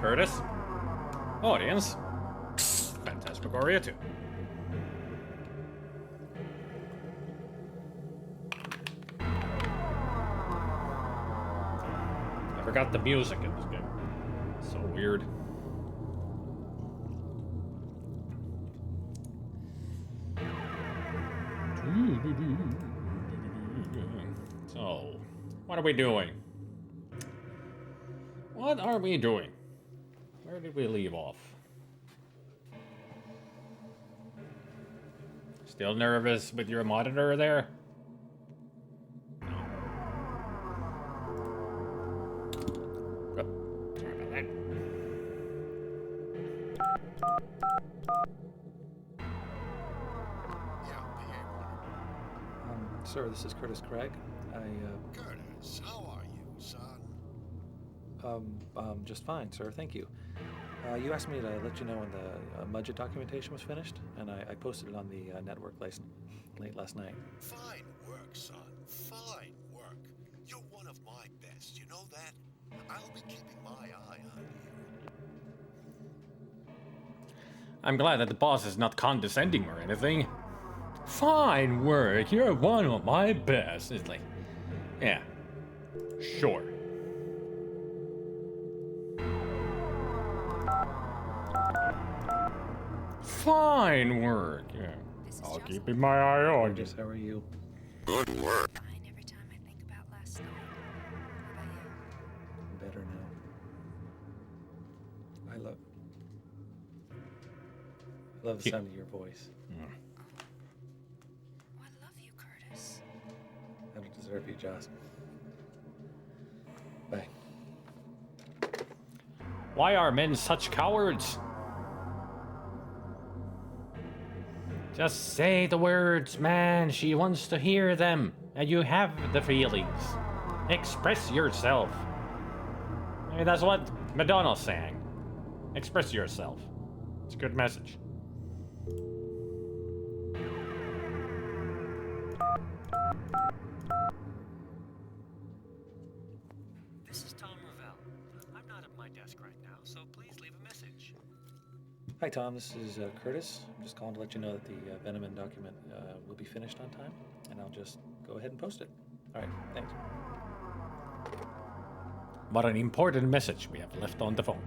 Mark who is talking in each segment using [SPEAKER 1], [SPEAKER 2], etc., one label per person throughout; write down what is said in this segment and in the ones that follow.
[SPEAKER 1] Curtis? Audience? Phantasmagoria 2. I forgot the music in this game. So weird. So, what are we doing? What are we doing? Where did we leave off? Still nervous with your monitor there? No. Oh, sorry about that.
[SPEAKER 2] Sir, this is Curtis Craig.
[SPEAKER 3] Curtis, how are you, son?
[SPEAKER 2] Just fine, sir. Thank you. You asked me to let you know when the budget documentation was finished, and I posted it on the network late last night.
[SPEAKER 3] Fine work, son. Fine work. You're one of my best, you know that? I'll be keeping my eye on you.
[SPEAKER 1] I'm glad that the boss is not condescending or anything. Fine work, you're one of my best. It's like, yeah, sure. Fine work, yeah. I'll keep my eye on you.
[SPEAKER 2] How are you?
[SPEAKER 3] Good work.
[SPEAKER 4] Fine every time I think about last night. How about you?
[SPEAKER 2] Better now. I love the sound of your voice.
[SPEAKER 4] Oh, I love you, Curtis.
[SPEAKER 2] I don't deserve you, Joss. Bye.
[SPEAKER 1] Why are men such cowards? Just say the words, man. She wants to hear them. And you have the feelings. Express yourself. Maybe that's what Madonna's saying. Express yourself. It's a good message.
[SPEAKER 5] This is Tom Ravel. I'm not at my desk right now, so please leave a message.
[SPEAKER 2] Hi, Tom. This is Curtis. I'm just calling to let you know that the Venomman document will be finished on time, and I'll just go ahead and post it. All right, thanks.
[SPEAKER 1] What an important message we have left on the phone.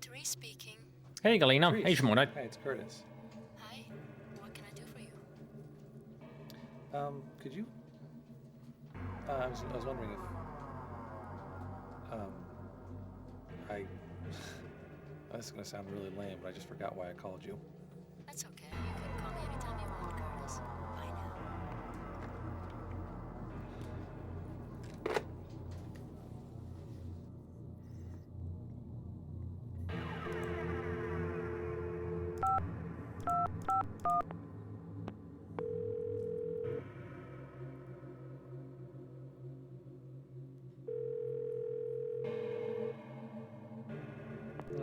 [SPEAKER 4] Therese speaking.
[SPEAKER 1] Hey, Galena.
[SPEAKER 2] Reese.
[SPEAKER 1] Hey, Shimona.
[SPEAKER 2] Hi, it's Curtis.
[SPEAKER 4] Hi. What can I do for you?
[SPEAKER 2] Could you? I was wondering if I. This is gonna sound really lame, but I just forgot why I called you.
[SPEAKER 4] That's okay. You can call me anytime you want, Curtis. Bye now.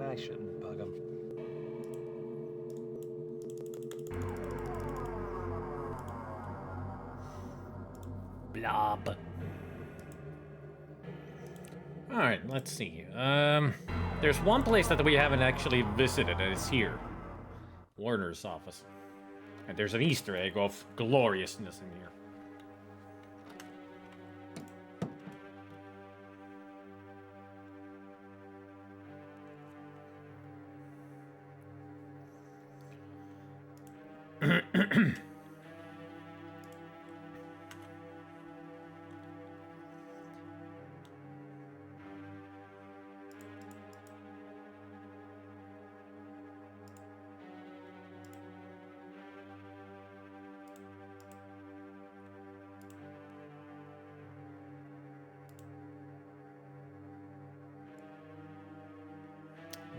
[SPEAKER 2] I shouldn't bug him.
[SPEAKER 1] Blob. Alright, let's see. There's one place that we haven't actually visited, and it's here. Warner's office. And there's an Easter egg of gloriousness in here.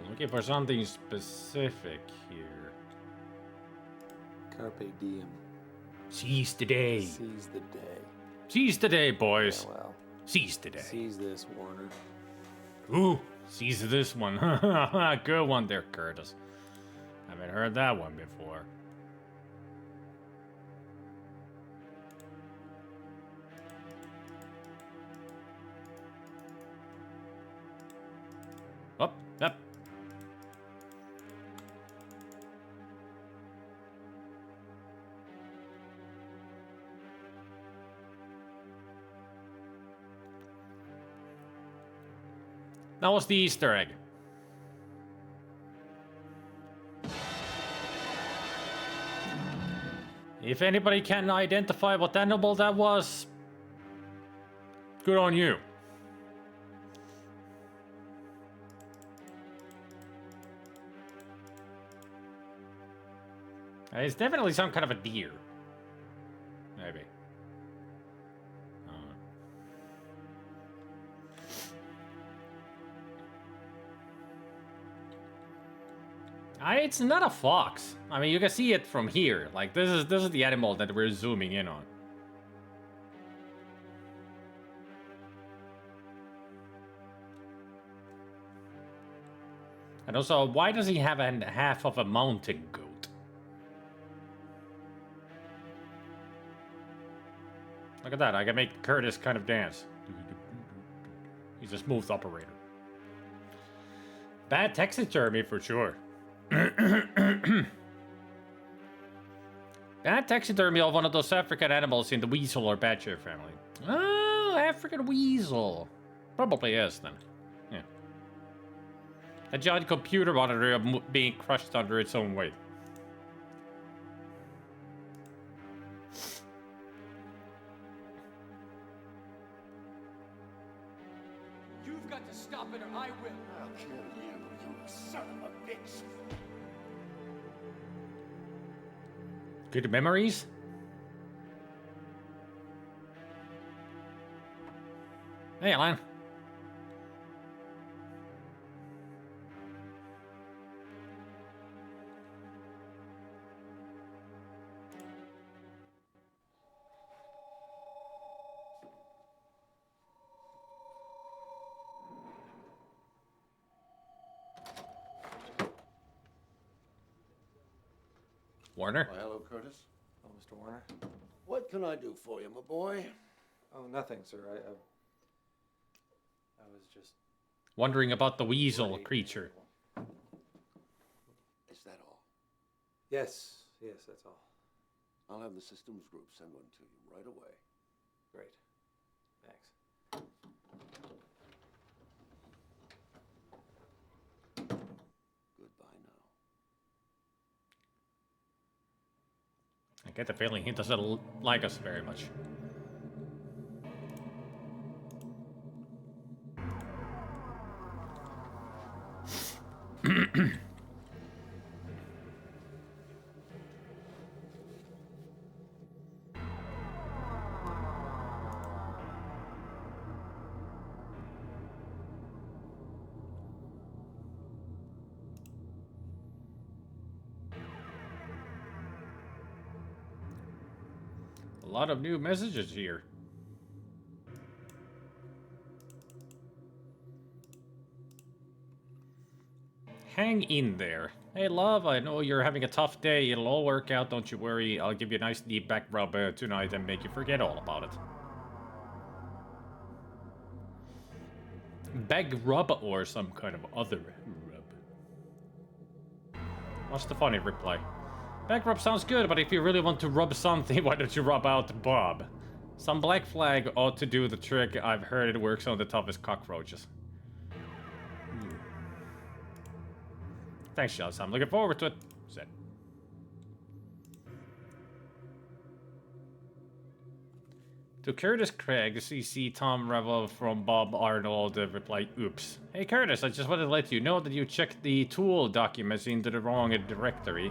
[SPEAKER 1] Looking for something specific here.
[SPEAKER 2] Carpe diem.
[SPEAKER 1] Seize the day.
[SPEAKER 2] Seize the day.
[SPEAKER 1] Seize the day, boys.
[SPEAKER 2] Yeah, well,
[SPEAKER 1] Seize the day.
[SPEAKER 2] seize this, Warner.
[SPEAKER 1] Ooh, seize this one. Good one there, Curtis. Haven't heard that one before. Up, up. That was the Easter egg. If anybody can identify what animal that was, good on you. It's definitely some kind of a deer. Maybe. It's not a fox. I mean, you can see it from here. Like this is the animal that we're zooming in on. And also, why does he have half of a mountain goat? Look at that, I can make Curtis kind of dance. He's a smooth operator. Bad taxidermy for sure. Bad taxidermy of one of those African animals in the weasel or badger family. Oh, African weasel. Probably is then. Yeah. A giant computer monitor being crushed under its own weight.
[SPEAKER 6] You've got to stop it or I will.
[SPEAKER 3] I'll kill you, you son of a bitch.
[SPEAKER 1] Good memories? Hey, Alan. Warner?
[SPEAKER 3] Well, hello, Curtis.
[SPEAKER 2] Oh, Mr. Warner.
[SPEAKER 3] What can I do for you, my boy?
[SPEAKER 2] Oh, nothing, sir. I was just...
[SPEAKER 1] Wondering about the weasel creature.
[SPEAKER 3] Is that all?
[SPEAKER 2] Yes, that's all.
[SPEAKER 3] I'll have the systems group send one to you right away.
[SPEAKER 2] Great. Thanks.
[SPEAKER 3] Goodbye now.
[SPEAKER 1] I get the feeling he doesn't like us very much. A lot of new messages here. Hang in there. Hey, love, I know you're having a tough day. It'll all work out, don't you worry. I'll give you a nice deep back rub tonight and make you forget all about it. Back rub or some kind of other rub? What's the funny reply? Back rub sounds good, but if you really want to rub something, why don't you rub out Bob? Some black flag ought to do the trick. I've heard it works on the toughest cockroaches. Thanks, Chelsea. I'm looking forward to it. Said. To Curtis Craig, CC Tom Revel from Bob Arnold replied, oops. Hey Curtis, I just wanted to let you know that you checked the tool documents into the wrong directory.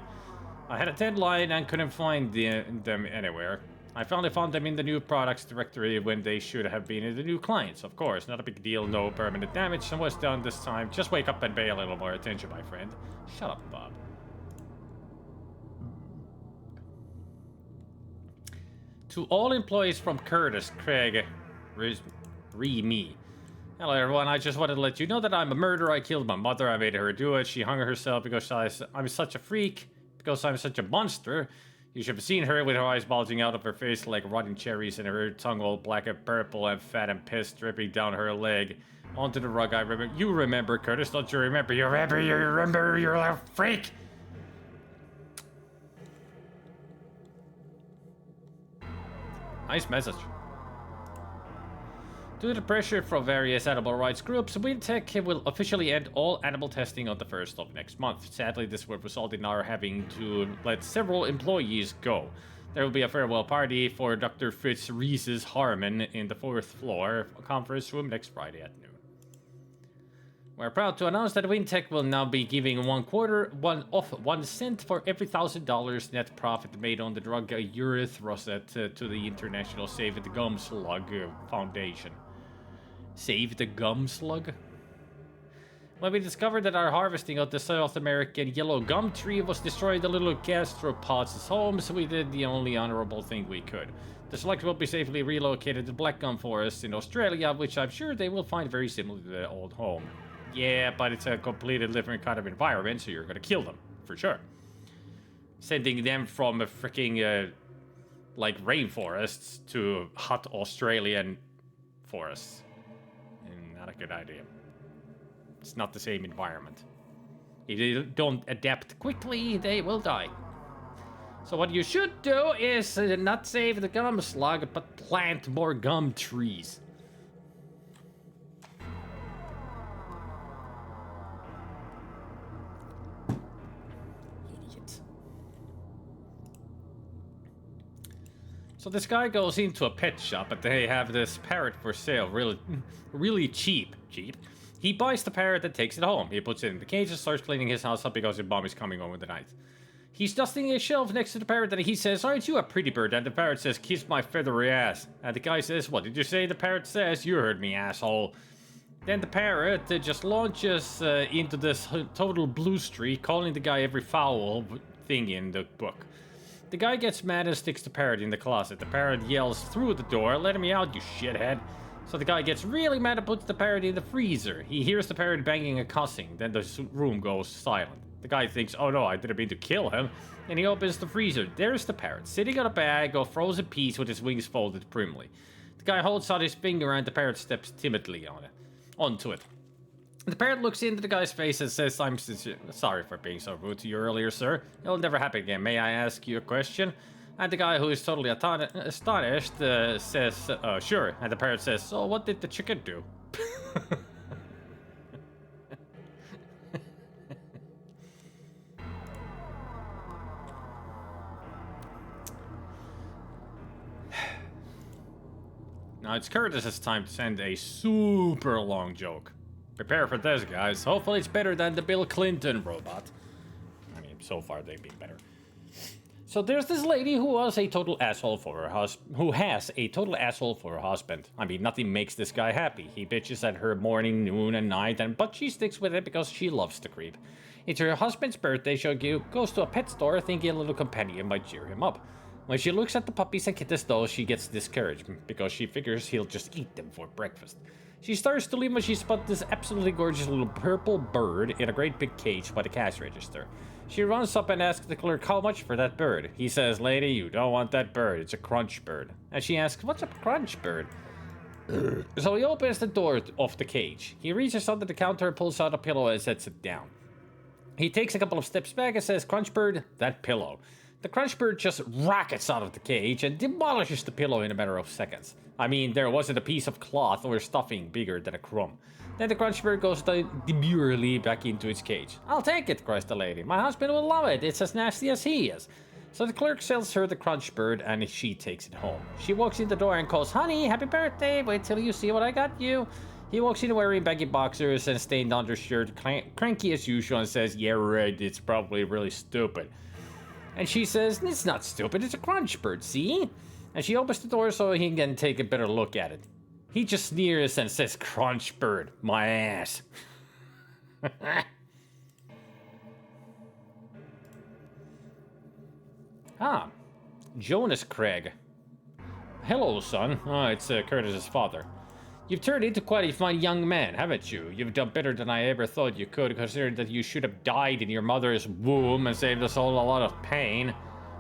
[SPEAKER 1] I had a deadline and couldn't find them anywhere. I finally found them in the new products directory when they should have been in the new clients. Of course, not a big deal, no permanent damage was done this time. Just wake up and pay a little more attention, my friend. Shut up, Bob. To all employees from Curtis, Craig, me. Hello everyone, I just wanted to let you know that I'm a murderer. I killed my mother, I made her do it. She hung herself because I'm such a freak, because I'm such a monster. You should have seen her with her eyes bulging out of her face like rotten cherries and her tongue all black and purple and fat and piss dripping down her leg. Onto the rug, I remember. You remember, Curtis, don't you remember? You remember, you're a freak! Nice message. Due to pressure from various animal rights groups, WinTech will officially end all animal testing on the 1st of next month. Sadly, this will result in our having to let several employees go. There will be a farewell party for Dr. Fritz Reese's Harmon in the 4th floor conference room next Friday at noon. We're proud to announce that WinTech will now be giving 1 cent for every $1,000 net profit made on the drug Erythrosat to the International Save the Gum Slug Foundation. Save the Gum Slug? When we discovered that our harvesting of the South American yellow gum tree was destroying the little gastropods' homes, we did the only honorable thing we could. The slug will be safely relocated to black gum forests in Australia, which I'm sure they will find very similar to their old home. Yeah, but it's a completely different kind of environment, so you're gonna kill them, for sure. Sending them from a freaking, like, rainforests to hot Australian forests. Not a good idea. It's not the same environment. If they don't adapt quickly, they will die. So what you should do is not save the gum slug, but plant more gum trees. Idiot. So this guy goes into a pet shop, but they have this parrot for sale, really cheap. He buys the parrot and takes it home. He puts it in the cage and starts cleaning his house up because his mom is coming home with the night. He's dusting a shelf next to the parrot and he says, "Aren't you a pretty bird?" And the parrot says, "Kiss my feathery ass." And the guy says, "What did you say?" The parrot says, "You heard me, asshole." Then the parrot just launches into this total blue streak, calling the guy every foul thing in the book. The guy gets mad and sticks the parrot in the closet. The parrot yells through the door, "Let me out, you shithead." So the guy gets really mad and puts the parrot in the freezer. He hears the parrot banging and cussing. Then the room goes silent. The guy thinks, "Oh no, I didn't mean to kill him." And he opens the freezer. There's the parrot, sitting on a bag of frozen peas with his wings folded primly. The guy holds out his finger and the parrot steps timidly onto it. The parrot looks into the guy's face and says, "I'm sorry for being so rude to you earlier, sir. It'll never happen again. May I ask you a question?" And the guy, who is totally astonished, says, "Sure." And the parrot says, "So what did the chicken do?" Now it's Curtis's time to send a super long joke. Prepare for this, guys. Hopefully it's better than the Bill Clinton robot. I mean, so far they've been better. So there's this lady who has a total asshole for her husband. I mean, nothing makes this guy happy. He bitches at her morning, noon, and night, but she sticks with it because she loves the creep. It's her husband's birthday, so she goes to a pet store thinking a little companion might cheer him up. When she looks at the puppies and kittens, though, she gets discouraged because she figures he'll just eat them for breakfast. She starts to leave when she spots this absolutely gorgeous little purple bird in a great big cage by the cash register. She runs up and asks the clerk how much for that bird. He says, "Lady, you don't want that bird. It's a crunch bird." And she asks, "What's a crunch bird?" So he opens the door of the cage. He reaches under the counter, pulls out a pillow, and sets it down. He takes a couple of steps back and says, "Crunch bird, that pillow." The crunch bird just rockets out of the cage and demolishes the pillow in a matter of seconds. I mean, there wasn't a piece of cloth or stuffing bigger than a crumb. Then the crunch bird goes demurely back into its cage. "I'll take it," cries the lady. "My husband will love it. It's as nasty as he is." So the clerk sells her the crunch bird and she takes it home. She walks in the door and calls, "Honey, happy birthday. Wait till you see what I got you." He walks in wearing baggy boxers and stained undershirt, cranky as usual, and says, "Yeah, right, it's probably really stupid." And she says, "It's not stupid, it's a crunch bird, see?" And she opens the door so he can take a better look at it. He just sneers and says, "Crunch bird, my ass." Jonas Craig. Hello, son. Oh, it's Curtis's father. You've turned into quite a fine young man, haven't you? You've done better than I ever thought you could, considering that you should have died in your mother's womb and saved us all a lot of pain.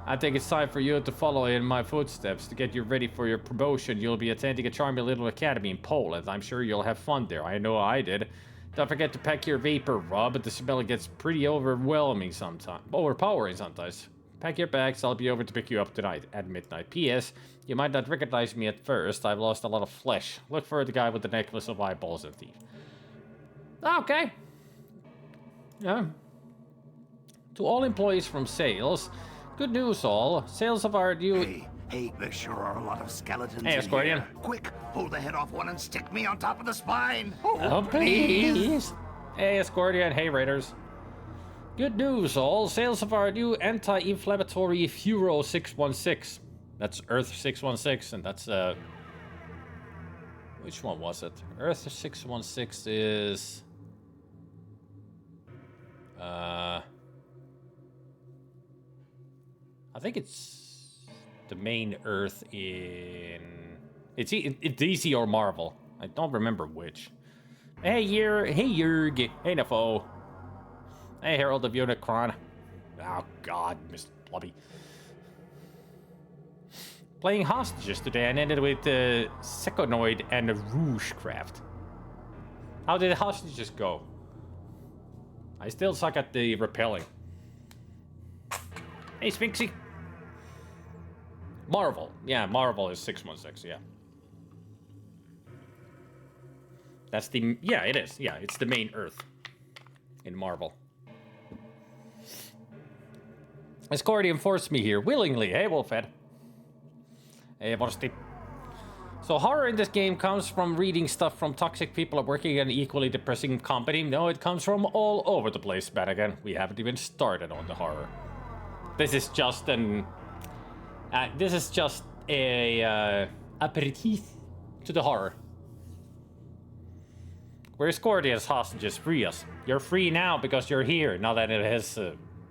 [SPEAKER 1] I think it's time for you to follow in my footsteps. To get you ready for your promotion, you'll be attending a charming little academy in Poland. I'm sure you'll have fun there. I know I did. Don't forget to pack your vapor rub. The smell gets pretty overwhelming sometimes. Overpowering sometimes. Pack your bags. I'll be over to pick you up tonight at midnight. P.S. You might not recognize me at first. I've lost a lot of flesh. Look for the guy with the necklace of eyeballs and teeth. Okay. Yeah. To all employees from sales, good news all. Sales of our new...
[SPEAKER 7] Hey, there sure are a lot of skeletons
[SPEAKER 1] Hey,
[SPEAKER 7] in
[SPEAKER 1] Ascordian.
[SPEAKER 7] here. Quick, pull the head off one and stick me on top of the spine.
[SPEAKER 1] Oh, please. Hey, Ascordian. Hey, Raiders. Good news, all. Sales of our new anti-inflammatory Furo 616. That's Earth 616, and that's, which one was it? Earth 616 is... I think it's the main Earth in... It's DC or Marvel. I don't remember which. Hey, Yerg. Hey, Nafo. Hey, Herald of Unicron. Oh, God, Mr. Blobby. Playing hostages today and ended with Seconoid and Rougecraft. How did the hostages go? I still suck at the repelling. Hey, Sphinxy. Marvel. Yeah, Marvel is 616, yeah. That's the... Yeah, it is. Yeah, it's the main Earth in Marvel. Ascordian forced me here willingly. Hey, Wolfhead. Hey, Vorsti. So horror in this game comes from reading stuff from toxic people working in an equally depressing company. No, it comes from all over the place, Bannigan. We haven't even started on the horror. This is just an... this is just a aperitif to the horror. We're Ascordian's hostages. Free us. You're free now because you're here, not that it has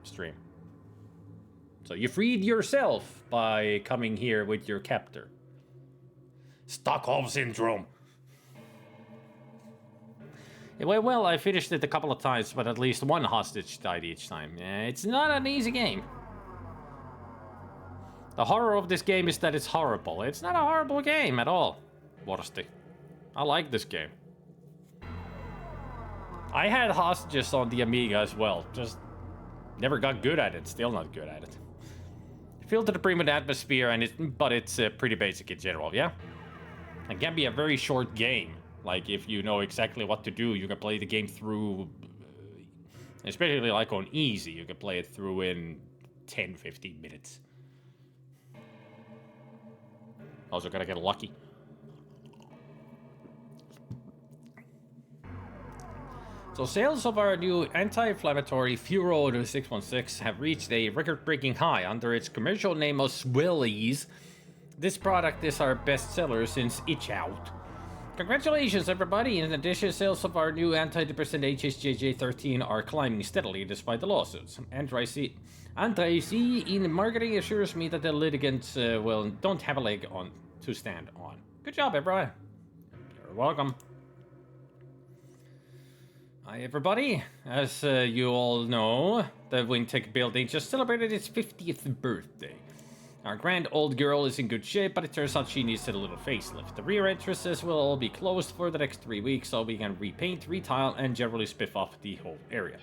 [SPEAKER 1] stream. So you freed yourself by coming here with your captor. Stockholm Syndrome. It went well. I finished it a couple of times, but at least one hostage died each time. It's not an easy game. The horror of this game is that it's horrible. It's not a horrible game at all, Worsty. I like this game. I had hostages on the Amiga as well. Just never got good at it. Still not good at it. Feel to the premium atmosphere, but it's pretty basic in general, yeah? It can be a very short game. Like, if you know exactly what to do, you can play the game through... especially like on easy, you can play it through in 10-15 minutes. Also gotta get lucky. So sales of our new anti-inflammatory Furo 616 have reached a record-breaking high under its commercial name of Swellies. This product is our best seller since Itch Out. Congratulations, everybody! In addition, sales of our new antidepressant HSJJ13 are climbing steadily despite the lawsuits. Anti-C in marketing assures me that the litigants don't have a leg on to stand on. Good job, everyone. You're welcome. Hi, everybody. As you all know, the Wingtech building just celebrated its 50th birthday. Our grand old girl is in good shape, but it turns out she needs a little facelift. The rear entrances will all be closed for the next 3 weeks, so we can repaint, retile, and generally spiff off the whole area.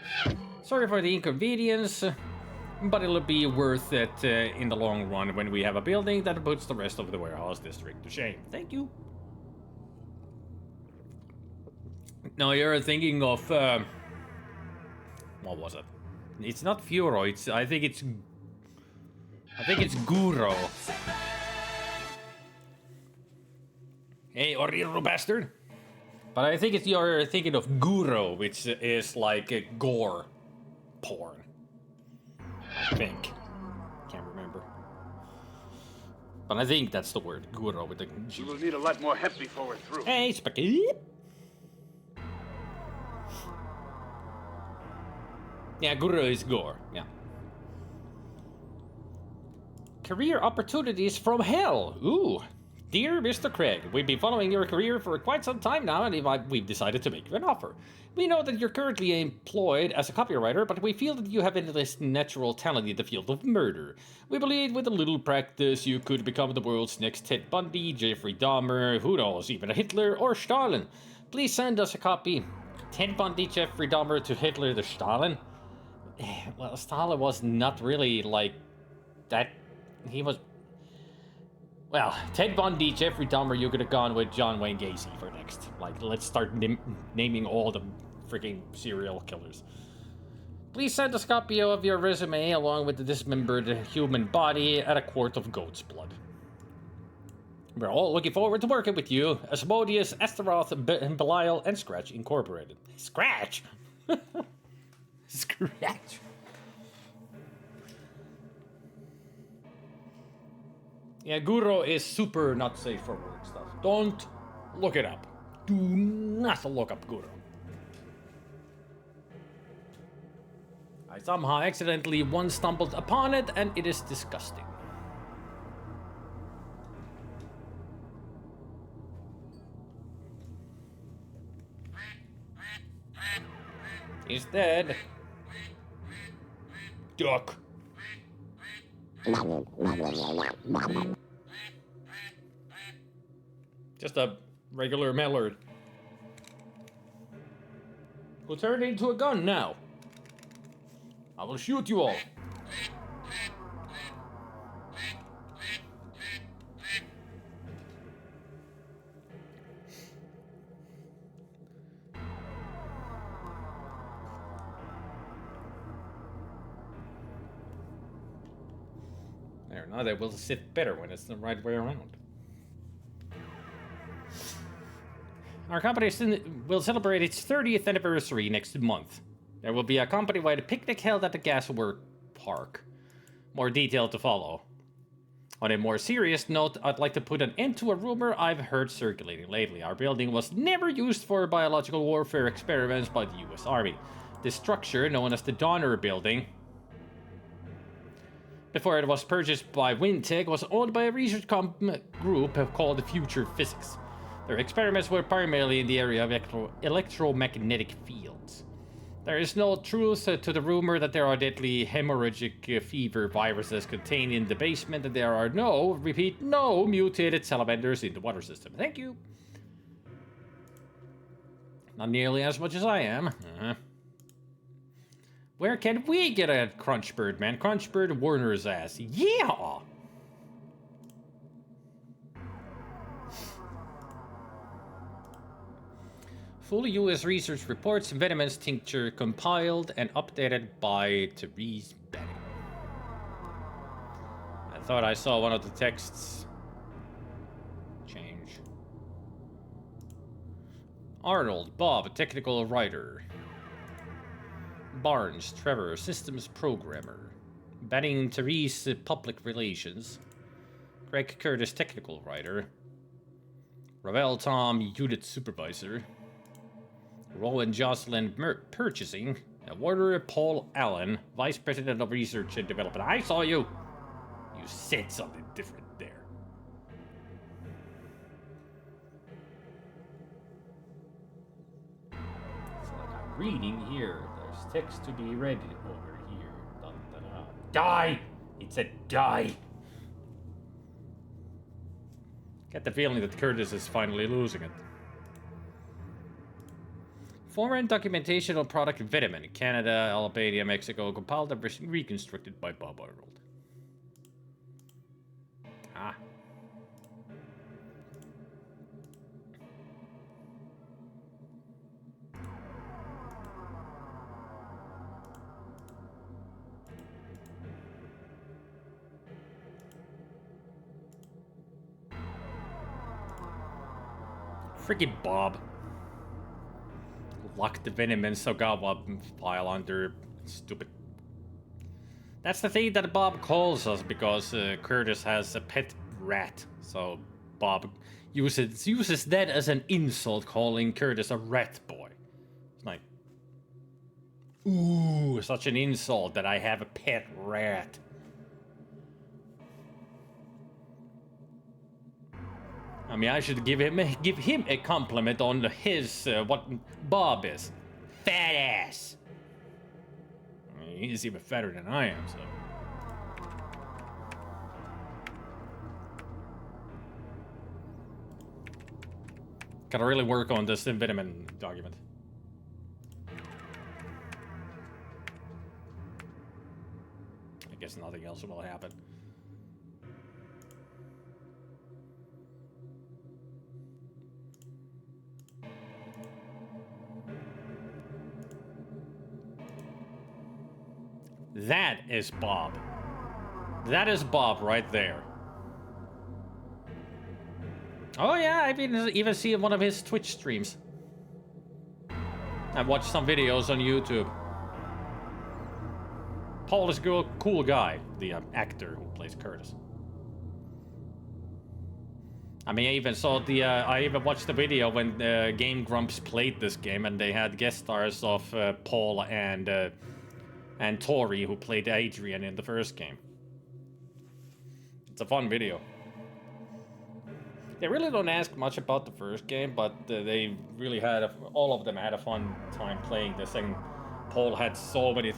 [SPEAKER 1] Sorry for the inconvenience, but it'll be worth it in the long run when we have a building that puts the rest of the warehouse district to shame. Thank you. No, you're thinking of, what was it? It's not Furo, I think it's Guro. Hey, Oriru bastard. But I think you're thinking of Guro, which is like a gore porn. I think. Can't remember. But I think that's the word, Guro with the G.
[SPEAKER 8] We will need a lot more hemp before we're through.
[SPEAKER 1] Hey, Spaghetti. Yeah, Guru is gore, yeah. Career opportunities from hell. Ooh, Dear Mr. Craig, we've been following your career for quite some time now, and we've decided to make you an offer. We know that you're currently employed as a copywriter, but we feel that you have this natural talent in the field of murder. We believe with a little practice, you could become the world's next Ted Bundy, Jeffrey Dahmer, who knows, even a Hitler or Stalin. Please send us a copy. Ted Bundy, Jeffrey Dahmer to Hitler to Stalin? Well, Stalin was not really like that. He was... Well, Ted Bundy, Jeffrey Dahmer, you could have gone with John Wayne Gacy for next. Like, let's start naming all the freaking serial killers. Please send us a copy of your resume along with the dismembered human body and a quart of goat's blood. We're all looking forward to working with you. Asmodeus, Astaroth, Belial, and Scratch Incorporated. Scratch? Scratch. Yeah, Guro is super not safe for work stuff. Don't look it up. Do not look up Guro. I somehow accidentally once stumbled upon it, and it is disgusting. He's dead. Duck. Just a regular mallard. Who turned into a gun now? I will shoot you all. There, now they will sit better when it's the right way around. Our company will celebrate its 30th anniversary next month. There will be a company-wide picnic held at the Gaswork Park. More detail to follow. On a more serious note, I'd like to put an end to a rumor I've heard circulating lately. Our building was never used for biological warfare experiments by the US Army. This structure, known as the Donner Building, before it was purchased by Wintech, was owned by a research group called Future Physics. Their experiments were primarily in the area of electromagnetic fields. There is no truth to the rumor that there are deadly hemorrhagic fever viruses contained in the basement, and there are no, repeat, no mutated salamanders in the water system. Thank you. Not nearly as much as I am. Where can we get a Crunchbird, man? Crunchbird Warner's ass. Yeah! Full US research reports Venomous tincture compiled and updated by Therese Benning. I thought I saw one of the texts change. Arnold, Bob, technical writer. Barnes, Trevor, systems programmer. Benning, Therese, public relations. Greg Curtis, technical writer. Ravel, Tom, unit supervisor. Rowan Jocelyn, purchasing. Warder Paul Allen, vice president of research and development. I saw you. You said something different there. It's like I'm reading here. There's text to be read over here. Dun, dun, dun. Die! It said die. Get the feeling that Curtis is finally losing it. Foreign documentation on product vitamin. Canada, Albania, Mexico. Compiled and reconstructed by Bob Arnold. Ah. Freaking Bob. Lock the Venom and Sagawa file under stupid. That's the thing that Bob calls us because Curtis has a pet rat. So Bob uses that as an insult, calling Curtis a rat boy. It's like, ooh, such an insult that I have a pet rat. I mean, I should give him a compliment on his what Bob is. Fat ass. I mean, he's even fatter than I am, so. Gotta really work on this envenomment document. I guess nothing else will happen. That is Bob. That is Bob right there. Oh yeah, I've even seen one of his Twitch streams. I've watched some videos on YouTube. Paul is a cool guy, the actor who plays Curtis. I mean, I even saw the. I even watched the video when Game Grumps played this game, and they had guest stars of Paul and Tori, who played Adrian in the first game. It's a fun video. They really don't ask much about the first game, but they really had all of them had a fun time playing this, and Paul had so many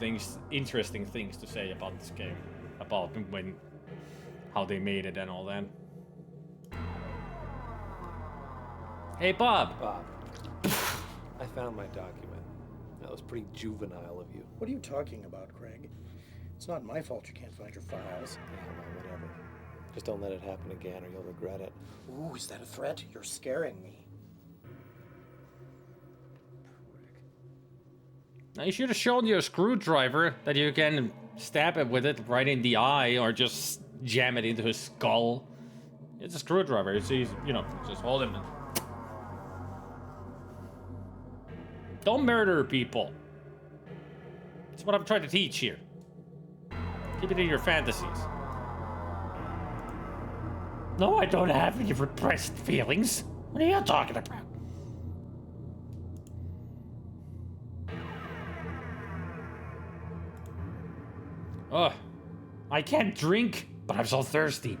[SPEAKER 1] interesting things to say about this game, about how they made it and all that. Hey, Bob.
[SPEAKER 2] Bob, I found my document. That was pretty juvenile of you.
[SPEAKER 9] What are you talking about, Craig? It's not my fault you can't find your files.
[SPEAKER 2] Yeah, well, whatever. Just don't let it happen again or you'll regret it.
[SPEAKER 9] Ooh, is that a threat? You're scaring me.
[SPEAKER 1] Now, you should have shown you a screwdriver that you can stab it with it right in the eye or just jam it into his skull. It's a screwdriver. It's easy, you know, just hold it. Don't murder people. That's what I'm trying to teach here. Keep it in your fantasies. No, I don't have any repressed feelings. What are you talking about? Ugh. I can't drink, but I'm so thirsty.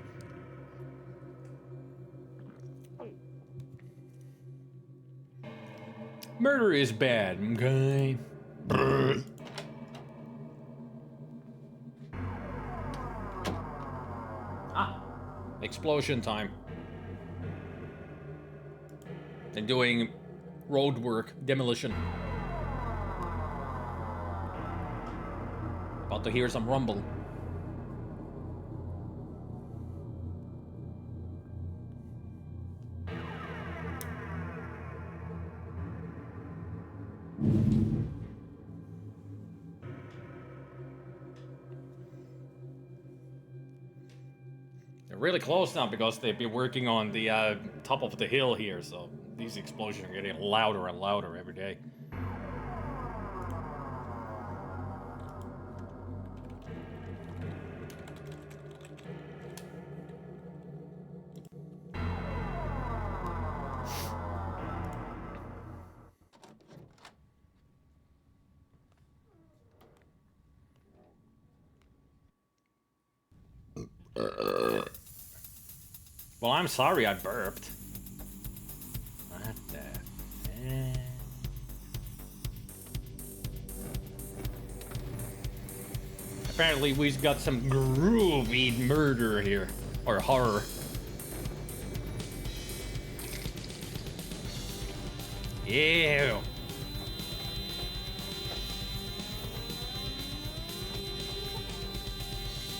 [SPEAKER 1] Murder is bad, okay? Brr. Explosion time. And doing road work, demolition. About to hear some rumble. Really close now because they've been working on the top of the hill here, so these explosions are getting louder and louder every day. Well, I'm sorry I burped. What the heck? Apparently we've got some groovy murder here. Or horror. Ew.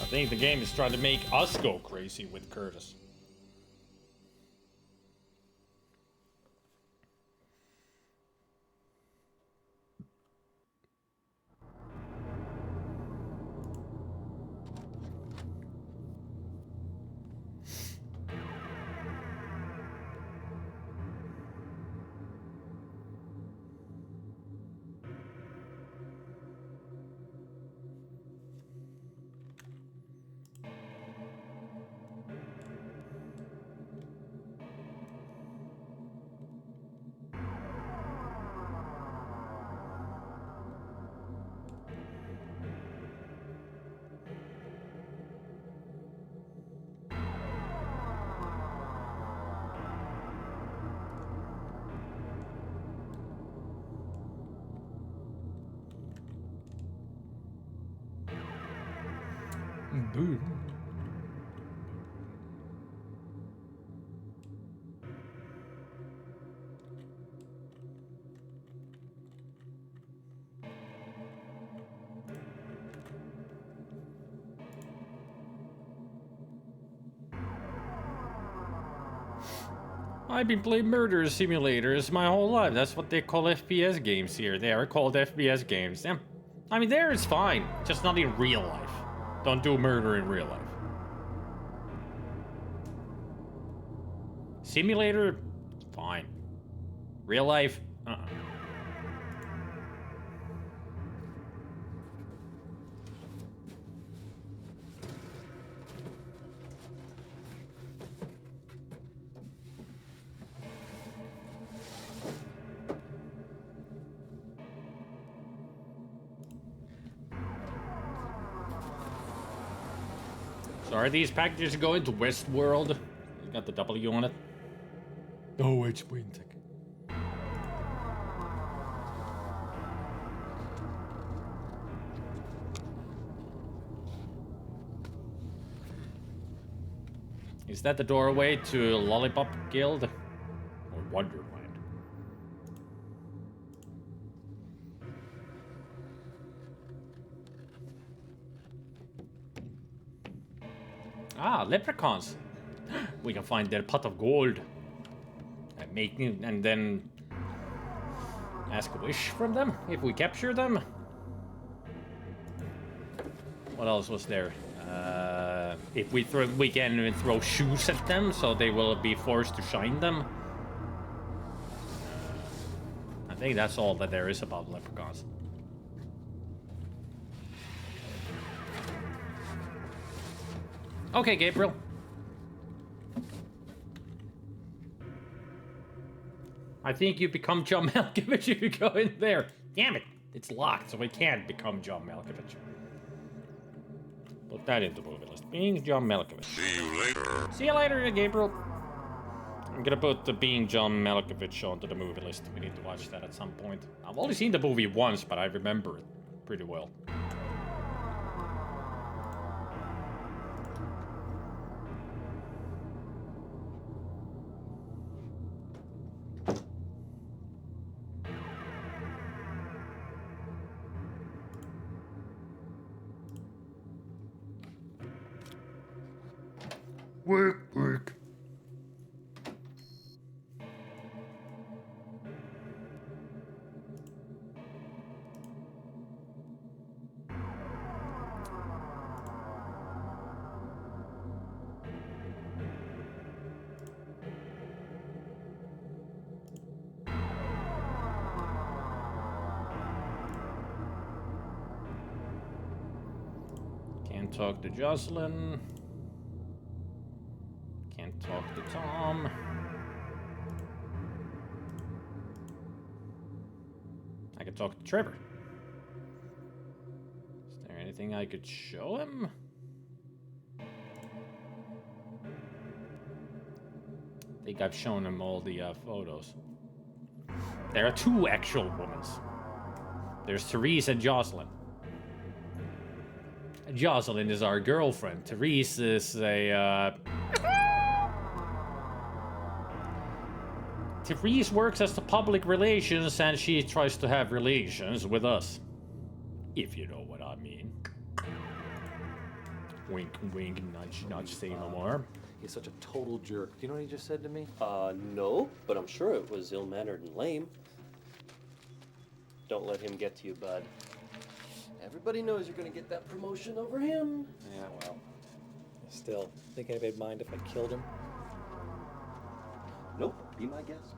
[SPEAKER 1] I think the game is trying to make us go crazy with Curtis. Boom. I've been playing murder simulators my whole life. That's what they call FPS games here. They are called FPS games. Damn. I mean, there is fine, just not in real life. Don't do murder in real life. Simulator, fine. Real life, So are these packages going to Westworld? You got the W on it? Oh, it's winter. Is that the doorway to Lollipop Guild? Or Wonderland? Ah, leprechauns. We can find their pot of gold. And then ask a wish from them if we capture them. What else was there? If we can throw shoes at them, so they will be forced to shine them. I think that's all that there is about leprechauns. Okay, Gabriel. I think you become John Malkovich if you go in there. Damn it! It's locked, so we can't become John Malkovich. Put that into the movie list. Being John Malkovich.
[SPEAKER 3] See you later.
[SPEAKER 1] See you later, Gabriel. I'm gonna put the Being John Malkovich onto the movie list. We need to watch that at some point. I've only seen the movie once, but I remember it pretty well.
[SPEAKER 7] Work.
[SPEAKER 1] Can't talk to Jocelyn. Can't talk to Tom. I could talk to Trevor. Is there anything I could show him? I think I've shown him all the photos. There are two actual women. There's Therese and Jocelyn. Jocelyn is our girlfriend. Therese is a Therese works as the public relations and she tries to have relations with us. If you know what I mean. Wink, wink, nudge, nudge, say no more.
[SPEAKER 2] He's such a total jerk. Do you know what he just said to me?
[SPEAKER 10] No, but I'm sure it was ill-mannered and lame. Don't let him get to you, bud. Everybody knows you're gonna get that promotion over him.
[SPEAKER 2] Yeah, well. Still, think anybody'd mind if I killed him?
[SPEAKER 10] Nope, be my guest.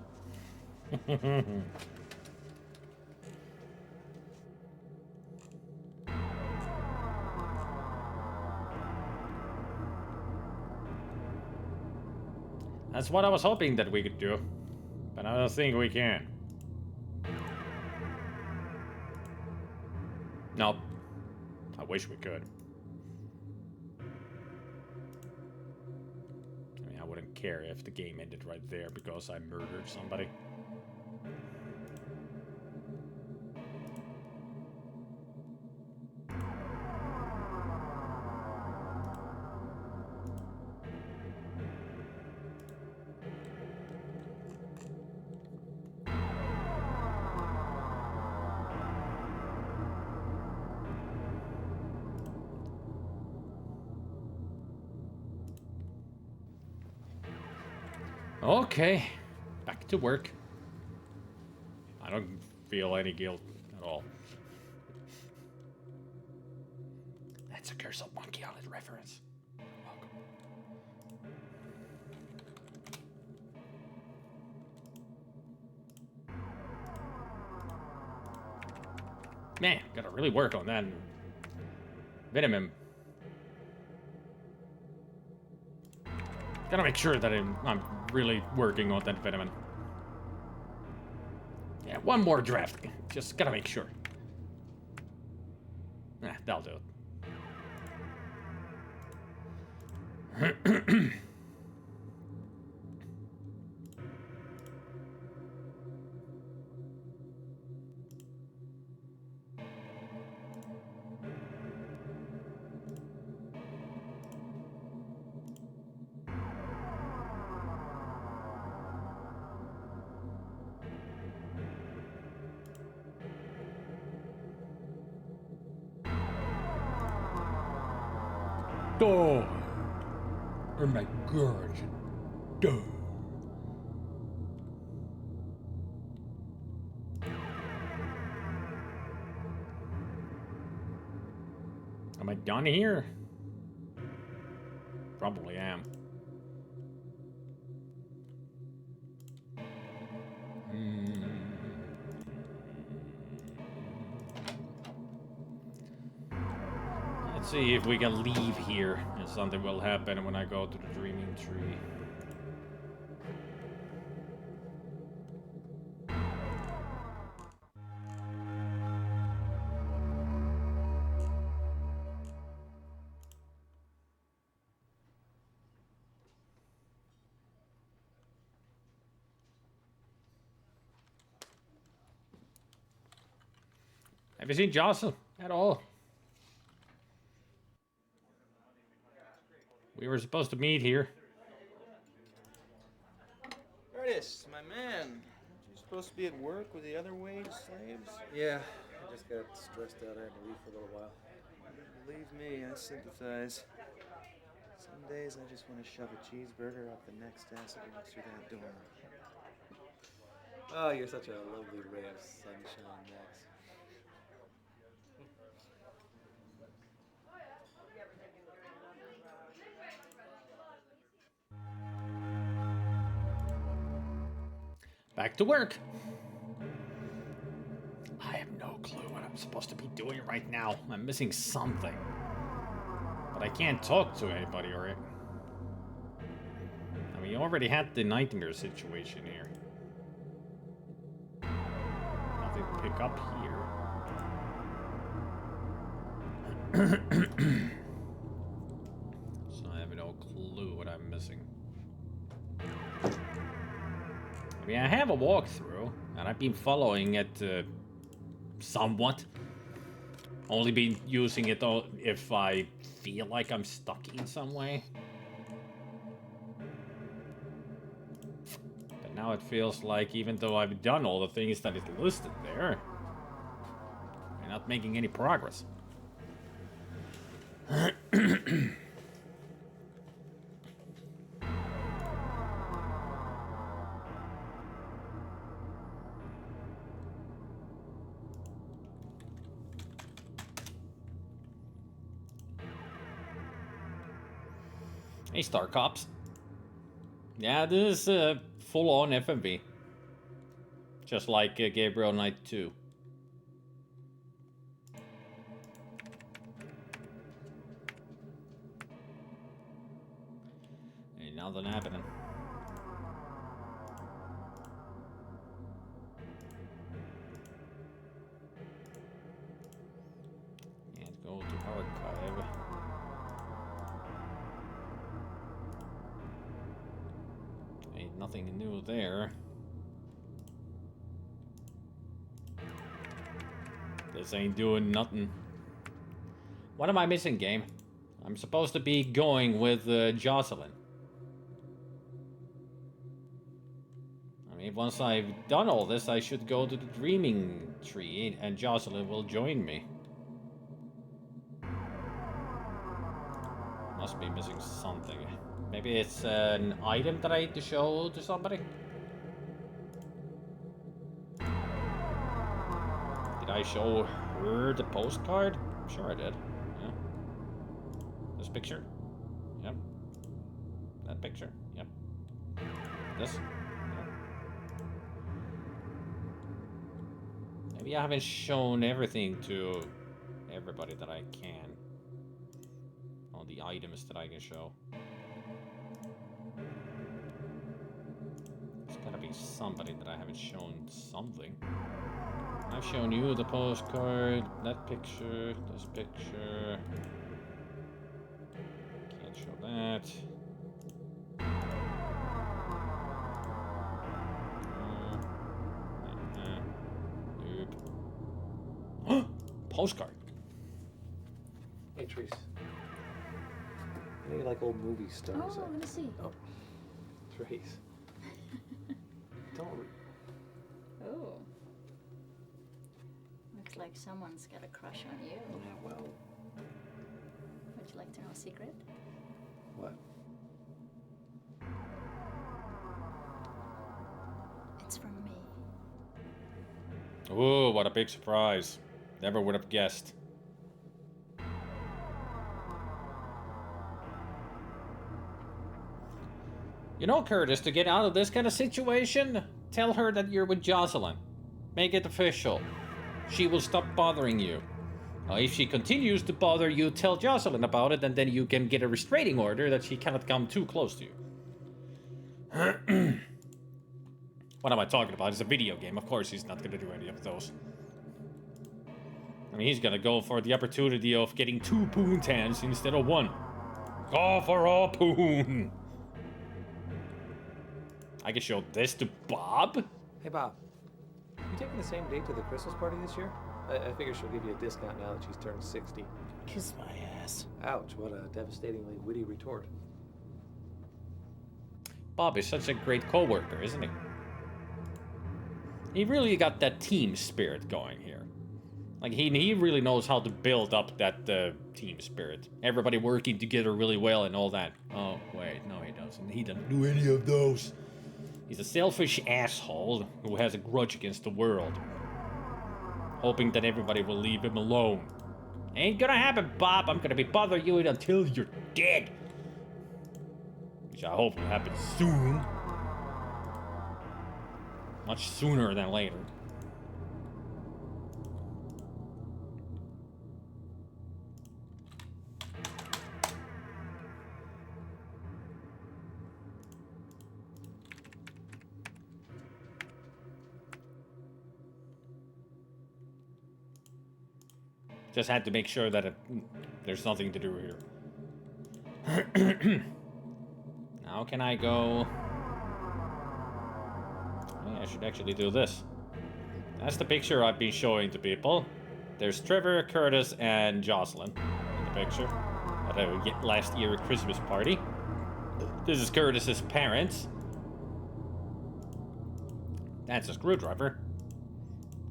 [SPEAKER 1] That's what I was hoping that we could do, but I don't think we can. No, I wish we could. I mean, I wouldn't care if the game ended right there because I murdered somebody. Okay, back to work. I don't feel any guilt at all. That's a Curse of Monkey Island reference. Welcome. Man, gotta really work on that venom. Gotta make sure that I'm really working on that venom. Yeah, one more draft. Just gotta make sure. Nah, that'll do it. Oh, oh my god. Duh. Am I done here? Probably am. Let's see if we can leave here and something will happen when I go to the Dreaming Tree. Have you seen Jocelyn at all? We were supposed to meet here.
[SPEAKER 11] Curtis, my man. Aren't you supposed to be at work with the other wage slaves?
[SPEAKER 2] Yeah, I just got stressed out. I had to leave for a little while.
[SPEAKER 11] Believe me, I sympathize. Some days I just want to shove a cheeseburger up the next ass that walks through that door.
[SPEAKER 2] Oh, you're such a lovely ray of sunshine, Max.
[SPEAKER 1] Back to work. I have no clue what I'm supposed to be doing right now. I'm missing something. But I can't talk to anybody, right? I mean, you already had the nightmare situation here. Nothing to pick up here. So I have no clue what I'm missing. I mean, I have a walkthrough, and I've been following it somewhat. Only been using it if I feel like I'm stuck in some way. But now it feels like even though I've done all the things that is listed there, I'm not making any progress. Hey, Star Cops. Yeah, this is full-on FMV. Just like Gabriel Knight 2. Ain't nothing happening. Can't go to archive. Ain't nothing new there. This ain't doing nothing. What am I missing, game? I'm supposed to be going with Jocelyn. I mean, once I've done all this, I should go to the Dreaming Tree and Jocelyn will join me. Must be missing something. Maybe it's an item that I need to show to somebody? Did I show her the postcard? I'm sure I did. Yeah. This picture? Yep. That picture? Yep. This? Yep. Maybe I haven't shown everything to everybody that I can. All the items that I can show. There's gotta be somebody that I haven't shown something. I've shown you the postcard, that picture, this picture. Can't show that. Nope. Postcard.
[SPEAKER 2] Hey, Trees. Any like old movie stars?
[SPEAKER 4] Oh, let me see.
[SPEAKER 2] Oh, Trees. Don't.
[SPEAKER 4] Oh. Looks like someone's got a crush on you.
[SPEAKER 2] Yeah, well.
[SPEAKER 4] Would you like to know a secret?
[SPEAKER 2] What?
[SPEAKER 4] It's from me.
[SPEAKER 1] Ooh, what a big surprise. Never would have guessed. You know, Curtis, to get out of this kind of situation, tell her that you're with Jocelyn. Make it official. She will stop bothering you. If she continues to bother you, tell Jocelyn about it, and then you can get a restraining order that she cannot come too close to you. What am I talking about? It's a video game. Of course he's not going to do any of those. I mean, he's going to go for the opportunity of getting 2 poontans instead of 1. Go for a poon! I can show this to Bob?
[SPEAKER 2] Hey, Bob. You taking the same date to the Christmas party this year? I figure she'll give you a discount now that she's turned 60.
[SPEAKER 9] Kiss my ass.
[SPEAKER 2] Ouch, what a devastatingly witty retort.
[SPEAKER 1] Bob is such a great co-worker, isn't he? He really got that team spirit going here. Like, he really knows how to build up that team spirit. Everybody working together really well and all that. Oh, wait, no he doesn't. He doesn't do any of those. He's a selfish asshole who has a grudge against the world. Hoping that everybody will leave him alone. Ain't gonna happen, Bob. I'm gonna be bothering you until you're dead. Which I hope will happen soon. Much sooner than later. Just had to make sure that there's nothing to do here. Now can I go... I should actually do this. That's the picture I've been showing to people. There's Trevor, Curtis, and Jocelyn in the picture at a last year Christmas party. This is Curtis's parents. That's a screwdriver.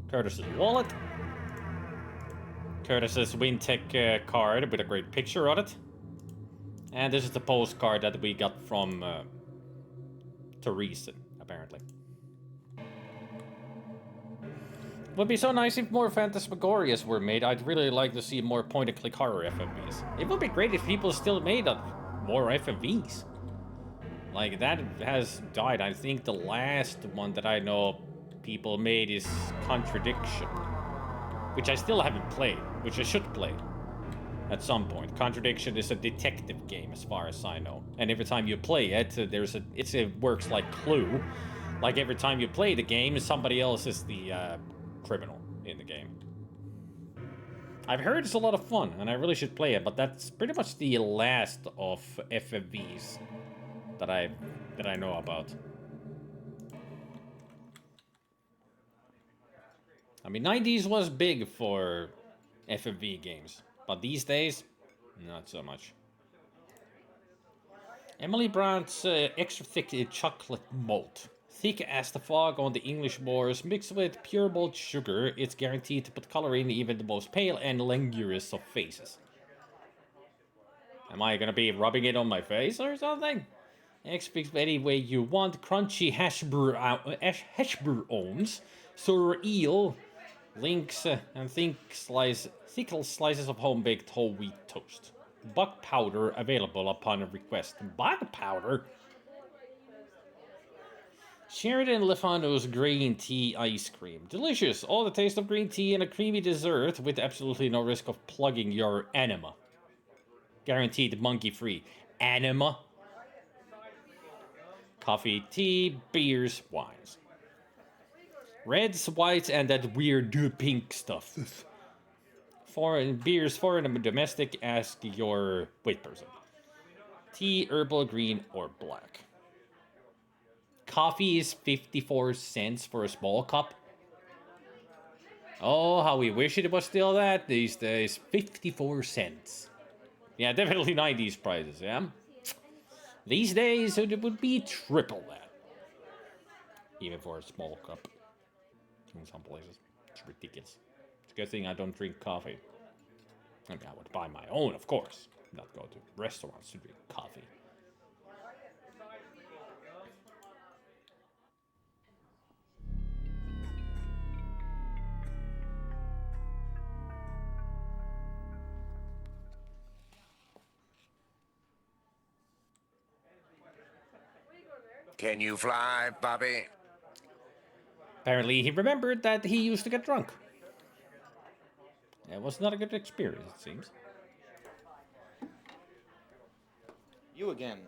[SPEAKER 1] Curtis's wallet. Curtis's Wintech card with a great picture on it. And this is the postcard that we got from Teresa, apparently. Would be so nice if more Phantasmagorias were made. I'd really like to see more point-and-click horror FMVs. It would be great if people still made more FMVs. Like, that has died. I think the last one that I know people made is Contradiction. Which I still haven't played, which I should play at some point. Contradiction is a detective game, as far as I know. And every time you play it, it works like Clue. Like, every time you play the game, somebody else is the criminal in the game. I've heard it's a lot of fun, and I really should play it, but that's pretty much the last of FMVs that I know about. I mean, 90s was big for FMV games, but these days, not so much. Emily Brandt's extra thick chocolate malt. Thick as the fog on the English moors, mixed with pure malt sugar, it's guaranteed to put color in even the most pale and languorous of faces. Am I gonna be rubbing it on my face or something? Expect any way you want. Crunchy hashbrowns, sour eel, links, and thick slices of home-baked whole wheat toast. Buck powder available upon request. Buck powder? Sheridan Lefano's green tea ice cream. Delicious. All the taste of green tea and a creamy dessert with absolutely no risk of plugging your enema. Guaranteed monkey-free. Enema? Coffee, tea, beers, wines. Reds, whites, and that weird pink stuff. Foreign beers, foreign and domestic, ask your wait person. Tea, herbal, green, or black. Coffee is 54 cents for a small cup. Oh, how we wish it was still that these days. 54 cents. Yeah, definitely 90s prices, yeah? These days, it would be triple that. Even for a small cup. In some places. It's ridiculous. It's a good thing I don't drink coffee. I mean, I would buy my own, of course. Not go to restaurants to drink coffee.
[SPEAKER 7] Can you fly, Bobby?
[SPEAKER 1] Apparently, he remembered that he used to get drunk. It was not a good experience, it seems.
[SPEAKER 11] You again.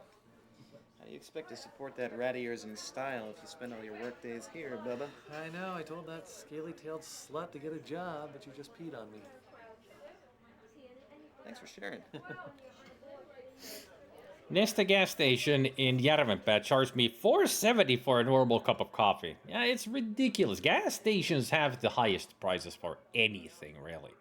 [SPEAKER 11] How do you expect to support that rat ears in style if you spend all your work days here, Bubba?
[SPEAKER 2] I know, I told that scaly-tailed slut to get a job, but you just peed on me.
[SPEAKER 11] Thanks for sharing.
[SPEAKER 1] Nesta gas station in Järvenpää charged me $4.70 for a normal cup of coffee. Yeah, it's ridiculous. Gas stations have the highest prices for anything, really.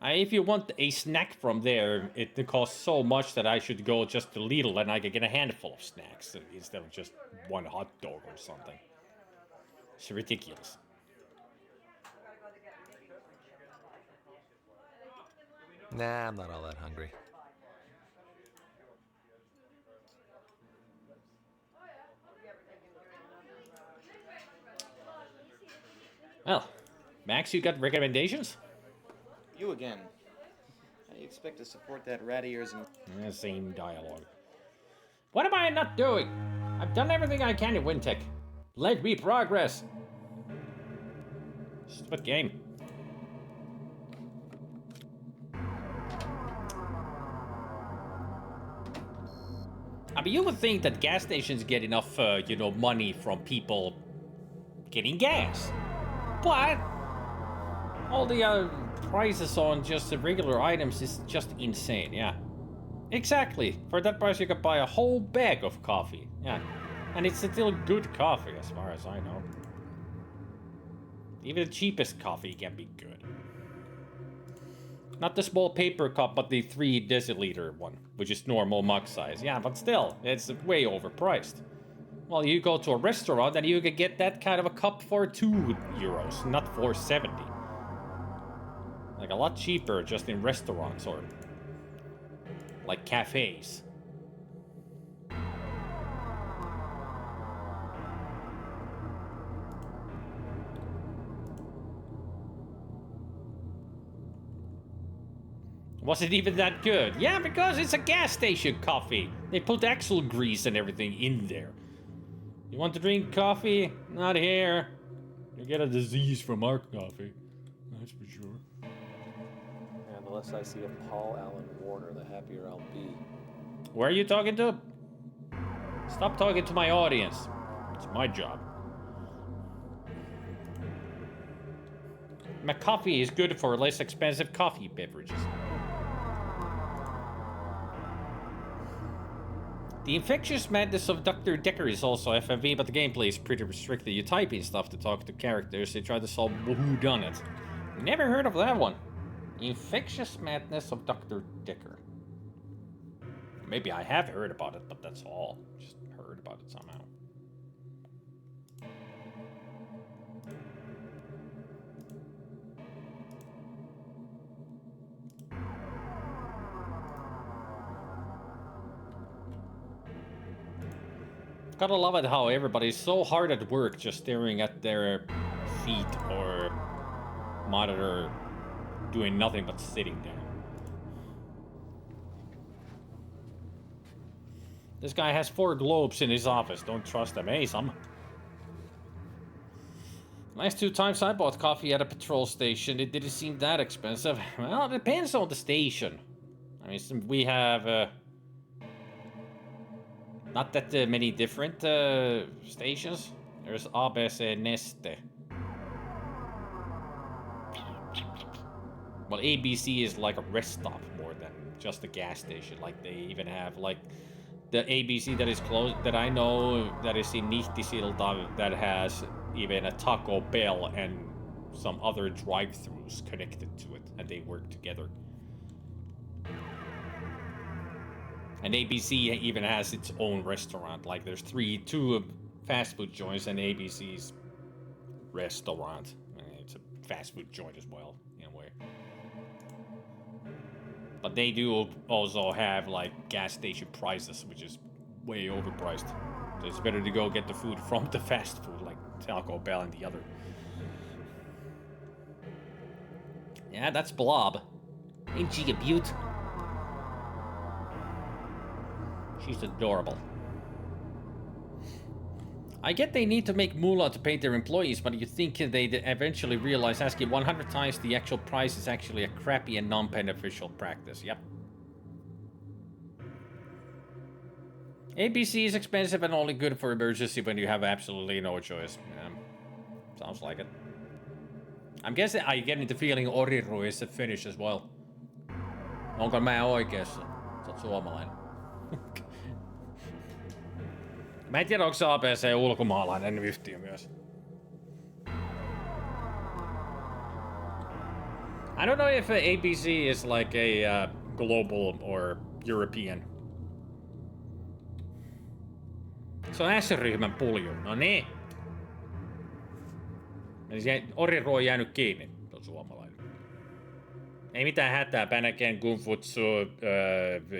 [SPEAKER 1] If you want a snack from there, it costs so much that I should go just to Lidl and I can get a handful of snacks instead of just one hot dog or something. It's ridiculous.
[SPEAKER 12] Nah, I'm not all that hungry.
[SPEAKER 1] Well, Max, you got recommendations?
[SPEAKER 11] You again. How do you expect to support that rat ears and...
[SPEAKER 1] Same dialogue. What am I not doing? I've done everything I can in Wintech. Let me progress. Stupid game. I mean, you would think that gas stations get enough, money from people getting gas. But all the prices on just the regular items is just insane, yeah. Exactly. For that price, you could buy a whole bag of coffee, yeah. And it's still good coffee, as far as I know. Even the cheapest coffee can be good. Not the small paper cup, but the 3 deciliter one, which is normal mug size. Yeah, but still, it's way overpriced. Well, you go to a restaurant and you can get that kind of a cup for €2, not $4.70. Like a lot cheaper just in restaurants or like cafes. Was it even that good? Yeah, because it's a gas station coffee. They put axle grease and everything in there. You want to drink coffee? Not here. You get a disease from our coffee. That's for sure.
[SPEAKER 2] And the less I see of Paul Allen Warner, the happier I'll be.
[SPEAKER 1] Where are you talking to? Stop talking to my audience. It's my job. My coffee is good for less expensive coffee beverages. The infectious madness of Dr. Decker is also FMV, but the gameplay is pretty restricted. You type in stuff to talk to characters, they try to solve whodunit. Never heard of that one. Infectious madness of Dr. Decker. Maybe I have heard about it, but that's all. Just heard about it somehow. Gotta love it how everybody's so hard at work just staring at their feet or monitor doing nothing but sitting there. This guy has 4 globes in his office. Don't trust them. Hey, some. Last 2 times I bought coffee at a petrol station, it didn't seem that expensive. Well, it depends on the station. I mean, we have not that many different stations. There's ABC Neste. Well, ABC is like a rest stop more than just a gas station. Like they even have like the ABC that is close that I know that is in Nihtisilta that has even a Taco Bell and some other drive-thrus connected to it, and they work together. And ABC even has its own restaurant. Like there's 2 fast food joints and ABC's restaurant. I mean, it's a fast food joint as well, in a way. But they do also have like gas station prices, which is way overpriced. So it's better to go get the food from the fast food, like Taco Bell and the other. Yeah, that's Blob. Ain't she a beaut? She's adorable. I get they need to make moolah to pay their employees, but you think they'd eventually realize asking 100 times the actual price is actually a crappy and non-beneficial practice. Yep. ABC is expensive and only good for emergency when you have absolutely no choice. Sounds like it. I'm guessing I get the feeling Oriro is the Finnish as well. Onko mä oikeassa? Sä oot suomalainen. Mä en tiedä, onko se ABC ulkomaalainen yhtiö myös. I don't know if ABC is like a global or European. Se on S-ryhmän pulju. No niin. Oriro on jäänyt kiinni. Se on suomalainen. Ei mitään hätää. Pänäken, Gunfutsu,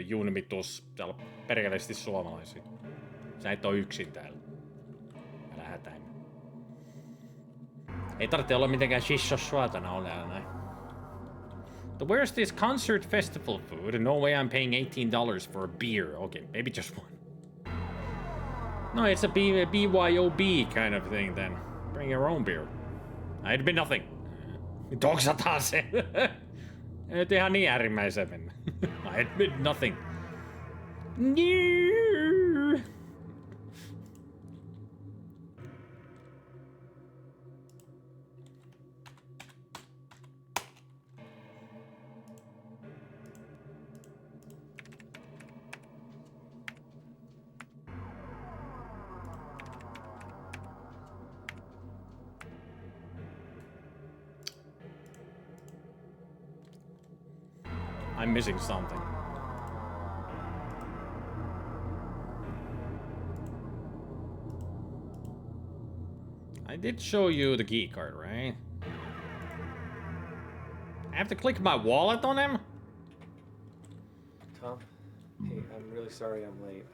[SPEAKER 1] Junmitus. Täällä on perkeleesti suomalaisia. Sä et oo yksin täällä. Älä hätäile. Ei tarvitse olla mitenkään shishoshuatana oleella näin. But where's this concert festival food? No way I'm paying $18 for a beer. Okay, maybe just one. No, it's a BYOB kind of thing then. Bring your own beer. I'd be nothing. Doksataan se. Ei nyt ihan niin äärimmäisen mennä. I admit nothing. I'm missing something. I did show you the key card, right? I have to click my wallet on him?
[SPEAKER 2] Tom, hey, I'm really sorry I'm late.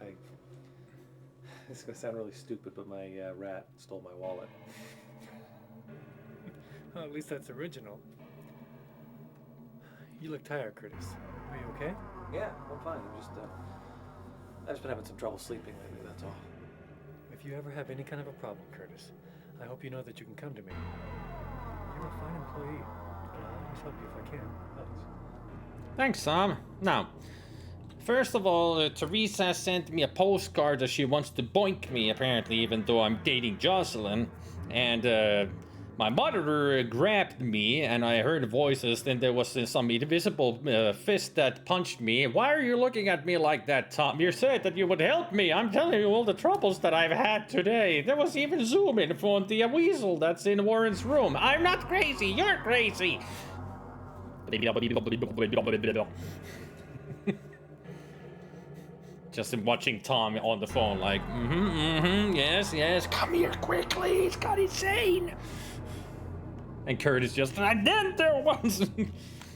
[SPEAKER 2] This is gonna sound really stupid, but my rat stole my wallet.
[SPEAKER 6] Well, at least that's original. You look tired, Curtis. Are you okay?
[SPEAKER 2] Yeah, I'm fine. I've just been having some trouble sleeping lately, that's all.
[SPEAKER 6] If you ever have any kind of a problem, Curtis, I hope you know that you can come to me. You're a fine employee. I'll always help you if I can.
[SPEAKER 1] Thanks, Sam. Now, first of all, Teresa sent me a postcard that she wants to boink me, apparently, even though I'm dating Jocelyn. And, my monitor grabbed me, and I heard voices, then there was some invisible fist that punched me. Why are you looking at me like that, Tom? You said that you would help me. I'm telling you all the troubles that I've had today. There was even zoom in from the weasel that's in Warren's room. I'm not crazy, you're crazy! Just watching Tom on the phone like, yes, come here quickly, it's got insane! And Curtis just, I did there once!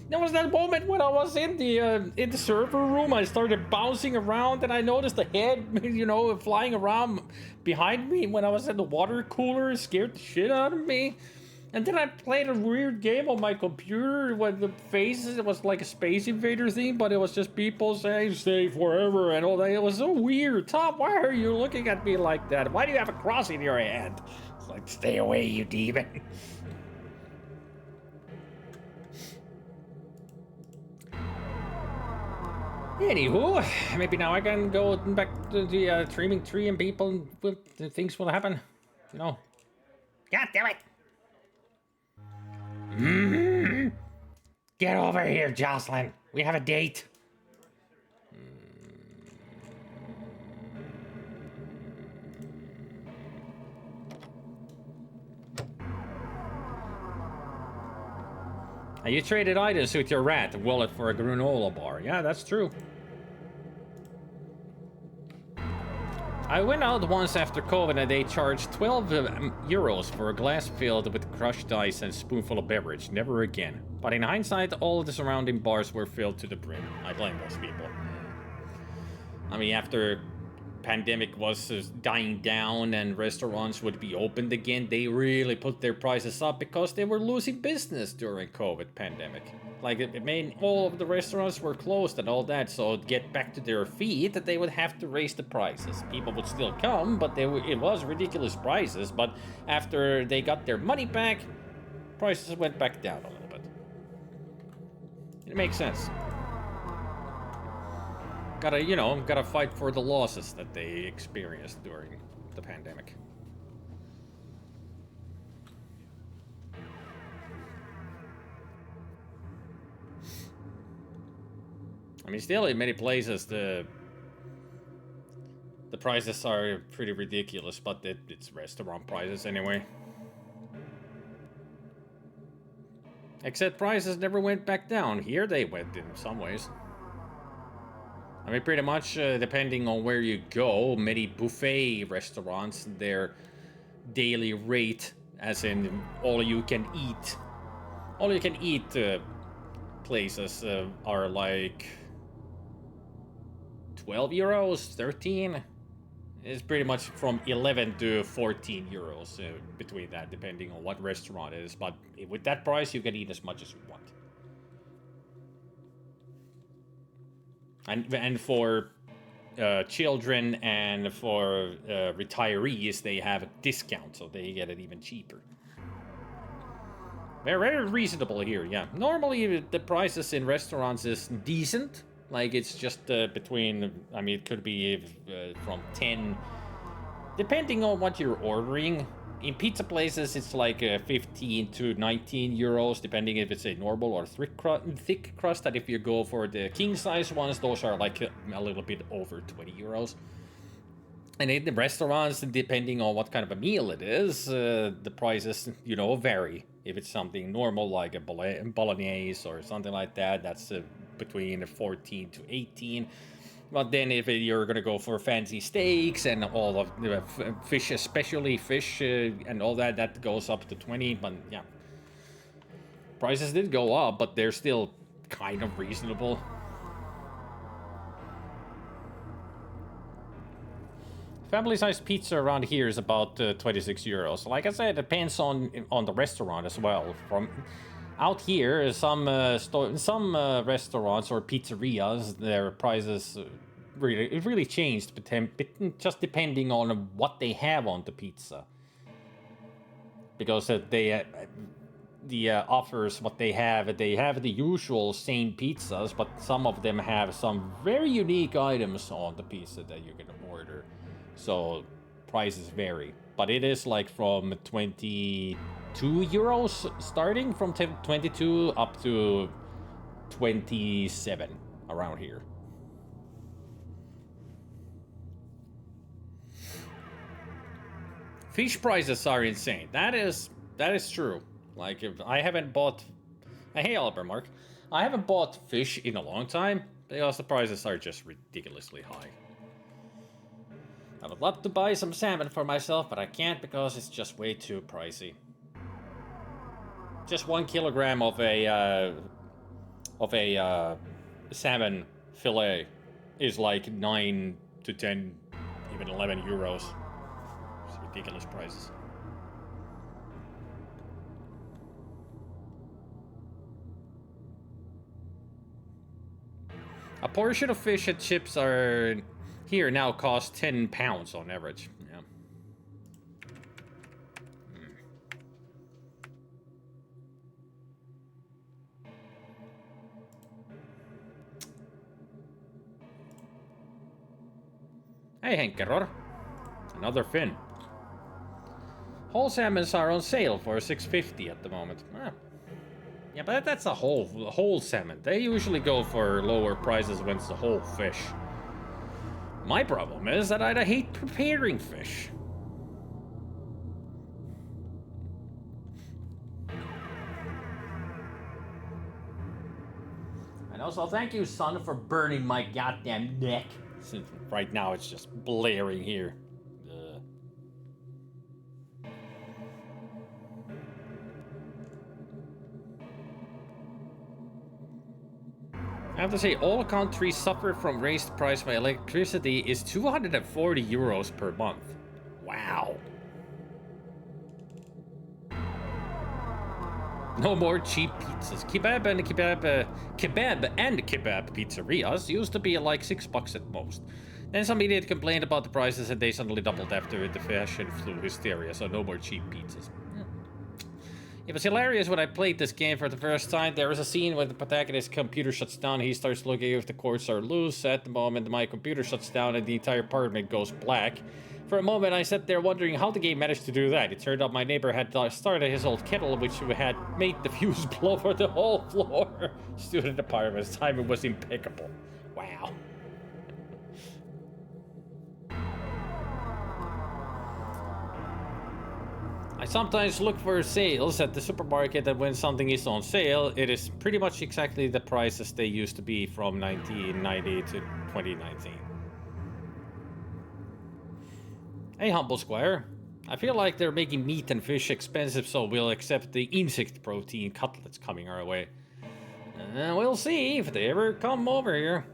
[SPEAKER 1] There was that moment when I was in the server room. I started bouncing around, and I noticed the head, you know, flying around behind me when I was at the water cooler. It scared the shit out of me. And then I played a weird game on my computer with the faces. It was like a Space Invader thing, but it was just people saying "stay forever" and all that. It was so weird. Tom, why are you looking at me like that? Why do you have a cross in your hand? It's like, stay away, you demon. Anywho, maybe now I can go back to the dreaming tree and people will, things will happen. You know. God damn it. Get over here, Jocelyn. We have a date. You traded items with your rat wallet for a granola bar. Yeah, that's true. I went out once after COVID and they charged 12 euros for a glass filled with crushed ice and a spoonful of beverage. Never again. But in hindsight, all of the surrounding bars were filled to the brim. I blame those people. I mean, after pandemic was dying down and restaurants would be opened again, they really put their prices up because they were losing business during COVID pandemic. Like, it made all of the restaurants were closed and all that, so to get back to their feet, they would have to raise the prices. People would still come, but it was ridiculous prices, but after they got their money back, prices went back down a little bit. It makes sense. Gotta fight for the losses that they experienced during the pandemic. I mean, still in many places the prices are pretty ridiculous, but it's restaurant prices anyway. Except prices never went back down. Here they went in some ways. I mean, pretty much, depending on where you go, many buffet restaurants, their daily rate, as in all you can eat places are like 12 euros, 13. It's pretty much from 11 to 14 euros between that, depending on what restaurant it is. But with that price, you can eat as much as you want. And for children and for retirees, they have a discount, so they get it even cheaper. Very, very reasonable here, yeah. Normally, the prices in restaurants is decent. Like, it's just between, I mean, it could be from 10, depending on what you're ordering. In pizza places, it's like 15 to 19 euros, depending if it's a normal or thick crust. And if you go for the king-size ones, those are like a little bit over 20 euros. And in the restaurants, depending on what kind of a meal it is, the prices, vary. If it's something normal like a bolognese or something like that, that's between 14 to 18. But then if you're gonna go for fancy steaks and all of the fish, especially fish and all that, that goes up to 20. But yeah, prices did go up, but they're still kind of reasonable. Family-sized pizza around here is about 26 euros. Like I said, it depends on the restaurant as well. From out here, some restaurants or pizzerias, their prices really changed, just depending on what they have on the pizza. Because the offers, what they have the usual same pizzas, but some of them have some very unique items on the pizza that you can order. So prices vary, but it is like from 22 euros starting from 22 up to 27 around here. Fish prices are insane. That is true. Like, if I haven't bought, hey Albert Mark, I haven't bought fish in a long time because the prices are just ridiculously high. I would love to buy some salmon for myself, but I can't because it's just way too pricey. Just 1 kilogram of a of a salmon fillet is like 9 to 10, even 11 euros. It's ridiculous prices. A portion of fish and chips are here now cost 10 pounds on average. Yeah. Hey, Henkeror. Another fin. Whole salmons are on sale for $6.50 at the moment. Ah. Yeah, but that's a whole salmon. They usually go for lower prices when it's a whole fish. My problem is that I hate preparing fish. And also, thank you, son, for burning my goddamn neck. Since right now it's just blaring here. I have to say, all countries suffer from raised price by electricity is 240 euros per month. Wow. No more cheap pizzas. Kebab and kebab pizzerias used to be like $6 at most. Then some idiot complained about the prices and they suddenly doubled after the fashion flu hysteria, so no more cheap pizzas. It was hilarious when I played this game for the first time. There was a scene where the protagonist's computer shuts down. He starts looking if the cords are loose. At the moment, my computer shuts down and the entire apartment goes black. For a moment, I sat there wondering how the game managed to do that. It turned out my neighbor had started his old kettle, which had made the fuse blow for the whole floor. Student apartment's timing was impeccable. Wow. I sometimes look for sales at the supermarket, and when something is on sale, it is pretty much exactly the prices they used to be from 1990 to 2019. Hey, Humble Squire. I feel like they're making meat and fish expensive, so we'll accept the insect protein cutlets coming our way. We'll see if they ever come over here.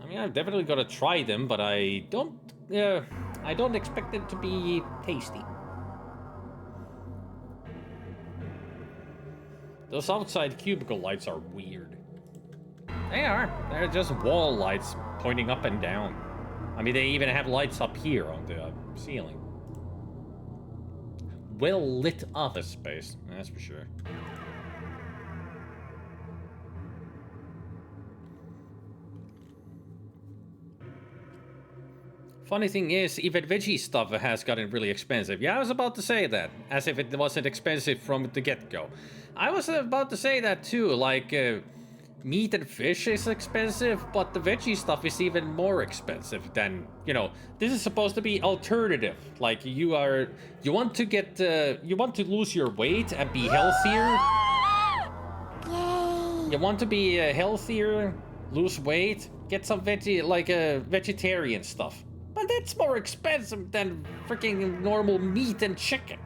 [SPEAKER 1] I mean, I'm definitely gonna try them, but I don't expect it to be tasty. Those outside cubicle lights are weird. They are. They're just wall lights pointing up and down. I mean, they even have lights up here on the ceiling. Well lit office space, that's for sure. Funny thing is, even veggie stuff has gotten really expensive. Yeah, I was about to say that, as if it wasn't expensive from the get-go. I was about to say that too, like, meat and fish is expensive, but the veggie stuff is even more expensive than, you know, this is supposed to be alternative. Like, you want to lose your weight and be healthier. Yay. You want to be healthier, lose weight, get some vegetarian stuff. But that's more expensive than freaking normal meat and chicken.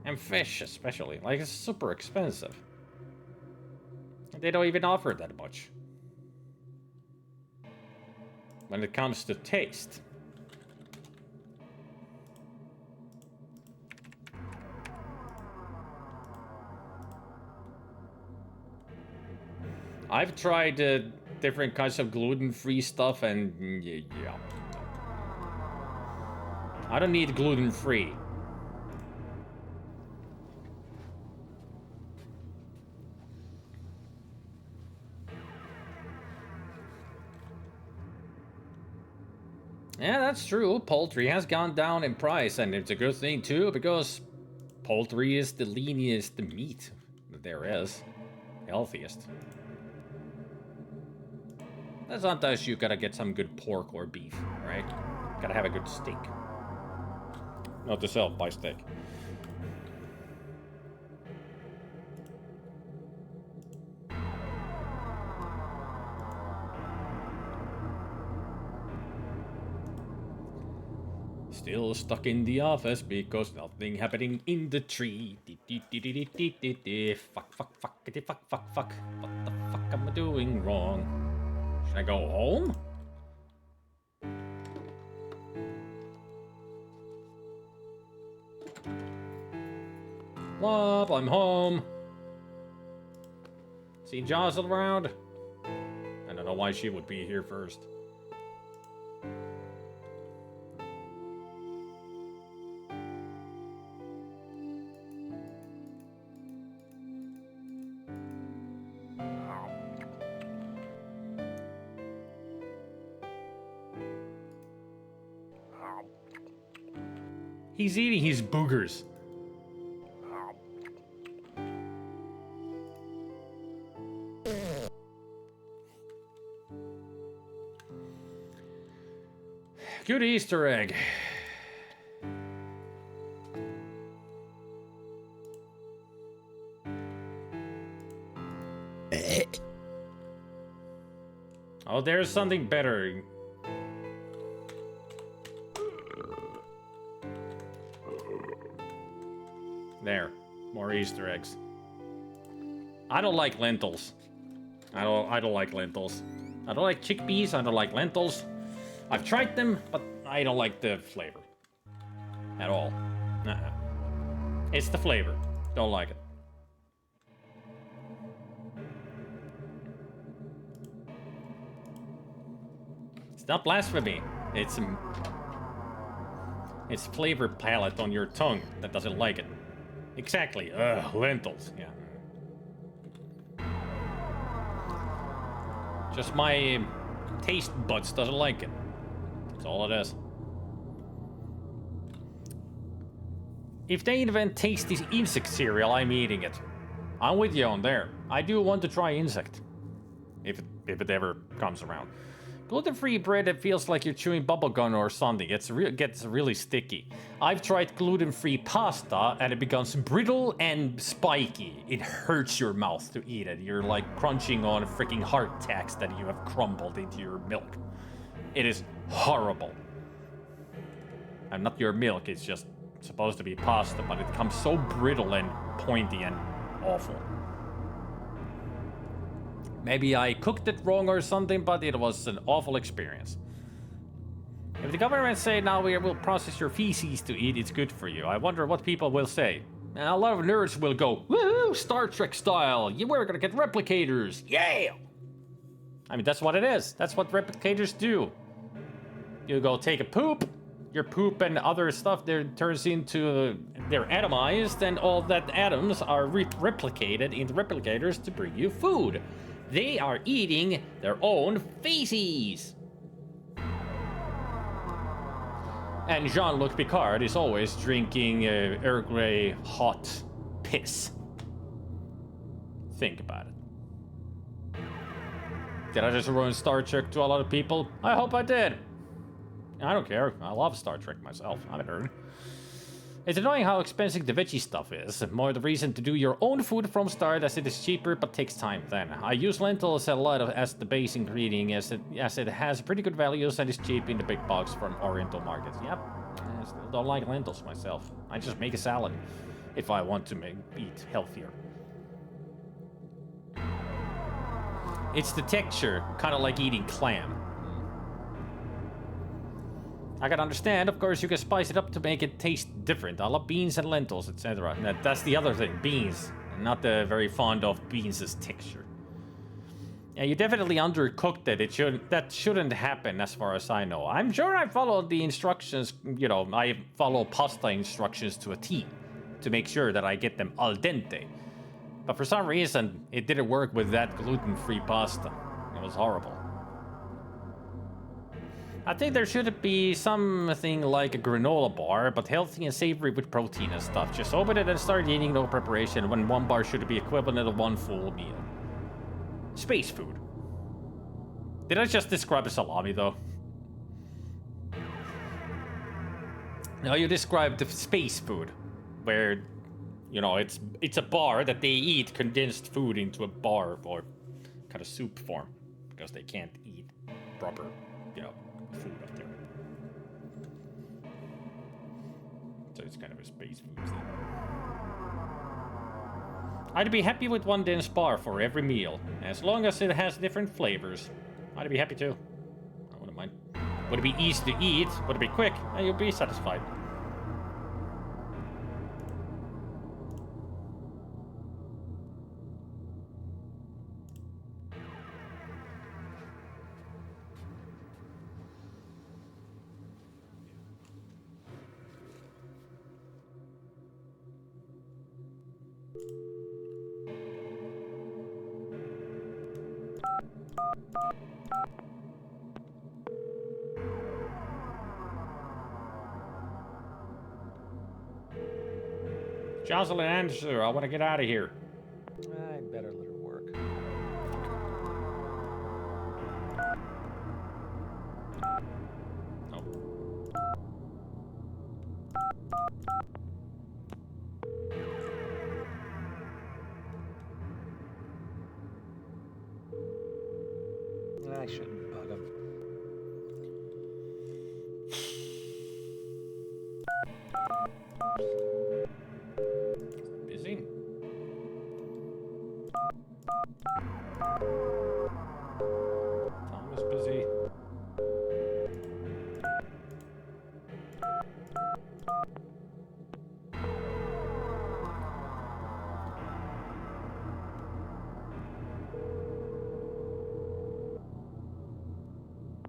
[SPEAKER 1] And fish, especially. Like, it's super expensive. They don't even offer that much. When it comes to taste. I've tried different kinds of gluten-free stuff, and yeah. I don't need gluten-free. Yeah, that's true. Poultry has gone down in price, and it's a good thing too, because poultry is the leanest meat that there is. Healthiest. But sometimes you gotta get some good pork or beef, right? Gotta have a good steak. Not to self-buy steak. still stuck in the office because nothing happening in the tree. Fuck, fuck, fuck, fuck, fuck, fuck. What the fuck am I doing wrong? Should I go home? Love, I'm home. See Jocelyn around? I don't know why she would be here first. He's eating his boogers. Good Easter egg. Oh, there's something better. There, more Easter eggs. I don't like lentils. I don't like lentils. I don't like chickpeas. I don't like lentils. I've tried them, but I don't like the flavor at all. It's the flavor. Don't like it. It's not blasphemy. It's flavor palette on your tongue that doesn't like it. Exactly. Lentils. Yeah. Just my taste buds doesn't like it. That's all it is. If they invent tasty insect cereal, I'm eating it. I'm with you on there. I do want to try insect. If it ever comes around. Gluten-free bread, it feels like you're chewing bubblegum or something. It gets really sticky. I've tried gluten-free pasta and it becomes brittle and spiky. It hurts your mouth to eat it. You're like crunching on freaking hardtacks that you have crumbled into your milk. It is horrible. And not your milk, it's just supposed to be pasta, but it becomes so brittle and pointy and awful. Maybe I cooked it wrong or something, but it was an awful experience. If the government say now we will process your feces to eat, it's good for you. I wonder what people will say. A lot of nerds will go, woo, Star Trek style. We're gonna get replicators. Yeah! I mean, that's what it is. That's what replicators do. You go take a poop, your poop and other stuff there turns into, they're atomized, and all that atoms are replicated into replicators to bring you food. They are eating their own feces. And Jean-Luc Picard is always drinking Earl Grey hot piss. Think about it. Did I just ruin Star Trek to a lot of people? I hope I did. I don't care. I love Star Trek myself. I'm a nerd. It's annoying how expensive the veggie stuff is. More the reason to do your own food from start, as it is cheaper but takes time then. I use lentils a lot as the base ingredient as it has pretty good values and is cheap in the big box from Oriental markets. Yep, I still don't like lentils myself. I just make a salad if I want to eat healthier. It's the texture, kind of like eating clam. I can understand, of course, you can spice it up to make it taste different. I love beans and lentils, etc. That's the other thing, beans. I'm not very fond of beans' texture. Yeah, you definitely undercooked it. That shouldn't happen as far as I know. I'm sure I followed the instructions, I follow pasta instructions to a T to make sure that I get them al dente. But for some reason, it didn't work with that gluten-free pasta. It was horrible. I think there should be something like a granola bar, but healthy and savory with protein and stuff. Just open it and start eating, no preparation, when one bar should be equivalent of one full meal. Space food. Did I just describe a salami, though? No, you described the space food, where, it's a bar that they eat condensed food into a bar or kind of soup form, because they can't eat proper, food up there. it's kind of a space food thing. I'd be happy with one dense bar for every meal. As long as it has different flavors. I'd be happy too. I wouldn't mind. Would it be easy to eat? Would it be quick? You'll be satisfied. Jocelyn, answer. I want to get out of here.
[SPEAKER 2] I better let her work.
[SPEAKER 1] No.
[SPEAKER 2] I shouldn't bug him.
[SPEAKER 1] Busy? Tom is busy.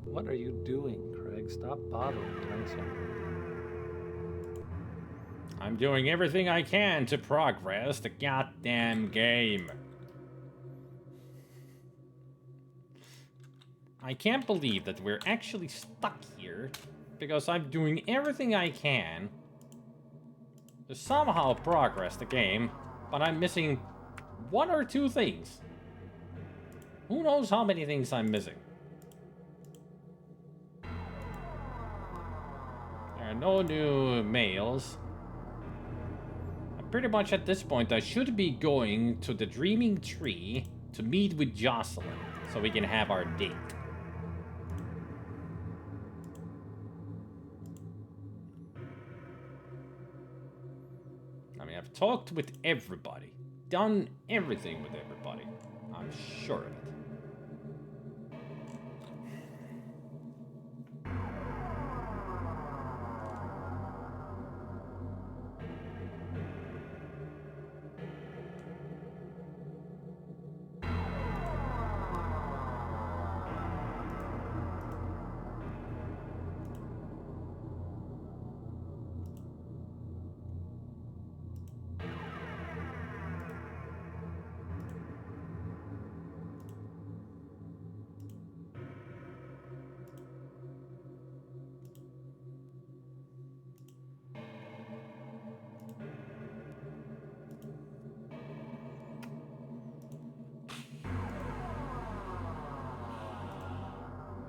[SPEAKER 2] What are you doing, Craig? Stop bothering the nice young lady.
[SPEAKER 1] I'm doing everything I can to progress the goddamn game. I can't believe that we're actually stuck here because I'm doing everything I can to somehow progress the game, but I'm missing one or two things. Who knows how many things I'm missing? There are no new mails. Pretty much at this point, I should be going to the Dreaming Tree to meet with Jocelyn so we can have our date. I mean, I've talked with everybody, done everything with everybody. I'm sure of it.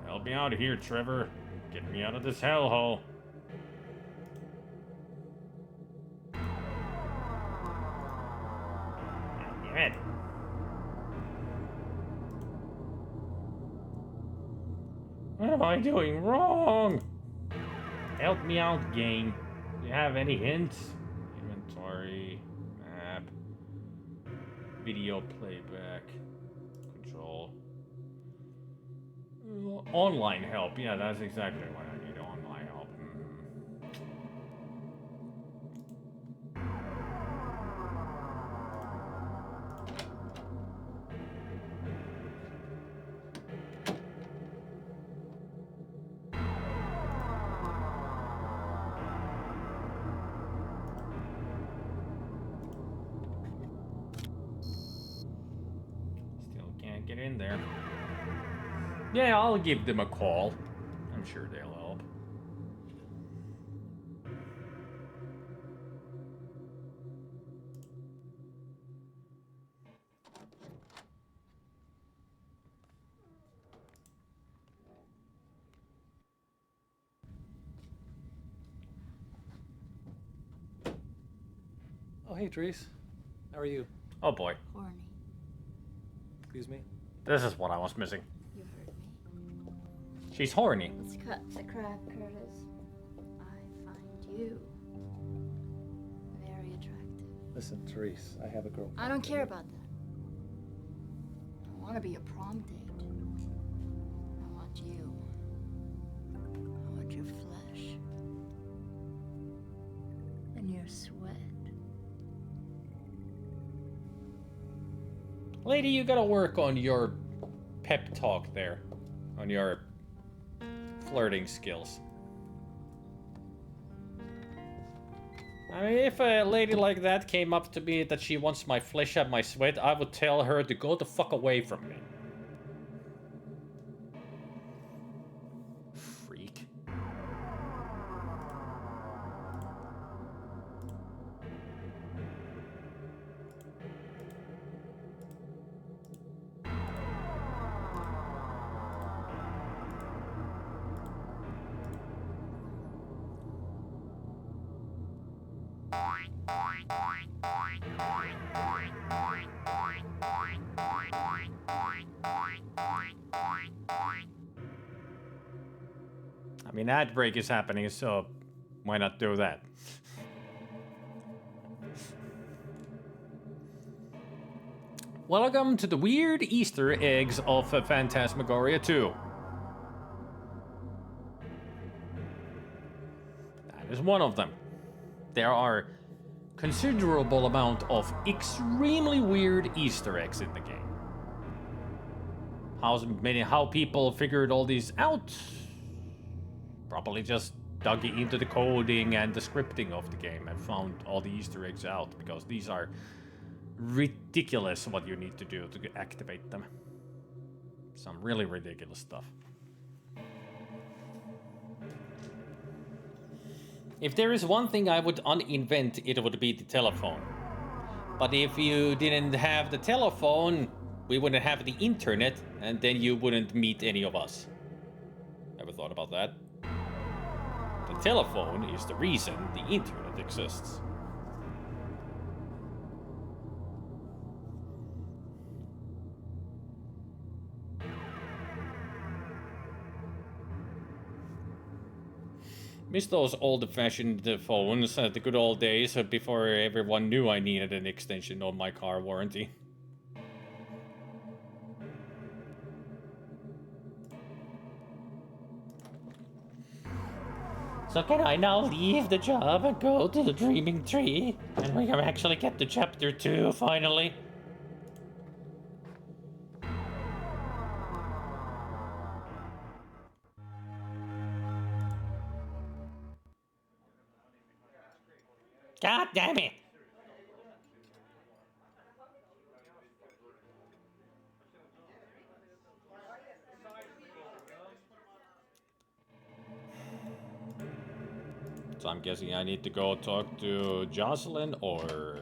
[SPEAKER 1] Help me out of here, Trevor. Get me out of this hellhole. Damn it. What am I doing wrong? Help me out, game. Do you have any hints? Inventory, map, video playback, control. Online help. Yeah, that's exactly what I need. Online help. Still can't get in there. Yeah, I'll give them a call. I'm sure they'll help.
[SPEAKER 2] Oh, hey, Therese. How are you?
[SPEAKER 1] Oh boy.
[SPEAKER 4] Horny.
[SPEAKER 2] Excuse me?
[SPEAKER 1] This is what I was missing.
[SPEAKER 4] You heard me.
[SPEAKER 1] She's horny.
[SPEAKER 4] Let's cut the crap, Curtis. I find you
[SPEAKER 2] Listen, Therese, I have a girlfriend.
[SPEAKER 4] I don't care about that. I want to be a prom date. I want you. I want your flesh. And your sweat.
[SPEAKER 1] Lady, you gotta work on your pep talk there. On your flirting skills. I mean, if a lady like that came up to me that she wants my flesh and my sweat, I would tell her to go the fuck away from me. Freak. I mean, ad break is happening, so why not do that? Welcome to the weird Easter eggs of Phantasmagoria 2. That is one of them. There are considerable amount of extremely weird Easter eggs in the game. How people figured all these out? Probably just dug into the coding and the scripting of the game and found all the Easter eggs out, because these are ridiculous what you need to do to activate them. Some really ridiculous stuff. If there is one thing I would uninvent, it would be the telephone. But if you didn't have the telephone, we wouldn't have the internet, and then you wouldn't meet any of us. Ever thought about that? The telephone is the reason the internet exists. Miss those old-fashioned phones, the good old days before everyone knew I needed an extension on my car warranty. So can I now leave the job and go to the Dreaming Tree? And we can actually get to chapter 2, finally? God damn it! So I'm guessing I need to go talk to Jocelyn, or...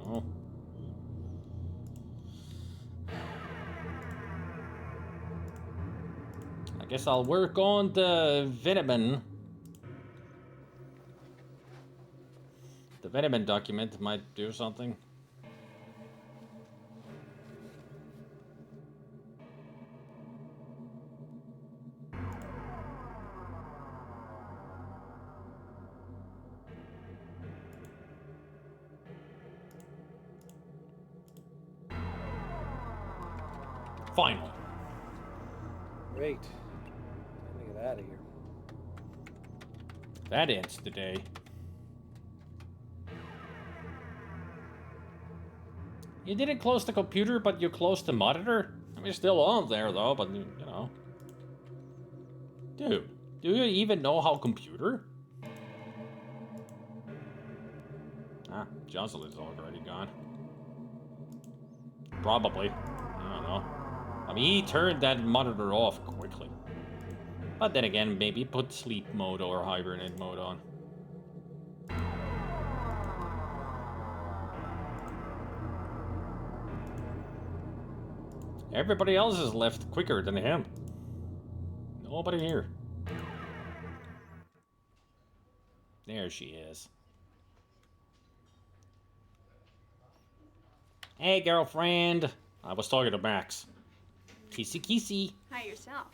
[SPEAKER 1] No. I guess I'll work on the Venoman. The Venoman document might do something. Finally.
[SPEAKER 2] Great. Time to get out of here.
[SPEAKER 1] That ends the day. You didn't close the computer, but you closed the monitor? I mean, it's still on there, though, but, you know. Dude, do you even know how computer? Ah, Jocelyn's already gone. Probably. I don't know. I mean, he turned that monitor off quickly. But then again, maybe put sleep mode or hibernate mode on. Everybody else has left quicker than him. Nobody here. There she is. Hey, girlfriend. I was talking to Max. Kissy kissy.
[SPEAKER 4] Hi yourself.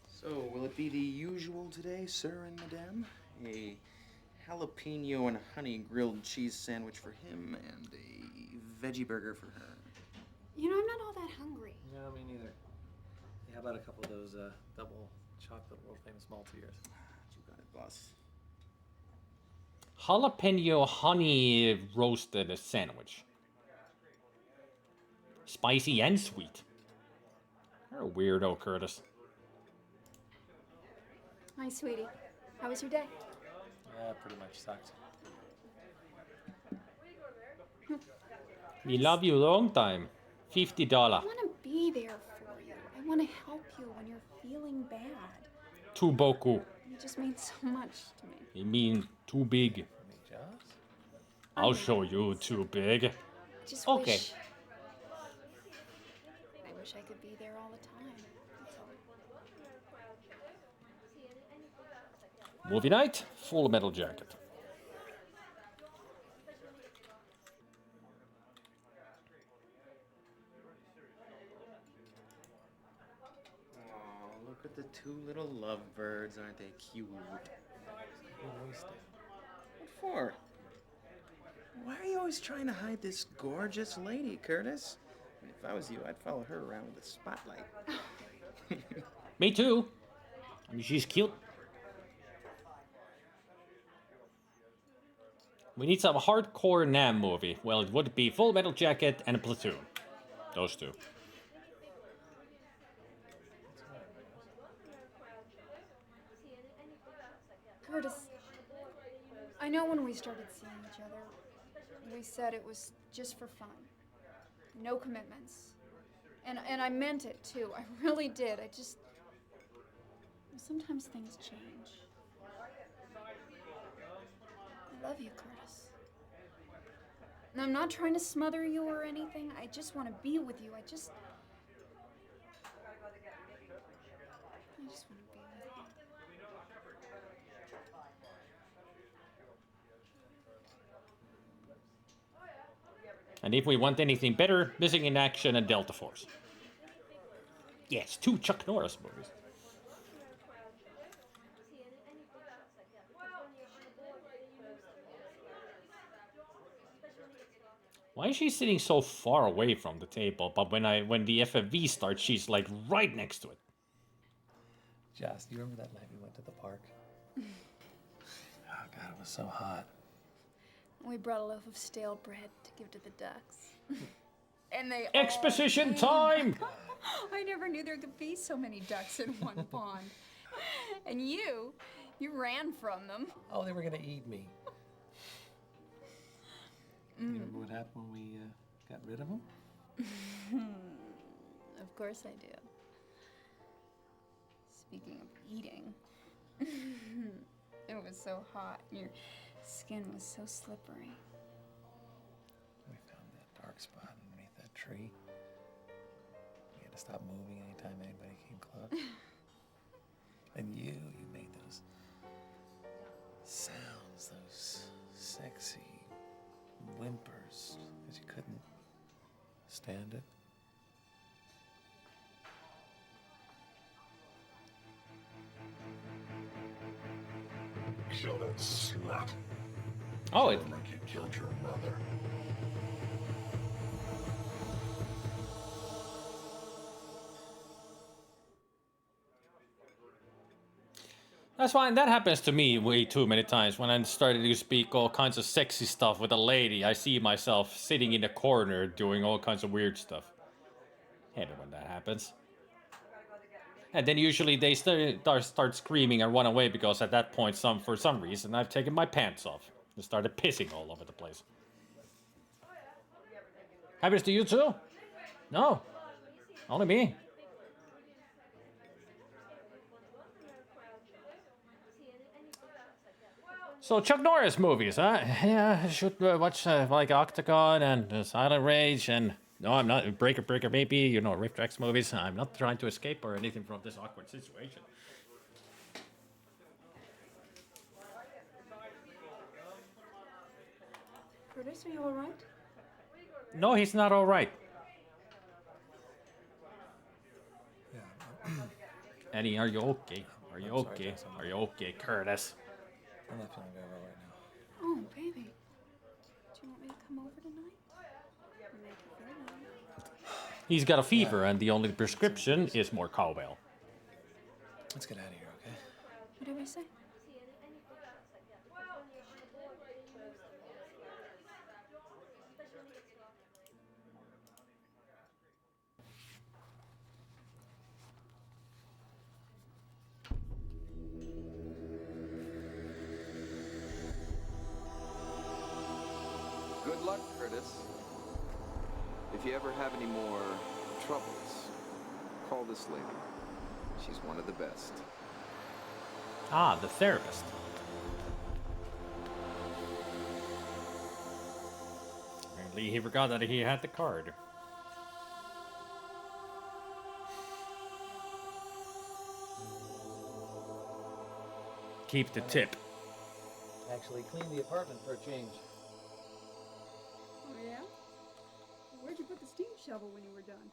[SPEAKER 11] So, will it be the usual today, sir and madame? A jalapeno and honey grilled cheese sandwich for him and a veggie burger for her.
[SPEAKER 4] You know, I'm not all that hungry.
[SPEAKER 2] No, me neither. Hey, how about a couple of those double chocolate world famous Maltesers?
[SPEAKER 11] You got it, boss.
[SPEAKER 1] Jalapeno honey roasted sandwich. Spicy and sweet. You're a weirdo, Curtis.
[SPEAKER 4] Hi, sweetie. How was your day?
[SPEAKER 2] Pretty much sucked.
[SPEAKER 1] We love you long time. $50.
[SPEAKER 4] I want to be there for you. I want to help you when you're feeling bad.
[SPEAKER 1] Too boku.
[SPEAKER 4] You just mean so much to me.
[SPEAKER 1] You mean too big. I'll show you too big.
[SPEAKER 4] Just
[SPEAKER 1] okay.
[SPEAKER 4] I wish I could be there all the time. That's all.
[SPEAKER 1] Movie night, Full Metal Jacket.
[SPEAKER 11] Oh, look at the two little lovebirds. Aren't they cute? What for? Why are you always trying to hide this gorgeous lady, Curtis? I mean, if I was you, I'd follow her around with a spotlight.
[SPEAKER 1] Me too. I mean, she's cute. We need some hardcore Nam movie. Well, it would be Full Metal Jacket and Platoon. Those two.
[SPEAKER 4] Curtis, I know when we started seeing each other, we said it was just for fun. No commitments. And I meant it too. I really did. Sometimes things change. I love you, Curtis. And I'm not trying to smother you or anything. I just want to be with you. I just want to be with you.
[SPEAKER 1] And if we want anything better, Missing in Action and Delta Force. Yes, 2 Chuck Norris movies. Why is she sitting so far away from the table? But when the FFV starts, she's like right next to it.
[SPEAKER 2] Jess, do you remember that night we went to the park? Oh God, it was so hot.
[SPEAKER 4] We brought a loaf of stale bread to give to the ducks. And they
[SPEAKER 1] Exposition time!
[SPEAKER 4] I never knew there could be so many ducks in one pond. And you ran from them.
[SPEAKER 2] Oh, they were gonna eat me. You remember what happened when we got rid of them?
[SPEAKER 4] Of course I do. Speaking of eating, it was so hot. Your skin was so slippery.
[SPEAKER 2] We found that dark spot underneath that tree. We had to stop moving anytime anybody came close. And you made those sounds, those sexy whimpers, because you couldn't stand it.
[SPEAKER 3] Kill that slut.
[SPEAKER 1] Oh,
[SPEAKER 3] like you killed your mother.
[SPEAKER 1] That's fine. That happens to me way too many times. When I started to speak all kinds of sexy stuff with a lady, I see myself sitting in a corner doing all kinds of weird stuff. I hate it when that happens. And then usually they start screaming and run away because at that point, for some reason, I've taken my pants off and started pissing all over the place. Happens to you too? No, only me. So Chuck Norris movies, huh? Yeah, I should watch like Octagon and Silent Rage and... No, I'm not. Breaker Baby, you know, Rift X movies. I'm not trying to escape or anything from this awkward situation.
[SPEAKER 4] Curtis, are you all right?
[SPEAKER 1] No, he's not all right. Eddie, are you okay? Are you okay? Are you okay, Curtis?
[SPEAKER 2] I'm not feeling very well right now.
[SPEAKER 4] Oh, baby. Do you want me to come over tonight? Make you feel better?
[SPEAKER 1] He's got a fever, and the only prescription is more cowbell.
[SPEAKER 2] Let's get out of here, okay?
[SPEAKER 4] Whatever you say.
[SPEAKER 13] Good luck, Curtis. If you ever have any more troubles, call this lady. She's one of the best.
[SPEAKER 1] Ah, the therapist. Apparently he forgot that he had the card. Keep the tip.
[SPEAKER 10] Actually clean the apartment for a change.
[SPEAKER 14] Oh, yeah? Where'd you put the steam shovel when you were done?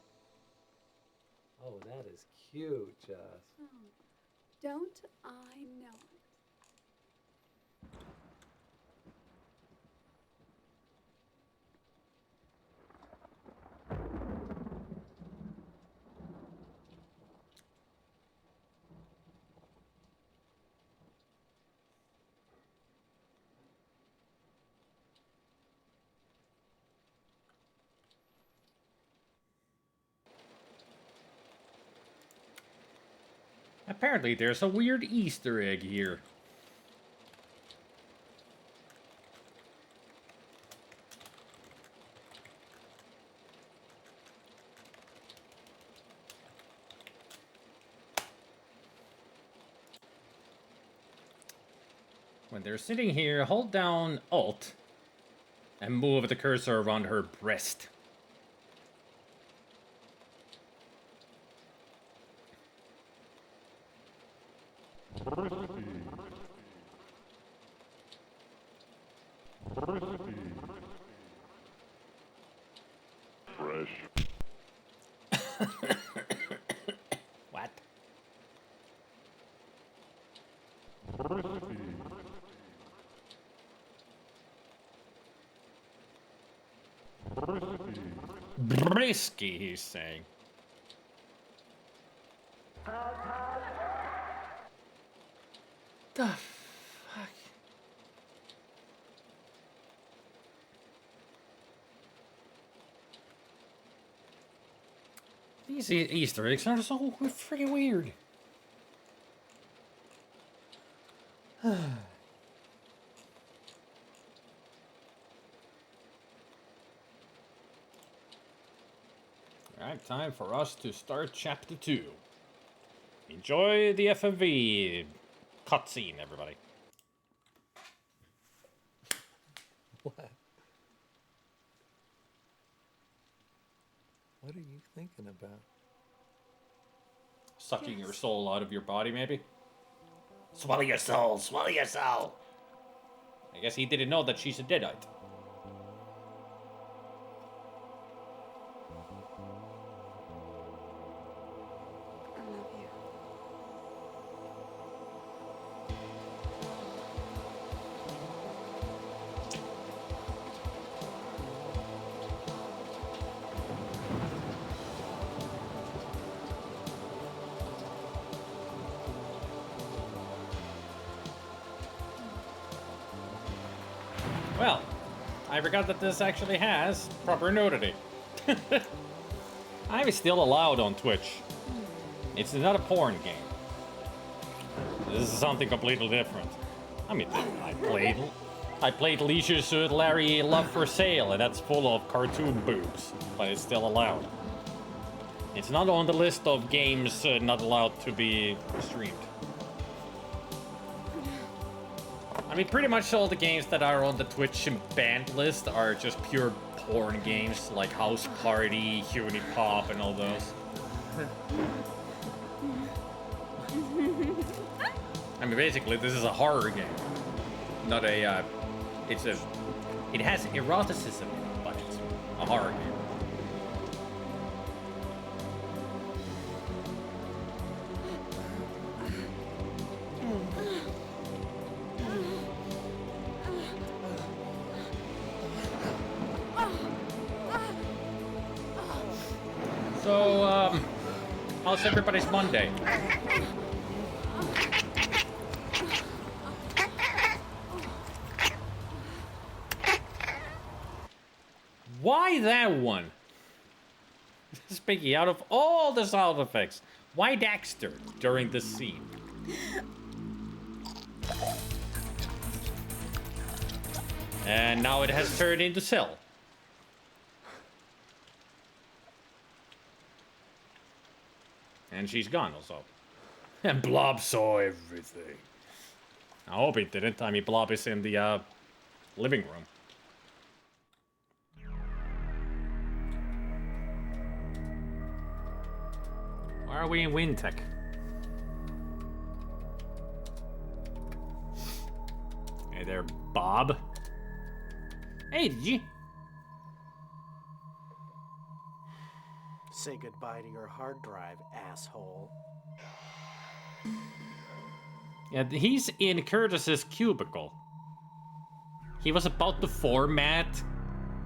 [SPEAKER 6] Oh, that is cute, Joss.
[SPEAKER 14] Oh, don't I know it?
[SPEAKER 1] Apparently there's a weird Easter egg here. When they're sitting here, hold down Alt and move the cursor around her breast.
[SPEAKER 15] Fresh.
[SPEAKER 1] What? Brisky, he's saying. The fuck? These Easter eggs are so freaking weird. Alright, time for us to start chapter 2. Enjoy the FMV cutscene, everybody.
[SPEAKER 6] What? What are you thinking about?
[SPEAKER 1] Sucking your soul out of your body, maybe?
[SPEAKER 7] Swallow your soul, swallow your soul.
[SPEAKER 1] I guess he didn't know that she's a deadite.
[SPEAKER 14] I love you.
[SPEAKER 1] Well, I forgot that this actually has proper nudity. I'm still allowed on Twitch. It's not a porn game. This is something completely different. I mean, I played Leisure Suit Larry Love for Sale, and that's full of cartoon boobs, but it's still allowed. It's not on the list of games not allowed to be streamed. I mean, pretty much all the games that are on the Twitch banned list are just pure porn games, like House Party, Unipop, and all those. I mean, basically, this is a horror game, not a. It has eroticism in it, but it's a horror game. So, how's everybody's Monday? Why that one? Speaking out of all the sound effects, why Daxter during this scene? And now it has turned into Cell. And she's gone also. And Blob saw everything. I hope he didn't. I mean, Blob is in the living room. Why are we in Wintech? Hey there, Bob. Hey, did you?
[SPEAKER 9] Say goodbye to your hard drive, asshole.
[SPEAKER 1] Yeah, he's in Curtis's cubicle. He was about to format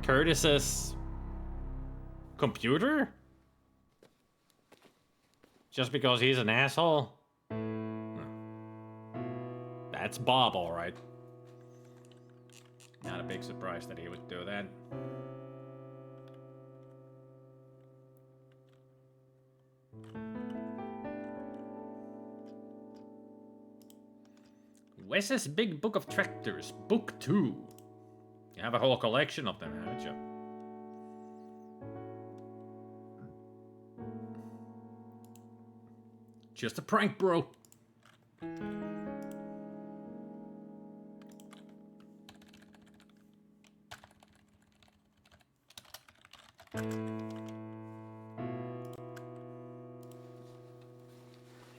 [SPEAKER 1] Curtis's computer? Just because he's an asshole? That's Bob, alright. Not a big surprise that he would do that. Wes's Big Book of Tractors, Book 2. You have a whole collection of them, haven't you? Just a prank, bro.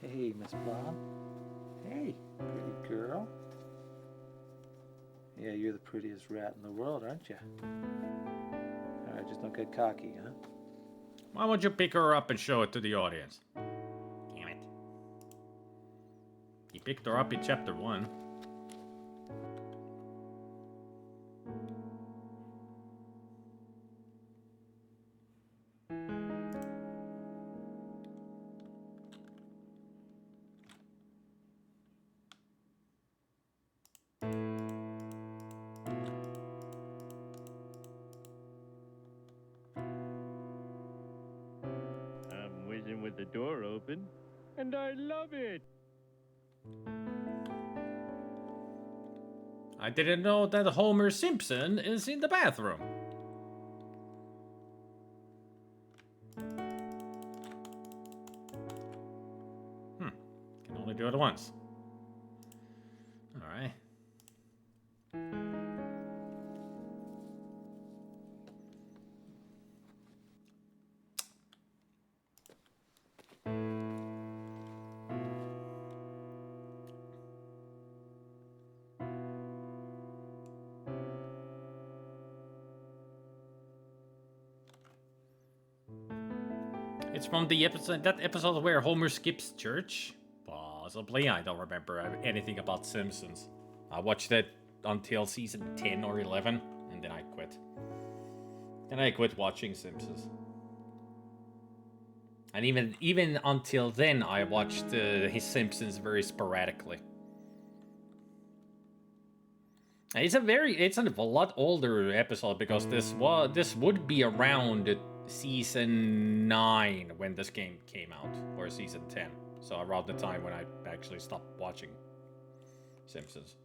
[SPEAKER 2] Hey, Miss Bob. Hey, pretty girl. Yeah, you're the prettiest rat in the world, aren't you? Alright, just don't get cocky, huh?
[SPEAKER 1] Why won't you pick her up and show it to the audience? Damn it. He picked her up in chapter 1.
[SPEAKER 15] With the door open, and I love it.
[SPEAKER 1] I didn't know that Homer Simpson is in the bathroom. Can only do it once. Alright. It's from the episode, that episode where Homer skips church? Possibly. I don't remember anything about Simpsons. I watched it until season 10 or 11, and then I quit. Then I quit watching Simpsons. And even until then, I watched his Simpsons very sporadically. It's a lot older episode because this would be around season 9 when this game came out, or season 10. So around the time when I actually stopped watching Simpsons.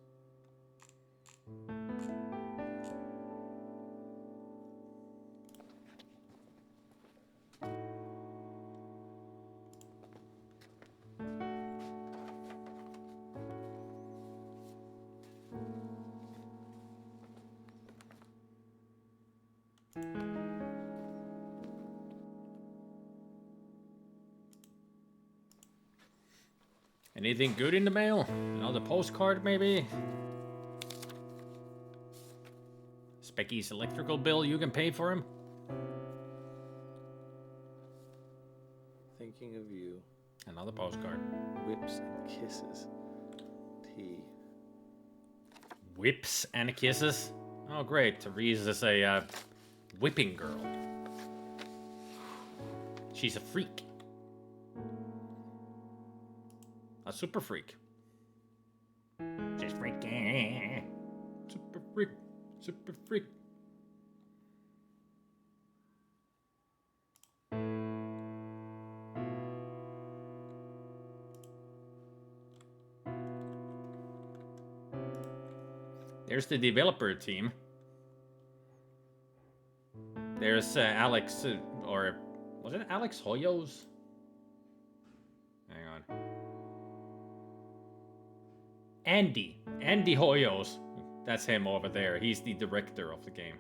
[SPEAKER 1] Anything good in the mail? Another postcard, maybe? Specky's electrical bill, you can pay for him?
[SPEAKER 2] Thinking of you.
[SPEAKER 1] Another postcard.
[SPEAKER 2] Whips and kisses. T.
[SPEAKER 1] Whips and kisses? Oh, great. Therese is a whipping girl. She's a freak. A super freak. She's freaky. Super freak. Super freak. There's the developer team. There's Alex, or was it Alex Hoyos? Hang on. Andy Hoyos. That's him over there. He's the director of the game.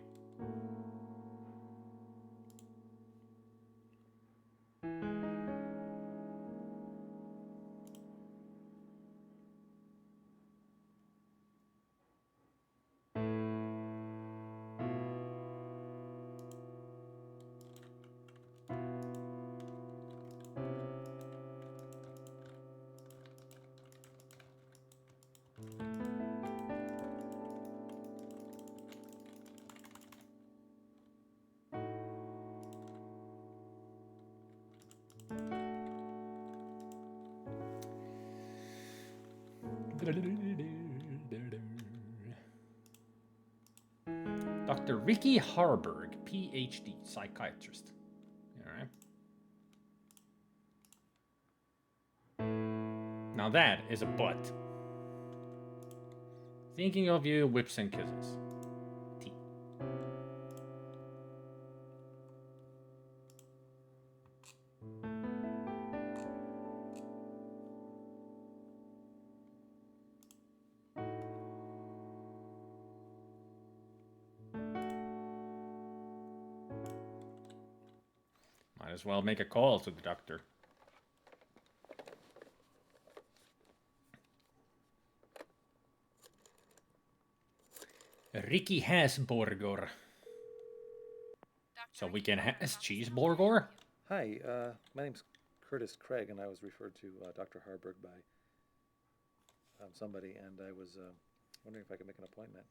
[SPEAKER 1] Dr. Ricky Harburg, PhD, psychiatrist. Alright. Now that is a butt. Thinking of you, whips and kisses. T. Might as well make a call to the doctor. Ricky Hasburger. So we can has cheeseburger?
[SPEAKER 2] Hi, my name's Curtis Craig, and I was referred to Dr. Harburg by somebody, and I was wondering if I could make an appointment.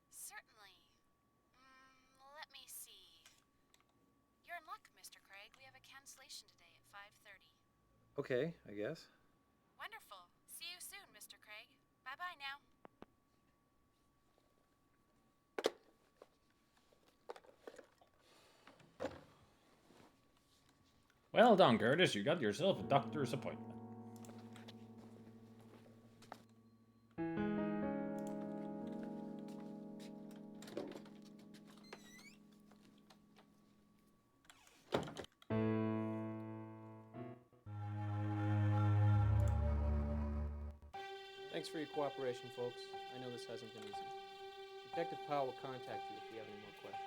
[SPEAKER 16] Certainly. Let me see. You're in luck, Mr. Craig. We have a cancellation today at 5:30.
[SPEAKER 2] Okay, I guess.
[SPEAKER 16] Wonderful. See you soon, Mr. Craig. Bye-bye now.
[SPEAKER 1] Well done, Curtis. You got yourself a doctor's appointment.
[SPEAKER 17] Thanks for your cooperation, folks. I know this hasn't been easy. Detective Powell will contact you if you have any more questions.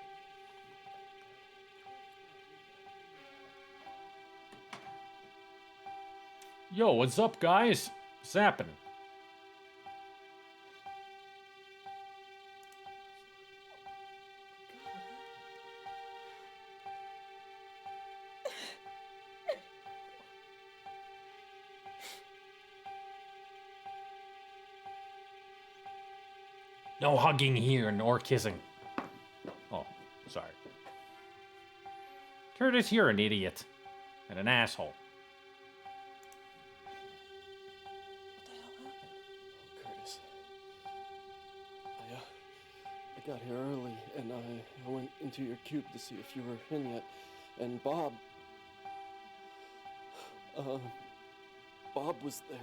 [SPEAKER 1] Yo, what's up, guys? What's happening? No hugging here, nor kissing. Oh, sorry. Curtis, you're an idiot. And an asshole.
[SPEAKER 10] Curtis. I got here early, and I went into your cube to see if you were in yet, and Bob was there.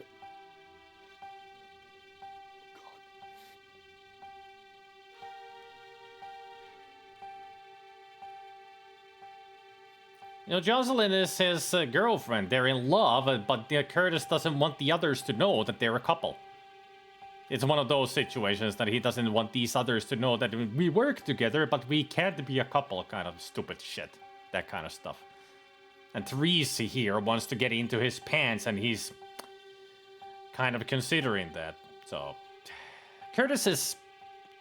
[SPEAKER 1] You know, Jocelyn is his girlfriend. They're in love, but Curtis doesn't want the others to know that they're a couple. It's one of those situations that he doesn't want these others to know that we work together, but we can't be a couple kind of stupid shit. That kind of stuff. And Therese here wants to get into his pants, and he's kind of considering that. So, Curtis is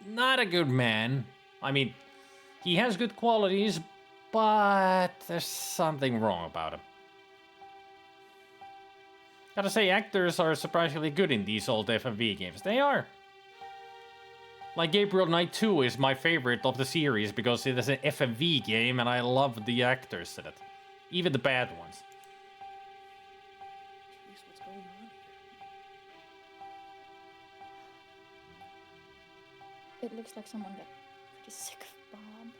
[SPEAKER 1] not a good man. I mean, he has good qualities, but there's something wrong about him. Gotta say, actors are surprisingly good in these old FMV games. They are. Like Gabriel Knight 2 is my favorite of the series because it is an FMV game and I love the actors in it. Even the bad ones.
[SPEAKER 10] Jeez, what's going on here?
[SPEAKER 18] It looks like someone got pretty sick of Bob.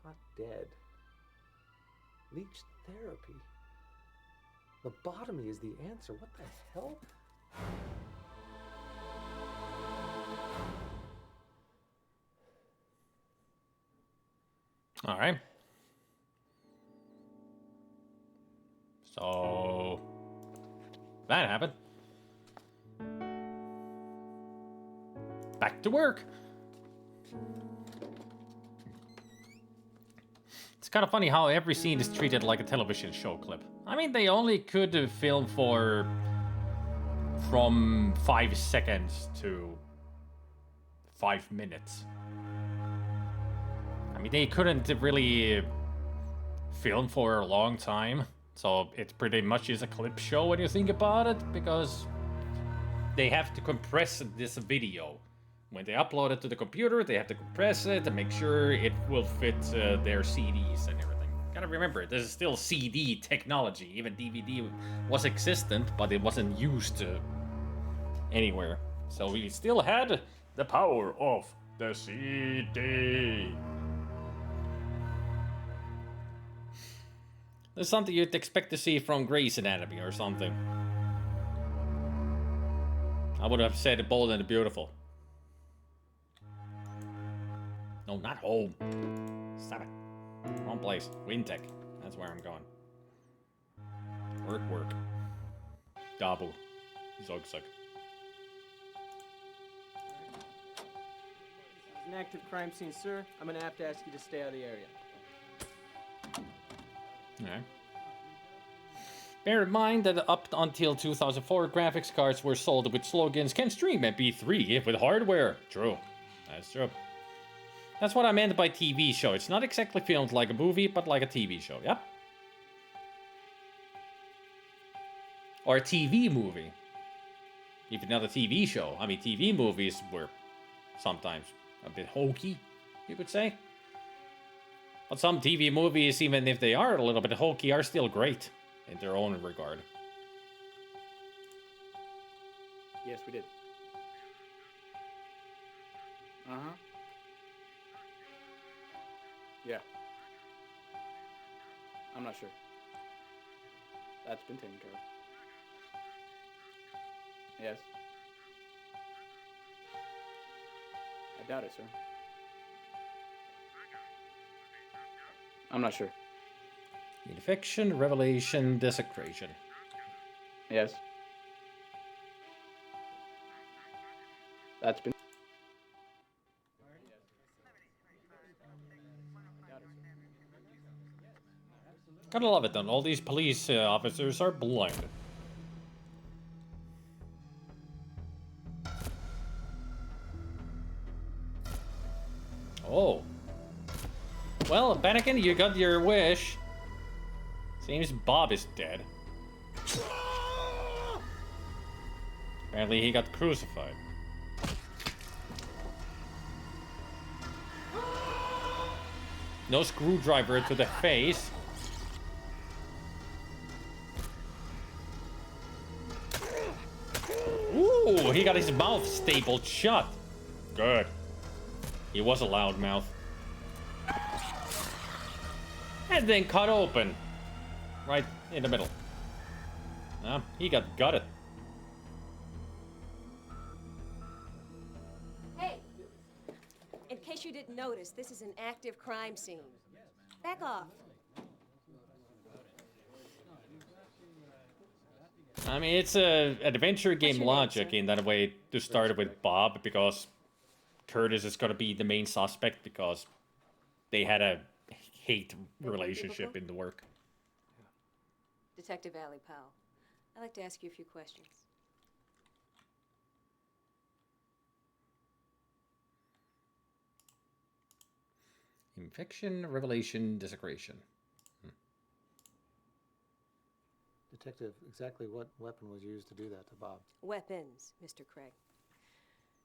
[SPEAKER 2] Caught dead. Leech therapy. Lobotomy is the answer. What the hell?
[SPEAKER 1] All right. So that happened. Back to work. It's kind of funny how every scene is treated like a television show clip. I mean, they only could film for from 5 seconds to 5 minutes. I mean, they couldn't really film for a long time, so it pretty much is a clip show when you think about it, because they have to compress this video. When they upload it to the computer, they have to compress it and make sure it will fit their CDs and everything. Gotta remember, this is still CD technology. Even DVD was existent, but it wasn't used anywhere. So we still had the power of the CD. There's something you'd expect to see from Grey's Anatomy or something. I would have said Bold and the Beautiful. No, not home. Stop it. Wrong place. Wintech. That's where I'm going. Work. Dabu. Zug.
[SPEAKER 17] This is an active crime scene, sir. I'm gonna have to ask you to stay out of the area.
[SPEAKER 1] Alright. Bear in mind that up until 2004, graphics cards were sold with slogans, "Can stream MP3 with hardware." True. That's true. That's what I meant by TV show. It's not exactly filmed like a movie, but like a TV show, yep. Or a TV movie. Even not a TV show. I mean, TV movies were sometimes a bit hokey, you could say. But some TV movies, even if they are a little bit hokey, are still great in their own regard.
[SPEAKER 17] Yes, we did. Uh-huh. Yeah. I'm not sure. That's been taken care of. Yes. I doubt it, sir. I'm not sure.
[SPEAKER 1] Infection, revelation, desecration.
[SPEAKER 17] Yes. That's been...
[SPEAKER 1] Gotta love it, though. All these police officers are blind. Oh. Well, Bannikin, you got your wish. Seems Bob is dead. Apparently he got crucified. No screwdriver to the face. Ooh, he got his mouth stapled shut. Good. He was a loudmouth. And then cut open. Right in the middle. He got gutted.
[SPEAKER 19] Hey! In case you didn't notice, this is an active crime scene. Back off.
[SPEAKER 1] I mean, it's a adventure game
[SPEAKER 19] your name,
[SPEAKER 1] logic
[SPEAKER 19] sir?
[SPEAKER 1] in that way to start with Bob, because Curtis is gonna be the main suspect because they had a hate relationship in the work.
[SPEAKER 19] Detective Allie Powell. I'd like to ask you a few questions.
[SPEAKER 1] Infection, revelation, desecration.
[SPEAKER 9] Detective, exactly what weapon was used to do that to Bob?
[SPEAKER 19] Weapons, Mr. Craig.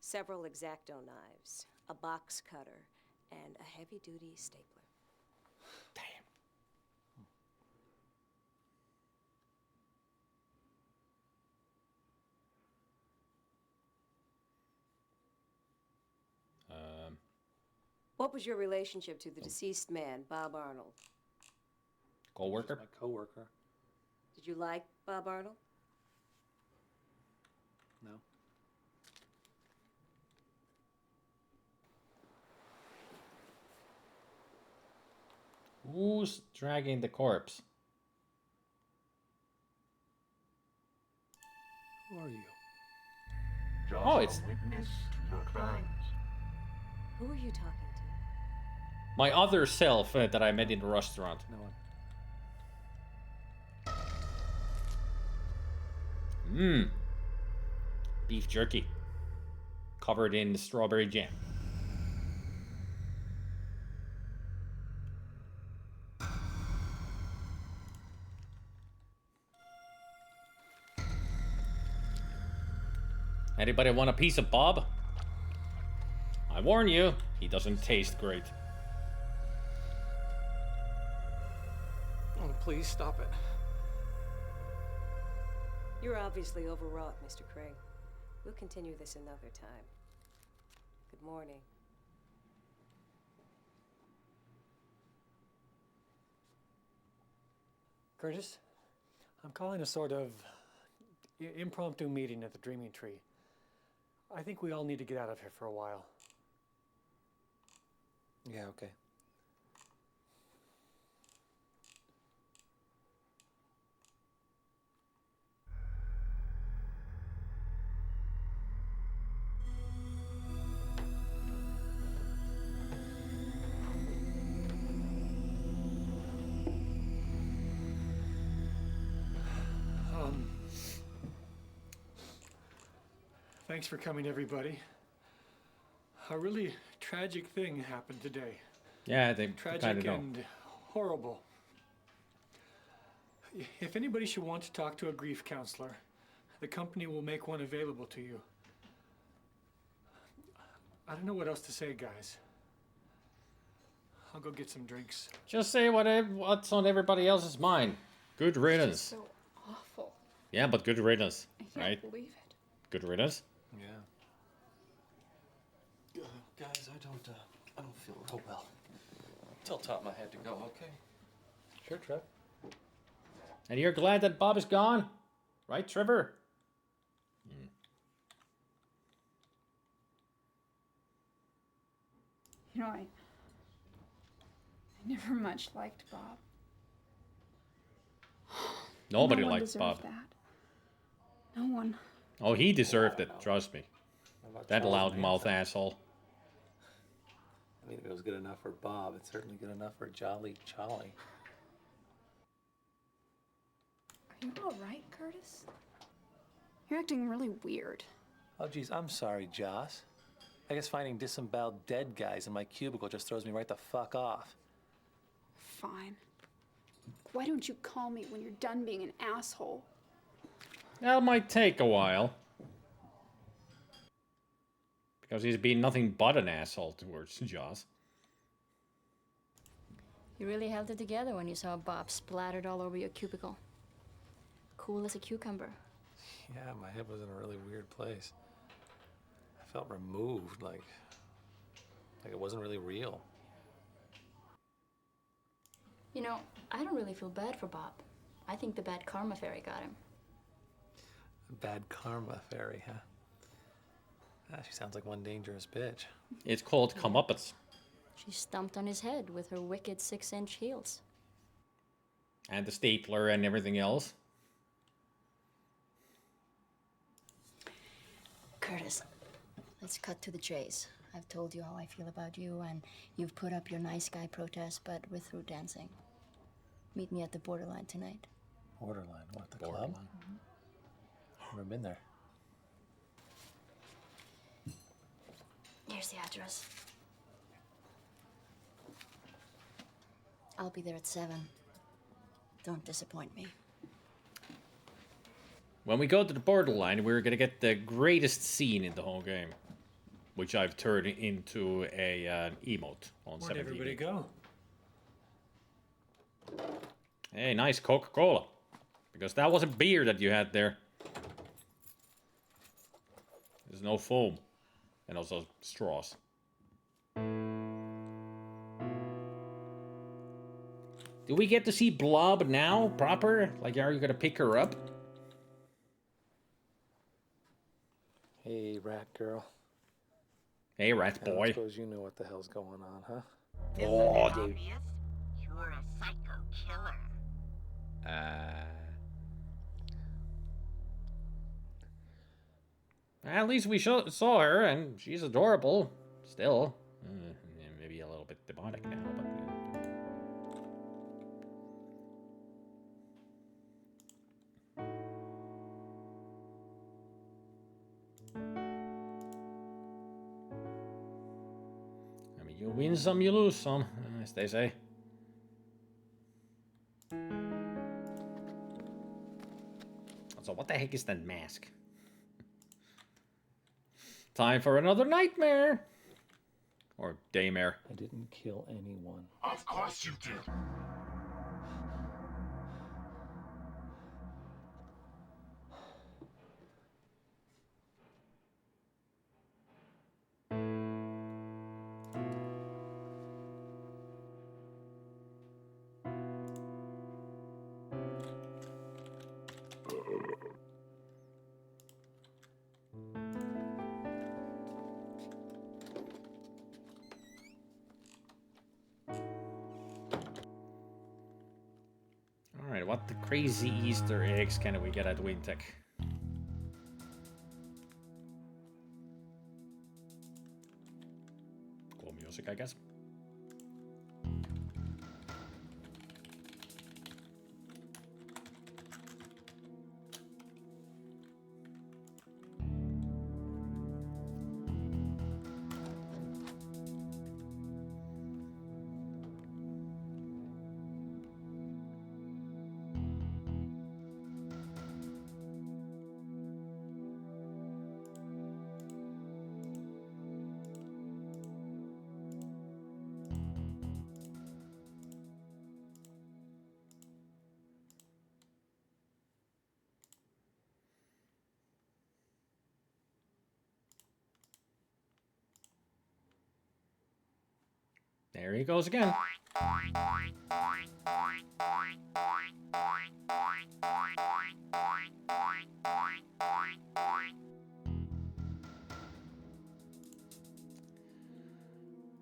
[SPEAKER 19] Several X-Acto knives, a box cutter, and a heavy-duty stapler. What was your relationship to the deceased man, Bob Arnold?
[SPEAKER 1] Co-worker?
[SPEAKER 9] My co-worker.
[SPEAKER 19] Did you like Bob Arnold?
[SPEAKER 9] No.
[SPEAKER 1] Who's dragging the corpse?
[SPEAKER 9] Who are you?
[SPEAKER 1] Oh, it's
[SPEAKER 7] witness your crimes.
[SPEAKER 19] Who are you talking to?
[SPEAKER 1] my other self that I met in the restaurant.
[SPEAKER 9] No one.
[SPEAKER 1] Mmm. Beef jerky. Covered in strawberry jam. Anybody want a piece of Bob? I warn you, he doesn't taste great.
[SPEAKER 6] Oh, please stop it.
[SPEAKER 19] You're obviously overwrought, Mr. Craig. We'll continue this another time. Good morning.
[SPEAKER 6] Curtis, I'm calling a sort of impromptu meeting at the Dreaming Tree. I think we all need to get out of here for a while.
[SPEAKER 2] Yeah, okay.
[SPEAKER 6] Thanks for coming, everybody. A really tragic thing happened today.
[SPEAKER 1] Yeah, they kind
[SPEAKER 6] Tragic
[SPEAKER 1] of know.
[SPEAKER 6] and horrible. If anybody should want to talk to a grief counselor, the company will make one available to you. I don't know what else to say, guys. I'll go get some drinks.
[SPEAKER 1] Just say what's on everybody else's mind. Good riddance.
[SPEAKER 4] So awful.
[SPEAKER 1] Yeah, but good riddance,
[SPEAKER 4] I can't
[SPEAKER 1] right?
[SPEAKER 4] believe it.
[SPEAKER 1] Good riddance.
[SPEAKER 2] Yeah.
[SPEAKER 10] Guys, I don't feel real well. Tell Tom I had to go, okay?
[SPEAKER 6] Sure, Trev.
[SPEAKER 1] And you're glad that Bob is gone? Right, Trevor?
[SPEAKER 4] You know, I never much liked Bob.
[SPEAKER 1] Nobody
[SPEAKER 4] No one
[SPEAKER 1] likes
[SPEAKER 4] deserved
[SPEAKER 1] Bob.
[SPEAKER 4] that. No one.
[SPEAKER 1] Oh, he deserved it, trust me. That
[SPEAKER 2] Charles
[SPEAKER 1] loudmouth asshole.
[SPEAKER 2] I mean, if it was good enough for Bob, it's certainly good enough for Jolly Charlie.
[SPEAKER 4] Are you all right, Curtis? You're acting really weird.
[SPEAKER 2] Oh, geez, I'm sorry, Joss. I guess finding disemboweled dead guys in my cubicle just throws me right the fuck off.
[SPEAKER 4] Fine. Why don't you call me when you're done being an asshole?
[SPEAKER 1] That might take a while. Because he's been nothing but an asshole towards Joss.
[SPEAKER 18] You really held it together when you saw Bob splattered all over your cubicle. Cool as a cucumber.
[SPEAKER 2] Yeah, my head was in a really weird place. I felt removed, like Like it wasn't really real.
[SPEAKER 18] You know, I don't really feel bad for Bob. I think the bad karma fairy got him.
[SPEAKER 2] Bad karma fairy, huh? Ah, she sounds like one dangerous bitch.
[SPEAKER 1] It's called comeuppance.
[SPEAKER 18] She stomped on his head with her wicked 6-inch heels.
[SPEAKER 1] And the stapler and everything else.
[SPEAKER 18] Curtis, let's cut to the chase. I've told you how I feel about you, and you've put up your nice guy protest, but we're through dancing. Meet me at the borderline tonight.
[SPEAKER 2] Borderline? What, the club? Never been there.
[SPEAKER 18] Here's the address. I'll be there at 7. Don't disappoint me.
[SPEAKER 1] When we go to the borderline, we're gonna get the greatest scene in the whole game, which I've turned into a emote on 17.
[SPEAKER 6] Where'd everybody go?
[SPEAKER 1] Hey, nice Coca-Cola. Because that was a beer that you had there. There's no foam. And also straws. Do we get to see Blob now, proper? Like, are you gonna pick her up?
[SPEAKER 2] Hey, rat girl.
[SPEAKER 1] Hey, rat
[SPEAKER 2] I
[SPEAKER 1] boy.
[SPEAKER 2] suppose you know what the hell's going on, huh?
[SPEAKER 1] Oh, dude.
[SPEAKER 20] You're a psycho killer.
[SPEAKER 1] At least we saw her, and she's adorable. Still. Maybe a little bit demonic now, but... I mean, you win some, you lose some, as they say. So what the heck is that mask? Time for another nightmare. Or daymare.
[SPEAKER 2] I didn't kill anyone.
[SPEAKER 3] Of course you did.
[SPEAKER 1] Alright, what the crazy Easter eggs can we get at Wintech? Cool music, I guess. There he goes again.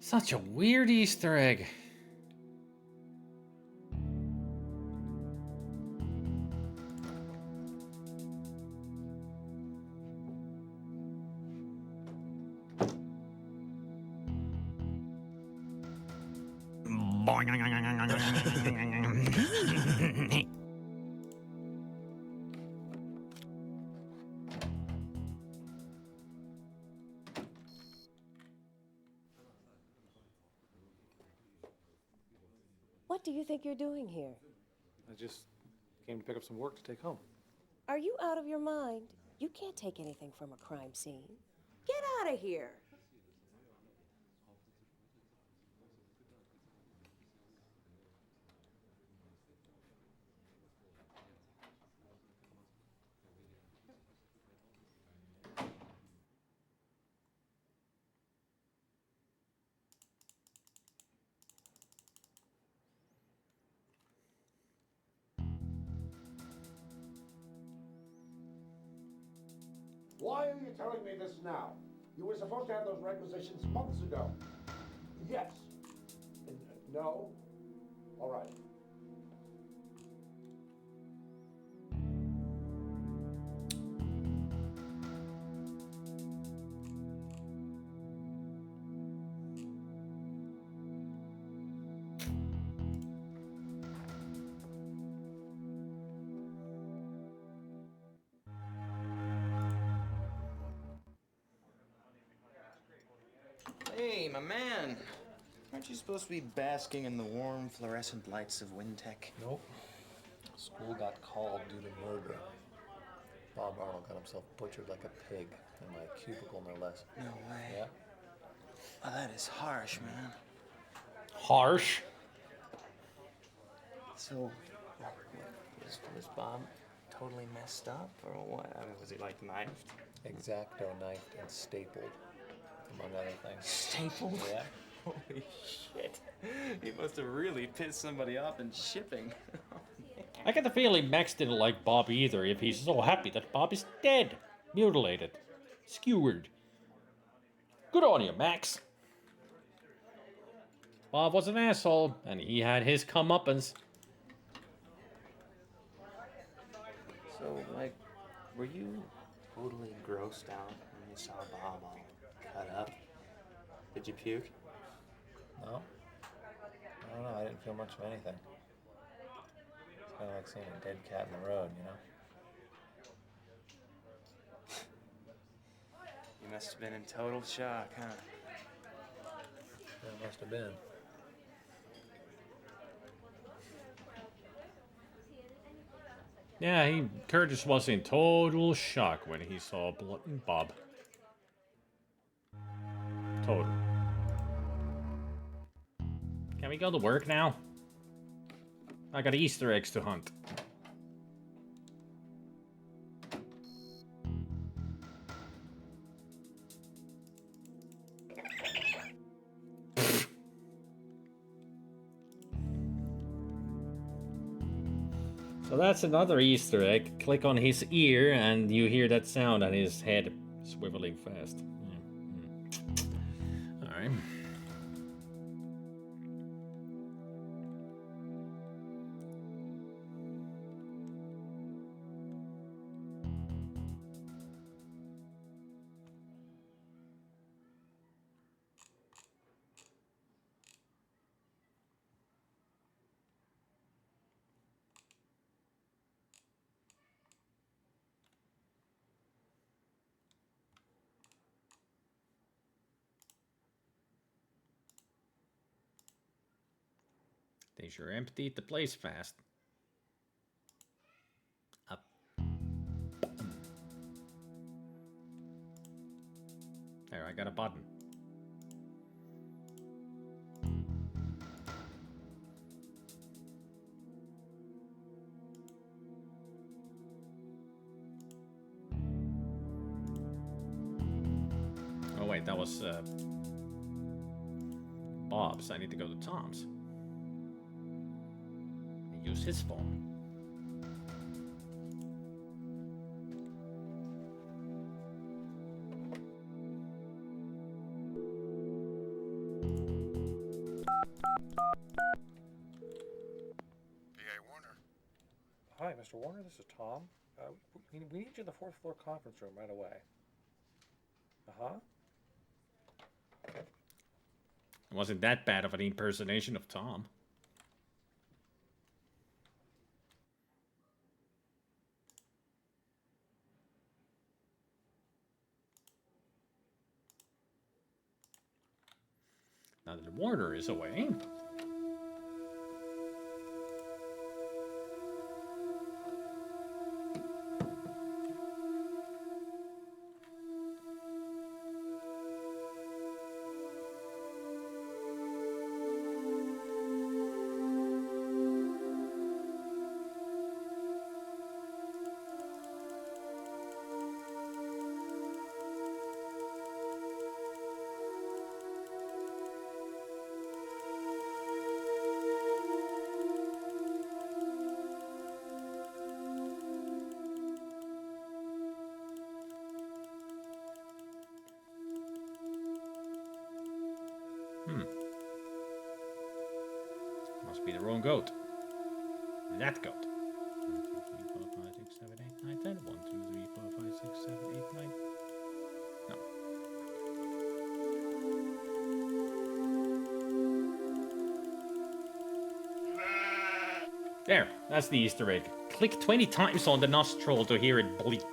[SPEAKER 1] Such a weird Easter egg.
[SPEAKER 19] What do you think you're doing here?
[SPEAKER 2] I just came to pick up some work to take home.
[SPEAKER 19] Are you out of your mind? You can't take anything from a crime scene. Get out of here.
[SPEAKER 21] Why are you telling me this now? You were supposed to have those requisitions months ago. Yes. No? All right.
[SPEAKER 11] Hey, my man. Aren't you supposed to be basking in the warm, fluorescent lights of Wintech?
[SPEAKER 2] Nope. School got called due to murder. Bob Arnold got himself butchered like a pig in my cubicle, no less.
[SPEAKER 11] No way.
[SPEAKER 2] Yeah.
[SPEAKER 11] Oh, that is harsh, man.
[SPEAKER 1] Harsh?
[SPEAKER 11] So, was Bob totally messed up, or what? I mean, was he like knifed?
[SPEAKER 2] X-Acto knifed and stapled, among other things.
[SPEAKER 11] Stapled?
[SPEAKER 2] Yeah.
[SPEAKER 11] Holy shit. He must have really pissed somebody off in shipping.
[SPEAKER 1] I get the feeling Max didn't like Bob either if he's so happy that Bob is dead, mutilated, skewered. Good on you, Max. Bob was an asshole, and he had his comeuppance.
[SPEAKER 11] So, like, were you totally grossed out when you saw Bob all cut up? Did you puke?
[SPEAKER 2] No. I don't know. I didn't feel much of anything. It's kind of like seeing a dead cat in the road, you know?
[SPEAKER 11] You must have been in total shock, huh?
[SPEAKER 2] It must have been.
[SPEAKER 1] Yeah, Curtis was in total shock when he saw Bob. Total. Can we go to work now? I got Easter eggs to hunt. So that's another Easter egg. Click on his ear and you hear that sound and his head swiveling fast. Alright. They sure emptied the place fast. Up. There, I got a button. Oh wait, that was Bob's. I need to go to Tom's. Use his phone.
[SPEAKER 3] P.A. Warner.
[SPEAKER 9] Hi, Mr. Warner. This is Tom. We need you in the 4th floor conference room right away.
[SPEAKER 1] It wasn't that bad of an impersonation of Tom. Now that Warner is away. goat. That goat. 1, 2, 3, 4, 5, 6, 7, 8, 9, 10. 1, 2, 3, 4, 5, 6, 7, 8, 9. No. There, that's the Easter egg. Click 20 times on the nostril to hear it bleat.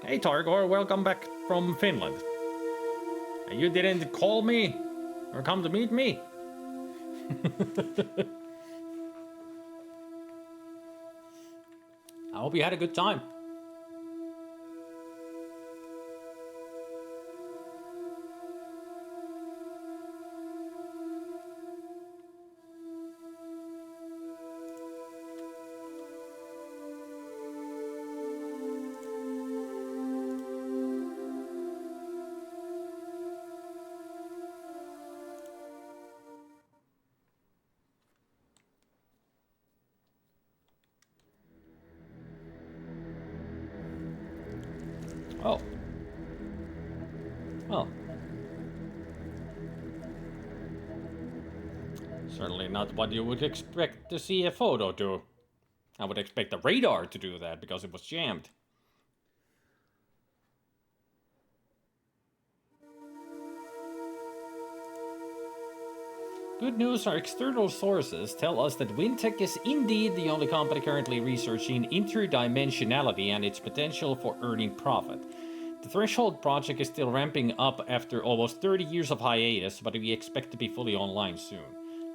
[SPEAKER 1] Hey Targor, welcome back from Finland. You didn't call me or come to meet me? I hope you had a good time. Oh. Well. Certainly not what you would expect to see a photo do. I would expect the radar to do that because it was jammed. Good news, our external sources tell us that Wintech is indeed the only company currently researching interdimensionality and its potential for earning profit. The Threshold project is still ramping up after almost 30 years of hiatus, but we expect to be fully online soon.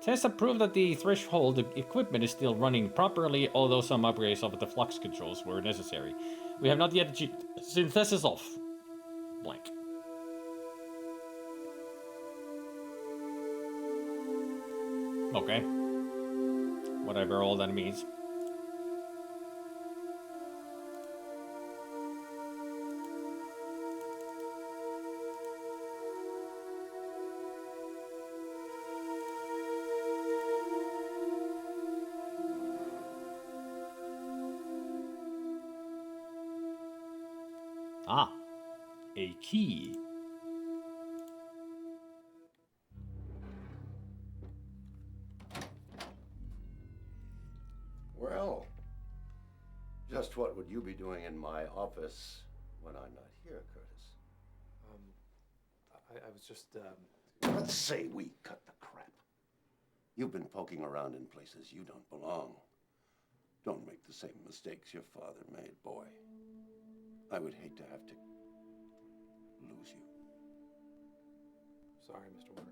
[SPEAKER 1] Tests have proved that the Threshold equipment is still running properly, although some upgrades of the flux controls were necessary. We have not yet achieved synthesis of blank. Okay. Whatever all that means. Ah, a key.
[SPEAKER 5] Well, just what would you be doing in my office when I'm not here, Curtis?
[SPEAKER 6] I was just,
[SPEAKER 5] Let's say we cut the crap. You've been poking around in places you don't belong. Don't make the same mistakes your father made, boy. I would hate to have to lose you.
[SPEAKER 6] Sorry, Mr. Warner.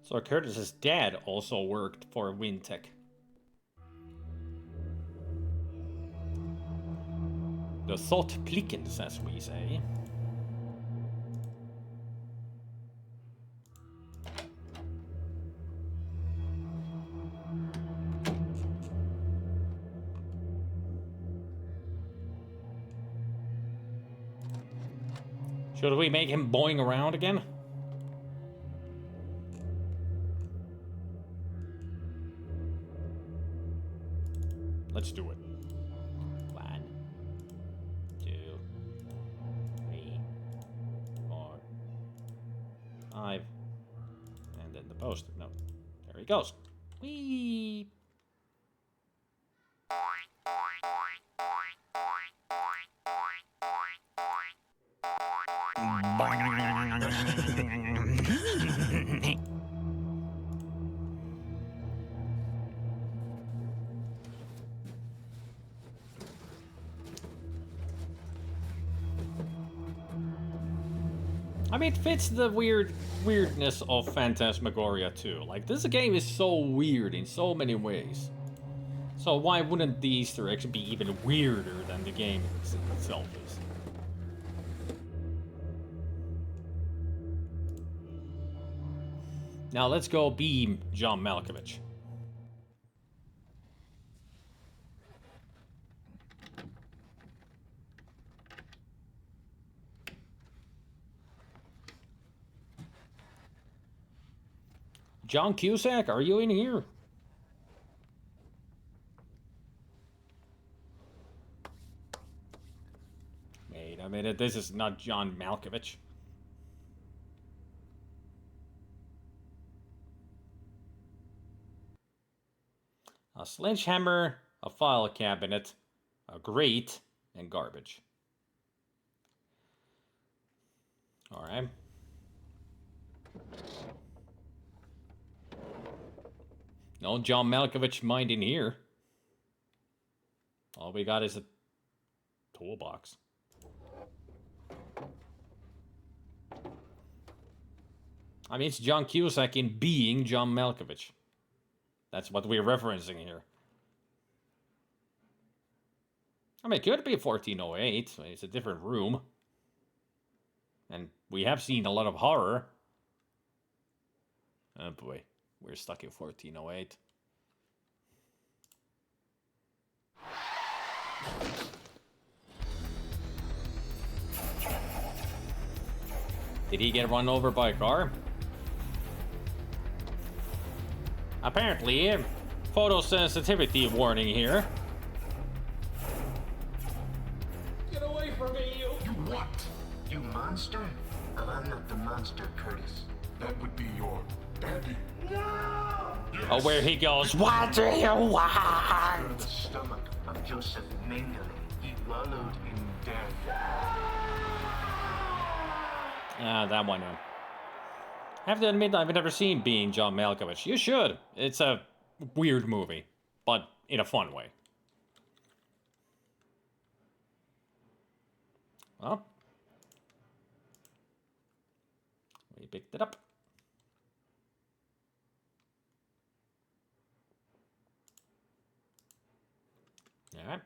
[SPEAKER 1] So Curtis's dad also worked for Wintech. The thought plickens, as we say. Should we make him boing around again? Let's do it. 1, 2, 3, 4, 5. And then the post-it note. There he goes. Whee! I mean, it fits the weirdness of Phantasmagoria too. Like, this game is so weird in so many ways. So why wouldn't the Easter eggs be even weirder than the game itself is? Now let's go beam John Malkovich. John Cusack, are you in here? mean, this is not John Malkovich. A sledgehammer, a file cabinet, a grate, and garbage. Alright. No John Malkovich mind in here. All we got is a toolbox. I mean, it's John Cusack in being John Malkovich. That's what we're referencing here. I mean, it could be 1408. It's a different room. And we have seen a lot of horror. Oh boy, we're stuck in 1408. Did he get run over by a car? Apparently, photosensitivity warning here.
[SPEAKER 21] Get away from me, you!
[SPEAKER 7] You what? You monster? Well, I'm not the monster, Curtis.
[SPEAKER 21] That would be your daddy.
[SPEAKER 7] No!
[SPEAKER 1] Oh, where he goes, what do you want?
[SPEAKER 7] The stomach of Joseph Mengele. He wallowed in death.
[SPEAKER 1] Ah, that one. I have to admit, I've never seen Being John Malkovich. You should. It's a weird movie, but in a fun way. Well, we picked it up. Alright.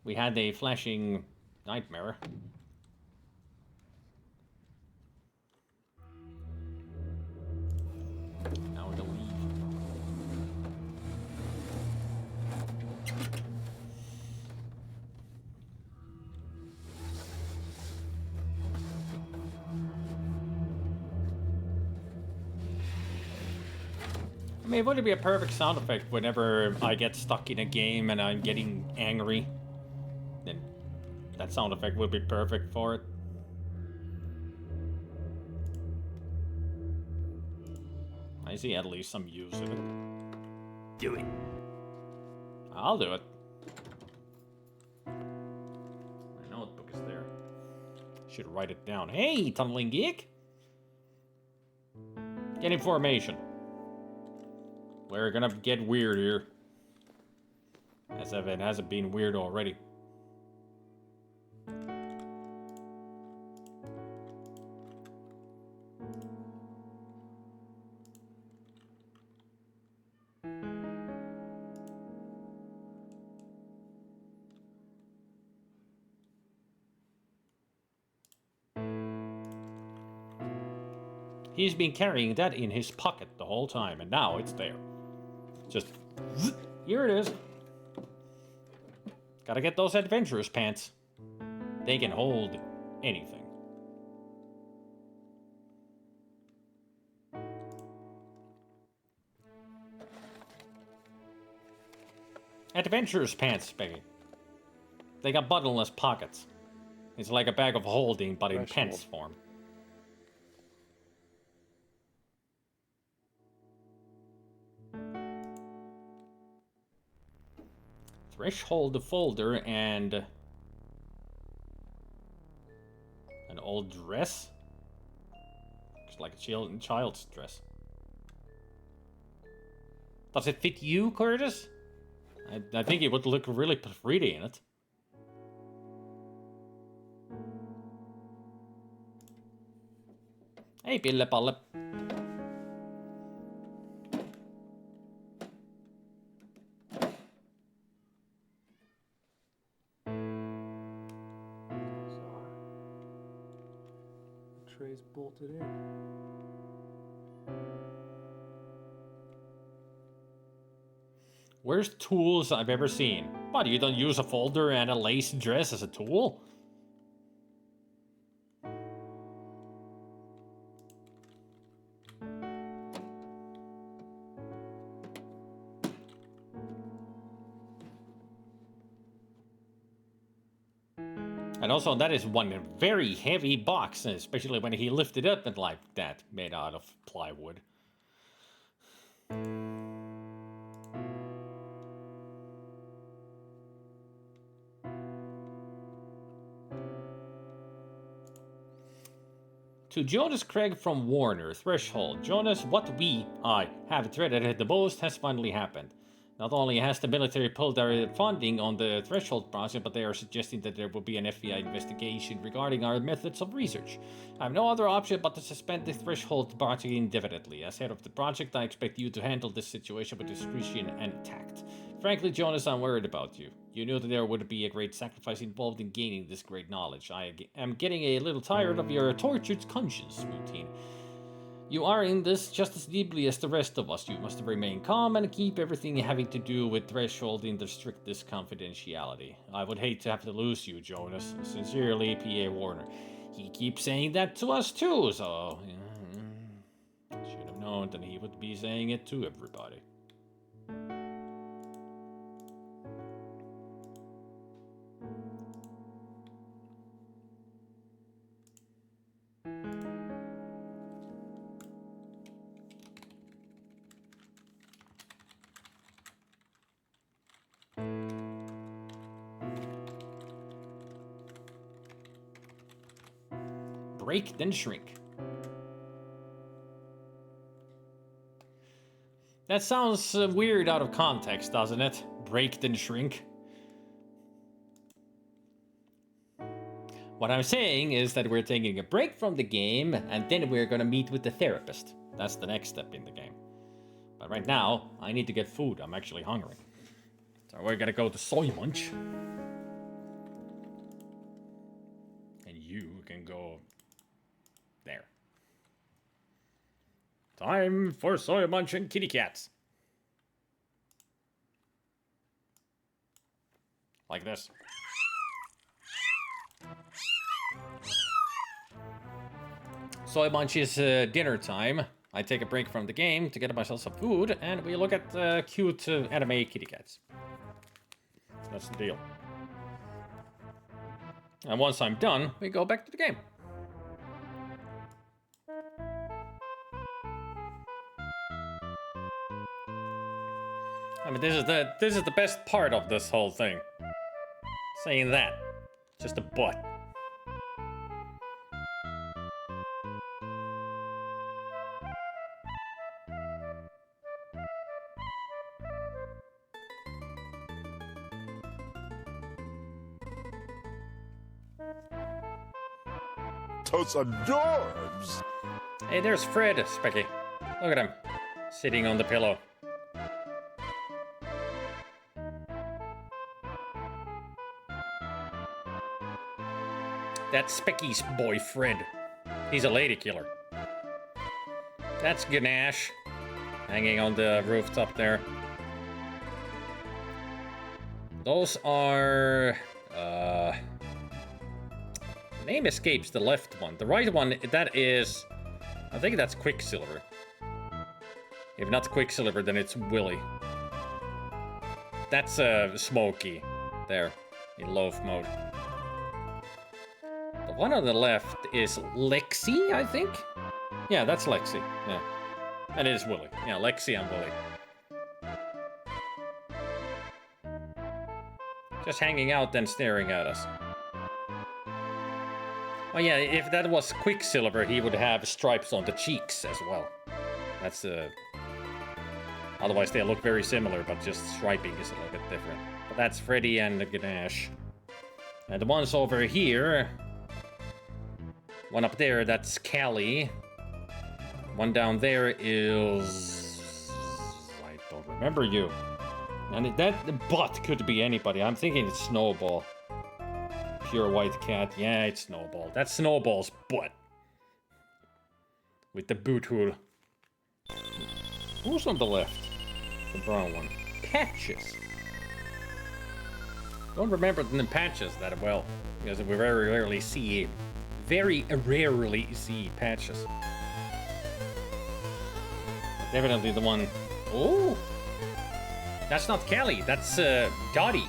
[SPEAKER 1] We had a flashing nightmare. Now to leave. I mean, would it be a perfect sound effect whenever I get stuck in a game and I'm getting angry? Then that sound effect would be perfect for it. I see at least some use of it.
[SPEAKER 7] Do it.
[SPEAKER 1] I'll do it. My notebook is there. Should write it down. Hey, tunneling geek! Get information. We're gonna get weird here. As if it hasn't been weird already. He's been carrying that in his pocket the whole time, and now it's there. Just, here it is. Gotta get those adventurous pants. They can hold anything. Adventurous pants, baby. They got buttonless pockets. It's like a bag of holding, but in pants form. Threshold folder and an old dress. Looks like a child's dress. Does it fit you, Curtis? I think it would look really pretty in it. Hey, Pille Palle.
[SPEAKER 6] Tray's bolted in.
[SPEAKER 1] Worst tools I've ever seen. What, you don't use a folder and a lace dress as a tool? And also, that is one very heavy box, especially when he lifted up and like that, made out of plywood. To Jonas Craig from Warner, Threshold. Jonas, what I have dreaded the most has finally happened. Not only has the military pulled their funding on the Threshold project, but they are suggesting that there will be an FBI investigation regarding our methods of research. I have no other option but to suspend the Threshold project indefinitely. As head of the project, I expect you to handle this situation with discretion and tact. Frankly, Jonas, I'm worried about you. You knew that there would be a great sacrifice involved in gaining this great knowledge. I am getting a little tired of your tortured conscience routine. You are in this just as deeply as the rest of us. You must remain calm and keep everything having to do with Threshold in the strictest confidentiality. I would hate to have to lose you, Jonas. Sincerely, P.A. Warner. He keeps saying that to us too, so... should have known that he would be saying it to everybody. Break, then shrink. That sounds weird out of context, doesn't it? Break, then shrink. What I'm saying is that we're taking a break from the game, and then we're gonna meet with the therapist. That's the next step in the game. But right now, I need to get food. I'm actually hungry. So we're gonna go to Soy Munch. And you can go... there. Time for Soy Munch and kitty cats. Like this. Soy Munch is dinner time. I take a break from the game to get myself some food, and we look at cute anime kitty cats. That's the deal. And once I'm done, we go back to the game. I mean, this is the best part of this whole thing. Saying that. Just a butt.
[SPEAKER 21] Those adorbs!
[SPEAKER 1] Hey, there's Fred, Specky. Look at him. Sitting on the pillow. That's Specky's boy, Fred. He's a lady killer. That's Ganache. Hanging on the rooftop there. Those are... the name escapes the left one. The right one, that is... I think that's Quicksilver. If not Quicksilver, then it's Willy. That's Smokey. There. In loaf mode. The one on the left is Lexi, I think? Yeah, that's Lexi. Yeah. And it is Willy. Yeah, Lexi and Willy. Just hanging out and staring at us. Oh yeah, if that was Quicksilver, he would have stripes on the cheeks as well. That's otherwise they look very similar, but just striping is a little bit different. But that's Freddy and Ganache. And the ones over here... one up there, that's Callie. One down there is... I don't remember you. And that butt could be anybody. I'm thinking it's Snowball. Pure white cat. Yeah, it's Snowball. That's Snowball's butt. With the boot hole. Who's on the left? The brown one. Patches. Don't remember the Patches that well. Because we very rarely see Patches. Definitely the one... Oh! That's not Callie, that's Dottie.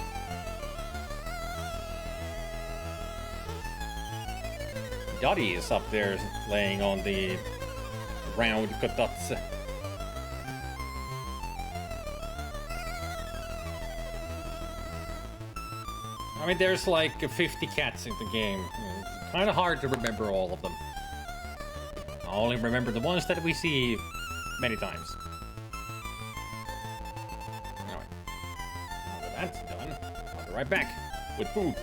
[SPEAKER 1] Dottie is up there laying on the round kotatsu. I mean, there's like 50 cats in the game. It's kind of hard to remember all of them. I only remember the ones that we see many times. Anyway, now that that's done, I'll be right back with food.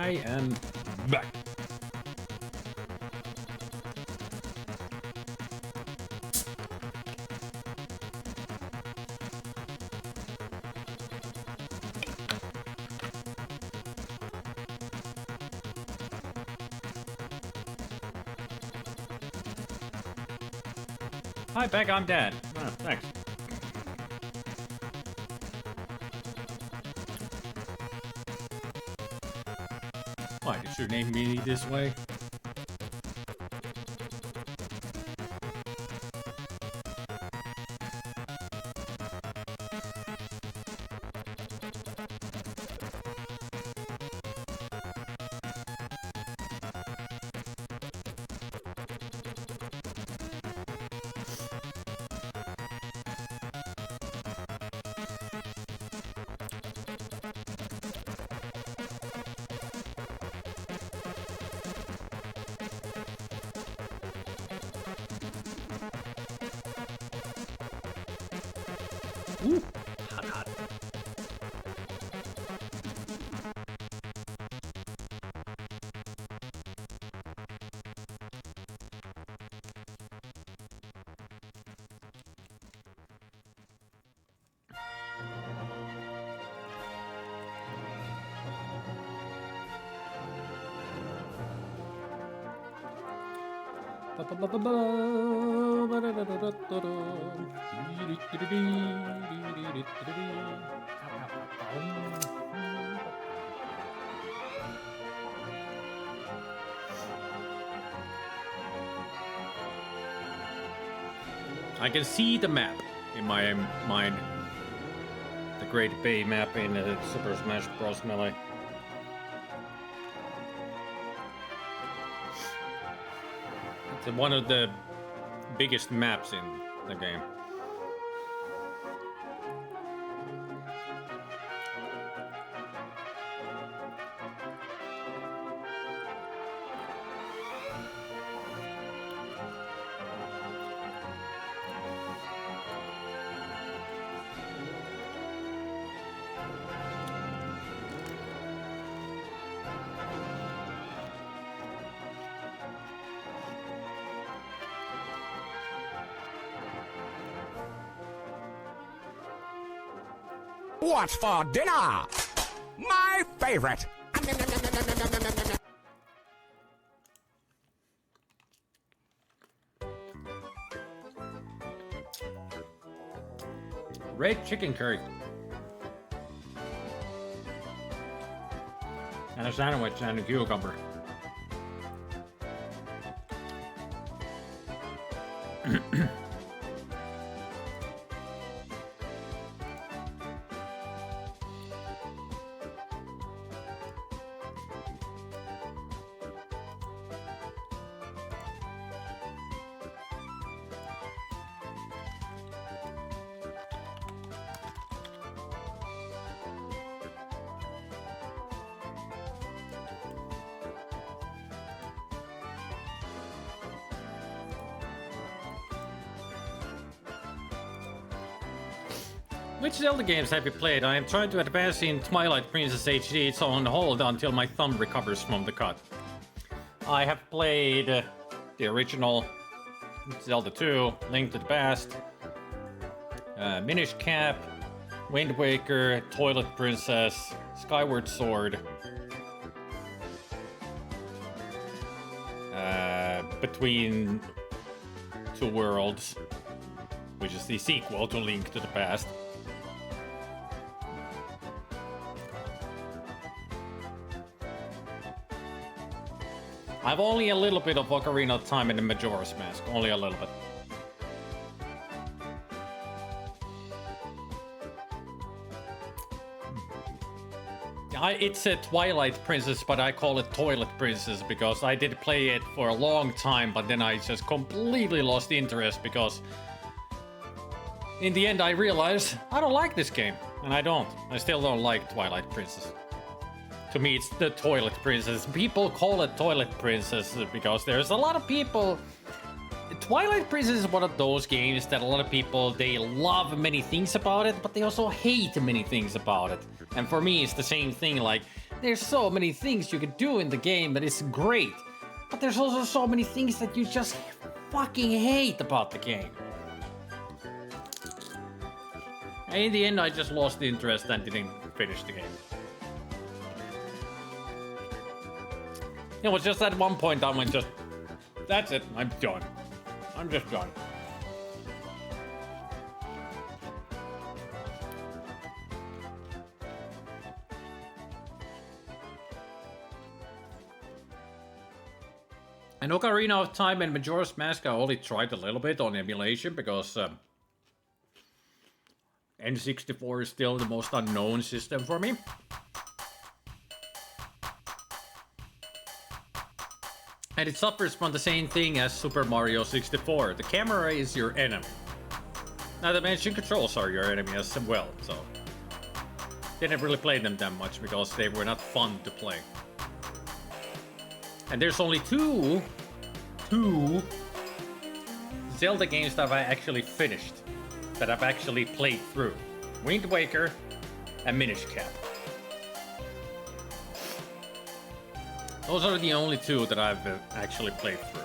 [SPEAKER 1] I am back. Hi, Beck, I'm dead. Oh, thanks. Why, did your name me this way? Ooh, hot, hot. I can see the map in my mind. The Great Bay map in Super Smash Bros. Melee. It's one of the biggest maps in the game.
[SPEAKER 8] What's for dinner? My favorite.
[SPEAKER 1] Red chicken curry. And a sandwich and a cucumber. Which Zelda games have you played? I am trying to advance in Twilight Princess HD. It's on hold until my thumb recovers from the cut. I have played the original Zelda 2, Link to the Past, Minish Cap, Wind Waker, Toilet Princess, Skyward Sword, Between Two Worlds, which is the sequel to Link to the Past. I've only a little bit of Ocarina of Time in the Majora's Mask, only a little bit. It's a Twilight Princess, but I call it Toilet Princess because I did play it for a long time, but then I just completely lost interest because in the end I realized I don't like this game, and I don't. I still don't like Twilight Princess. To me, it's the Toilet Princess. People call it Toilet Princess because there's a lot of people... Twilight Princess is one of those games that a lot of people, they love many things about it, but they also hate many things about it. And for me, it's the same thing. Like, There's so many things you can do in the game that is great, but there's also so many things that you just fucking hate about the game. And in the end, I just lost the interest and didn't finish the game. It was just at one point I went just, that's it, I'm done. I'm just done. And Ocarina of Time and Majora's Mask I only tried a little bit on emulation because N64 is still the most unknown system for me. And it suffers from the same thing as Super Mario 64. The camera is your enemy. Now the motion controls are your enemy as well, so didn't really play them that much because they were not fun to play. And there's only two Zelda games that I actually finished, that I've actually played through. Wind Waker and Minish Cap. Those are the only two that I've actually played through.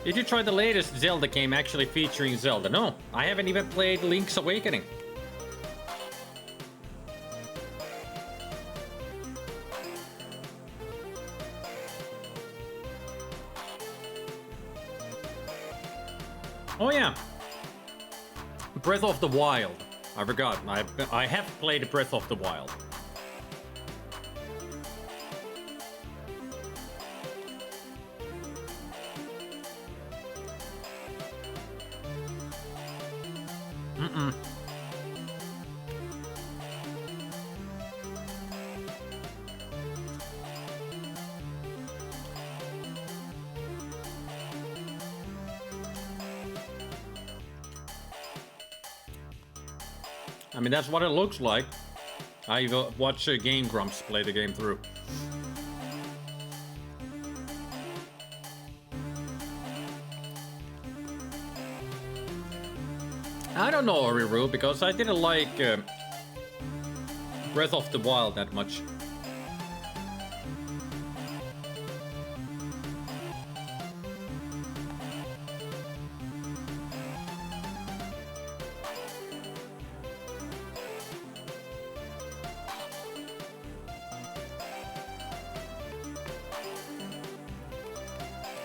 [SPEAKER 1] Did you try the latest Zelda game actually featuring Zelda? No, I haven't even played Link's Awakening. Oh yeah, Breath of the Wild. I forgot. I have played Breath of the Wild. I mean, that's what it looks like. I watched Game Grumps play the game through. I don't know, Oriru, because I didn't like Breath of the Wild that much.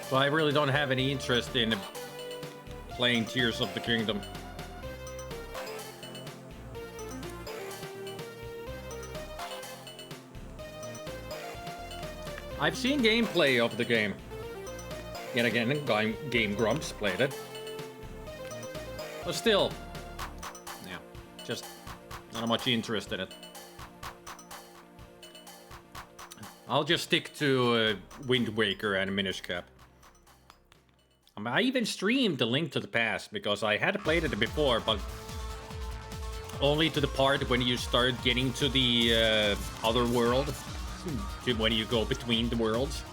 [SPEAKER 1] So I really don't have any interest in playing Tears of the Kingdom. I've seen gameplay of the game. Yet again, Game Grumps played it. But still, yeah, just not much interest in it. I'll just stick to Wind Waker and Minish Cap. I even streamed The Link to the Past because I had played it before, but only to the part when you start getting to the other world, when you go between the worlds.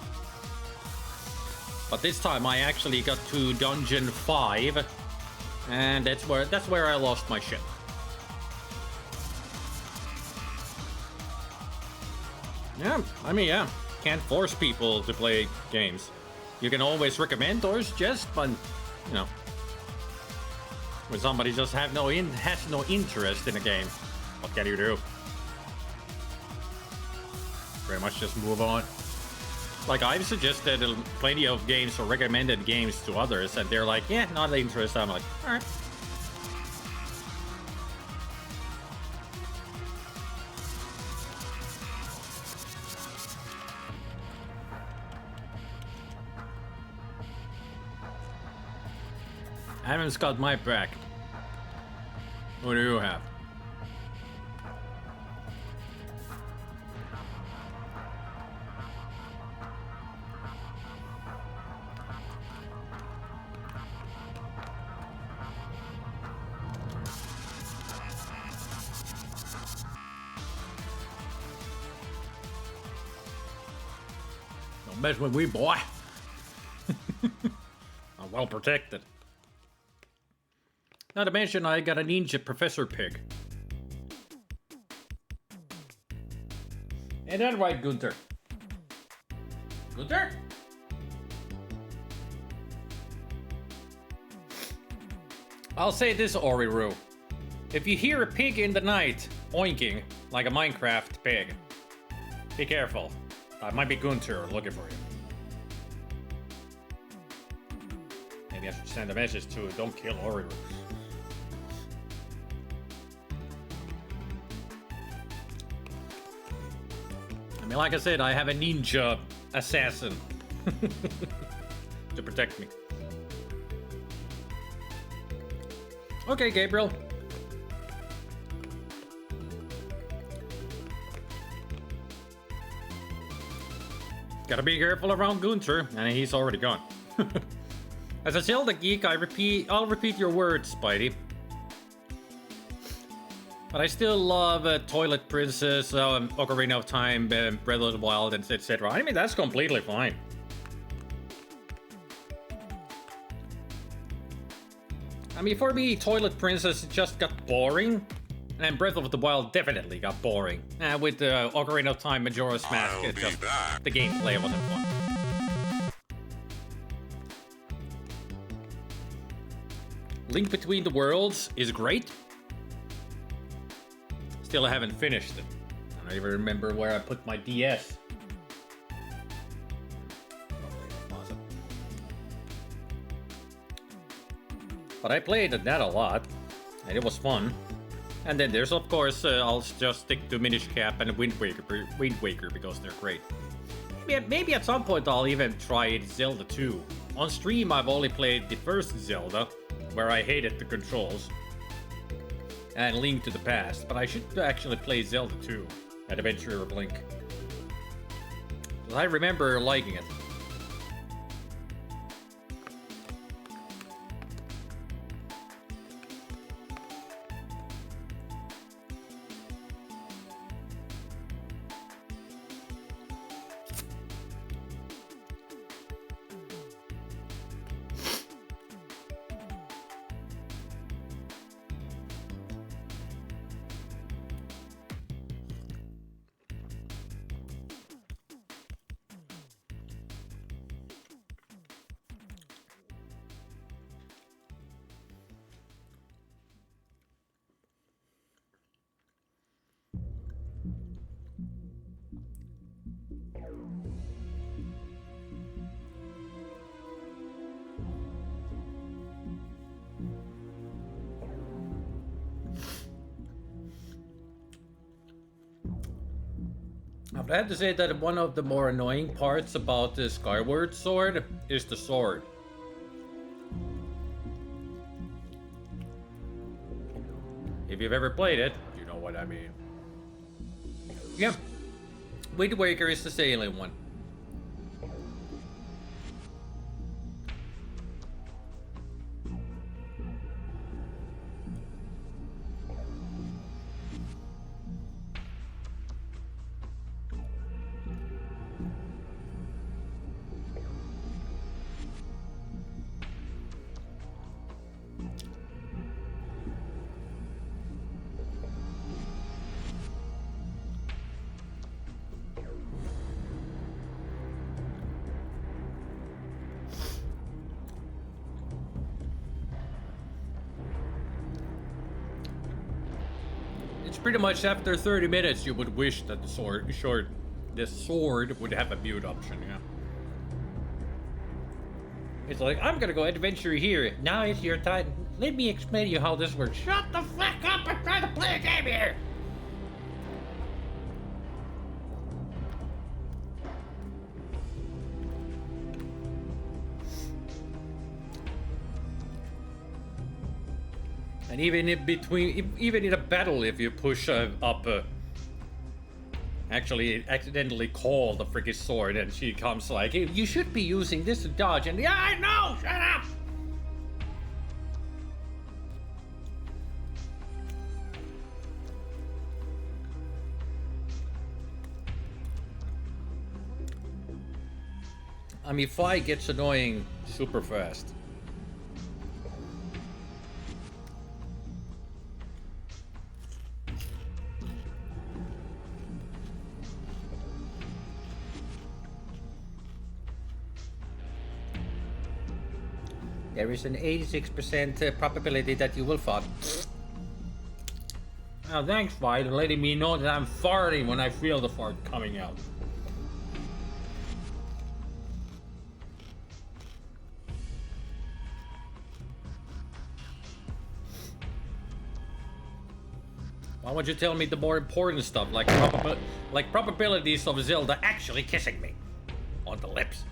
[SPEAKER 1] But this time I actually got to Dungeon 5, and that's where I lost my shit. Yeah, I mean, yeah, can't force people to play games. You can always recommend or suggest, but, you know, when somebody just has no interest in a game, what can you do? Pretty much just move on. Like, I've suggested plenty of games or recommended games to others, and they're like, yeah, not interested. I'm like, alright. Adam's got my back. What do you have? mess with me, boy. I'm well protected. Not to mention, I got a ninja professor pig. Ain't that right, Gunther? Gunther? I'll say this, Oriru. If you hear a pig in the night oinking like a Minecraft pig, be careful. It might be Gunther looking for you. Maybe I should send a message to don't kill Oriru. I mean, like I said, I have a ninja assassin to protect me. Okay, Gabriel. Gotta be careful around Gunther, and he's already gone. As a Zelda geek, I'll repeat your words, Spidey. But I still love Toilet Princess, Ocarina of Time, Breath of the Wild, and etc. I mean, that's completely fine. I mean, for me, Toilet Princess just got boring, and Breath of the Wild definitely got boring. With Ocarina of Time, Majora's Mask, the gameplay wasn't fun. Link Between the Worlds is great. Still, I haven't finished it. I don't even remember where I put my DS. But I played that a lot, and it was fun. And then there's, of course, I'll just stick to Minish Cap and Wind Waker because they're great. Maybe at some point I'll even try Zelda 2. On stream, I've only played the first Zelda, where I hated the controls, and Link to the Past, but I should actually play Zelda 2, Adventure of Link. I remember liking it. I have to say that one of the more annoying parts about the Skyward Sword is the sword. If you've ever played it, you know what I mean. Yeah, Wind Waker is the sailing one. Pretty much after 30 minutes, you would wish that the sword would have a mute option, yeah. It's like, I'm gonna go adventure here. Now it's your time. Let me explain to you how this works. Shut the fuck up! I'm trying to play a game here! And even in a battle, if you push up, actually accidentally call the freaking sword, and she comes like, hey, you should be using this to dodge, and yeah, I know, shut up! I mean, Fi gets annoying super fast. There is an 86% probability that you will fart. Oh, thanks, Fi, for letting me know that I'm farting when I feel the fart coming out. Why would you tell me the more important stuff, like probabilities of Zelda actually kissing me on the lips?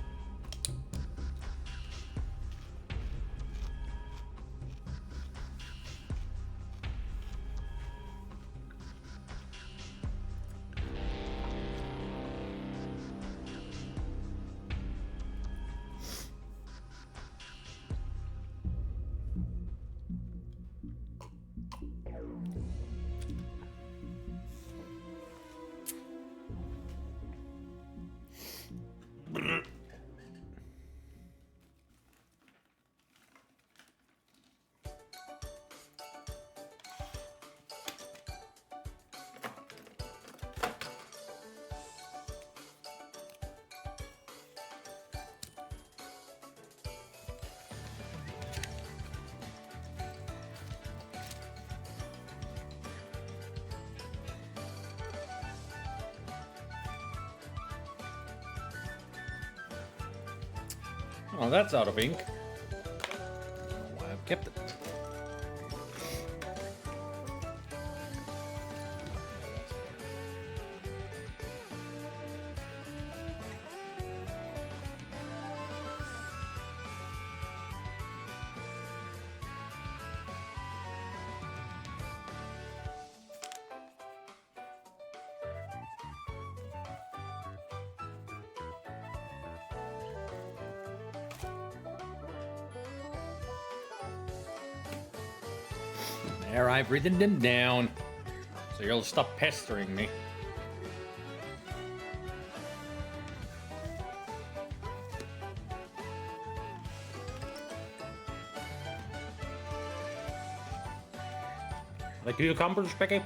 [SPEAKER 1] Oh, that's out of ink. I don't know why I've kept it. There, I've written them down, so you'll stop pestering me. The cucumbers, Becky?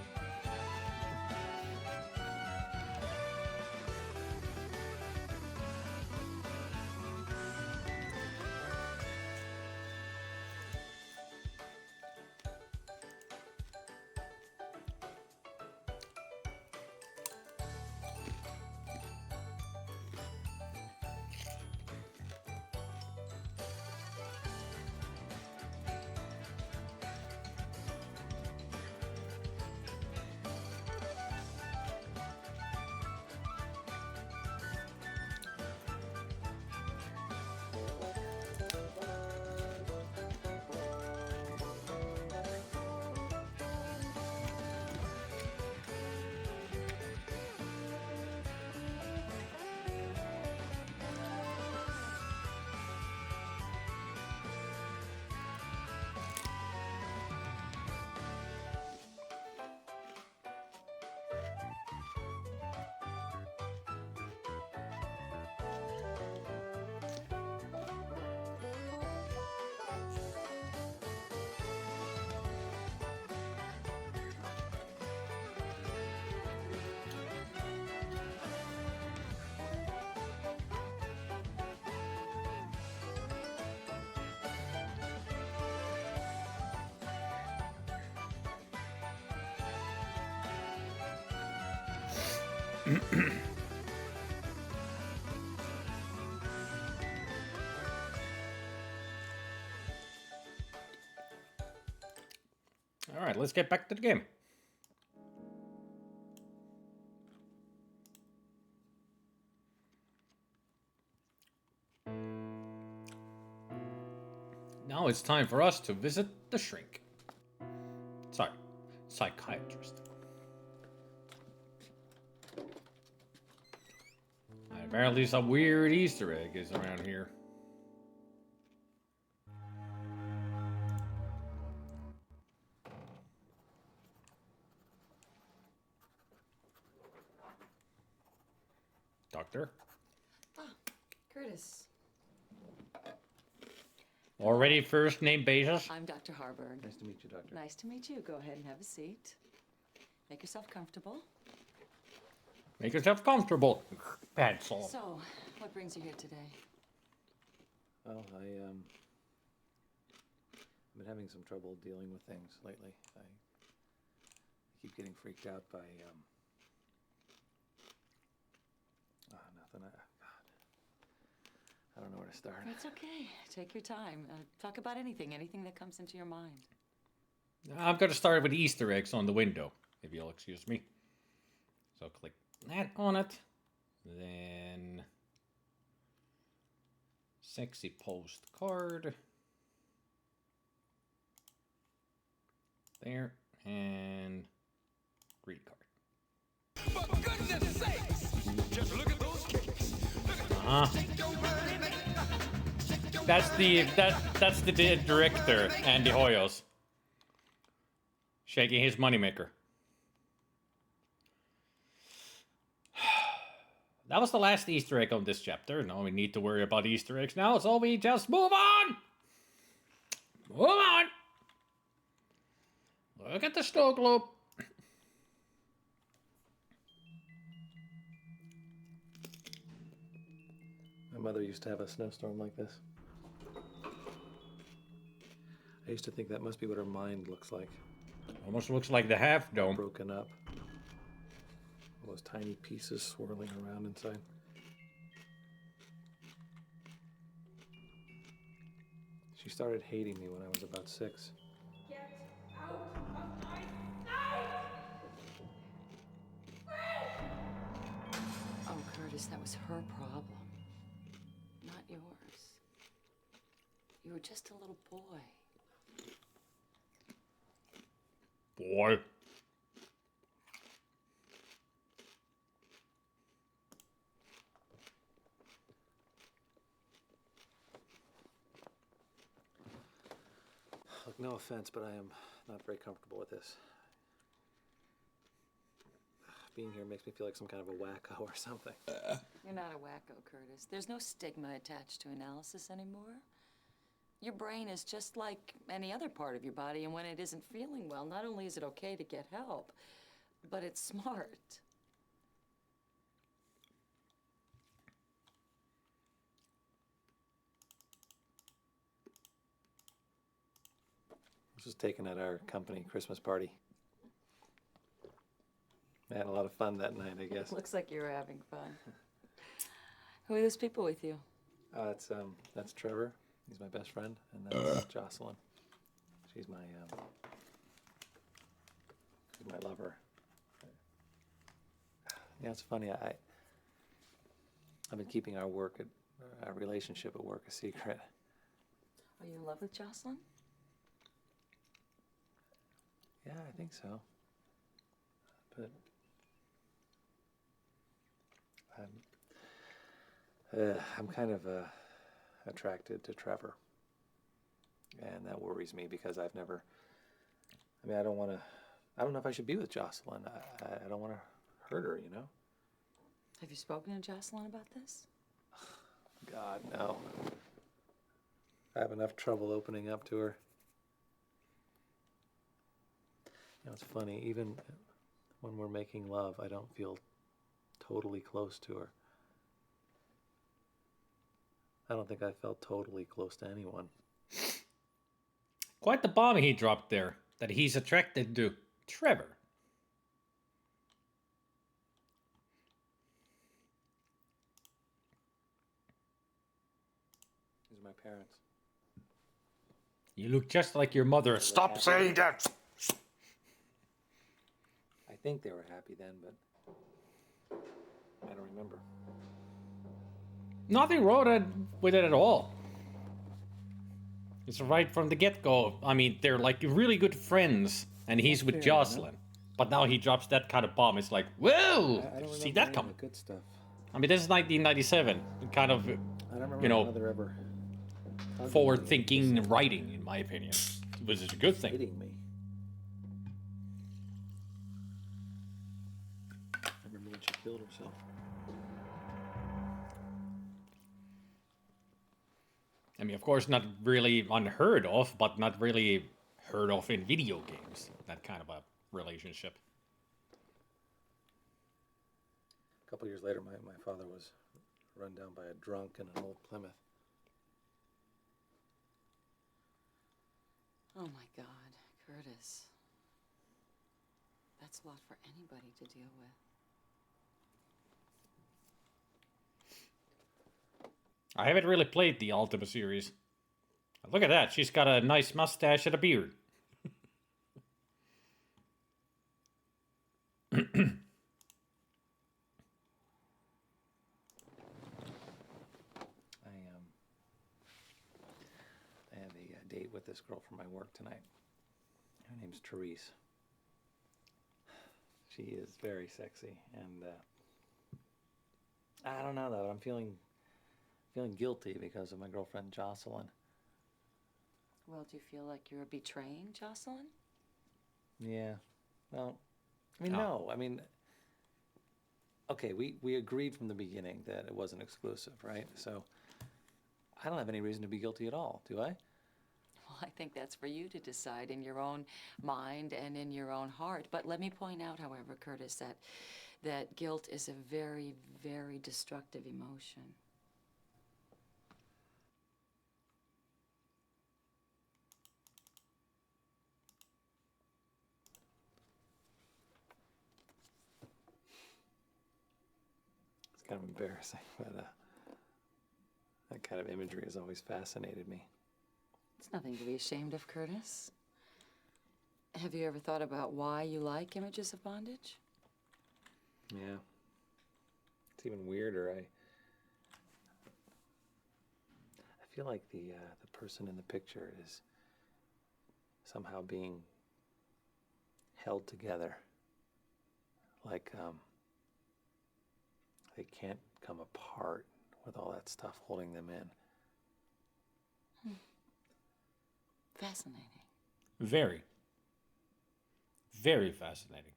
[SPEAKER 1] All right, let's get back to the game. Now it's time for us to visit the shrink. Sorry, psychiatrist. Apparently some weird Easter egg is around here. Doctor?
[SPEAKER 12] Ah, Curtis.
[SPEAKER 1] Already first name basis.
[SPEAKER 12] I'm Dr. Harburg.
[SPEAKER 2] Nice to meet you, Doctor.
[SPEAKER 12] Nice to meet you. Go ahead and have a seat. Make yourself comfortable.
[SPEAKER 1] Make yourself comfortable, pencil.
[SPEAKER 12] So, what brings you here today?
[SPEAKER 2] Well, I've been having some trouble dealing with things lately. I keep getting freaked out by nothing. God, I don't know where to start.
[SPEAKER 12] It's okay. Take your time. Talk about anything that comes into your mind.
[SPEAKER 1] I'm going to start with Easter eggs on the window, if you'll excuse me. So click that on it. Then sexy postcard. There. And greeting card.
[SPEAKER 8] For goodness sakes, just look at those kicks.
[SPEAKER 1] That's the director, Andy Hoyos. Shaking his moneymaker. That was the last Easter egg on this chapter. No, we need to worry about Easter eggs now, so we just move on! Move on! Look at the snow globe.
[SPEAKER 2] My mother used to have a snowstorm like this. I used to think that must be what her mind looks like.
[SPEAKER 1] Almost looks like the half dome.
[SPEAKER 2] Broken up. All those tiny pieces swirling around inside. She started hating me when I was about 6.
[SPEAKER 14] Get out of my sight!
[SPEAKER 12] Oh, Curtis, that was her problem, not yours. You were just a little boy.
[SPEAKER 1] Boy.
[SPEAKER 2] Look, no offense, but I am not very comfortable with this. Being here makes me feel like some kind of a wacko or something.
[SPEAKER 12] You're not a wacko, Curtis. There's no stigma attached to analysis anymore. Your brain is just like any other part of your body, and when it isn't feeling well, not only is it okay to get help, but it's smart.
[SPEAKER 2] This was taken at our company Christmas party. I had a lot of fun that night, I guess.
[SPEAKER 12] Looks like you were having fun. Who are those people with you?
[SPEAKER 2] That's Trevor. He's my best friend, and that's Jocelyn. She's my lover. Yeah, it's funny. I've been keeping our relationship at work a secret.
[SPEAKER 12] Are you in love with Jocelyn?
[SPEAKER 2] Yeah, I think so. But I'm kind of attracted to Trevor, and that worries me because I've never. I mean, I don't know if I should be with Jocelyn. I don't want to hurt her, you know.
[SPEAKER 12] Have you spoken to Jocelyn about this?
[SPEAKER 2] God, no. I have enough trouble opening up to her. You know, it's funny, even when we're making love, I don't feel totally close to her. I don't think I felt totally close to anyone.
[SPEAKER 1] Quite the bomb he dropped there, that he's attracted to Trevor.
[SPEAKER 2] These are my parents.
[SPEAKER 1] You look just like your mother. Stop saying that!
[SPEAKER 2] I think they were happy then, but I don't remember.
[SPEAKER 1] Nothing wrong with it at all. It's right from the get-go. I mean, they're like really good friends, and he's with Jocelyn. But now he drops that kind of bomb. It's like, whoa!
[SPEAKER 2] I don't
[SPEAKER 1] See that coming?
[SPEAKER 2] Good stuff.
[SPEAKER 1] I mean, this is 1997. Kind of,
[SPEAKER 2] I don't remember
[SPEAKER 1] you know,
[SPEAKER 2] my mother ever
[SPEAKER 1] forward-thinking writing, in my opinion. Which is a good thing.
[SPEAKER 2] hitting me. I remember when she killed herself.
[SPEAKER 1] I mean, of course, not really unheard of, but not really heard of in video games. That kind of a relationship.
[SPEAKER 2] A couple years later, my father was run down by a drunk in an old Plymouth.
[SPEAKER 12] Oh my God, Curtis. That's a lot for anybody to deal with.
[SPEAKER 1] I haven't really played the Ultima series. Look at that, she's got a nice mustache and a beard.
[SPEAKER 2] I have a date with this girl from my work tonight. Her name's Therese. She is very sexy, and I don't know though. I'm feeling guilty because of my girlfriend Jocelyn.
[SPEAKER 12] Well, do you feel like you're betraying Jocelyn?
[SPEAKER 2] Yeah. Well, I mean, no. I mean, okay, we agreed from the beginning that it wasn't exclusive, right? So I don't have any reason to be guilty at all, do I?
[SPEAKER 12] Well, I think that's for you to decide in your own mind and in your own heart. But let me point out, however, Curtis, that guilt is a very, very destructive emotion.
[SPEAKER 2] It's kind of embarrassing, but that kind of imagery has always fascinated me.
[SPEAKER 12] It's nothing to be ashamed of, Curtis. Have you ever thought about why you like images of bondage?
[SPEAKER 2] Yeah. It's even weirder. I feel like the person in the picture is somehow being held together. Like they can't come apart with all that stuff holding them in.
[SPEAKER 12] Fascinating.
[SPEAKER 1] Very. Very fascinating.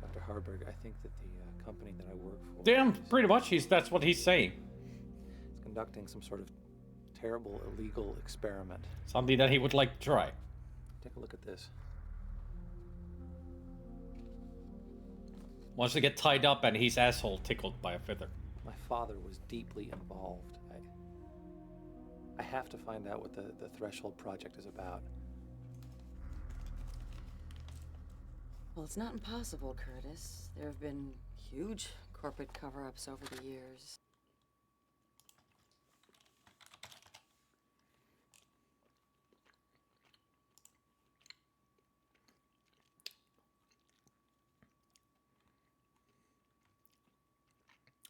[SPEAKER 2] Dr. Harburg, I think that the company that I work for...
[SPEAKER 1] Damn, pretty much, that's what he's saying.
[SPEAKER 2] ...is conducting some sort of terrible illegal experiment.
[SPEAKER 1] Something that he would like to try.
[SPEAKER 2] Take a look at this.
[SPEAKER 1] Wants to get tied up and his asshole tickled by a feather.
[SPEAKER 2] My father was deeply involved. I have to find out what the Threshold Project is about.
[SPEAKER 12] Well, it's not impossible, Curtis. There have been huge corporate cover-ups over the years.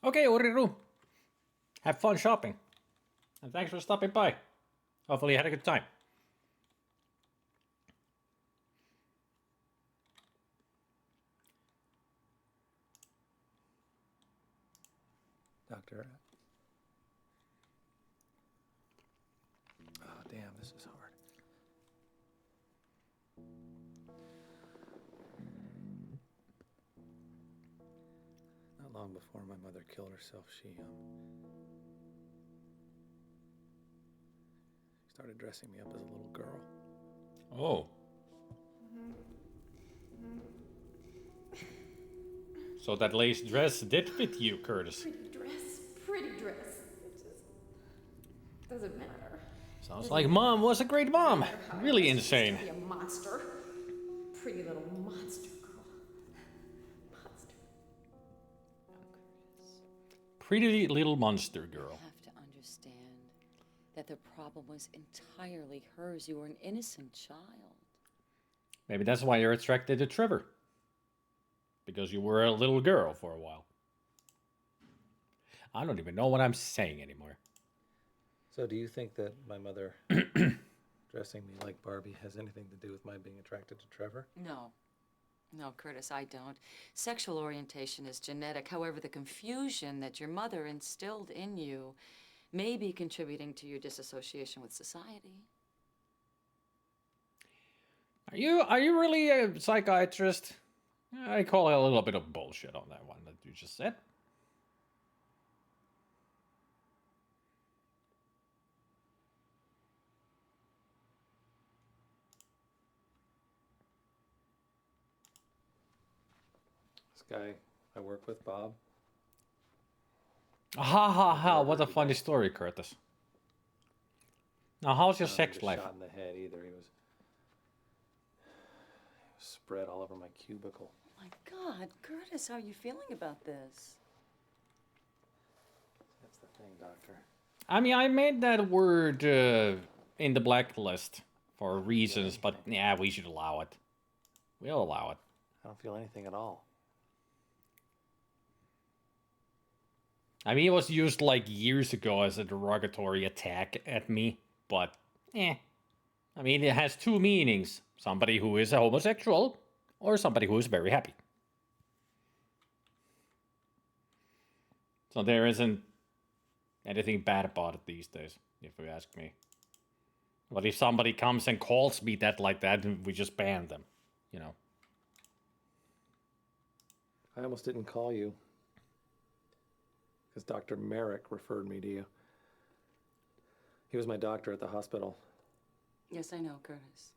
[SPEAKER 1] Okay, Oriru. Have fun shopping. And thanks for stopping by. Hopefully you had a good time.
[SPEAKER 2] Doctor. Oh, damn, this is hard. Not long before my mother killed herself, she started dressing me up as a little girl.
[SPEAKER 1] Oh. So that lace dress did fit you, Curtis.
[SPEAKER 14] Pretty dress. It just doesn't matter.
[SPEAKER 1] Sounds like Mom was a great mom. Really insane.
[SPEAKER 14] Be a monster. Pretty little monster girl. Monster.
[SPEAKER 1] Pretty little monster girl.
[SPEAKER 12] You have to understand that the problem was entirely hers. You were an innocent child.
[SPEAKER 1] Maybe that's why you're attracted to Trevor. Because you were a little girl for a while. I don't even know what I'm saying anymore.
[SPEAKER 2] So do you think that my mother dressing me like Barbie has anything to do with my being attracted to Trevor?
[SPEAKER 12] No. No, Curtis, I don't. Sexual orientation is genetic. However, the confusion that your mother instilled in you may be contributing to your disassociation with society.
[SPEAKER 1] Are you really a psychiatrist? I call it a little bit of bullshit on that one that you just said.
[SPEAKER 2] This guy I work with, Bob.
[SPEAKER 1] Ha ha ha, what a funny story, Curtis. Now, how's your sex life?
[SPEAKER 2] Shot in the head either. He was spread all over my cubicle.
[SPEAKER 12] My God, Curtis, how are you feeling about this?
[SPEAKER 2] That's the thing, Doctor.
[SPEAKER 1] I mean, I made that word in the blacklist for reasons, but yeah, we should allow it. We'll allow it.
[SPEAKER 2] I don't feel anything at all.
[SPEAKER 1] I mean, it was used like years ago as a derogatory attack at me, but I mean, it has two meanings. Somebody who is a homosexual or somebody who is very happy. So there isn't anything bad about it these days, if you ask me. But if somebody comes and calls me that like that, we just ban them, you know.
[SPEAKER 2] I almost didn't call you. Because Dr. Merrick referred me to you. He was my doctor at the hospital.
[SPEAKER 12] Yes, I know, Curtis.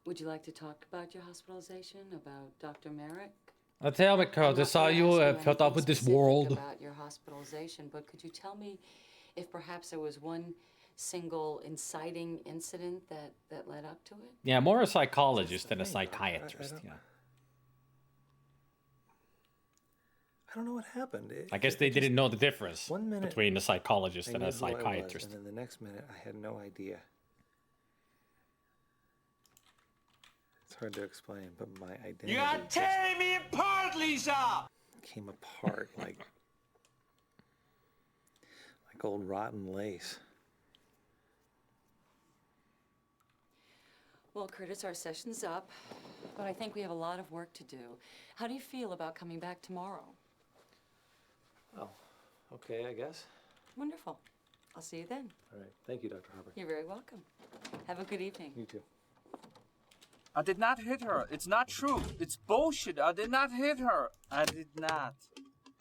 [SPEAKER 12] Would you like to talk about your hospitalization, about Dr. Merrick?
[SPEAKER 1] Tell me, Curtis, how you felt up with this world?
[SPEAKER 12] About your hospitalization, but could you tell me if perhaps there was one single inciting incident that led up to it?
[SPEAKER 1] Yeah, more a psychologist than a psychiatrist. Yeah.
[SPEAKER 2] I don't know what happened.
[SPEAKER 1] I guess they didn't know the difference
[SPEAKER 2] minute,
[SPEAKER 1] between a psychologist and a
[SPEAKER 2] I knew who I was,
[SPEAKER 1] psychiatrist.
[SPEAKER 2] and then the next minute, I had no idea. It's hard to explain, but my identity
[SPEAKER 8] You are tearing me apart, Lisa!
[SPEAKER 2] Came apart like old rotten lace.
[SPEAKER 12] Well, Curtis, our session's up, but I think we have a lot of work to do. How do you feel about coming back tomorrow?
[SPEAKER 2] Oh, okay, I guess.
[SPEAKER 12] Wonderful. I'll see you then.
[SPEAKER 2] All right. Thank you, Dr. Harper.
[SPEAKER 12] You're very welcome. Have a good evening.
[SPEAKER 2] You too.
[SPEAKER 13] I did not hit her. It's not true. It's bullshit. I did not hit her. I did not.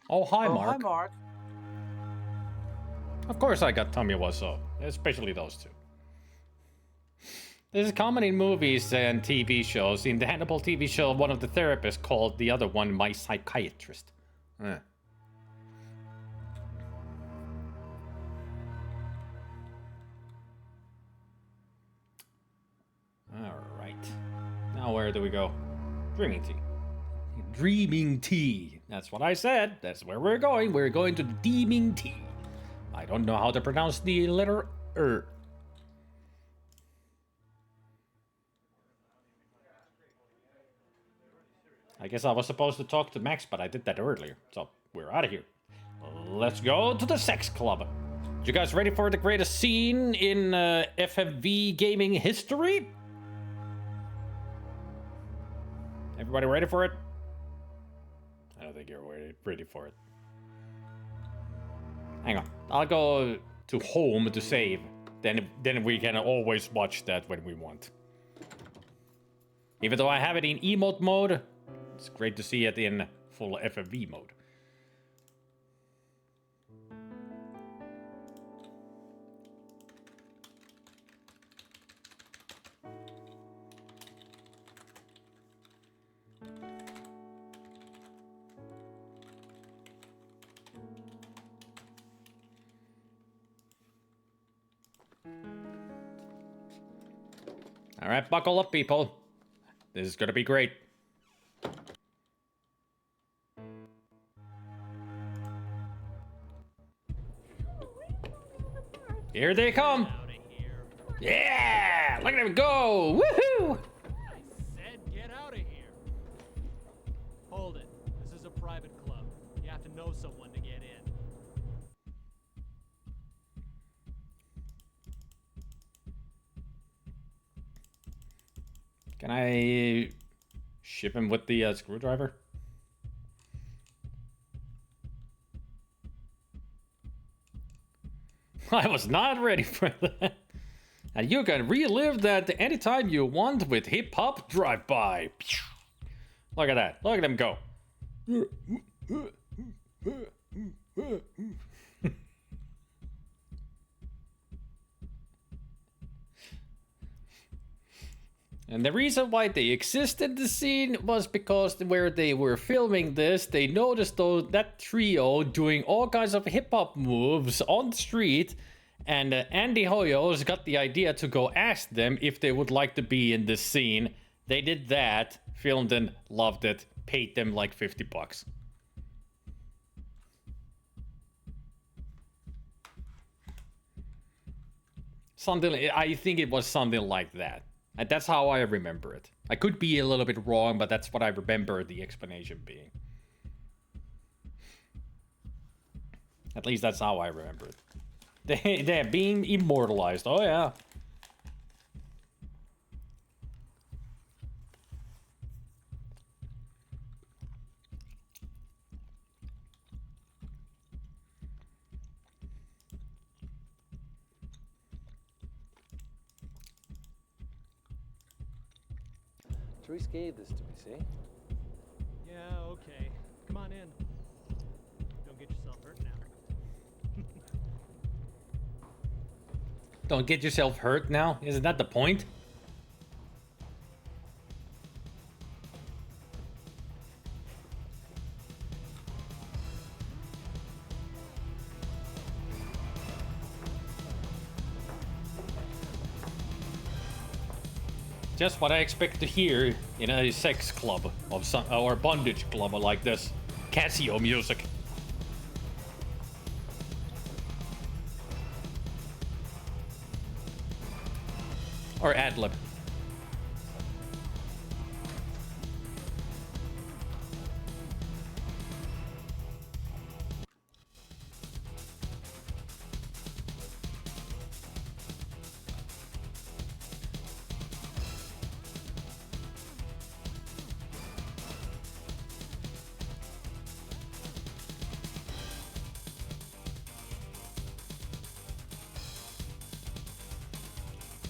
[SPEAKER 1] Oh, hi, Mark.
[SPEAKER 13] Hi, Mark.
[SPEAKER 1] Of course I got Tommy Wiseau, especially those two. This is common in movies and TV shows. In the Hannibal TV show, one of the therapists called the other one my psychiatrist. Alright. Now where do we go? Dreaming Tea. Dreaming Tea. That's what I said. That's where we're going. We're going to Dreaming Tea. I don't know how to pronounce the letter R. I guess I was supposed to talk to Max, but I did that earlier. So, we're out of here. Let's go to the sex club. You guys ready for the greatest scene in FFV gaming history? Everybody ready for it? I don't think you're ready for it. Hang on. I'll go to home to save. Then we can always watch that when we want. Even though I have it in emote mode, it's great to see it in full FFV mode. All right, buckle up, people. This is gonna be great. Here they come. Yeah, look at them go. Woohoo!
[SPEAKER 22] I said get out of here. Hold it. This is a private club. You have to know someone to get in.
[SPEAKER 1] Can I ship him with the screwdriver? I was not ready for that. And you can relive that anytime you want with Hip Hop Drive-By. Look at that. Look at him go. And the reason why they existed the scene was because where they were filming this, they noticed that trio doing all kinds of hip-hop moves on the street, and Andy Hoyos got the idea to go ask them if they would like to be in this scene. They did that, filmed and loved it, paid them like $50. Something, I think it was something like that. And that's how I remember it. I could be a little bit wrong, but that's what I remember the explanation being. At least that's how I remember it. They're being immortalized. Oh, yeah.
[SPEAKER 2] Therese gave this to me, see?
[SPEAKER 22] Yeah, okay. Come on in. Don't get yourself hurt now.
[SPEAKER 1] Don't get yourself hurt now? Isn't that the point? Just what I expect to hear in a sex club of some, or bondage club like this. Casio music. Or ad-lib.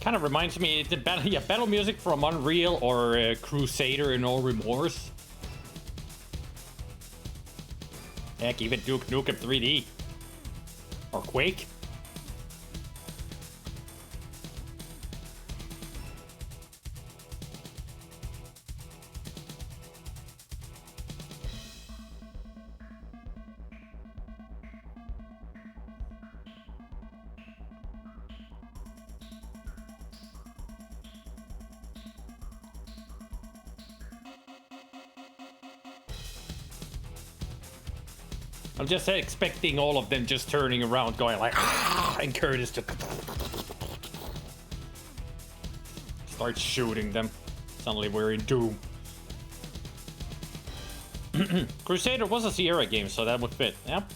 [SPEAKER 1] Kind of reminds me, it's battle music from Unreal or Crusader in No Remorse. Heck, even Duke Nukem 3D. Or Quake. I'm just expecting all of them just turning around going like, ah, and Curtis to start shooting them. Suddenly we're in Doom. Crusader was a Sierra game, so that would fit. Yep.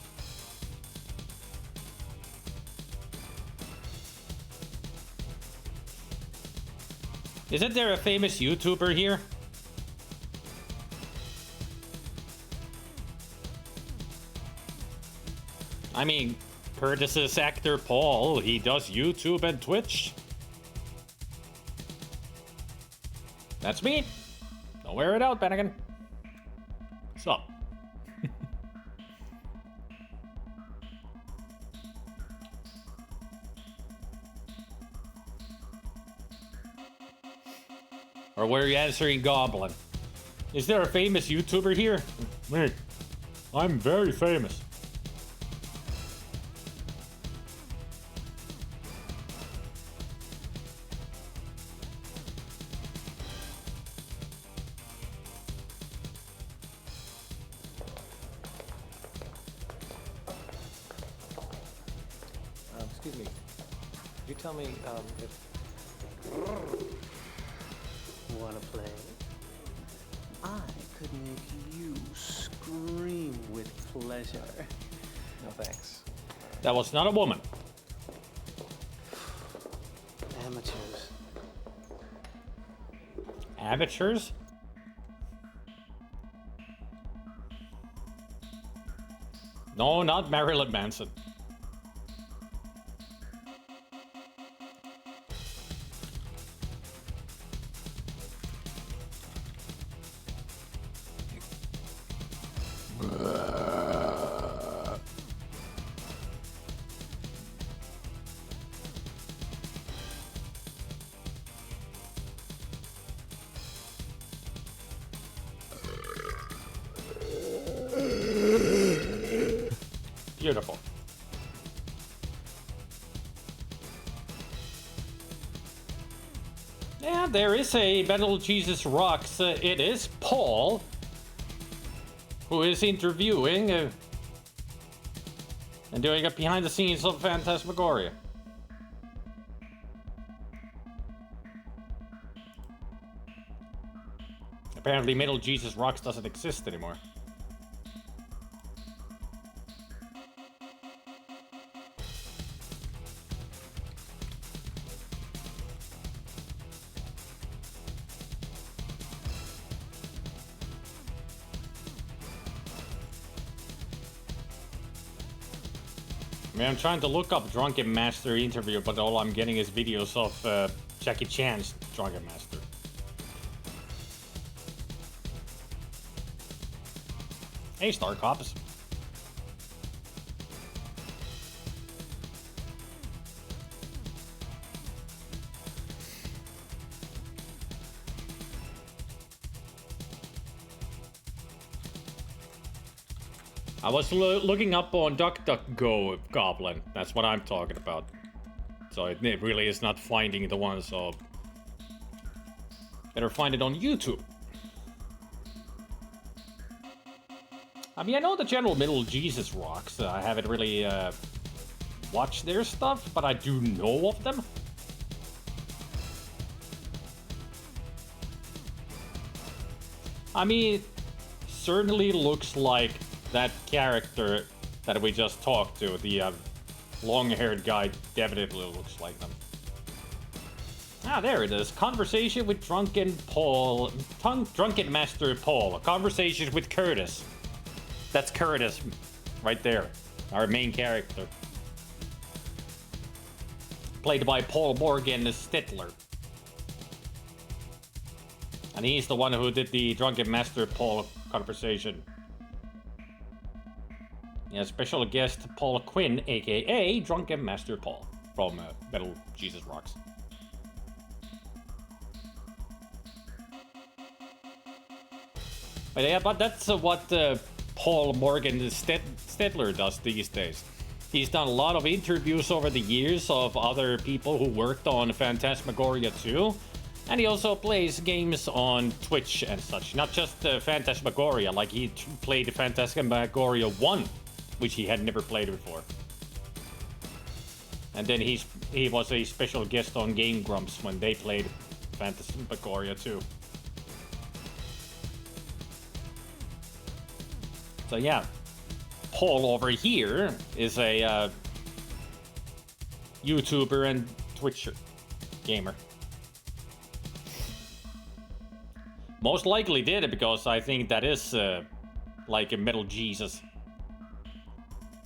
[SPEAKER 1] Isn't there a famous YouTuber here? I mean, Curtis's actor Paul, he does YouTube and Twitch. That's me. Don't wear it out, Bennigan. What's up? Or were you answering Goblin? Is there a famous YouTuber here? Me. I'm very famous.
[SPEAKER 2] Excuse me. Could you tell me if...
[SPEAKER 15] Wanna play? I could make you scream with pleasure.
[SPEAKER 2] No thanks.
[SPEAKER 1] That was not a woman.
[SPEAKER 15] Amateurs.
[SPEAKER 1] Amateurs? No, not Marilyn Manson. Beautiful. Yeah, there is a Metal Jesus Rocks. It is Paul who is interviewing and doing it behind the scenes of Phantasmagoria. Apparently, Metal Jesus Rocks doesn't exist anymore. I mean, I'm trying to look up Drunken Master interview, but all I'm getting is videos of Jackie Chan's Drunken Master. Hey, Star Cops. I was looking up on DuckDuckGo Goblin. That's what I'm talking about. So it really is not finding the one, so better find it on YouTube. I mean, I know the general Middle Jesus Rocks. I haven't really watched their stuff, but I do know of them. I mean, it certainly looks like that character that we just talked to, the long-haired guy, definitely looks like them. Ah, there it is. Conversation with Drunken Master Paul. A conversation with Curtis. That's Curtis, right there. Our main character. Played by Paul Morgan Stettler. And he's the one who did the Drunken Master Paul conversation. Yeah, special guest Paul Quinn, aka Drunken Master Paul, from Metal Jesus Rocks. But yeah, but that's what Paul Morgan Stettler does these days. He's done a lot of interviews over the years of other people who worked on Phantasmagoria 2. And he also plays games on Twitch and such. Not just Phantasmagoria, like he played Phantasmagoria 1. Which he had never played before. And then he was a special guest on Game Grumps when they played Phantasmagoria 2. So yeah, Paul over here is a YouTuber and Twitch gamer. Most likely did it because I think that is like a Metal Jesus.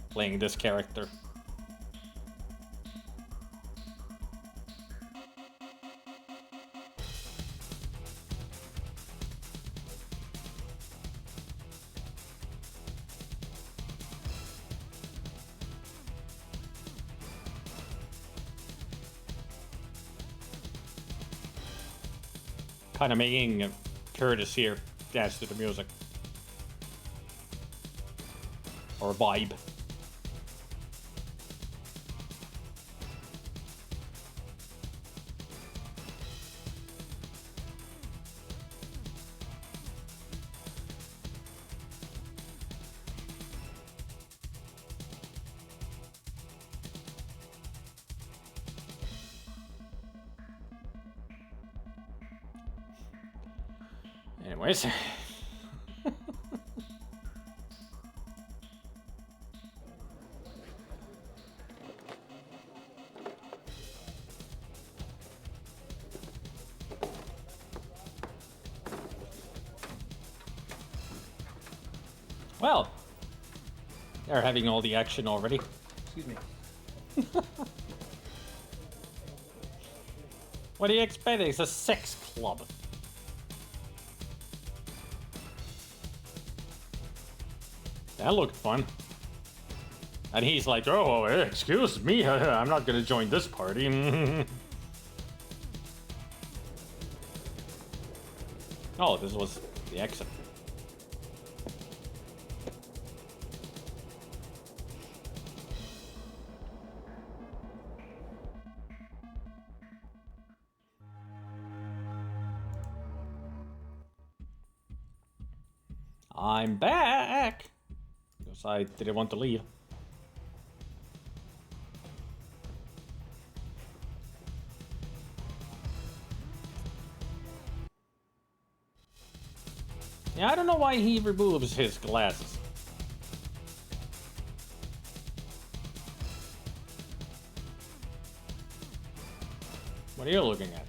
[SPEAKER 1] Playing this character. Kind of making Curtis here dance to the music. Or vibe. Anyways. Well, they're having all the action already.
[SPEAKER 11] Excuse me.
[SPEAKER 1] What do you expect? It's a sex club. That looked fun. And he's like, oh, excuse me, I'm not gonna join this party. Oh, this was the exit. I'm back! Because I didn't want to leave. Yeah, I don't know why he removes his glasses. What are you looking at?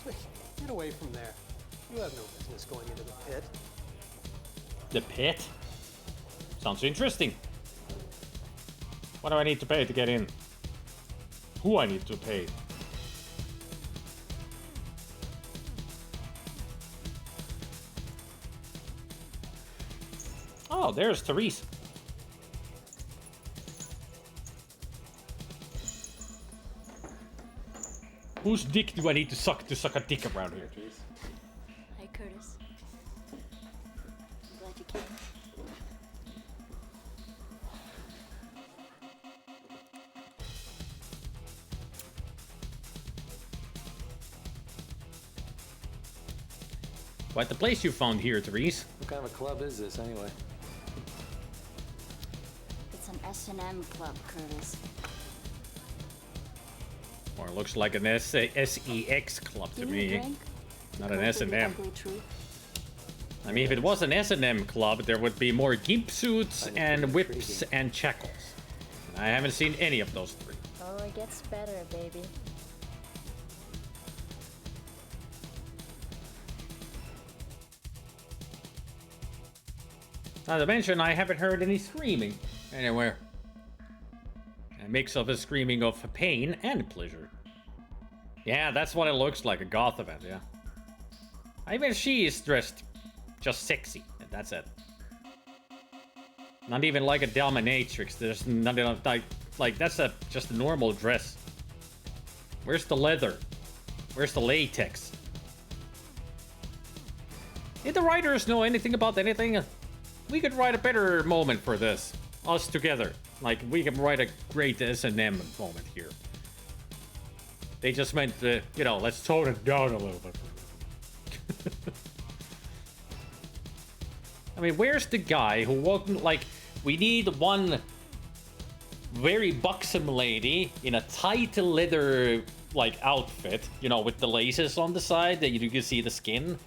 [SPEAKER 15] Please, get away from there. You have no business going into the pit.
[SPEAKER 1] The pit? Sounds interesting. What do I need to pay to get in? Who I need to pay? Oh, there's Therese. Whose dick do I need to suck a dick around here?
[SPEAKER 18] Hi, Curtis. I'm glad you came.
[SPEAKER 1] What the place you found here, Therese?
[SPEAKER 2] What kind of a club is this, anyway?
[SPEAKER 18] It's an S&M club, Curtis.
[SPEAKER 1] Or it looks like an SEX club to me. Not an S&M. I mean, if it was an S&M club, there would be more gimp suits and whips and shackles. And I haven't seen any of those three.
[SPEAKER 18] Oh, it gets better, baby.
[SPEAKER 1] Not to mention, I haven't heard any screaming anywhere. A mix of a screaming of pain and pleasure. Yeah, that's what it looks like, a goth event, yeah. I mean, she is dressed just sexy, and that's it. Not even like a dominatrix, there's nothing like that's just a normal dress. Where's the leather? Where's the latex? Did the writers know anything about anything? We could write a better moment for this. Us together. Like, we can write a great S&M moment here. They just meant to, you know, let's tone it down a little bit. I mean, where's the guy who wasn't like, we need one very buxom lady in a tight leather, like, outfit, you know, with the laces on the side that you can see the skin,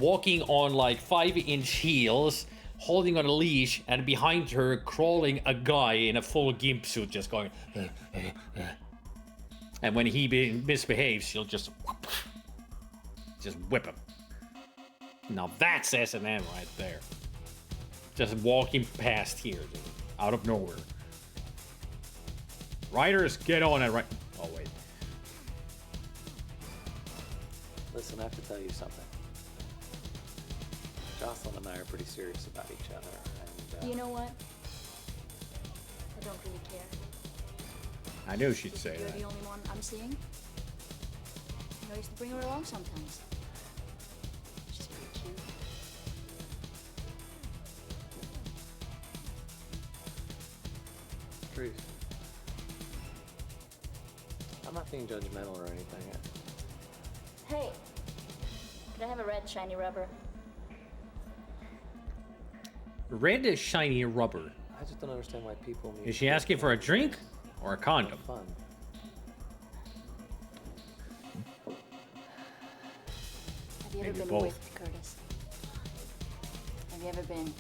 [SPEAKER 1] walking on, like, 5-inch heels, holding on a leash, and behind her crawling a guy in a full gimp suit just going and when he misbehaves, she'll just whip him. Now that's S&M right there. Just walking past here, dude, out of nowhere. Writers, get on it right. Oh wait.
[SPEAKER 2] Listen, I have to tell you something. Jocelyn and I are pretty serious about each other, and
[SPEAKER 18] You know what? I don't really care.
[SPEAKER 1] I knew she'd say
[SPEAKER 18] You're
[SPEAKER 1] that.
[SPEAKER 18] the only one I'm seeing. You know, I used to bring her along sometimes. She's pretty cute.
[SPEAKER 2] truth. I'm not being judgmental or anything.
[SPEAKER 18] Hey, could I have a red shiny rubber?
[SPEAKER 1] Red shiny rubber.
[SPEAKER 2] I just don't understand why people need.
[SPEAKER 1] Is she asking for a drink or a condom?
[SPEAKER 2] Fun.
[SPEAKER 18] Have you ever
[SPEAKER 1] Maybe
[SPEAKER 18] been
[SPEAKER 1] both.
[SPEAKER 18] whipped, Curtis? Have you ever been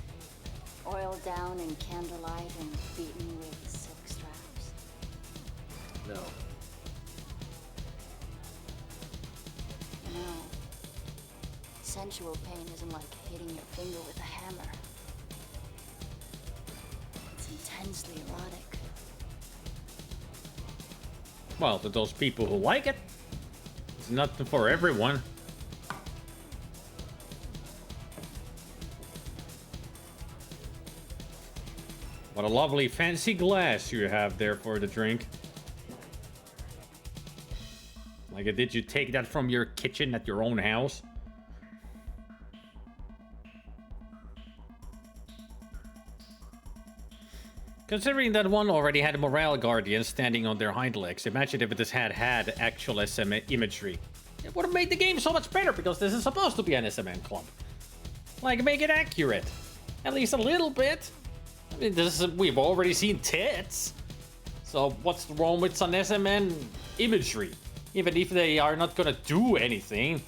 [SPEAKER 18] oiled down in candlelight and beaten with silk straps?
[SPEAKER 2] No.
[SPEAKER 18] You know, sensual pain isn't like hitting your finger with a hammer. It's intensely erotic.
[SPEAKER 1] Well, to those people who like it, it's not for everyone. What a lovely fancy glass you have there for the drink. Like, did you take that from your kitchen at your own house? Considering that one already had morale guardians standing on their hind legs, imagine if this had actual SM imagery. It would have made the game so much better, because this is supposed to be an SMN club. Like, make it accurate. At least a little bit. I mean, we've already seen tits. So what's wrong with some SMN imagery? Even if they are not gonna do anything.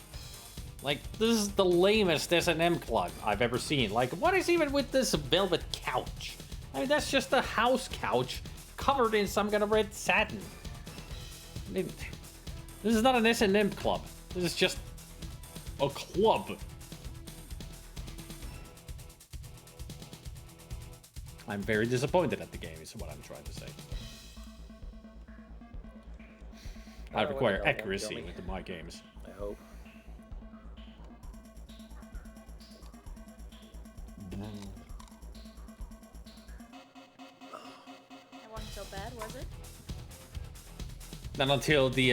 [SPEAKER 1] Like, this is the lamest S&M club I've ever seen. Like, what is even with this velvet couch? I mean, that's just a house couch covered in some kind of red satin. I mean, this is not an S&M club. This is just a club. I'm very disappointed at the game, is what I'm trying to say. I require accuracy with my games.
[SPEAKER 2] I hope.
[SPEAKER 16] That wasn't so bad, was it?
[SPEAKER 1] Not until the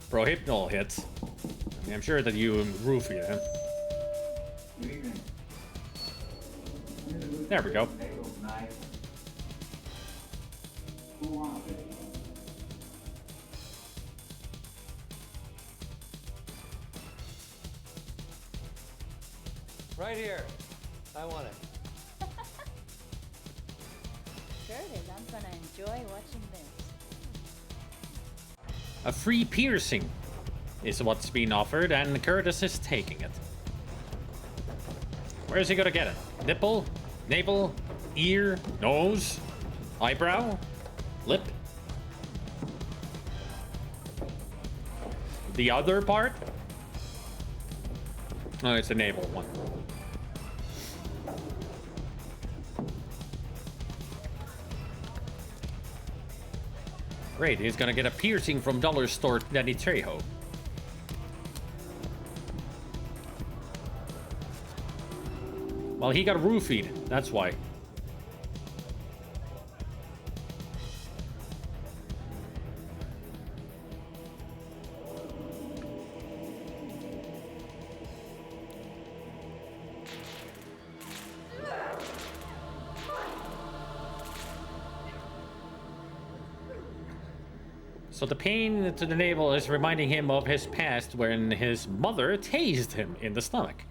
[SPEAKER 1] prohypnol hits. I mean, I'm sure that you roofied him. There we go.
[SPEAKER 15] Right here. I want it.
[SPEAKER 16] Curtis, I'm gonna enjoy watching this.
[SPEAKER 1] A free piercing is what's being offered, and Curtis is taking it. Where is he gonna get it? Nipple? Navel? Ear? Nose? Eyebrow? Lip? The other part? Oh, it's the navel one. Great, he's gonna get a piercing from Dollar Store Danny Trejo. Well, he got roofied, that's why. So the pain to the navel is reminding him of his past when his mother tased him in the stomach.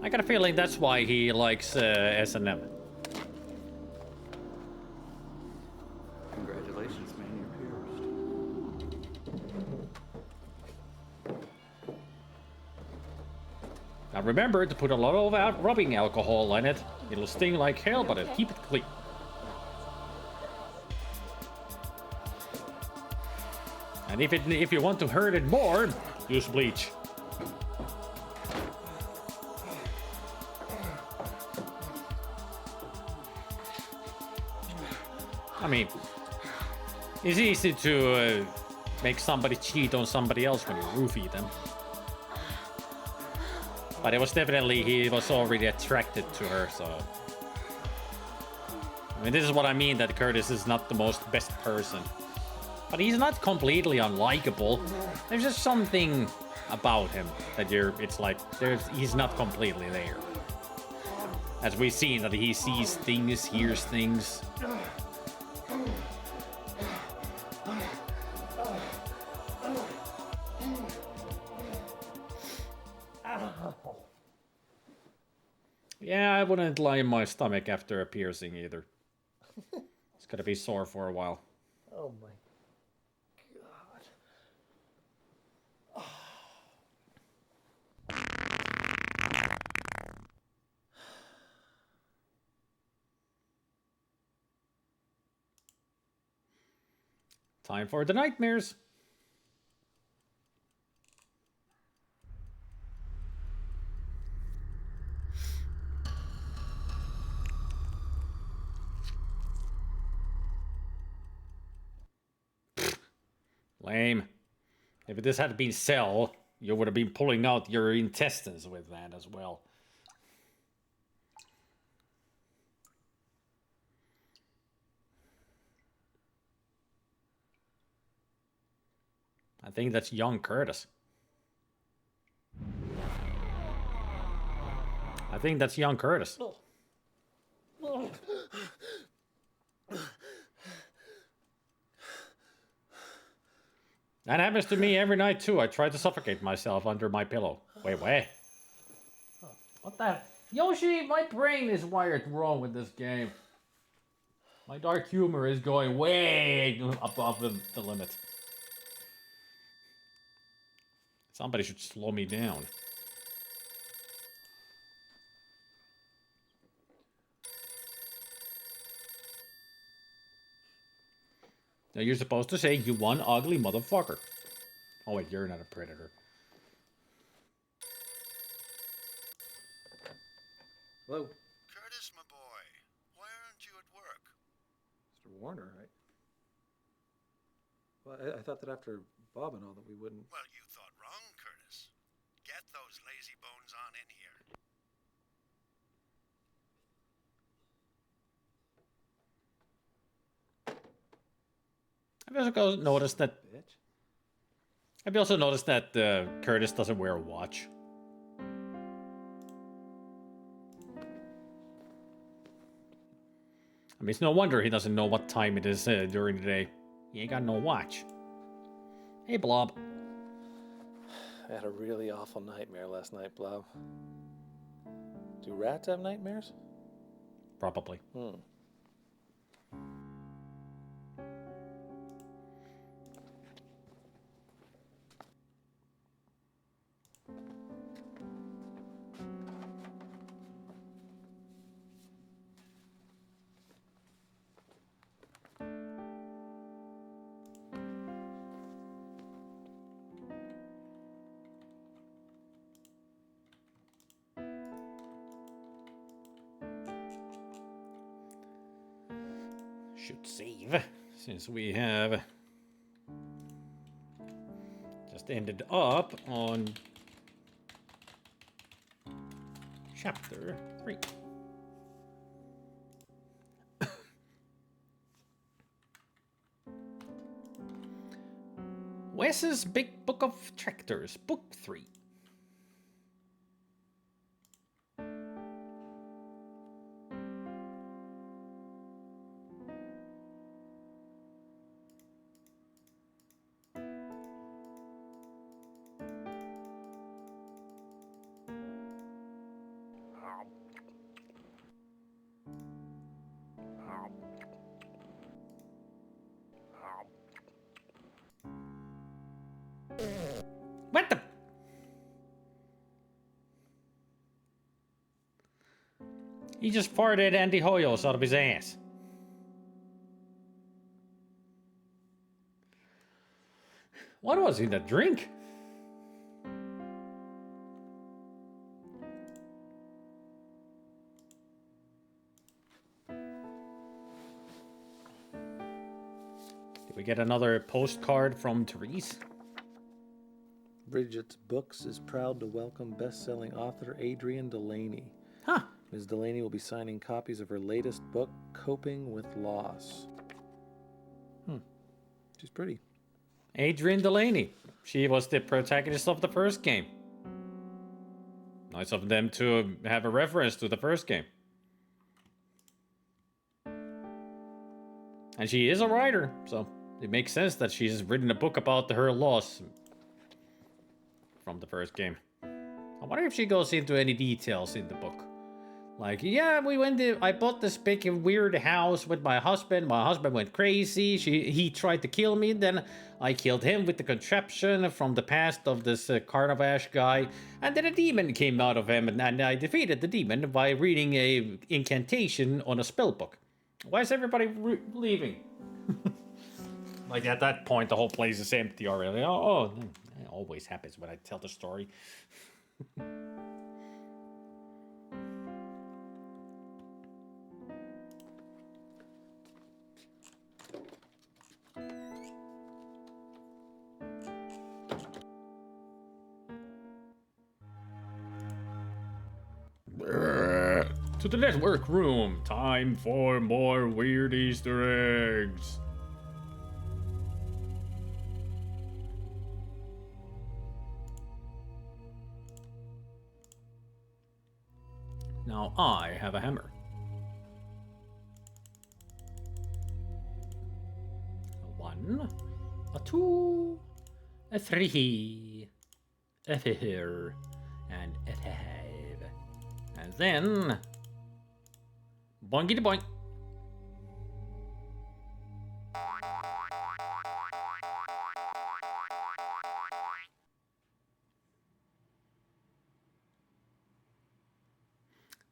[SPEAKER 1] I got a feeling that's why he likes S&M.
[SPEAKER 11] Congratulations, man, you're pierced.
[SPEAKER 1] Now remember to put a lot of rubbing alcohol in it. It'll sting like hell, but it'll keep it clean. And if you want to hurt it more, use bleach. I mean, it's easy to make somebody cheat on somebody else when you roofie them. But it was definitely, he was already attracted to her, so... I mean, this is what I mean, that Curtis is not the most best person. But he's not completely unlikable. There's just something about him that it's like, he's not completely there. As we've seen, that he sees things, hears things. Yeah, I wouldn't lie in my stomach after a piercing either. It's gonna be sore for a while.
[SPEAKER 15] Oh my God.
[SPEAKER 1] Time for the nightmares. Lame. If this had been Cell, you would have been pulling out your intestines with that as well. I think that's young Curtis. I think that's young Curtis. That happens to me every night too. I try to suffocate myself under my pillow. Wait, wait. What the? Yoshi, my brain is wired wrong with this game. My dark humor is going way above the limit. Somebody should slow me down. Now you're supposed to say, you one ugly motherfucker. Oh wait, you're not a predator.
[SPEAKER 2] Hello?
[SPEAKER 3] Curtis, my boy, why aren't you at work?
[SPEAKER 2] Mr. Warner, right? Well, I thought that after Bob and all that we wouldn't...
[SPEAKER 3] Well, you thought wrong, Curtis. Get those lazy bones on in here.
[SPEAKER 1] I've also noticed that... I've also noticed that Curtis doesn't wear a watch. I mean, it's no wonder he doesn't know what time it is during the day. He ain't got no watch. Hey, Blob.
[SPEAKER 2] I had a really awful nightmare last night, Blob. Do rats have nightmares?
[SPEAKER 1] Probably. Should save, since we have just ended up on chapter 3. Wes's Big Book of Tractors, Book 3. What the? He just farted Andy Hoyos out of his ass. What was in that drink? Did we get another postcard from Therese?
[SPEAKER 2] Bridget's Books is proud to welcome best-selling author Adrienne Delaney.
[SPEAKER 1] Huh.
[SPEAKER 2] Ms. Delaney will be signing copies of her latest book, Coping with Loss. She's pretty.
[SPEAKER 1] Adrienne Delaney. She was the protagonist of the first game. Nice of them to have a reference to the first game. And she is a writer, so it makes sense that she's written a book about her loss from the first game. I wonder if she goes into any details in the book. Like, yeah, I bought this big and weird house with my husband. My husband went crazy. He tried to kill me. Then I killed him with the contraption from the past of this Carnavash guy. And then a demon came out of him, and I defeated the demon by reading a incantation on a spell book. Why is everybody leaving? Like, at that point, the whole place is empty already. Oh, it always happens when I tell the story. To the network room. Time for more weird Easter eggs. Now I have a hammer. A 1, a 2, a 3, a 4, and a 5. And then... boinkity boink.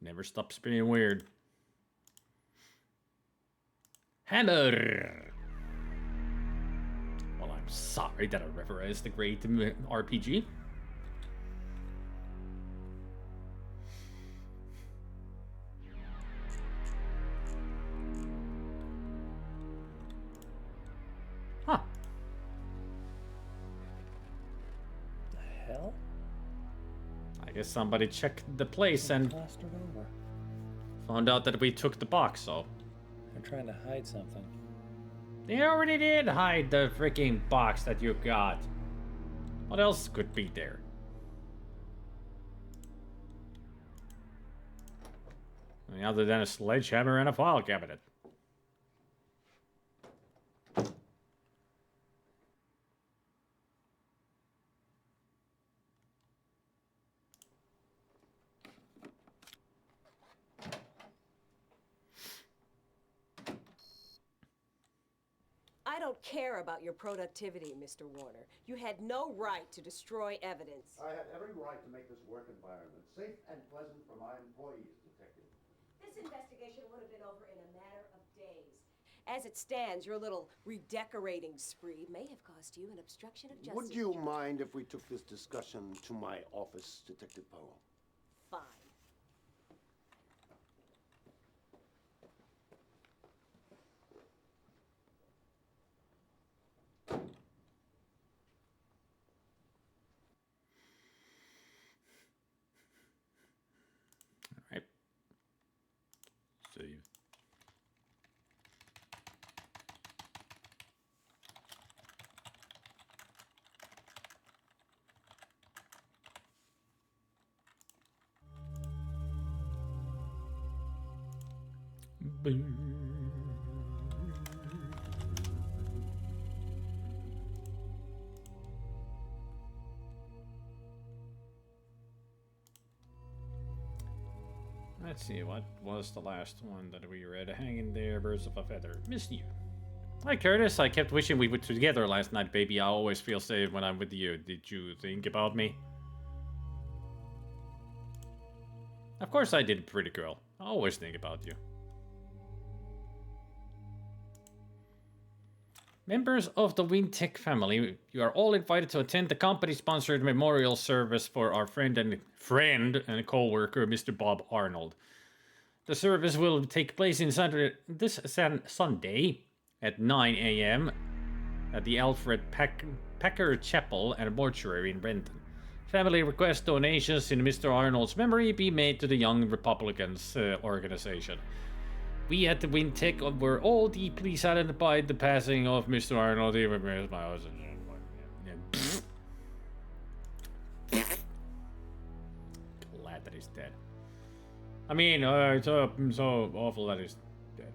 [SPEAKER 1] Never stops being weird. Hammer! Well, I'm sorry that I referenced the great RPG. Huh.
[SPEAKER 2] The hell?
[SPEAKER 1] I guess somebody checked the place and
[SPEAKER 2] Plastered over.
[SPEAKER 1] found out that we took the box, so...
[SPEAKER 2] They're trying to hide something.
[SPEAKER 1] They already did hide the freaking box that you got. What else could be there? I mean, other than a sledgehammer and a file cabinet.
[SPEAKER 19] I don't care about your productivity, Mr. Warner. You had no right to destroy evidence.
[SPEAKER 5] I had every right to make this work environment safe and pleasant for my employees, Detective.
[SPEAKER 19] This investigation would have been over in a matter of days. As it stands, your little redecorating spree may have cost you an obstruction of justice.
[SPEAKER 5] Would you mind if we took this discussion to my office, Detective Powell?
[SPEAKER 19] Fine.
[SPEAKER 1] Alright. Save. Let's see, what was the last one that we read? Hanging there, birds of a feather. Missed you. Hi, Curtis. I kept wishing we were together last night, baby. I always feel safe when I'm with you. Did you think about me? Of course I did, pretty girl. I always think about you. Members of the Wintech family, you are all invited to attend the company-sponsored memorial service for our friend and co-worker, Mr. Bob Arnold. The service will take place in Sunday at 9 a.m. at the Alfred Packer Chapel and Mortuary in Renton. Family requests donations in Mr. Arnold's memory be made to the Young Republicans organization. We at the Wintech were all deeply saddened by the passing of Mr. Arnold. Even my husband. Glad that he's dead. I mean, it's so awful that he's dead.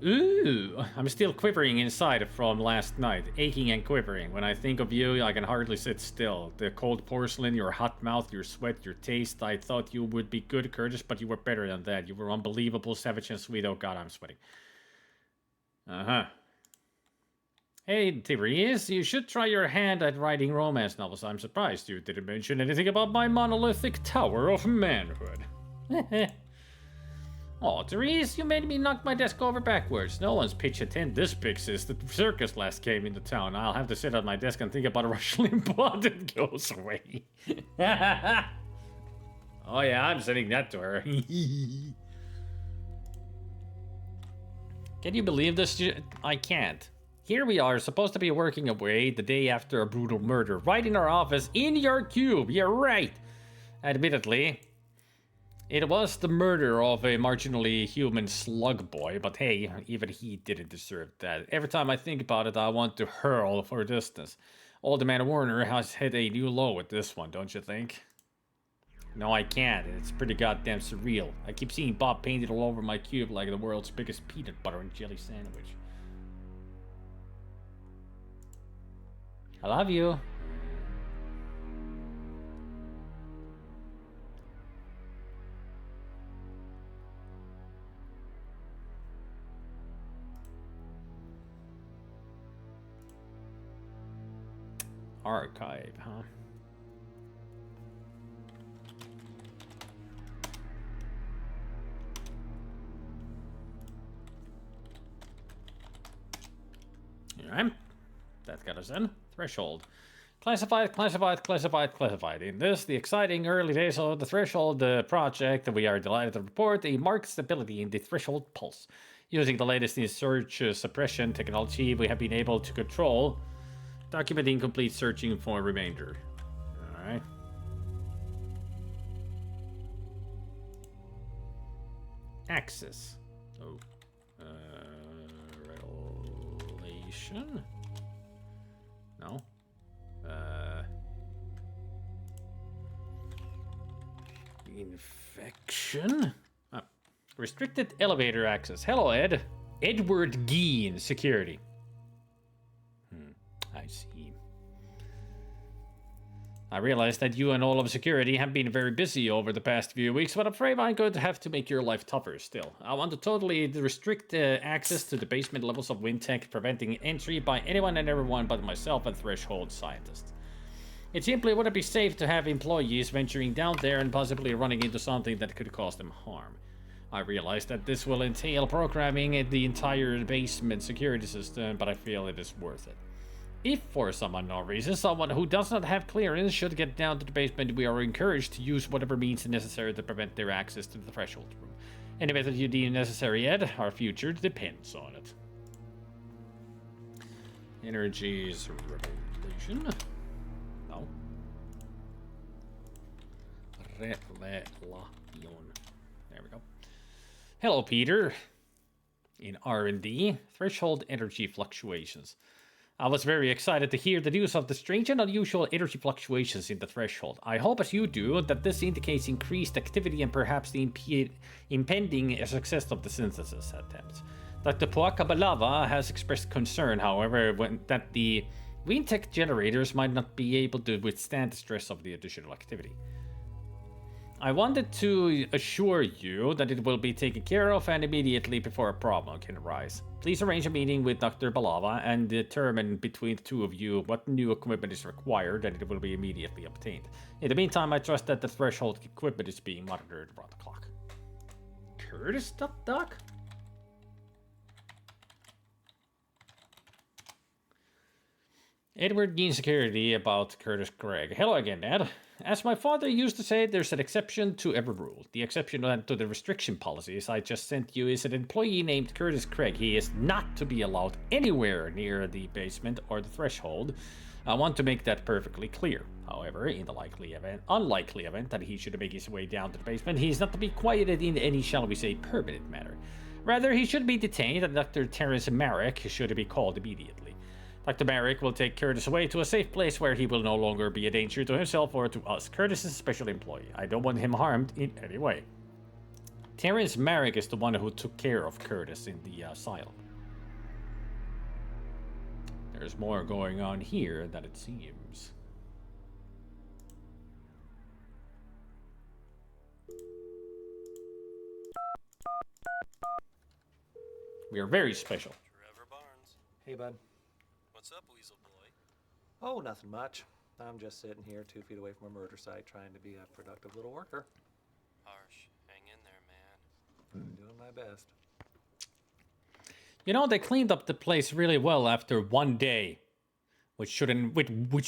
[SPEAKER 1] Ooh, I'm still quivering inside from last night, aching and quivering. When I think of you, I can hardly sit still. The cold porcelain, your hot mouth, your sweat, your taste. I thought you would be good, Curtis, but you were better than that. You were unbelievable, savage, and sweet. Oh God, I'm sweating. Uh-huh. Hey, Therese, you should try your hand at writing romance novels. I'm surprised you didn't mention anything about my monolithic tower of manhood. Oh, Therese, you made me knock my desk over backwards. No one's pitched a tent this big since the circus last came into town. I'll have to sit at my desk and think about a Russian Limbaugh that goes away. Oh yeah, I'm sending that to her. Can you believe this? I can't. Here we are, supposed to be working away the day after a brutal murder, right in our office, in your cube. You're right. Admittedly, it was the murder of a marginally human slug boy, but hey, even he didn't deserve that. Every time I think about it, I want to hurl for distance. Old Man Warner has hit a new low with this one, don't you think? No, I can't. It's pretty goddamn surreal. I keep seeing Bob painted all over my cube like the world's biggest peanut butter and jelly sandwich. I love you. Archive, huh? Alright. That got us in. Threshold. Classified, classified, classified, classified. In this, the exciting early days of the Threshold project, we are delighted to report a marked stability in the Threshold pulse. Using the latest in search suppression technology, we have been able to control documenting complete searching for remainder. Alright. Access. Oh. Relation? No. Infection? Oh. Restricted elevator access. Hello, Ed. Edward Geen, security. I see. I realize that you and all of security have been very busy over the past few weeks, but I'm afraid I'm going to have to make your life tougher still. I want to totally restrict access to the basement levels of Wintech, preventing entry by anyone and everyone but myself and Threshold scientists. It simply wouldn't be safe to have employees venturing down there and possibly running into something that could cause them harm. I realize that this will entail programming the entire basement security system, but I feel it is worth it. If for some unknown reason someone who does not have clearance should get down to the basement, we are encouraged to use whatever means necessary to prevent their access to the Threshold room. Any method you deem necessary, Ed, our future depends on it. Energy's revelation. No. Revelation. There we go. Hello, Peter. In R&D, Threshold energy fluctuations. I was very excited to hear the news of the strange and unusual energy fluctuations in the Threshold. I hope, as you do, that this indicates increased activity and perhaps the impending success of the synthesis attempts. Dr. Puakabalava has expressed concern, however, that the Wintech generators might not be able to withstand the stress of the additional activity. I wanted to assure you that it will be taken care of and immediately before a problem can arise. Please arrange a meeting with Dr. Balava and determine between the two of you what new equipment is required and it will be immediately obtained. In the meantime, I trust that the Threshold equipment is being monitored around the clock. Curtis, Doc? Edward Geen Security about Curtis Gregg. Hello again, Dad. As my father used to say, there's an exception to every rule. The exception to the restriction policies I just sent you is an employee named Curtis Craig. He is not to be allowed anywhere near the basement or the Threshold. I want to make that perfectly clear. However, in the unlikely event that he should make his way down to the basement, he is not to be quieted in any, shall we say, permanent manner. Rather, he should be detained and Dr. Terrence Marek should be called immediately. Dr. Marek will take Curtis away to a safe place where he will no longer be a danger to himself or to us. Curtis is a special employee. I don't want him harmed in any way. Terrence Marek is the one who took care of Curtis in the asylum. There's more going on here than it seems. We are very special.
[SPEAKER 2] Trevor Barnes. Hey, bud.
[SPEAKER 3] What's up, Weasel Boy?
[SPEAKER 2] Oh, nothing much. I'm just sitting here 2 feet away from a murder site trying to be a productive little worker.
[SPEAKER 3] Harsh. Hang in there, man.
[SPEAKER 2] I'm doing my best.
[SPEAKER 1] You know, they cleaned up the place really well after one day, which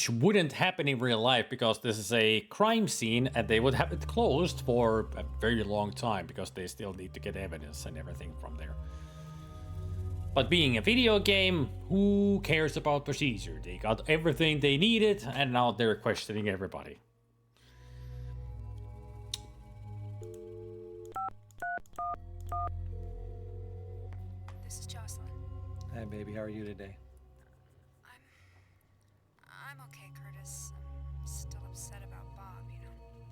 [SPEAKER 1] wouldn't happen in real life because this is a crime scene and they would have it closed for a very long time because they still need to get evidence and everything from there. But being a video game, who cares about procedure? They got everything they needed, and now they're questioning everybody.
[SPEAKER 4] This is Jocelyn.
[SPEAKER 2] Hi, baby. How are you today?
[SPEAKER 4] I'm okay, Curtis. I'm still upset about Bob, you know.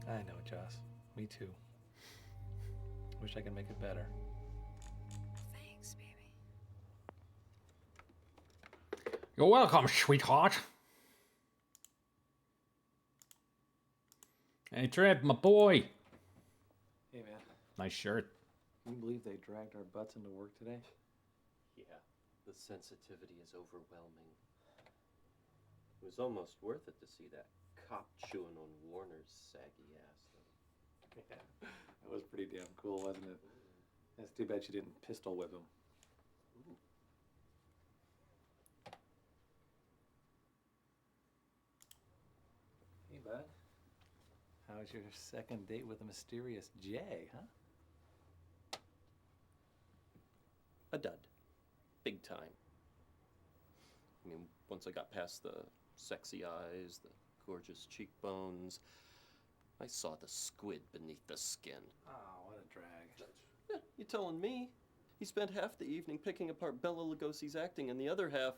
[SPEAKER 2] I know, Joss. Me too. Wish I could make it better.
[SPEAKER 4] Thanks, baby.
[SPEAKER 1] You're welcome, sweetheart. Hey, Trev, my boy.
[SPEAKER 2] Hey, man.
[SPEAKER 1] Nice shirt.
[SPEAKER 2] Can you believe they dragged our butts into work today?
[SPEAKER 10] Yeah, the sensitivity is overwhelming. It was almost worth it to see that cop chewing on Warner's saggy ass, though.
[SPEAKER 2] Yeah, that was pretty damn cool, wasn't it? It's too bad she didn't pistol whip him.
[SPEAKER 10] Ooh.
[SPEAKER 2] Hey, bud. How was your second date with the mysterious Jay, huh?
[SPEAKER 10] A dud. Big time. I mean, once I got past the sexy eyes, the gorgeous cheekbones, I saw the squid beneath the skin.
[SPEAKER 2] Oh, what a drag.
[SPEAKER 10] Yeah, you telling me? He spent half the evening picking apart Bela Lugosi's acting and the other half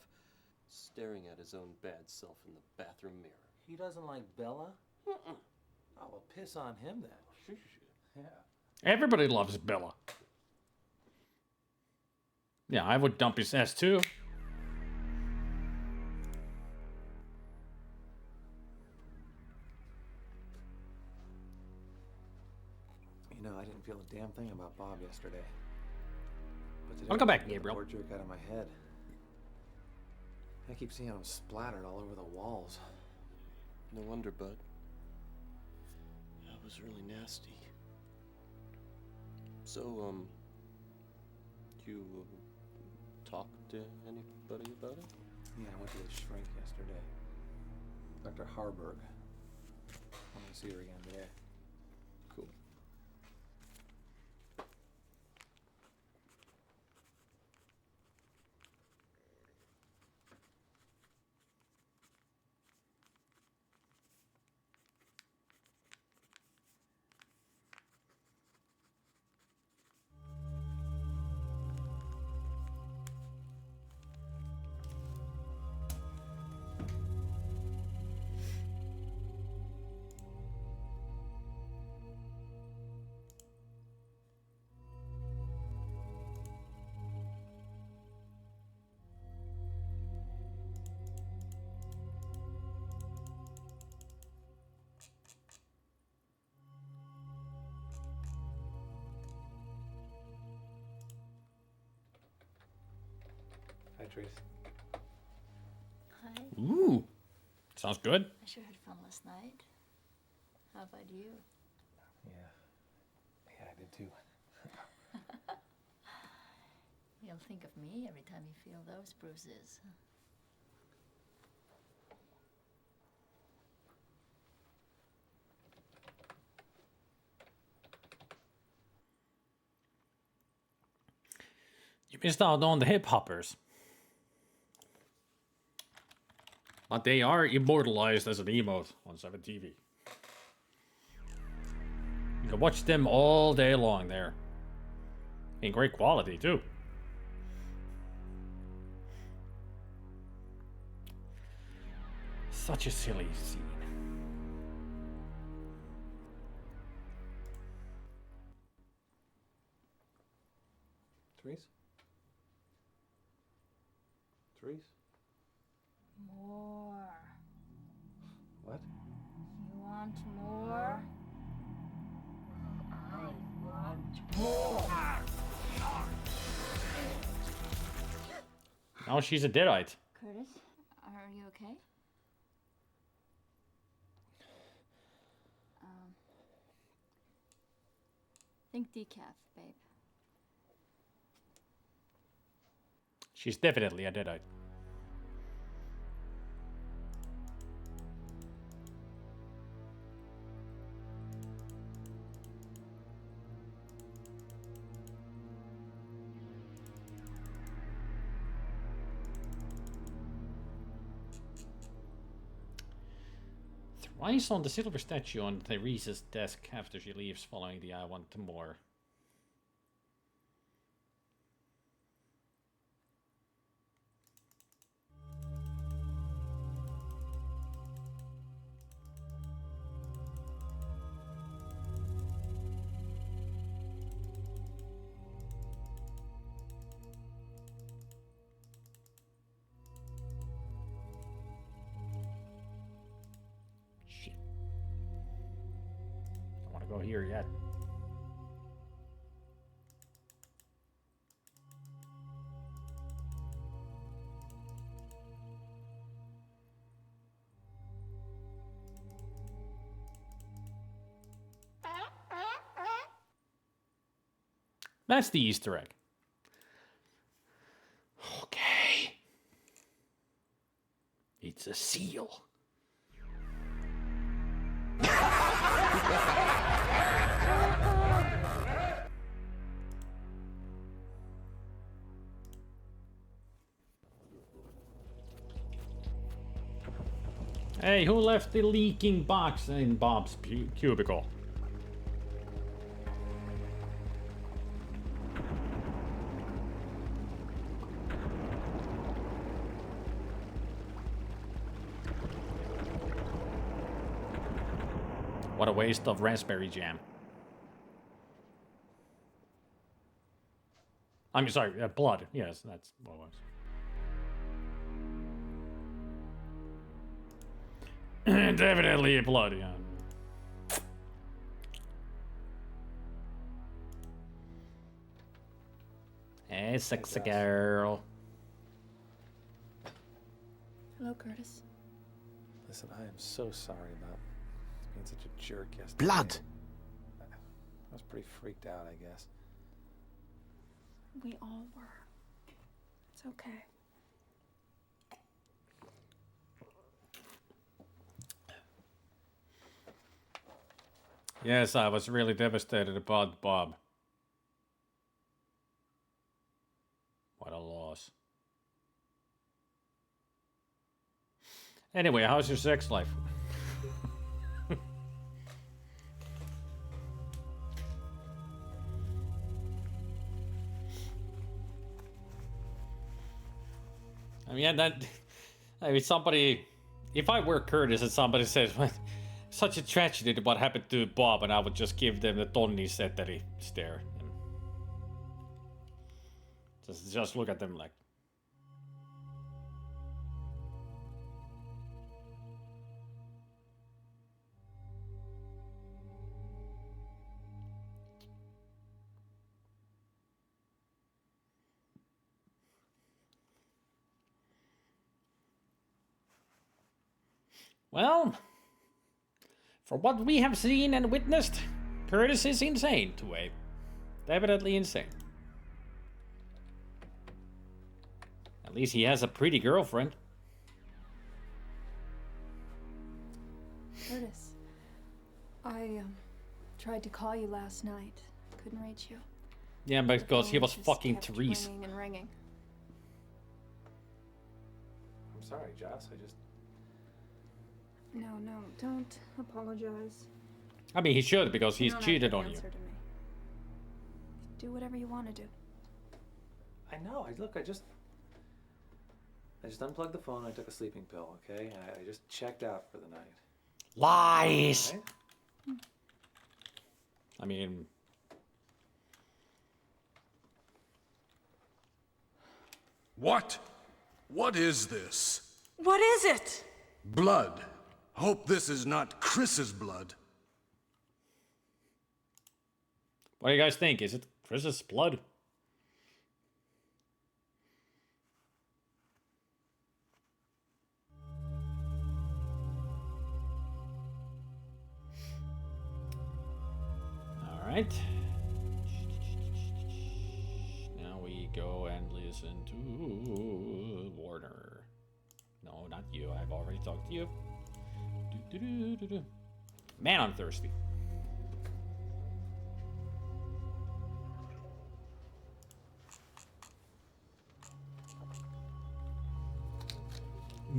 [SPEAKER 10] staring at his own bad self in the bathroom mirror.
[SPEAKER 2] He doesn't like Bella?
[SPEAKER 10] Mm-mm.
[SPEAKER 2] Oh, well, piss on him then. Yeah.
[SPEAKER 1] Everybody loves Bella. Yeah, I would dump his ass too.
[SPEAKER 2] You know, I didn't feel a damn thing about Bob yesterday. But today
[SPEAKER 1] Welcome
[SPEAKER 2] I
[SPEAKER 1] back,
[SPEAKER 2] couldn't get
[SPEAKER 1] Gabriel.
[SPEAKER 2] the poor jerk out of my head. I keep seeing him splattered all over the walls.
[SPEAKER 10] No wonder, bud. That was really nasty. So, you talk to anybody about it?
[SPEAKER 2] Yeah, I went to the shrink yesterday. Dr. Harburg. I'm gonna see her again today.
[SPEAKER 10] Cool.
[SPEAKER 2] Hi, Trace.
[SPEAKER 18] Hi.
[SPEAKER 1] Ooh, sounds good.
[SPEAKER 18] I sure had fun last night. How about you?
[SPEAKER 2] Yeah. Yeah, I did too.
[SPEAKER 18] You'll think of me every time you feel those bruises.
[SPEAKER 1] You missed out on the hip hoppers. But they are immortalized as an emote on 7TV. You can watch them all day long there. In great quality, too. Such a silly scene.
[SPEAKER 2] Therese? Therese?
[SPEAKER 16] More.
[SPEAKER 2] What?
[SPEAKER 16] You want more? I want more.
[SPEAKER 1] Now she's a deadite.
[SPEAKER 18] Curtis, are you okay? Think decaf, babe.
[SPEAKER 1] She's definitely a deadite. Thrice on the silver statue on Therese's desk after she leaves following the I want more. go here yet. That's the Easter egg. Okay. It's a seal. Hey, who left the leaking box in Bob's cubicle? What a waste of raspberry jam. I'm sorry, blood. Yes, that's what it was. Definitely blood, yeah. Hey, sexy girl.
[SPEAKER 4] Hello, Curtis.
[SPEAKER 2] Listen, I am so sorry about being such a jerk yesterday.
[SPEAKER 17] Blood!
[SPEAKER 2] I was pretty freaked out, I guess.
[SPEAKER 4] We all were. It's okay.
[SPEAKER 1] Yes, I was really devastated about Bob. What a loss. Anyway, how's your sex life? I mean, somebody, if I were Curtis and somebody says, well, such a tragedy what happened to Bob, and I would just give them the Tony Setteri stare. And just look at them like. Well, for what we have seen and witnessed, Curtis is insane, Two-Way. Definitely insane. At least he has a pretty girlfriend.
[SPEAKER 4] Curtis, I tried to call you last night. Couldn't reach you.
[SPEAKER 1] Yeah, because he was fucking
[SPEAKER 4] kept
[SPEAKER 1] Therese.
[SPEAKER 4] Ringing and ringing.
[SPEAKER 2] I'm sorry, Joss. I just...
[SPEAKER 4] No, don't apologize.
[SPEAKER 1] I mean, he should, because he's
[SPEAKER 4] You don't
[SPEAKER 1] cheated
[SPEAKER 4] have
[SPEAKER 1] on
[SPEAKER 4] to
[SPEAKER 1] you.
[SPEAKER 4] answer to me. Do whatever you want to do.
[SPEAKER 2] I know. I just unplugged the phone. I took a sleeping pill, okay? I just checked out for the night.
[SPEAKER 1] Lies!
[SPEAKER 2] Right?
[SPEAKER 1] I mean...
[SPEAKER 8] What? What is this?
[SPEAKER 14] What is it?
[SPEAKER 8] Blood. Hope this is not Chris's blood.
[SPEAKER 1] What do you guys think? Is it Chris's blood? Alright. Now we go and listen to Warner. No, not you. I've already talked to you. Man, I'm thirsty.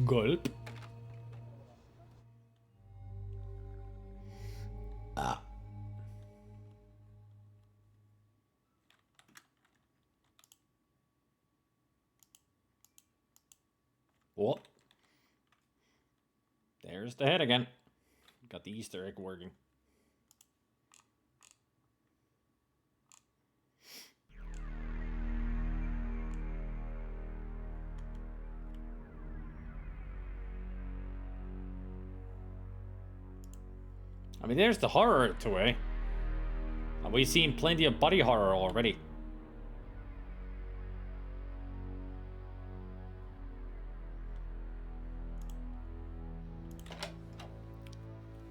[SPEAKER 1] Gulp. Ah. What? There's the head again. Got the Easter egg working. I mean, there's the horror Two-Way. We've seen plenty of body horror already.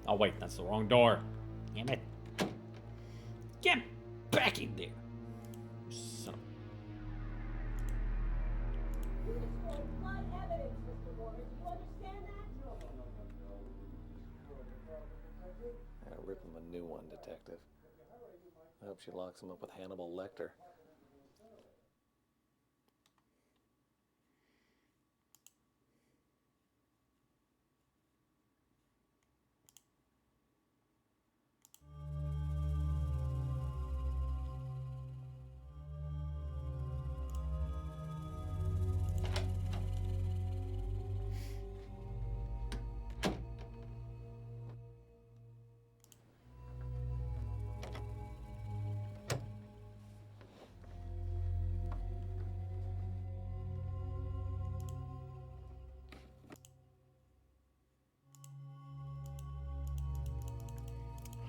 [SPEAKER 1] Oh wait, that's the wrong door. Damn it. Get back in there. Son of
[SPEAKER 19] You destroyed blood evidence, Mr. Warner. Do you understand that?
[SPEAKER 2] Yeah, rip him a new one, detective. I hope she locks him up with Hannibal Lecter.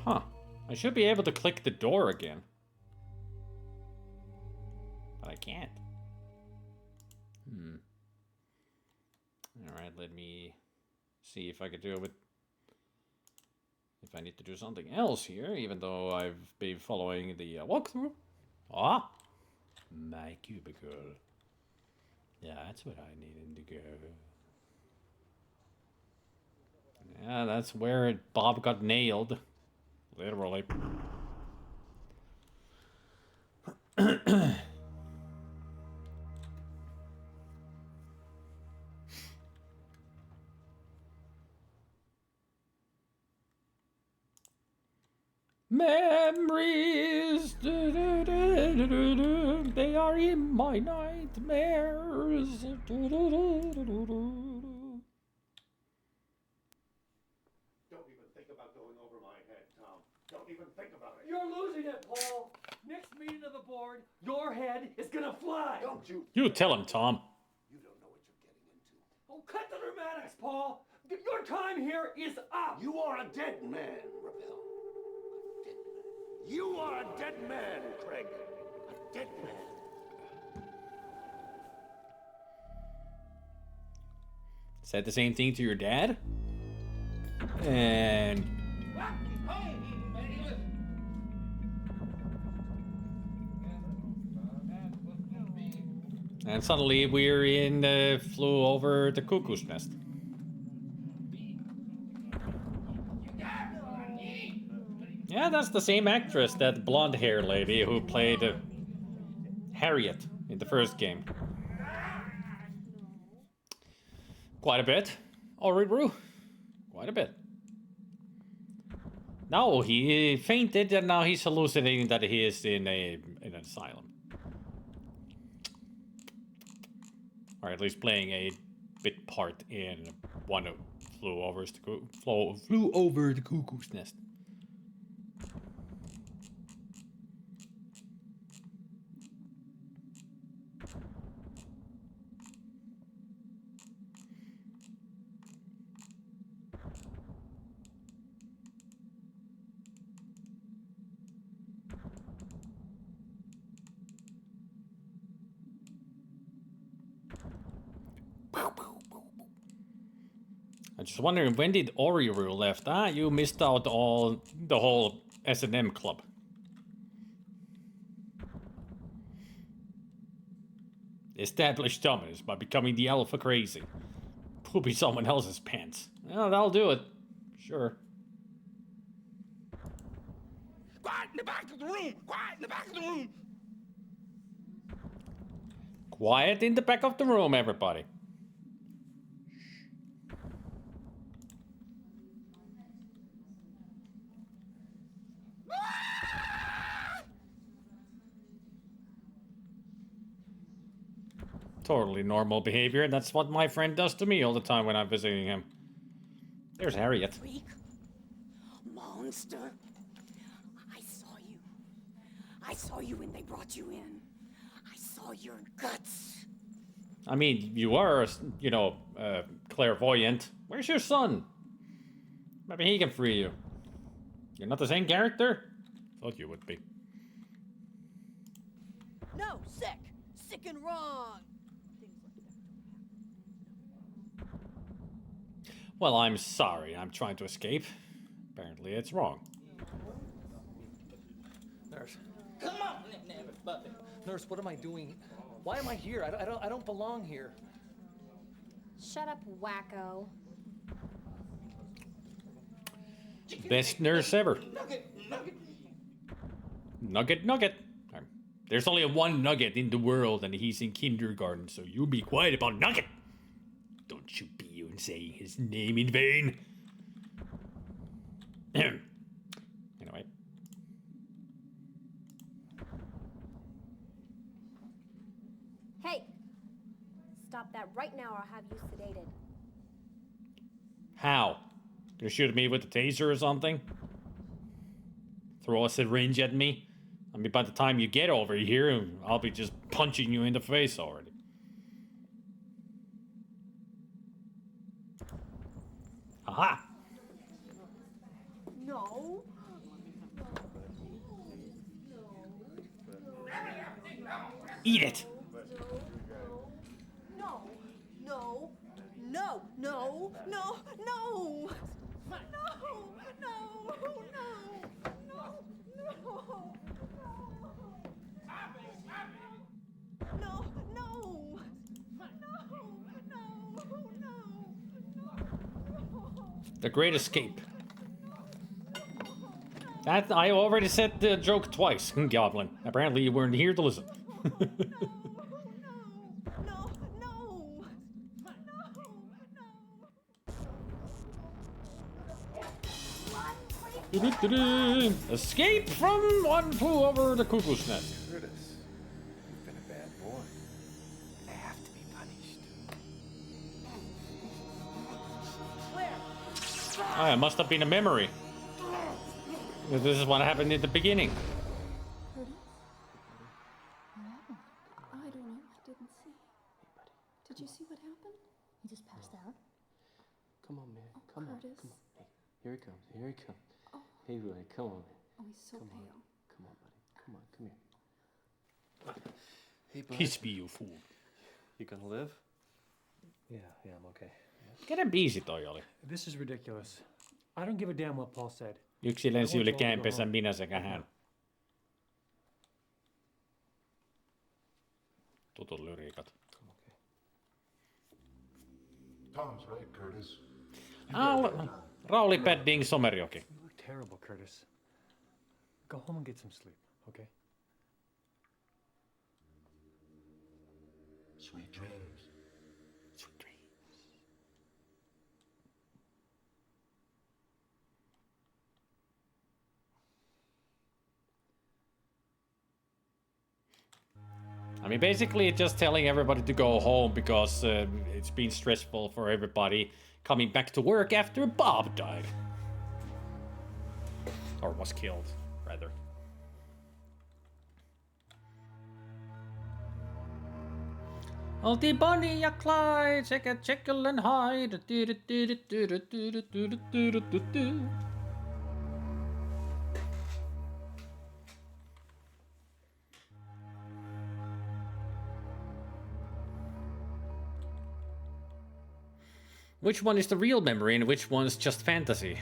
[SPEAKER 1] Huh. I should be able to click the door again. But I can't. Alright, let me see if I could do it with... If I need to do something else here, even though I've been following the walkthrough. Ah! My cubicle. Yeah, that's what I needed to go. Yeah, that's where Bob got nailed. Literally. Memories, they are in my nightmares.
[SPEAKER 5] Don't even think about going over my head, Tom. Don't even think about it.
[SPEAKER 9] You're losing it, Paul. Next meeting of the board, your head is gonna fly.
[SPEAKER 5] Don't you?
[SPEAKER 1] You tell him, Tom.
[SPEAKER 5] You don't know what you're getting into.
[SPEAKER 9] Oh, cut the dramatics, Paul. Your time here is up.
[SPEAKER 5] You are a dead man, Rappel. A dead man. You are a dead man, Craig. A dead man.
[SPEAKER 1] Said the same thing to your dad? And... And suddenly we're in flew over the cuckoo's nest. Yeah, that's the same actress, that blonde hair lady who played Harriet in the first game. Quite a bit. Alright, Rue. Quite a bit. No, he fainted and now he's hallucinating that he is in an asylum. Or at least playing a bit part in one who flew over the cuckoo's nest. I'm just wondering, when did Oriru left? Ah, you missed out the whole S&M club. Establish dominance by becoming the alpha crazy. Pooping someone else's pants. Well, that'll do it. Sure.
[SPEAKER 8] Quiet in the back of the room! Quiet in the back of the room!
[SPEAKER 1] Quiet in the back of the room, everybody. Totally normal behavior. That's what my friend does to me all the time when I'm visiting him. There's Harriet.
[SPEAKER 19] Freak. Monster. I saw you. I saw you when they brought you in. I saw your guts.
[SPEAKER 1] I mean, you are, you know, clairvoyant. Where's your son? Maybe he can free you. You're not the same character? Thought you would be.
[SPEAKER 17] No, sick. Sick and wrong.
[SPEAKER 1] Well, I'm sorry. I'm trying to escape. Apparently, it's wrong.
[SPEAKER 9] Nurse. Come on, everybody. Nurse, what am I doing? Why am I here? I don't belong here.
[SPEAKER 14] Shut up, wacko.
[SPEAKER 1] Best nurse ever. Nugget. There's only one Nugget in the world, and he's in kindergarten, so you be quiet about Nugget. Don't you be saying his name in vain. Anyway.
[SPEAKER 14] Hey! Stop that right now or I'll have you sedated.
[SPEAKER 1] How? Gonna shoot me with a taser or something? Throw a syringe at me? I mean, by the time you get over here, I'll be just punching you in the face already. Aha!
[SPEAKER 17] No.
[SPEAKER 1] Eat it!
[SPEAKER 17] No. No. No. No. No. No. No.
[SPEAKER 1] The Great Escape. That I already said the joke twice, Goblin. Apparently you weren't here to listen. Escape from One Flew Over the Cuckoo's Nest.
[SPEAKER 2] Curtis, you've been a bad boy. I have to be punished.
[SPEAKER 1] Oh, it must have been a memory. This is what happened in the beginning.
[SPEAKER 4] Curtis? What happened? I don't know. I didn't see. Did you see what happened?
[SPEAKER 10] He just passed out. Come on, man.
[SPEAKER 4] Oh,
[SPEAKER 10] Come on.
[SPEAKER 4] Curtis.
[SPEAKER 10] Come on. Hey, here he comes. Here he comes.
[SPEAKER 4] Oh.
[SPEAKER 10] Hey, boy. Come on.
[SPEAKER 4] Oh, he's so
[SPEAKER 10] Come
[SPEAKER 4] pale.
[SPEAKER 10] on. Come on, buddy. Come on. Come here. Hey, bud.
[SPEAKER 1] Peace be, you fool.
[SPEAKER 10] You gonna live?
[SPEAKER 6] Yeah, I'm okay.
[SPEAKER 1] Get biisi toi oli.
[SPEAKER 6] This is ridiculous. I don't give a damn what Paul said.
[SPEAKER 1] Yksi lensi yli kämpensä, minä sekä hän. Tutut lyriikat.
[SPEAKER 3] Tom's right, Curtis.
[SPEAKER 1] Rauli Padding Somerjoki.
[SPEAKER 6] You look terrible, Curtis. Go home and get some sleep, okay?
[SPEAKER 3] Sweet dreams.
[SPEAKER 1] Sweet dreams. I mean, basically, it's just telling everybody to go home because it's been stressful for everybody coming back to work after Bob died. Or was killed, rather. Oldie Bonnie ja Clyde sekä Jekyll and Hyde. Which one is the real memory and which one's just fantasy?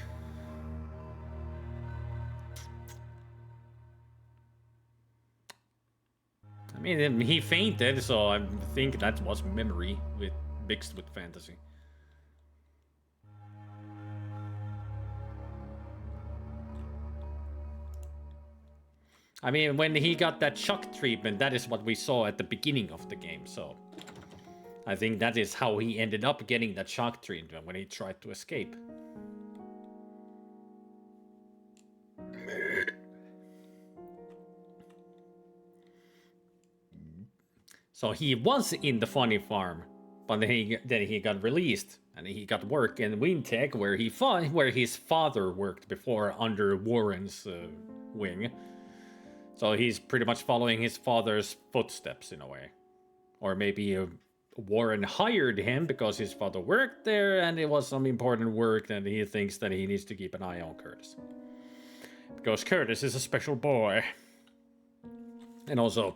[SPEAKER 1] I mean, he fainted, so I think that was memory mixed with fantasy. I mean, when he got that shock treatment, that is what we saw at the beginning of the game, so... I think that is how he ended up getting that shock treatment when he tried to escape. So he was in the funny farm, but then he got released and he got work in Wintech, where his father worked before under Warren's wing. So he's pretty much following his father's footsteps in a way, or maybe Warren hired him because his father worked there and it was some important work that he thinks that he needs to keep an eye on Curtis. Because Curtis is a special boy. And also,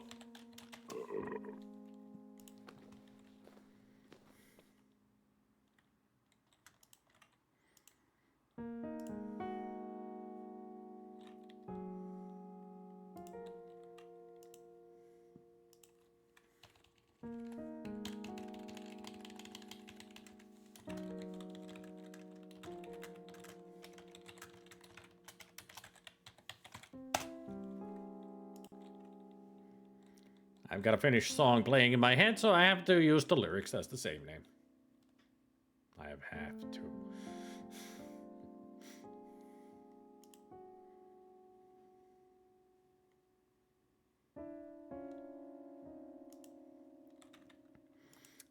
[SPEAKER 1] I've got a finished song playing in my head, so I have to use the lyrics as the same name. I have to.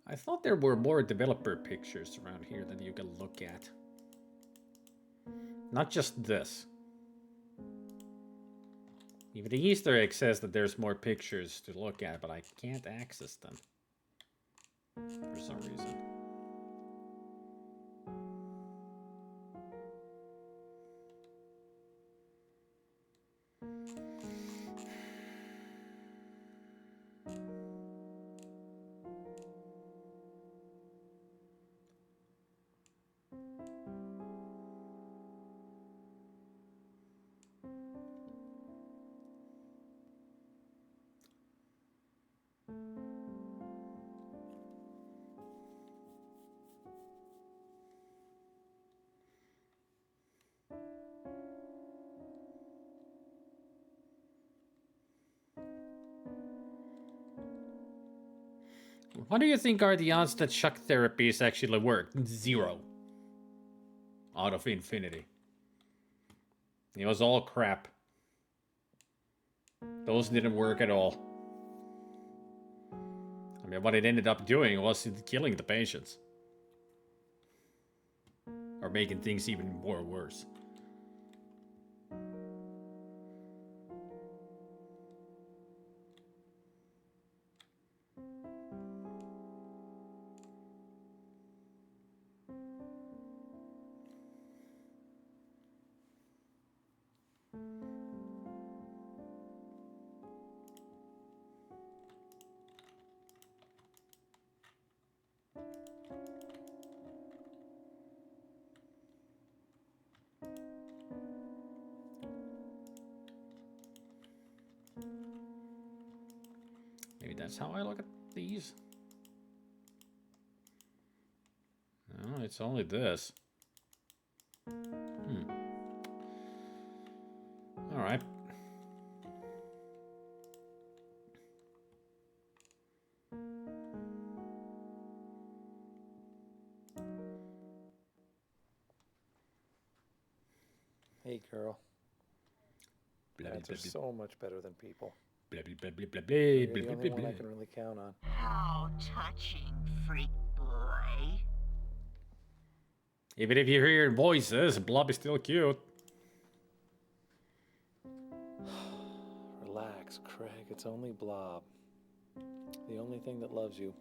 [SPEAKER 1] I thought there were more developer pictures around here that you can look at. Not just this. Even the Easter egg says that there's more pictures to look at, but I can't access them. For some reason. What do you think are the odds that shock therapies actually work? 0. Out of infinity. It was all crap. Those didn't work at all. I mean, what it ended up doing was killing the patients. Or making things even more worse. Maybe that's how I look at these. No, it's only this. Alright.
[SPEAKER 2] Hey, girl. Cats are so much better than people.
[SPEAKER 1] Blah, blah, blah, blah, blah,
[SPEAKER 2] You're
[SPEAKER 1] blah,
[SPEAKER 2] the
[SPEAKER 1] blah,
[SPEAKER 2] only
[SPEAKER 1] blah,
[SPEAKER 2] one I
[SPEAKER 1] blah.
[SPEAKER 2] can really count on.
[SPEAKER 16] How touching, freak boy.
[SPEAKER 1] Even if you hear voices, Blob is still cute.
[SPEAKER 2] Relax, Craig. It's only Blob. The only thing that loves you.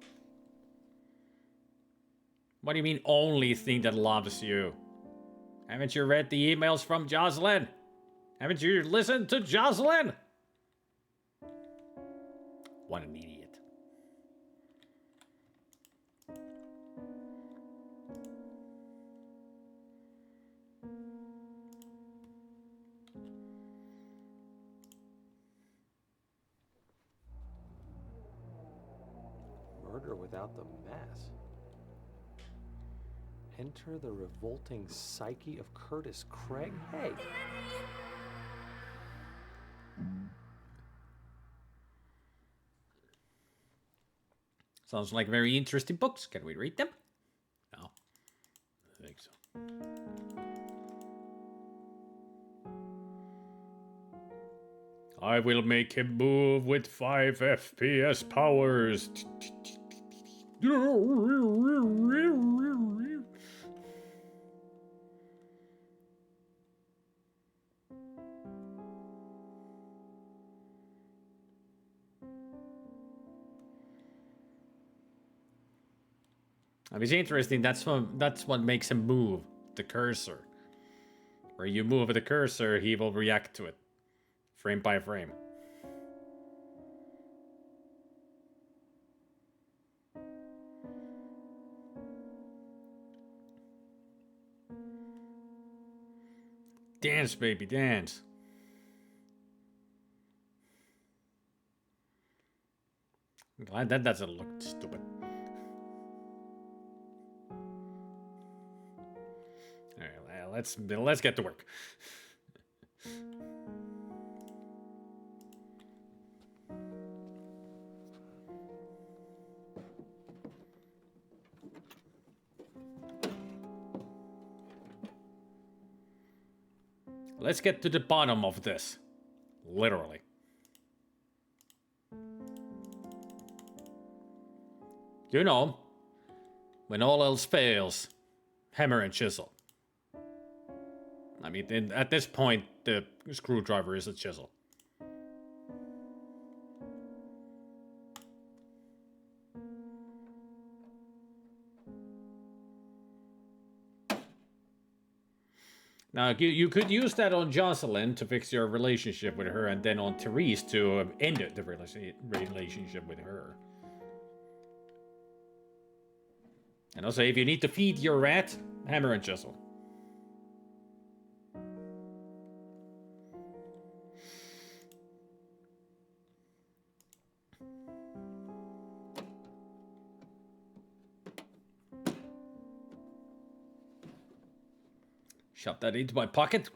[SPEAKER 1] What do you mean, only thing that loves you? Haven't you read the emails from Jocelyn? Haven't you listened to Jocelyn? What an idiot.
[SPEAKER 2] Murder without the mass. Enter the revolting psyche of Curtis Craig. Hey!
[SPEAKER 1] Sounds like very interesting books. Can we read them? No. I think so. I will make him move with 5 FPS powers. I mean, it's interesting. That's what makes him move the cursor. Where you move the cursor, he will react to it, frame by frame. Dance, baby, dance. I'm glad that doesn't look stupid. All right, let's get to work. Let's get to the bottom of this. Literally. You know, when all else fails, hammer and chisel. I mean, at this point, the screwdriver is a chisel. Now, you could use that on Jocelyn to fix your relationship with her, and then on Therese to end the relationship with her. And also, if you need to feed your rat, hammer and chisel. Shove that into my pocket.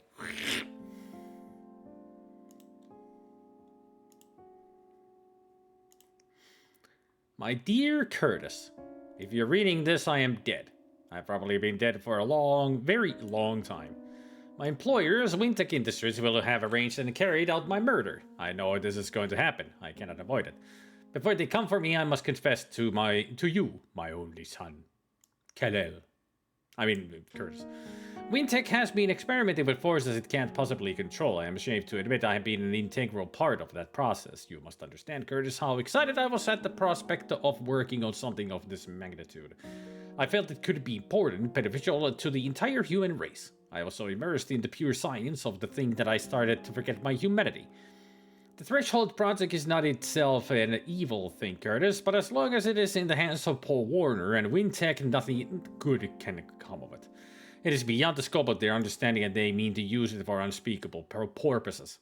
[SPEAKER 1] My dear Curtis, if you're reading this, I am dead. I've probably been dead for a long, very long time. My employers, Wintec Industries, will have arranged and carried out my murder. I know this is going to happen. I cannot avoid it. Before they come for me, I must confess to you, my only son. Curtis. Wintec has been experimenting with forces it can't possibly control. I am ashamed to admit I have been an integral part of that process. You must understand, Curtis, how excited I was at the prospect of working on something of this magnitude. I felt it could be important, beneficial to the entire human race. I was so immersed in the pure science of the thing that I started to forget my humanity. The Threshold Project is not itself an evil thing, Curtis, but as long as it is in the hands of Paul Warner and Wintec, nothing good can come of it. It is beyond the scope of their understanding, and they mean to use it for unspeakable purposes.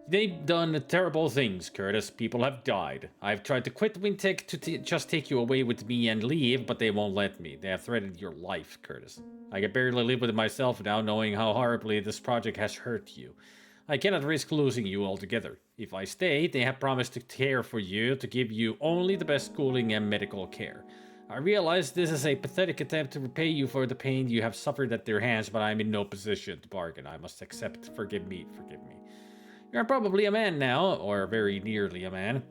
[SPEAKER 1] They've done terrible things, Curtis. People have died. I've tried to quit Wintec to just take you away with me and leave, but they won't let me. They have threatened your life, Curtis. I can barely live with myself now, knowing how horribly this project has hurt you. I cannot risk losing you altogether. If I stay, they have promised to care for you, to give you only the best schooling and medical care. I realize this is a pathetic attempt to repay you for the pain you have suffered at their hands, but I am in no position to bargain. I must accept. Forgive me. You're probably a man now, or very nearly a man.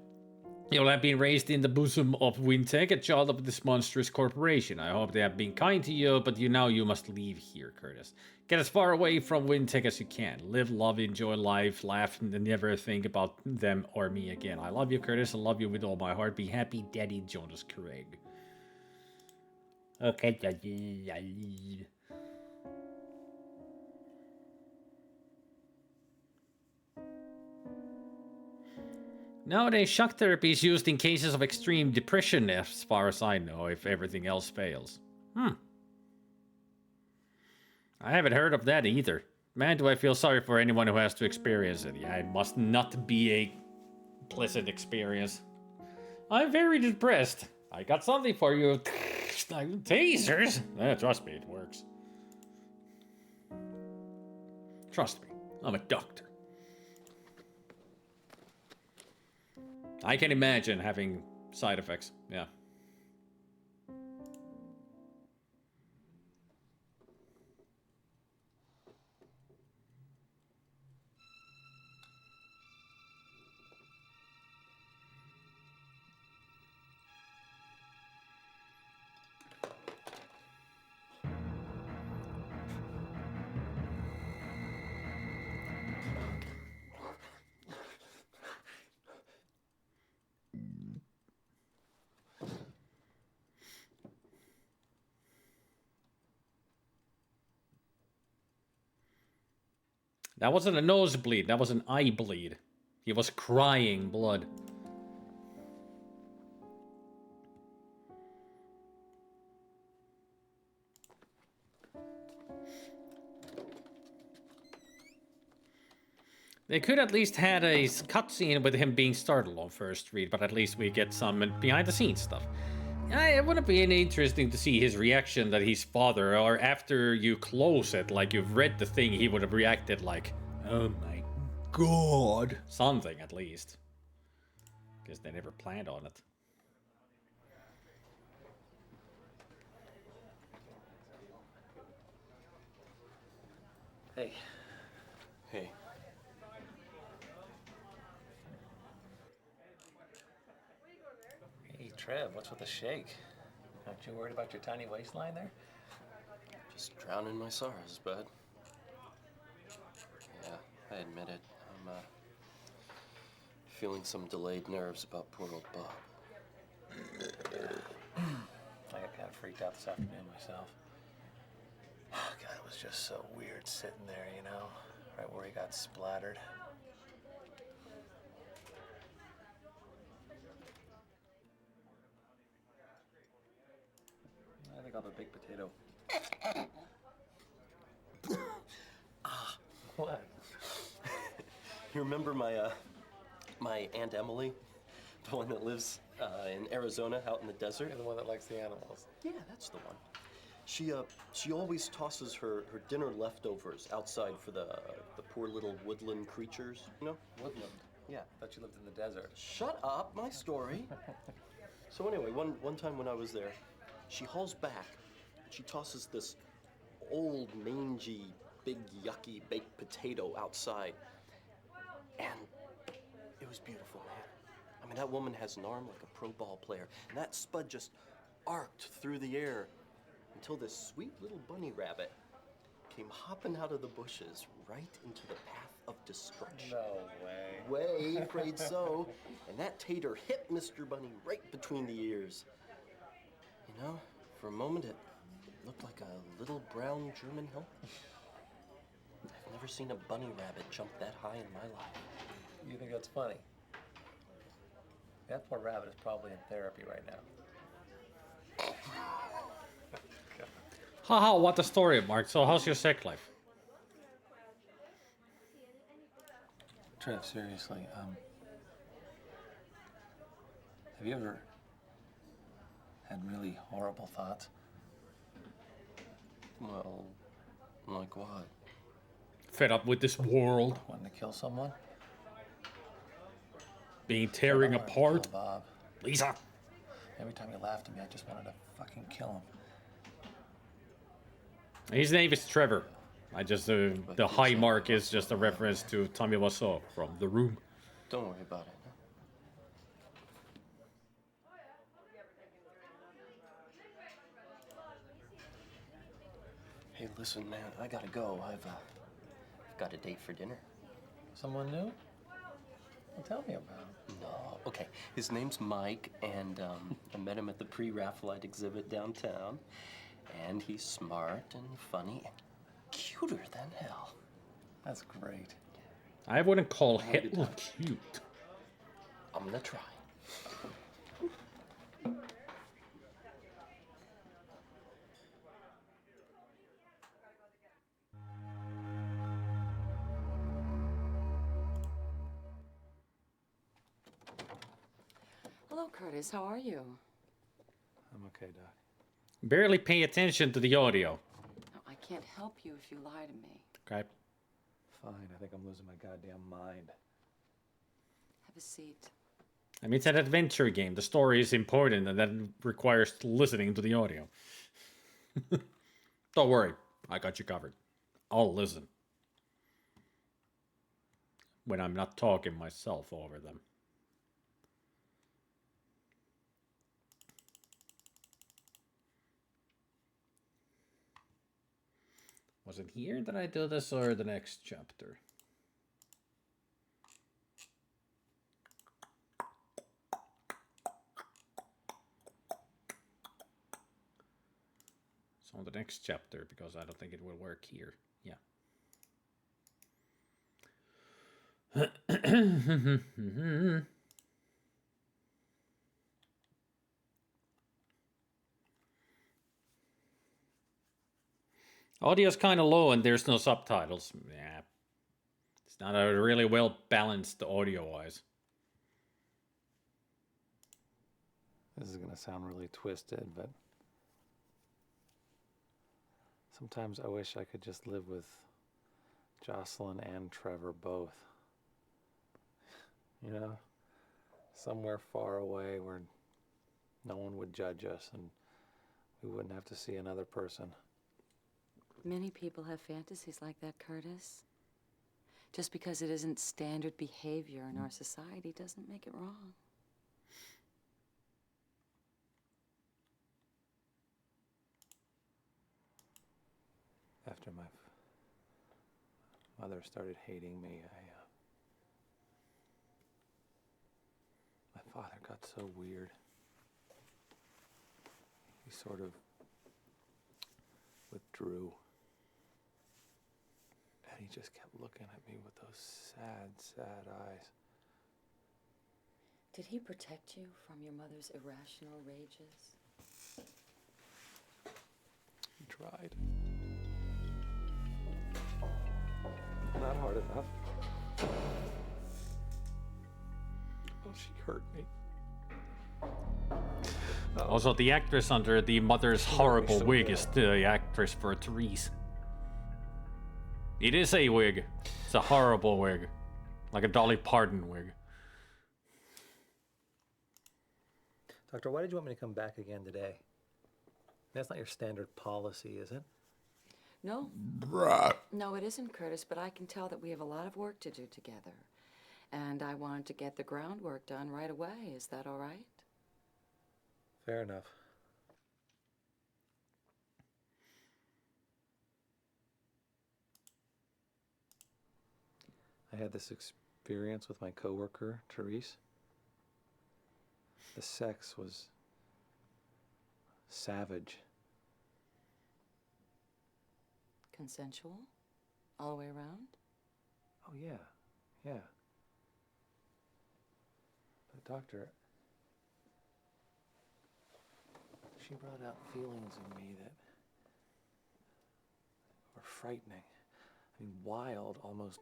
[SPEAKER 1] You'll have been raised in the bosom of Wintec, a child of this monstrous corporation. I hope they have been kind to you, but you must leave here, Curtis. Get as far away from Wintec as you can. Live, love, enjoy life, laugh, and never think about them or me again. I love you, Curtis. I love you with all my heart. Be happy, Daddy Jonas Craig. Okay, Daddy. Nowadays, shock therapy is used in cases of extreme depression, as far as I know, if everything else fails. I haven't heard of that either. Man, do I feel sorry for anyone who has to experience it. Yeah, it must not be a pleasant experience. I'm very depressed. I got something for you. Tasers? Trust me, it works. Trust me, I'm a doctor. I can imagine having side effects, yeah. That wasn't a nosebleed, that was an eye bleed. He was crying blood. They could at least had a cutscene with him being startled on first read, but at least we get some behind the scenes stuff. It wouldn't be any interesting to see his reaction that he's father, or after you close it, like you've read the thing, he would have reacted like, oh my god. Something at least. Because they never planned on it.
[SPEAKER 2] Hey,
[SPEAKER 10] Hey.
[SPEAKER 2] Hey, Trev, what's with the shake? Aren't you worried about your tiny waistline there?
[SPEAKER 10] Just drowning my sorrows, bud. Yeah, I admit it. I'm feeling some delayed nerves about poor old Bob.
[SPEAKER 2] I got kind of freaked out this afternoon myself. God, it was just so weird sitting there, you know, right where he got splattered. I think I'll have a big potato. What?
[SPEAKER 10] You remember my my Aunt Emily? The one that lives in Arizona out in the desert?
[SPEAKER 2] You're the one that likes the animals.
[SPEAKER 10] Yeah, that's the one. She always tosses her dinner leftovers outside for the poor little woodland creatures, you know?
[SPEAKER 2] Woodland?
[SPEAKER 10] Yeah.
[SPEAKER 2] Thought you lived in the desert.
[SPEAKER 10] Shut up, my story. So anyway, one time when I was there, she hauls back. She tosses this old, mangy, big, yucky baked potato outside. And it was beautiful, man. I mean, that woman has an arm like a pro ball player. And that spud just arced through the air until this sweet little bunny rabbit came hopping out of the bushes right into the path of destruction.
[SPEAKER 2] No way.
[SPEAKER 10] Way, afraid so. And that tater hit Mr. Bunny right between the ears. You know, for a moment it looked like a little brown German hill. I've never seen a bunny rabbit jump that high in my life.
[SPEAKER 2] You think that's funny? That poor rabbit is probably in therapy right now.
[SPEAKER 1] Haha, what a story, Mark. So how's your sex life?
[SPEAKER 2] Trev, seriously, have you ever had really horrible thoughts?
[SPEAKER 10] Well, like what?
[SPEAKER 1] Fed up with this world?
[SPEAKER 2] Wanting to kill someone?
[SPEAKER 1] Being tearing
[SPEAKER 2] I wanted to
[SPEAKER 1] apart?
[SPEAKER 2] kill Bob.
[SPEAKER 1] Lisa!
[SPEAKER 2] Every time he laughed at me, I just wanted to fucking kill him.
[SPEAKER 1] His name is Trevor. I just, the high mark is just a reference to Tommy Wiseau from The Room.
[SPEAKER 10] Don't worry about it. Hey, listen, man, I gotta go. I've got a date for dinner.
[SPEAKER 2] Someone new? Well, tell me about him.
[SPEAKER 10] No, okay. His name's Mike, and I met him at the pre-Raphaelite exhibit downtown. And he's smart and funny and cuter than hell.
[SPEAKER 2] That's great.
[SPEAKER 1] I wouldn't call Hitler cute.
[SPEAKER 10] I'm gonna try.
[SPEAKER 12] Hello, Curtis. How are you?
[SPEAKER 2] I'm okay, Doc.
[SPEAKER 1] Barely pay attention to the audio.
[SPEAKER 12] No, I can't help you if you lie to me.
[SPEAKER 1] Okay.
[SPEAKER 2] Fine, I think I'm losing my goddamn mind.
[SPEAKER 12] Have a seat.
[SPEAKER 1] I mean, it's an adventure game. The story is important, and that requires listening to the audio. Don't worry. I got you covered. I'll listen. When I'm not talking myself over them. Was it here that I do this or the next chapter? It's on the next chapter because I don't think it will work here. Yeah. Audio's kind of low and there's no subtitles. Yeah. It's not a really well balanced audio-wise.
[SPEAKER 2] This is going to sound really twisted, but sometimes I wish I could just live with Jocelyn and Trevor both. You know? Somewhere far away where no one would judge us and we wouldn't have to see another person.
[SPEAKER 12] Many people have fantasies like that, Curtis. Just because it isn't standard behavior in our society doesn't make it wrong.
[SPEAKER 2] After my mother started hating me, my father got so weird. He sort of withdrew. And he just kept looking at me with those sad, sad eyes.
[SPEAKER 12] Did he protect you from your mother's irrational rages?
[SPEAKER 2] He tried. Not hard enough. Oh, she hurt me.
[SPEAKER 1] Also, the actress under the mother's horrible wig is the actress for Therese. It is a wig. It's a horrible wig. Like a Dolly Parton wig.
[SPEAKER 2] Doctor, why did you want me to come back again today? That's not your standard policy, is it?
[SPEAKER 12] No.
[SPEAKER 5] Bruh.
[SPEAKER 12] No, it isn't, Curtis, but I can tell that we have a lot of work to do together. And I wanted to get the groundwork done right away. Is that all right?
[SPEAKER 2] Fair enough. I had this experience with my coworker, Therese. The sex was savage.
[SPEAKER 12] Consensual? All the way around?
[SPEAKER 2] Oh, yeah. Yeah. But, Doctor, she brought out feelings in me that were frightening. I mean, wild, almost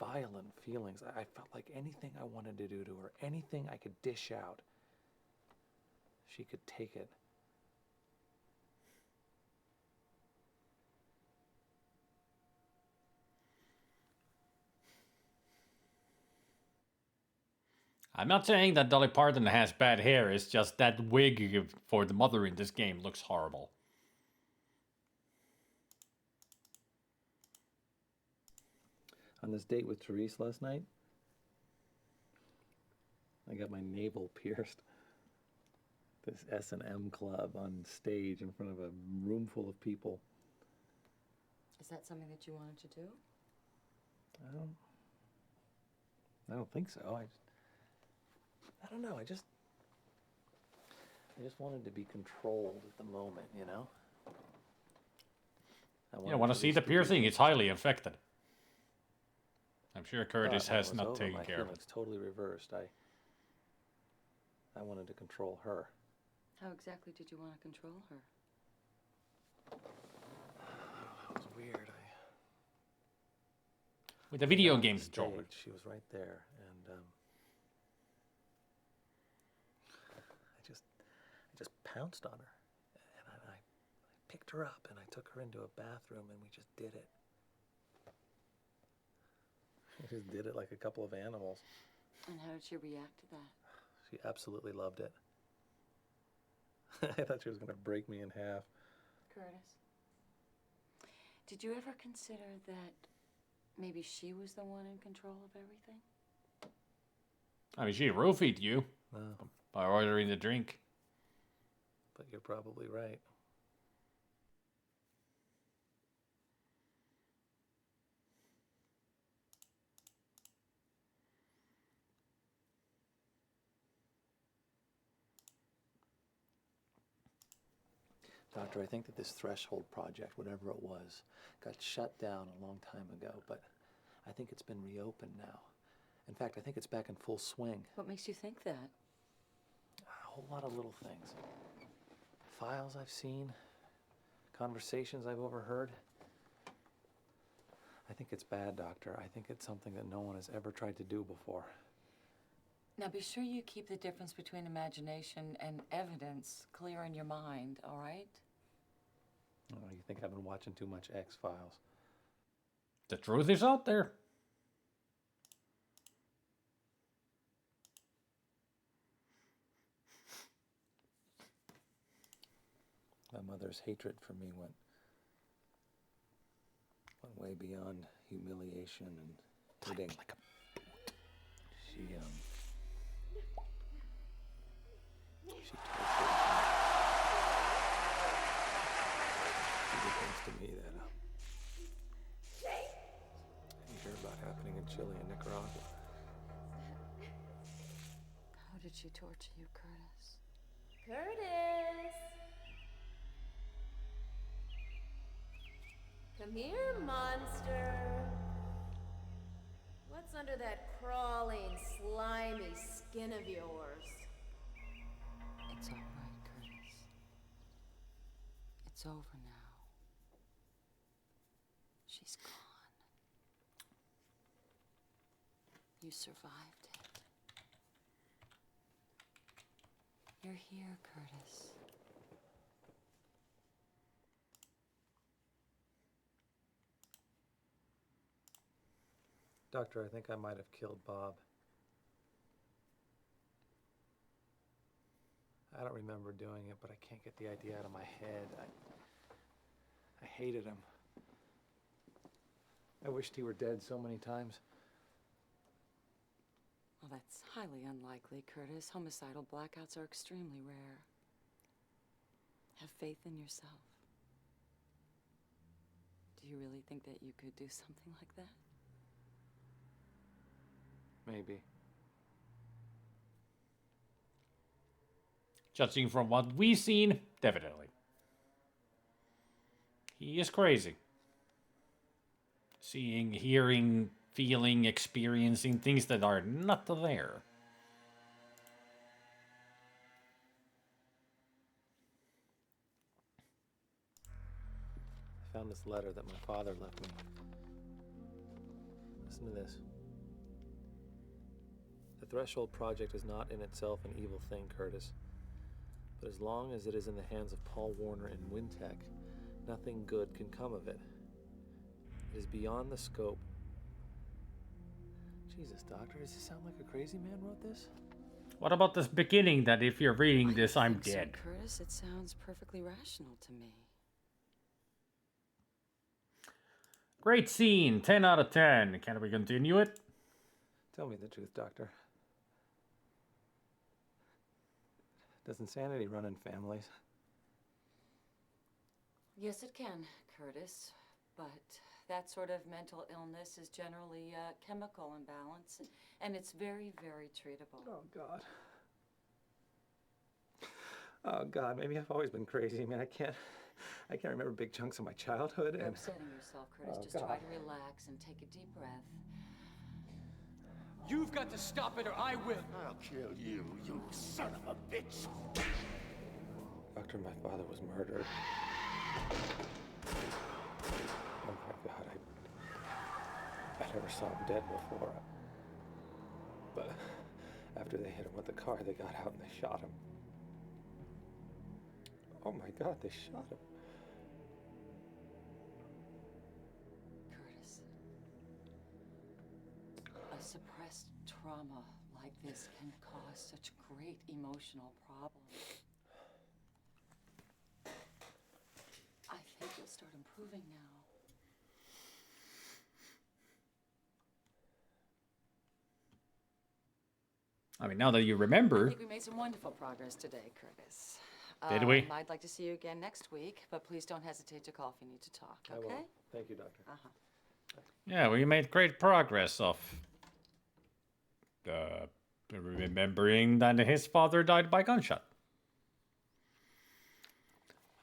[SPEAKER 2] violent feelings. I felt like anything I wanted to do to her, anything I could dish out, she could take it.
[SPEAKER 1] I'm not saying that Dolly Parton has bad hair, it's just that wig for the mother in this game looks horrible.
[SPEAKER 2] On this date with Therese last night, I got my navel pierced. This S&M club on stage in front of a room full of people.
[SPEAKER 12] Is that something that you wanted to do?
[SPEAKER 2] I don't think so. I don't know. I just wanted to be controlled at the moment, you know?
[SPEAKER 1] You want to see the piercing? It's highly infected. I'm sure Curtis has not taken care of it.
[SPEAKER 2] It's totally reversed. I wanted to control her.
[SPEAKER 12] How exactly did you want to control her?
[SPEAKER 2] It was weird.
[SPEAKER 1] With the video game controller.
[SPEAKER 2] She was right there, and I just pounced on her, and I picked her up, and I took her into a bathroom, and we just did it. We just did it like a couple of animals.
[SPEAKER 12] And how did she react to that?
[SPEAKER 2] She absolutely loved it. I thought she was going to break me in half.
[SPEAKER 12] Curtis, did you ever consider that maybe she was the one in control of everything?
[SPEAKER 1] I mean, she roofied you by ordering the drink.
[SPEAKER 2] But you're probably right. Doctor, I think that this threshold project, whatever it was, got shut down a long time ago, but I think it's been reopened now. In fact, I think it's back in full swing.
[SPEAKER 12] What makes you think that?
[SPEAKER 2] A whole lot of little things. Files I've seen, conversations I've overheard. I think it's bad, Doctor. I think it's something that no one has ever tried to do before.
[SPEAKER 12] Now be sure you keep the difference between imagination and evidence clear in your mind, all right?
[SPEAKER 2] Oh, you think I've been watching too much X-Files?
[SPEAKER 1] The truth is out there.
[SPEAKER 2] My mother's hatred for me went way beyond humiliation and including like she tortured me. She did things to me that you hear about happening in Chile and Nicaragua.
[SPEAKER 12] How did she torture you, Curtis?
[SPEAKER 14] Curtis! Come here, monster. What's under that crawling, slimy skin of yours?
[SPEAKER 12] It's all right, Curtis. It's over now. She's gone. You survived it. You're here, Curtis.
[SPEAKER 2] Doctor, I think I might have killed Bob. I don't remember doing it, but I can't get the idea out of my head. I hated him. I wished he were dead so many times.
[SPEAKER 12] Well, that's highly unlikely, Curtis. Homicidal blackouts are extremely rare. Have faith in yourself. Do you really think that you could do something like that?
[SPEAKER 2] Maybe.
[SPEAKER 1] Judging from what we've seen, definitely. He is crazy. Seeing, hearing, feeling, experiencing things that are not there.
[SPEAKER 2] I found this letter that my father left me. Listen to this. The Threshold Project is not in itself an evil thing, Curtis. But as long as it is in the hands of Paul Warner and Wintech, nothing good can come of it. It is beyond the scope. Jesus, Doctor, does he sound like a crazy man wrote this?
[SPEAKER 1] What about this beginning that if you're reading this, I'm dead?
[SPEAKER 12] So, Curtis, it sounds perfectly rational to me.
[SPEAKER 1] Great scene, 10 out of 10. Can we continue it?
[SPEAKER 2] Tell me the truth, Doctor. Does insanity run in families?
[SPEAKER 12] Yes, it can, Curtis. But that sort of mental illness is generally a chemical imbalance, and it's very, very treatable.
[SPEAKER 2] Oh, God. Oh, God, maybe I've always been crazy. I mean, I can't remember big chunks of my childhood.
[SPEAKER 12] You're
[SPEAKER 2] And
[SPEAKER 12] upsetting yourself, Curtis.
[SPEAKER 2] Oh,
[SPEAKER 12] Just
[SPEAKER 2] God.
[SPEAKER 12] try to relax and take a deep breath.
[SPEAKER 9] You've got to stop it or I will.
[SPEAKER 3] I'll kill you, you son of a bitch.
[SPEAKER 2] Doctor, my father was murdered. Oh, my God, I never saw him dead before. But after they hit him with the car, they got out and they shot him. Oh, my God, they shot him.
[SPEAKER 12] Curtis, a suppressed trauma like this can cause such great emotional problems. I think you'll start improving now.
[SPEAKER 1] I mean, now that you
[SPEAKER 12] I
[SPEAKER 1] remember.
[SPEAKER 12] think we made some wonderful progress today, Curtis.
[SPEAKER 1] Did we?
[SPEAKER 12] I'd like to see you again next week, but please don't hesitate to call if you need to talk,
[SPEAKER 2] I will.
[SPEAKER 12] okay?
[SPEAKER 2] Thank you, Doctor.
[SPEAKER 12] Uh-huh.
[SPEAKER 1] Yeah, we made great progress of remembering that his father died by gunshot.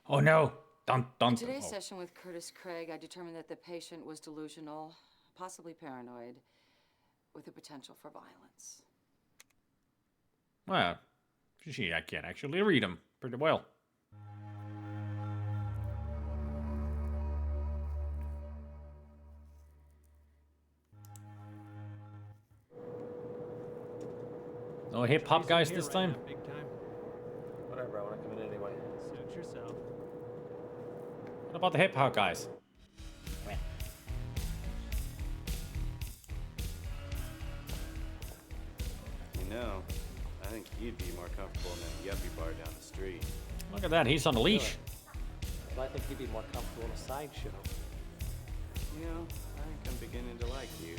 [SPEAKER 1] Oh no! Dun, dun,
[SPEAKER 12] In today's
[SPEAKER 1] oh.
[SPEAKER 12] session with Curtis Craig, I determined that the patient was delusional, possibly paranoid, with the potential for violence.
[SPEAKER 1] Well, I can't actually read him pretty well. No hip hop guys this time?
[SPEAKER 22] Big time.
[SPEAKER 2] Whatever, I want to come in anyway.
[SPEAKER 22] Suit yourself.
[SPEAKER 1] What about the hip hop guys?
[SPEAKER 7] You know, I think you'd be more comfortable in that yuppie bar down the street.
[SPEAKER 1] Look at that, he's on a leash.
[SPEAKER 2] Well, I think he'd be more comfortable in a sideshow.
[SPEAKER 7] You know, I think I'm beginning to like you.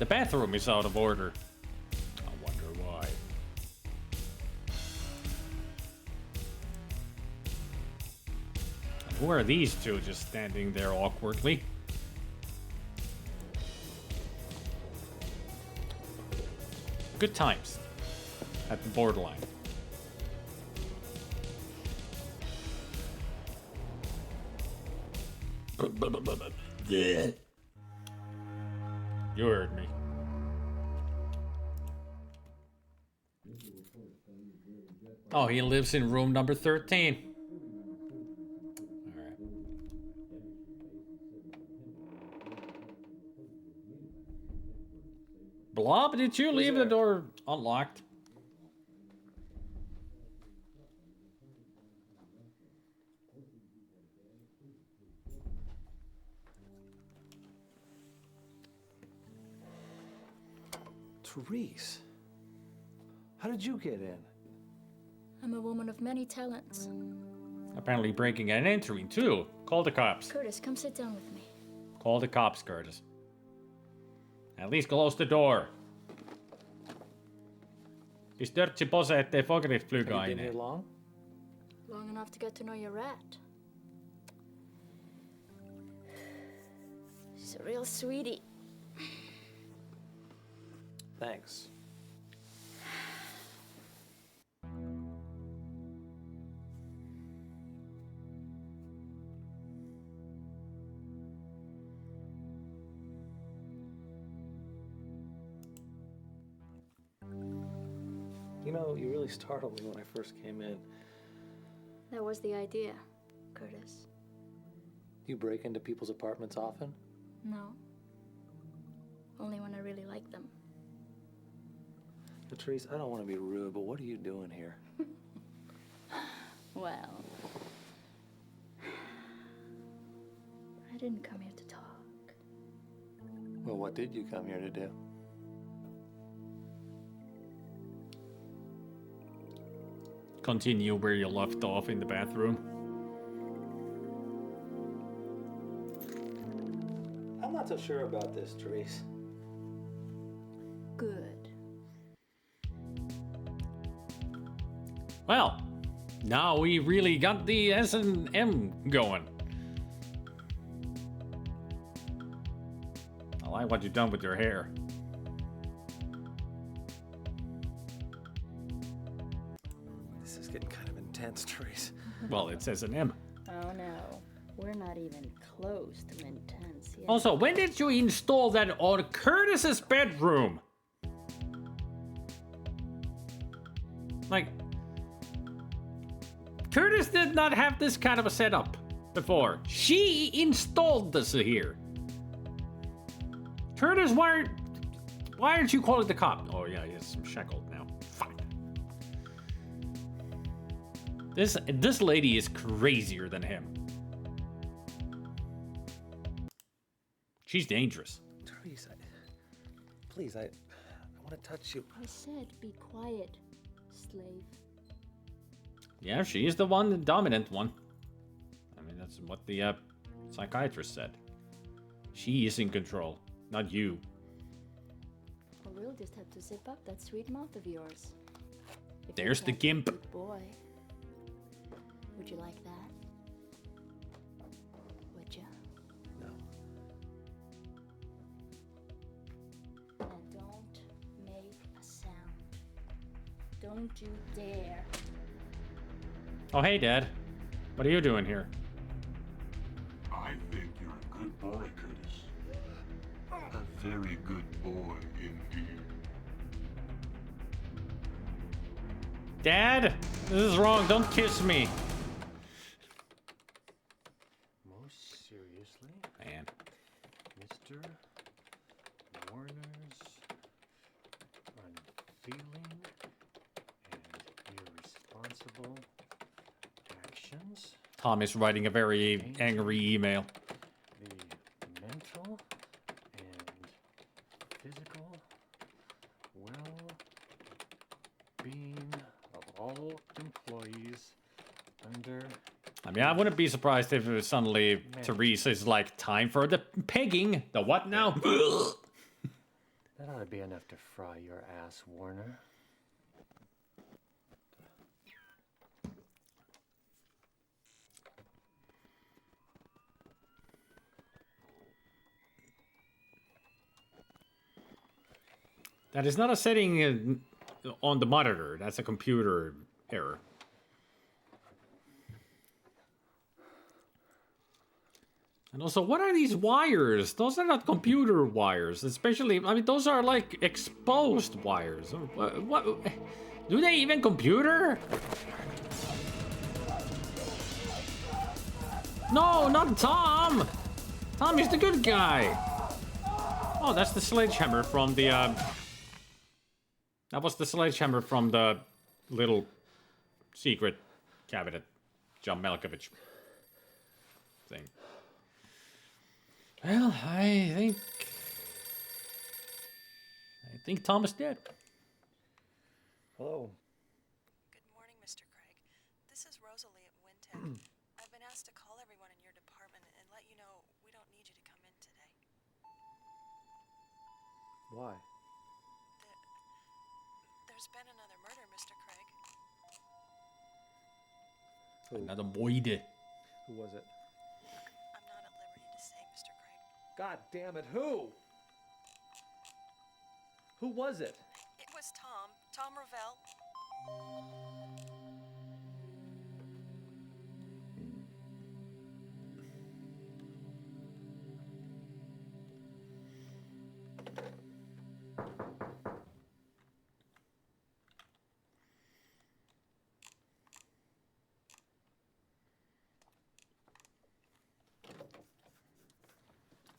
[SPEAKER 1] The bathroom is out of order. I wonder why. And who are these two just standing there awkwardly? Good times at the borderline. You heard me. Oh, he lives in room number 13. Alright. Blob, did you leave the door unlocked?
[SPEAKER 2] Therese, how did you get in?
[SPEAKER 18] I'm a woman of many talents.
[SPEAKER 1] Apparently breaking and entering too. Call the cops.
[SPEAKER 18] Curtis, come sit down with me.
[SPEAKER 1] Call the cops, Curtis. At least close the door. Störtsi pose, ettei fokerit flyga
[SPEAKER 2] Have you been here long?
[SPEAKER 18] Long enough to get to know your rat. She's a real sweetie.
[SPEAKER 2] Thanks. You know, you really startled me when I first came in.
[SPEAKER 18] That was the idea, Curtis.
[SPEAKER 2] You break into people's apartments often?
[SPEAKER 18] No. Only when I really like them.
[SPEAKER 2] Therese, I don't want to be rude, but what are you doing here?
[SPEAKER 18] Well, I didn't come here to talk.
[SPEAKER 2] Well, what did you come here to do?
[SPEAKER 1] Continue where you left off in the bathroom.
[SPEAKER 2] I'm not so sure about this, Therese.
[SPEAKER 18] Good.
[SPEAKER 1] Well, now we really got the S&M going. I like what you've done with your hair.
[SPEAKER 2] This is getting kind of intense, Therese.
[SPEAKER 1] Well, it's S&M.
[SPEAKER 18] Oh no, we're not even close to intense yet.
[SPEAKER 1] Also, when did you install that on Curtis's bedroom? Like, Curtis did not have this kind of a setup before. She installed this here. Curtis, why aren't you calling the cop? Oh yeah, he's shackled now. Fine. This lady is crazier than him. She's dangerous.
[SPEAKER 2] Therese, please, I want to touch you.
[SPEAKER 18] I said be quiet, slave.
[SPEAKER 1] Yeah, she is the one, the dominant one. I mean, that's what the psychiatrist said. She is in control, not you.
[SPEAKER 18] Or we'll just have to zip up that sweet mouth of yours. If
[SPEAKER 1] There's
[SPEAKER 18] you're
[SPEAKER 1] the
[SPEAKER 18] that
[SPEAKER 1] gimp.
[SPEAKER 18] good boy. Would you like that? Would you?
[SPEAKER 2] No.
[SPEAKER 18] Now don't make a sound. Don't you dare.
[SPEAKER 1] Oh, hey, Dad. What are you doing here?
[SPEAKER 3] I think you're a good boy, Curtis. A very good boy indeed.
[SPEAKER 1] Dad, this is wrong. Don't kiss me.
[SPEAKER 6] Most seriously,
[SPEAKER 1] Man.
[SPEAKER 6] Mr. Warner's unfeeling and irresponsible actions,
[SPEAKER 1] Tom is writing a very angry email.
[SPEAKER 6] the mental and physical well-being of all employees under...
[SPEAKER 1] I mean, I wouldn't be surprised if it was suddenly Teresa is like, time for the pegging. The what now?
[SPEAKER 6] be enough to fry your ass, Warner.
[SPEAKER 1] That is not a setting on the monitor. That's a computer error. And also, what are these wires? Those are not computer wires. Especially, I mean, those are like exposed wires. What do they even computer? No, not Tom. Tom is the good guy. Oh, that's the sledgehammer from the, that was the sledgehammer from the little secret cabinet John Malkovich thing. Well, I think Tom is dead.
[SPEAKER 2] Hello.
[SPEAKER 20] Good morning, Mr. Craig. This is Rosalie at Wintec. I've been asked to call everyone in your department and let you know we don't need you to come in today.
[SPEAKER 2] Why?
[SPEAKER 20] There's been another murder, Mr. Craig.
[SPEAKER 1] Another moide.
[SPEAKER 2] Who was it?
[SPEAKER 20] I'm not at liberty to say, Mr. Craig.
[SPEAKER 9] God damn it, who? Who was it?
[SPEAKER 20] It was Tom Ravel.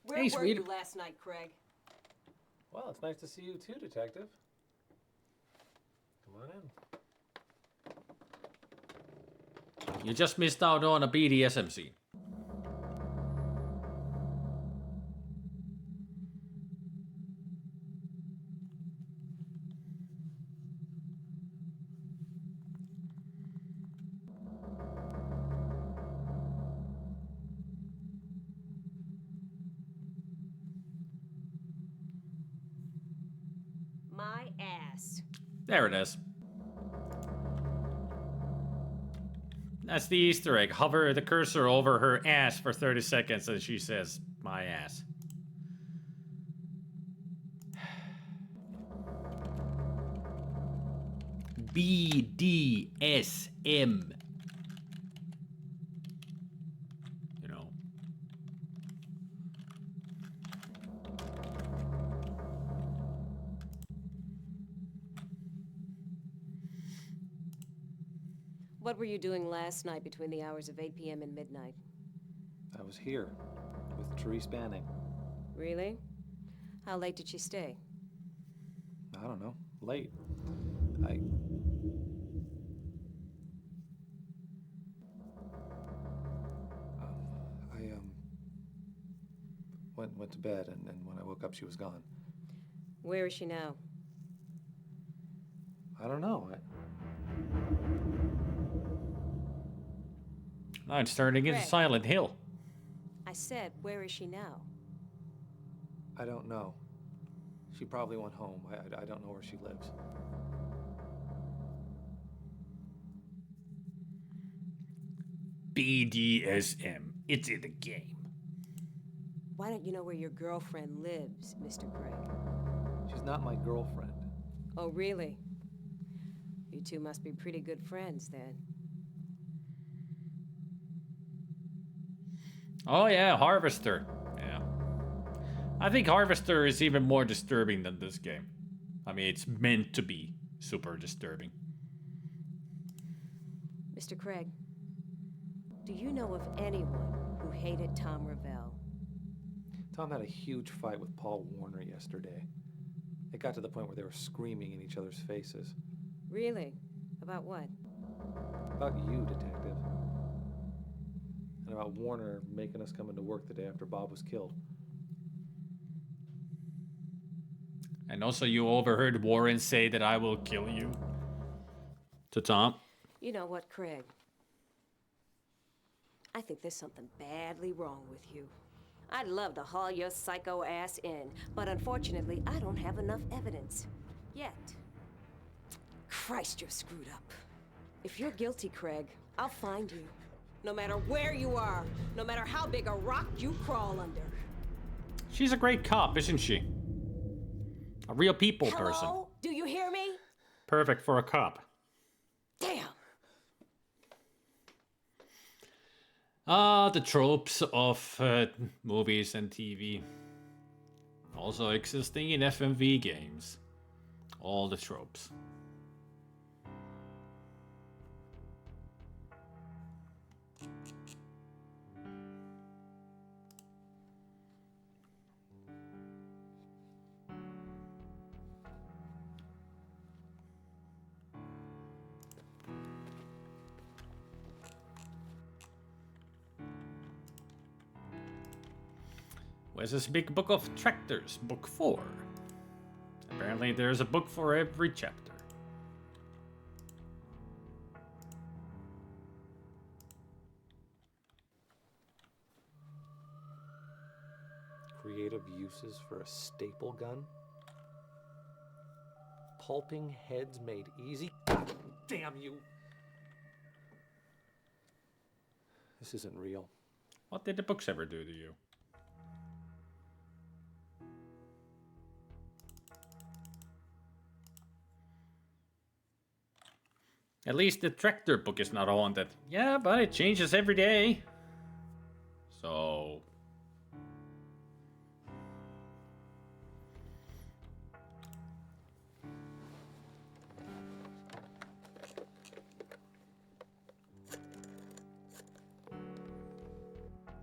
[SPEAKER 19] Where
[SPEAKER 1] Hey,
[SPEAKER 19] were you
[SPEAKER 1] sweet.
[SPEAKER 19] last night, Craig?
[SPEAKER 2] Well, it's nice to see you too, Detective. Come on in.
[SPEAKER 1] You just missed out on a BDSM scene.
[SPEAKER 19] My ass.
[SPEAKER 1] There it is. That's the Easter egg. Hover the cursor over her ass for 30 seconds and she says, my ass. BDSM. You know.
[SPEAKER 19] What were you doing last night between the hours of 8 p.m. and midnight?
[SPEAKER 2] I was here with Therese Banning.
[SPEAKER 19] Really? How late did she stay?
[SPEAKER 2] I don't know. Late. I went to bed, and when I woke up, she was gone.
[SPEAKER 19] Where is she now?
[SPEAKER 2] I don't know.
[SPEAKER 1] Now it's turning into
[SPEAKER 19] Greg.
[SPEAKER 1] Silent Hill.
[SPEAKER 19] I said, where is she now?
[SPEAKER 2] I don't know. She probably went home. I don't know where she lives.
[SPEAKER 1] BDSM. It's in the game.
[SPEAKER 19] Why don't you know where your girlfriend lives, Mr. Craig?
[SPEAKER 2] She's not my girlfriend.
[SPEAKER 19] Oh, really? You two must be pretty good friends, then.
[SPEAKER 1] Oh yeah, Harvester. Yeah. I think Harvester is even more disturbing than this game. I mean, it's meant to be super disturbing.
[SPEAKER 19] Mr. Craig, do you know of anyone who hated Tom Ravel?
[SPEAKER 2] Tom had a huge fight with Paul Warner yesterday. It got to the point where they were screaming in each other's faces.
[SPEAKER 19] Really? About what?
[SPEAKER 2] About you, Detective. And about Warner making us come into work the day after Bob was killed.
[SPEAKER 1] And also you overheard Warren say that I will kill you. To Tom.
[SPEAKER 19] You know what, Craig? I think there's something badly wrong with you. I'd love to haul your psycho ass in, but unfortunately, I don't have enough evidence. Yet. Christ, you're screwed up. If you're guilty, Craig, I'll find you. No matter where you are, no matter how big a rock you crawl under.
[SPEAKER 1] She's a great cop, isn't she? A real people person.
[SPEAKER 19] Hello? Do you hear me?
[SPEAKER 1] Perfect for a cop.
[SPEAKER 19] Damn.
[SPEAKER 1] The tropes of movies and TV. Also existing in FMV games. All the tropes. Where's this big book of tractors? Book 4. Apparently there's a book for every chapter.
[SPEAKER 2] Creative uses for a staple gun? Pulping heads made easy? God damn you! This isn't real.
[SPEAKER 1] What did the books ever do to you? At least the tractor book is not haunted. Yeah, but it changes every day. So...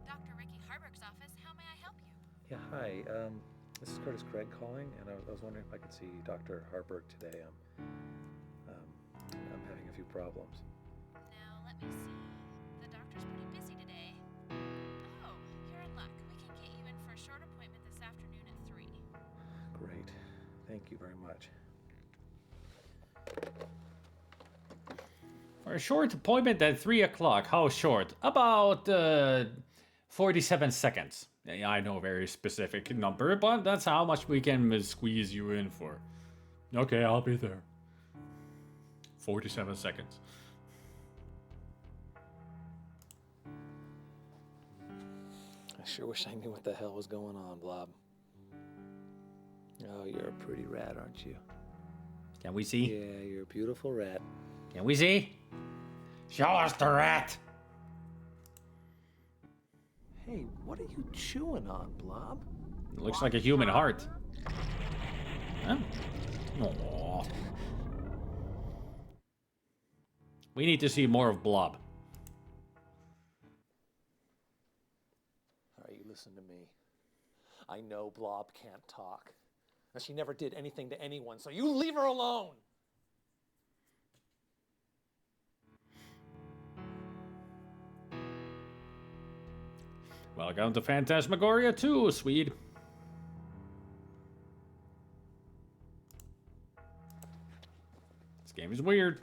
[SPEAKER 20] Dr. Ricky Harburg's office, how may I help you?
[SPEAKER 2] Yeah, hi. This is Curtis Craig calling, and I was wondering if I could see Dr. Harburg today. I'm having a few problems.
[SPEAKER 20] Now, let me see. The doctor's pretty busy today. Oh, you're in luck. We can get you in for a short appointment this afternoon at 3.
[SPEAKER 2] Great. Thank you very much.
[SPEAKER 1] For a short appointment at 3 o'clock. How short? About 47 seconds. Yeah, I know a very specific number, but that's how much we can squeeze you in for. Okay, I'll be there. 47 seconds.
[SPEAKER 2] I sure wish I knew what the hell was going on, Blob. Oh, you're a pretty rat, aren't you?
[SPEAKER 1] Can we see?
[SPEAKER 2] Yeah, you're a beautiful rat.
[SPEAKER 1] Can we see? Show us the rat!
[SPEAKER 2] Hey, what are you chewing on, Blob?
[SPEAKER 1] It looks like a human heart. Huh? Aww. We need to see more of Blob.
[SPEAKER 2] All right, you listen to me. I know Blob can't talk. And she never did anything to anyone, so you leave her alone!
[SPEAKER 1] Welcome to Phantasmagoria 2, Swede. This game is weird.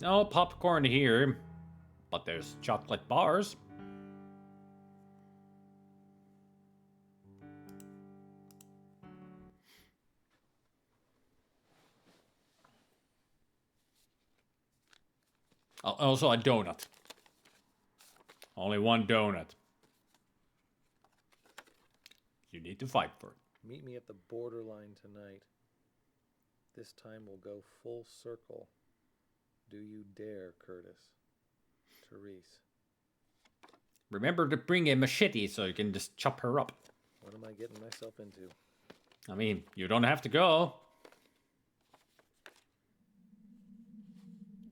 [SPEAKER 1] No popcorn here, but there's chocolate bars. Also a donut. Only one donut. You need to fight for it.
[SPEAKER 2] Meet me at the borderline tonight. This time we'll go full circle. Do you dare, Curtis? Therese.
[SPEAKER 1] Remember to bring a machete so you can just chop her up.
[SPEAKER 2] What am I getting myself into?
[SPEAKER 1] I mean, you don't have to go.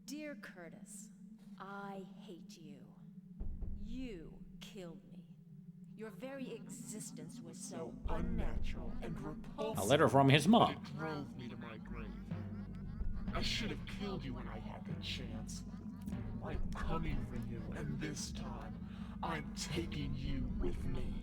[SPEAKER 14] Dear Curtis, I hate you. You killed me. Your very existence was so unnatural and repulsive.
[SPEAKER 1] A letter from his mom.
[SPEAKER 13] It drove me to my grave. I should have killed you when I had the chance. I'm coming for you, and this time, I'm taking you with me.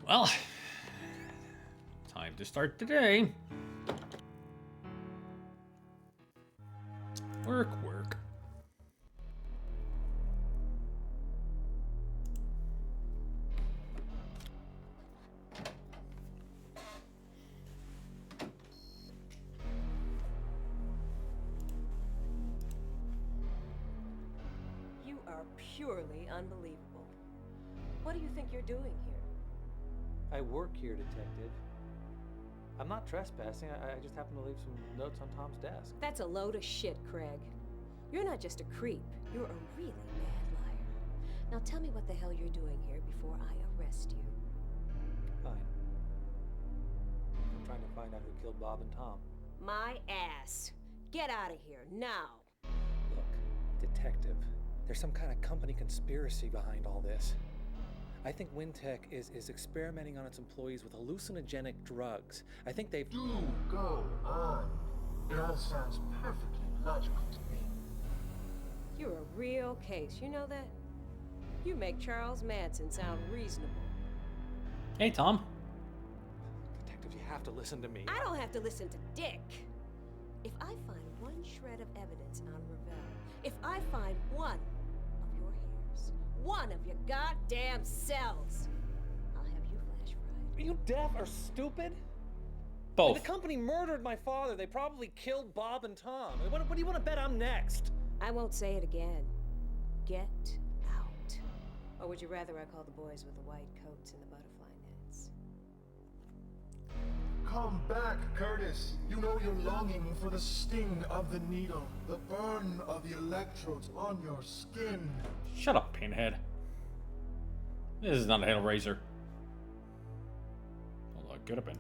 [SPEAKER 1] Well, time to start the day. Work, work.
[SPEAKER 19] You are purely unbelievable. What do you think you're doing here?
[SPEAKER 2] I work here, Detective. I'm not trespassing. I just happened to leave some notes on Tom's desk.
[SPEAKER 19] That's a load of shit, Craig. You're not just a creep. You're a really mad liar. Now tell me what the hell you're doing here before I arrest you.
[SPEAKER 2] Fine. I'm trying to find out who killed Bob and Tom.
[SPEAKER 19] My ass. Get out of here, now.
[SPEAKER 9] Look, Detective, there's some kind of company conspiracy behind all this. I think Wintech is experimenting on its employees with hallucinogenic drugs. I think they've...
[SPEAKER 13] Do go on. It all sounds perfectly logical to me.
[SPEAKER 19] You're a real case, you know that? You make Charles Manson sound reasonable.
[SPEAKER 1] Hey, Tom.
[SPEAKER 9] Detective, you have to listen to me.
[SPEAKER 19] I don't have to listen to Dick. If I find one shred of evidence on Ravel, if I find one of your hairs, one of your goddamn cells, I'll have you flash fried.
[SPEAKER 9] Are you deaf or stupid?
[SPEAKER 1] Both.
[SPEAKER 9] The company murdered my father. They probably killed Bob and Tom. What do you want to bet I'm next?
[SPEAKER 19] I won't say it again. Get out. Or would you rather I call the boys with the white coats and the butterfly nets?
[SPEAKER 13] Come back, Curtis. You know you're longing for the sting of the needle, the burn of the electrodes on your skin.
[SPEAKER 1] Shut up, Pinhead. This is not a Hellraiser. Although it could have been.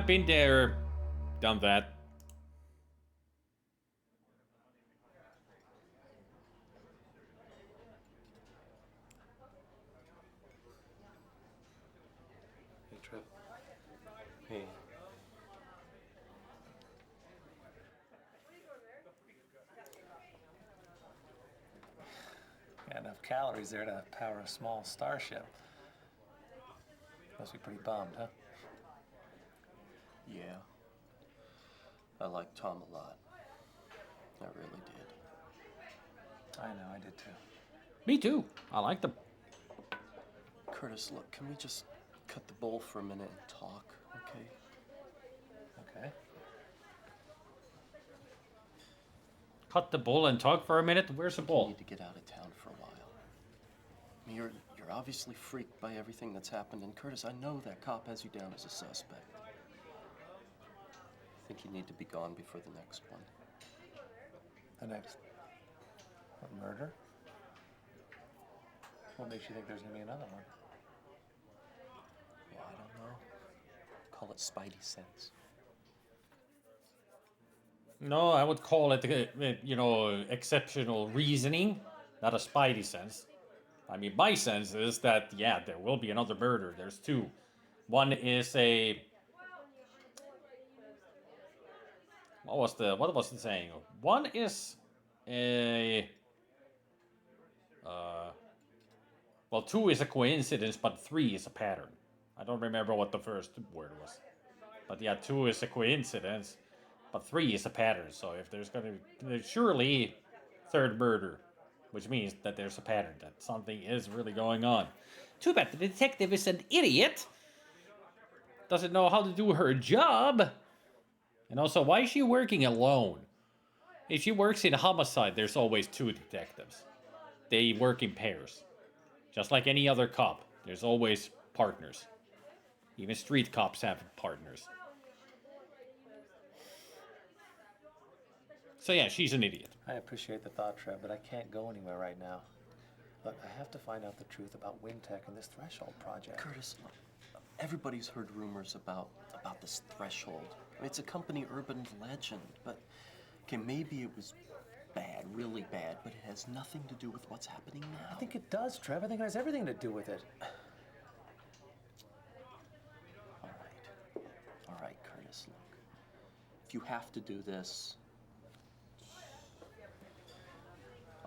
[SPEAKER 1] Been there, done that.
[SPEAKER 2] Hey, Trev.
[SPEAKER 10] Hey.
[SPEAKER 2] Got enough calories there to power a small starship. Must be pretty bummed, huh?
[SPEAKER 10] Yeah. I like Tom a lot. I really did.
[SPEAKER 2] I know, I did too.
[SPEAKER 1] Me too. I like them.
[SPEAKER 10] Curtis, look, can we just cut the bowl for a minute and talk, okay?
[SPEAKER 2] Okay.
[SPEAKER 1] Cut the bull and talk for a minute. Where's the
[SPEAKER 10] You
[SPEAKER 1] bull?
[SPEAKER 10] need to get out of town for a while. I mean, you're obviously freaked by everything that's happened, and Curtis, I know that cop has you down as a suspect. I think you need to be gone before the next one.
[SPEAKER 2] The next... What, murder? What makes you think there's gonna be another one?
[SPEAKER 10] Well, I don't know. Call it Spidey sense.
[SPEAKER 1] No, I would call it, exceptional reasoning, not a Spidey sense. I mean, my sense is that, yeah, there will be another murder. There's two. One is a... What was the saying? One is a... well, two is a coincidence, but three is a pattern. I don't remember what the first word was. But yeah, two is a coincidence, but three is a pattern. So if there's surely third murder, which means that there's a pattern, that something is really going on. Too bad the detective is an idiot. Doesn't know how to do her job. And also, why is she working alone? If she works in homicide, there's always two detectives. They work in pairs. Just like any other cop, there's always partners. Even street cops have partners. So yeah, she's an idiot.
[SPEAKER 2] I appreciate the thought, Trev, but I can't go anywhere right now. Look, I have to find out the truth about Wintech and this Threshold project.
[SPEAKER 10] Curtis, look, everybody's heard rumors about this Threshold. I mean, it's a company urban legend, but okay, maybe it was bad, really bad, but it has nothing to do with what's happening now.
[SPEAKER 2] I think it does, Trev. I think it has everything to do with it.
[SPEAKER 10] All right, Curtis, look. If you have to do this,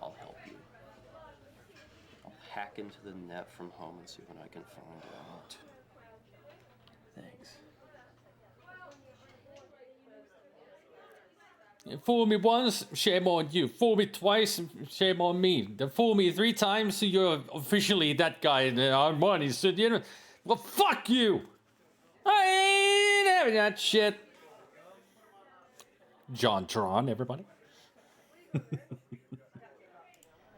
[SPEAKER 10] I'll help you. I'll hack into the net from home and see what I can find out.
[SPEAKER 2] Thanks.
[SPEAKER 1] You fool me once, shame on you. Fool me twice, shame on me. Then fool me 3 times, so you're officially that guy in our money. So, you know, well, fuck you. I ain't having that shit. John Tron, everybody.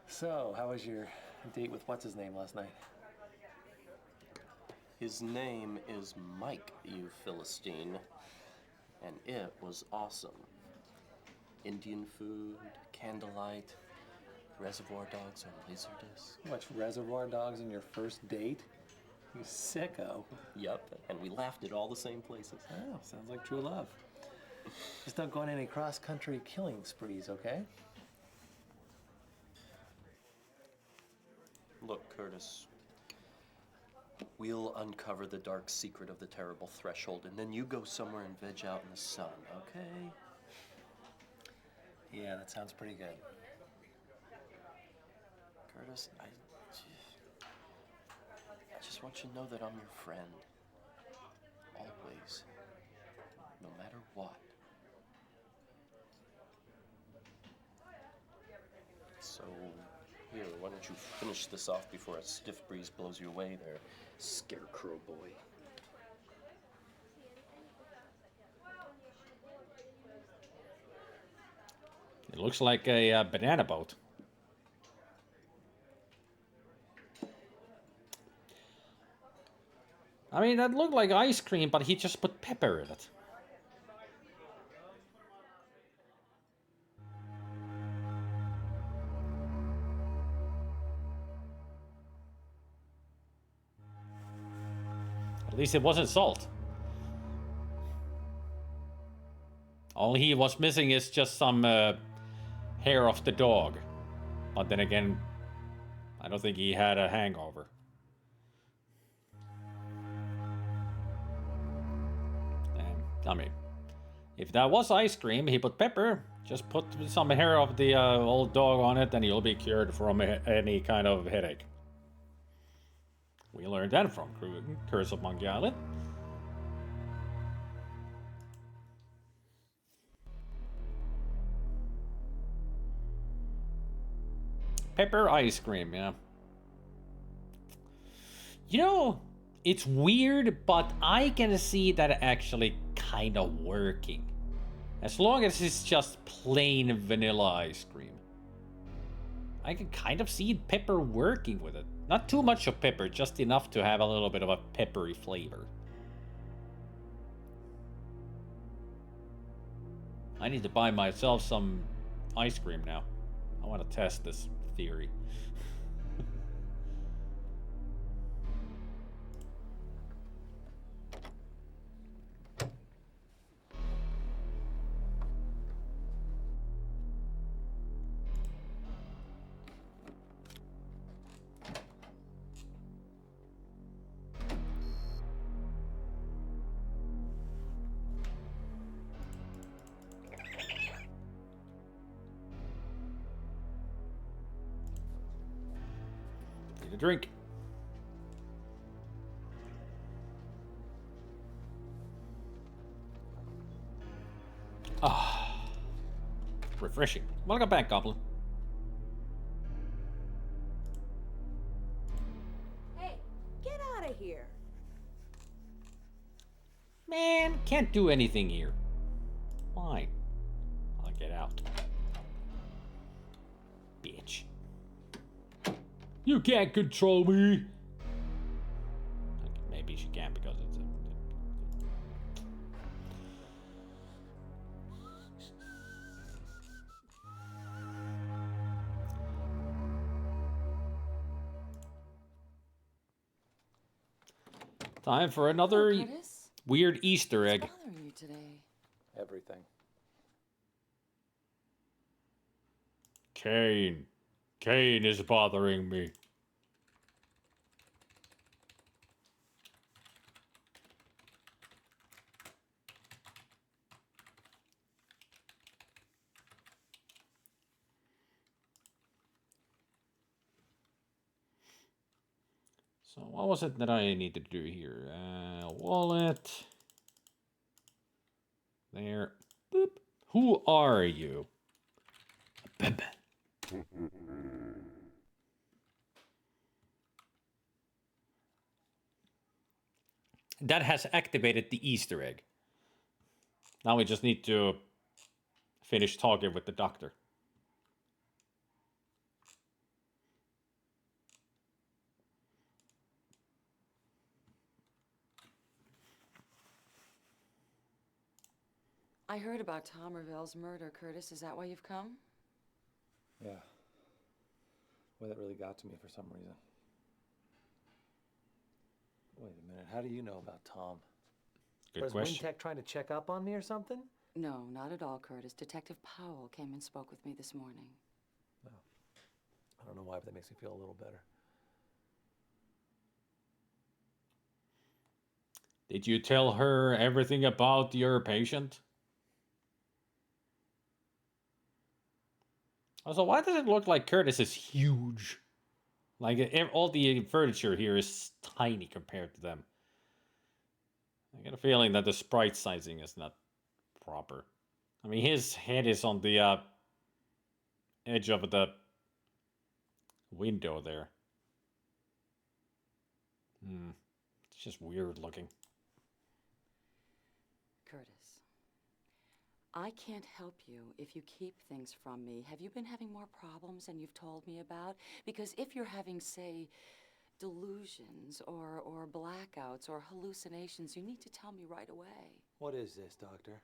[SPEAKER 2] So, how was your date with what's-his-name last night?
[SPEAKER 10] His name is Mike, you Philistine. And it was awesome. Indian food, candlelight, Reservoir Dogs on Laserdisc.
[SPEAKER 2] You watched Reservoir Dogs on your first date? You sicko.
[SPEAKER 10] Yup, and we laughed at all the same places.
[SPEAKER 2] Oh, sounds like true love. Just don't go on any cross-country killing sprees, okay?
[SPEAKER 10] Look, Curtis, we'll uncover the dark secret of the terrible threshold, and then you go somewhere and veg out in the sun, okay?
[SPEAKER 2] Yeah, that sounds pretty good.
[SPEAKER 10] Curtis, I just want you to know that I'm your friend. Always. No matter what. So, here, why don't you finish this off before a stiff breeze blows you away there, scarecrow boy.
[SPEAKER 1] It looks like a banana boat. I mean, that looked like ice cream, but he just put pepper in it. At least it wasn't salt. All he was missing is just some hair of the dog. But then again, I don't think he had a hangover. I mean, if that was ice cream, he put pepper, just put some hair of the old dog on it, and you'll be cured from any kind of headache. We learned that from Curse of Monkey Island. Pepper ice cream, yeah. You know, it's weird, but I can see that actually kind of working. As long as it's just plain vanilla ice cream. I can kind of see pepper working with it. Not too much of pepper, just enough to have a little bit of a peppery flavor. I need to buy myself some ice cream now. I want to test this theory. Need a drink. Ah, refreshing. Welcome back, Goblin.
[SPEAKER 19] Hey, get out of here.
[SPEAKER 1] Man, can't do anything here. Fine. I'll get out. Bitch. You can't control me. Maybe she can because it's a... Time for another weird Easter egg.
[SPEAKER 12] What's bothering you today?
[SPEAKER 2] Everything.
[SPEAKER 1] Kane. Kane is bothering me. So what was it that I need to do here? Wallet. There. Boop. Who are you? That has activated the Easter egg. Now we just need to finish talking with the doctor.
[SPEAKER 12] I heard about Tom Ravel's murder, Curtis. Is that why you've come?
[SPEAKER 2] Yeah. Well, that really got to me for some reason. Wait a minute. How do you know about Tom?
[SPEAKER 1] Good
[SPEAKER 6] Was
[SPEAKER 1] question.
[SPEAKER 6] Wintech trying to check up on me or something?
[SPEAKER 12] No, not at all, Curtis. Detective Powell came and spoke with me this morning.
[SPEAKER 2] No. I don't know why, but that makes me feel a little better.
[SPEAKER 1] Did you tell her everything about your patient? Also, why does it look like Curtis is huge? Like, all the furniture here is tiny compared to them. I get a feeling that the sprite sizing is not proper. I mean, his head is on the edge of the window there. It's just weird looking.
[SPEAKER 12] Curtis, I can't help you if you keep things from me. Have you been having more problems than you've told me about? Because if you're having, say, delusions or blackouts or hallucinations, you need to tell me right away.
[SPEAKER 6] What is this, Doctor?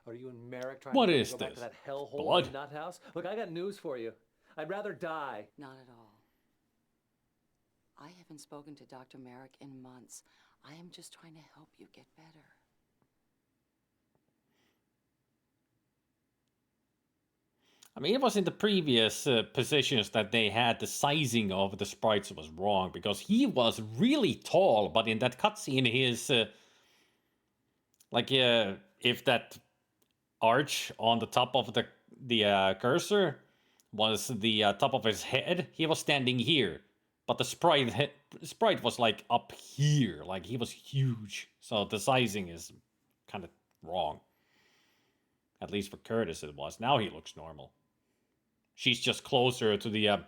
[SPEAKER 6] Are you and Merrick trying
[SPEAKER 1] What
[SPEAKER 6] to
[SPEAKER 1] is
[SPEAKER 6] go back
[SPEAKER 1] this?
[SPEAKER 6] to that hellhole
[SPEAKER 1] Blood?
[SPEAKER 6] in the nut house? Look, I got news for you. I'd rather die.
[SPEAKER 12] Not at all. I haven't spoken to Dr. Merrick in months. I am just trying to help you get better.
[SPEAKER 1] I mean, it was in the previous positions that they had, the sizing of the sprites was wrong, because he was really tall, but in that cutscene, his, if that arch on the top of the cursor was the top of his head, he was standing here. But the sprite was like up here, like he was huge. So the sizing is kind of wrong. At least for Curtis it was. Now he looks normal. She's just closer to the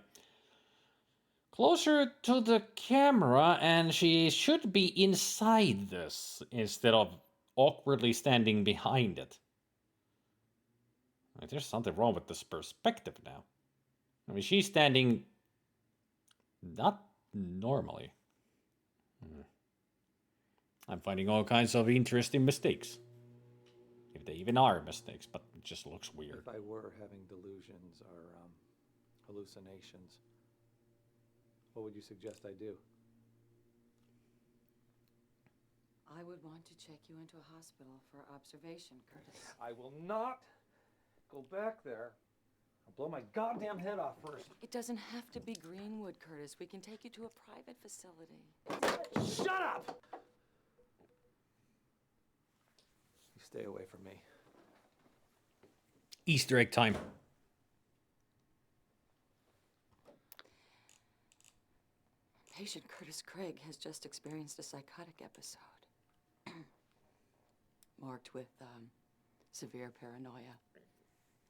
[SPEAKER 1] camera, and she should be inside this instead of awkwardly standing behind it. There's something wrong with this perspective now. I mean, she's standing not normally. I'm finding all kinds of interesting mistakes. If they even are mistakes, but it just looks weird.
[SPEAKER 2] If I were having delusions or hallucinations, what would you suggest I do?
[SPEAKER 12] I would want to check you into a hospital for observation, Curtis.
[SPEAKER 6] I will not go back there. I'll blow my goddamn head off first.
[SPEAKER 12] It doesn't have to be Greenwood, Curtis. We can take you to a private facility.
[SPEAKER 6] Shut up!
[SPEAKER 2] You stay away from me.
[SPEAKER 1] Easter egg time.
[SPEAKER 12] Patient Curtis Craig has just experienced a psychotic episode. Marked with severe paranoia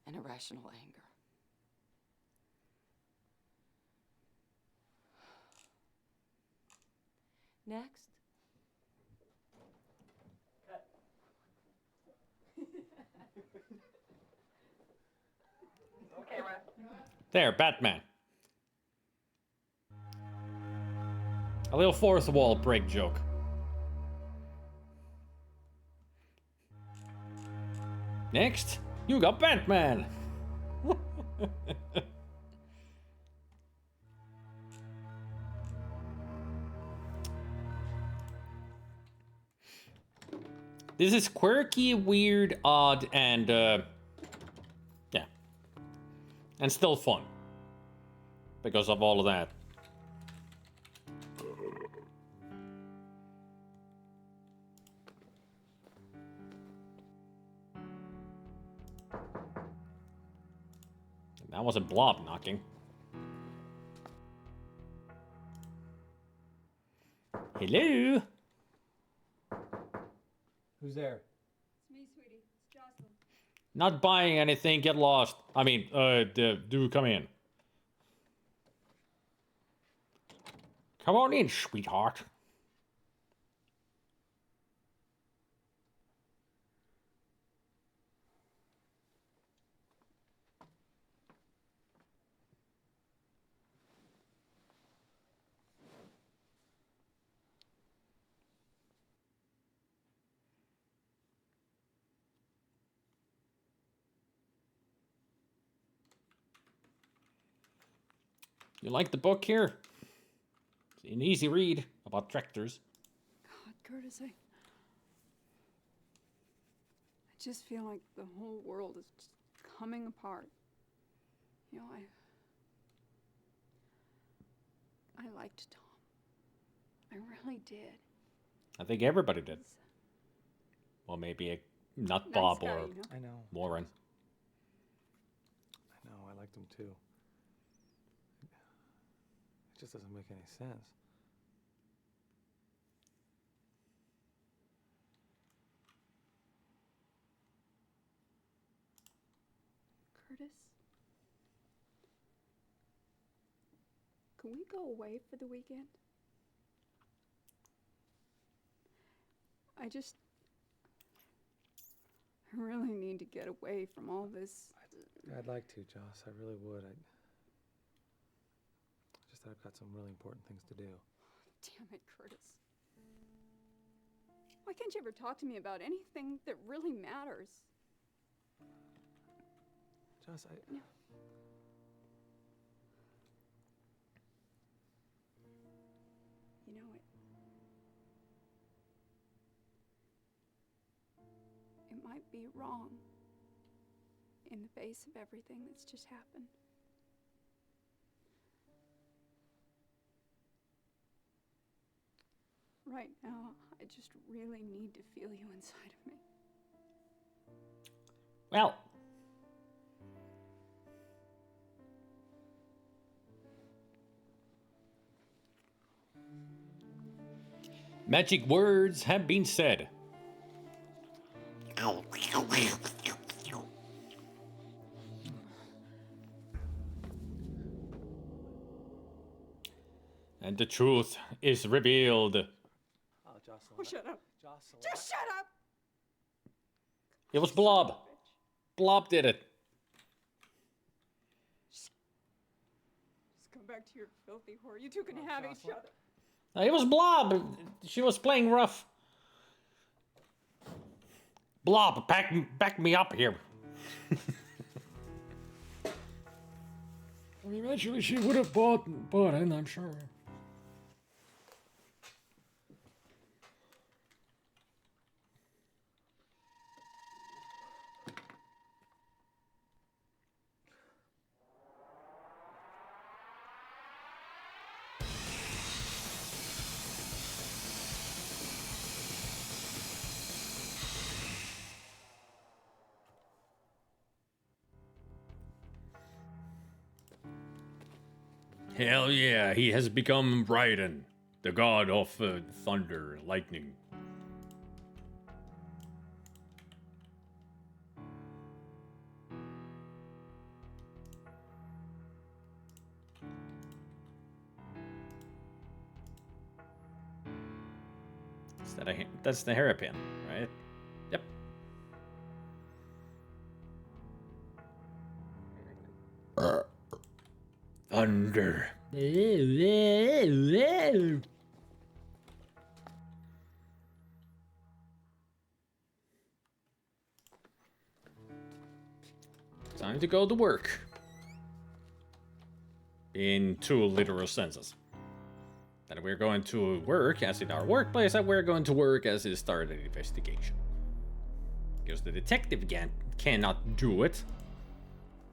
[SPEAKER 12] and irrational anger. Next.
[SPEAKER 17] Okay, Red.
[SPEAKER 1] There, Batman. A little fourth wall break joke. Next, you got Batman. This is quirky, weird, odd, and yeah. And still fun. Because of all of that. That wasn't Blob knocking. Hello?
[SPEAKER 6] Who's there?
[SPEAKER 4] It's me, sweetie. It's Jocelyn.
[SPEAKER 1] Not buying anything, get lost. I mean, do come in. Come on in, sweetheart. You like the book here? It's an easy read about tractors.
[SPEAKER 4] God, Curtis, I just feel like the whole world is just coming apart. You know, I liked Tom. I really did.
[SPEAKER 1] I think everybody did. Well, maybe not
[SPEAKER 4] Nice
[SPEAKER 1] Bob
[SPEAKER 4] guy,
[SPEAKER 1] or
[SPEAKER 4] you know?
[SPEAKER 6] I know.
[SPEAKER 1] Warren.
[SPEAKER 6] I know, I liked him too. It just doesn't make any sense.
[SPEAKER 4] Curtis? Can we go away for the weekend? I really need to get away from all this.
[SPEAKER 6] I'd like to, Joss. I really would. Just that I've got some really important things to do.
[SPEAKER 4] Damn it, Curtis. Why can't you ever talk to me about anything that really matters?
[SPEAKER 6] Joss,
[SPEAKER 4] No. You know it. It might be wrong in the face of everything that's just happened. Right now, I just really need to feel you inside of me.
[SPEAKER 1] Well. Magic words have been said. And the truth is revealed.
[SPEAKER 6] Oh, Jocelyn.
[SPEAKER 4] Oh, shut up.
[SPEAKER 6] Jocelyn.
[SPEAKER 4] Just shut up!
[SPEAKER 1] It was Blob. Blob did it.
[SPEAKER 4] Just come back to your filthy whore. You two can have each other.
[SPEAKER 1] It was Blob. She was playing rough. Blob, back me up here. Eventually she would have bought it, I'm sure. Hell yeah, he has become Raiden, the god of thunder and lightning. That's the hairpin, right? Yep. Thunder. Time to go to work. In two literal senses. That we're going to work as in our workplace, and we're going to work as it started an investigation. Because the detective cannot do it.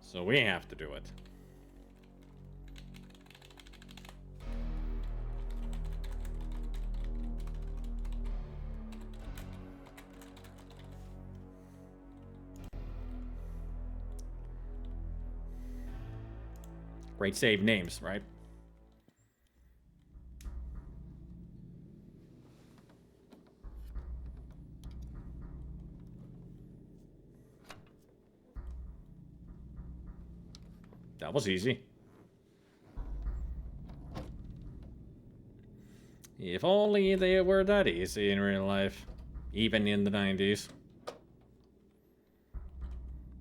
[SPEAKER 1] So we have to do it. Great save names, right? That was easy. If only they were that easy in real life. Even in the 90s.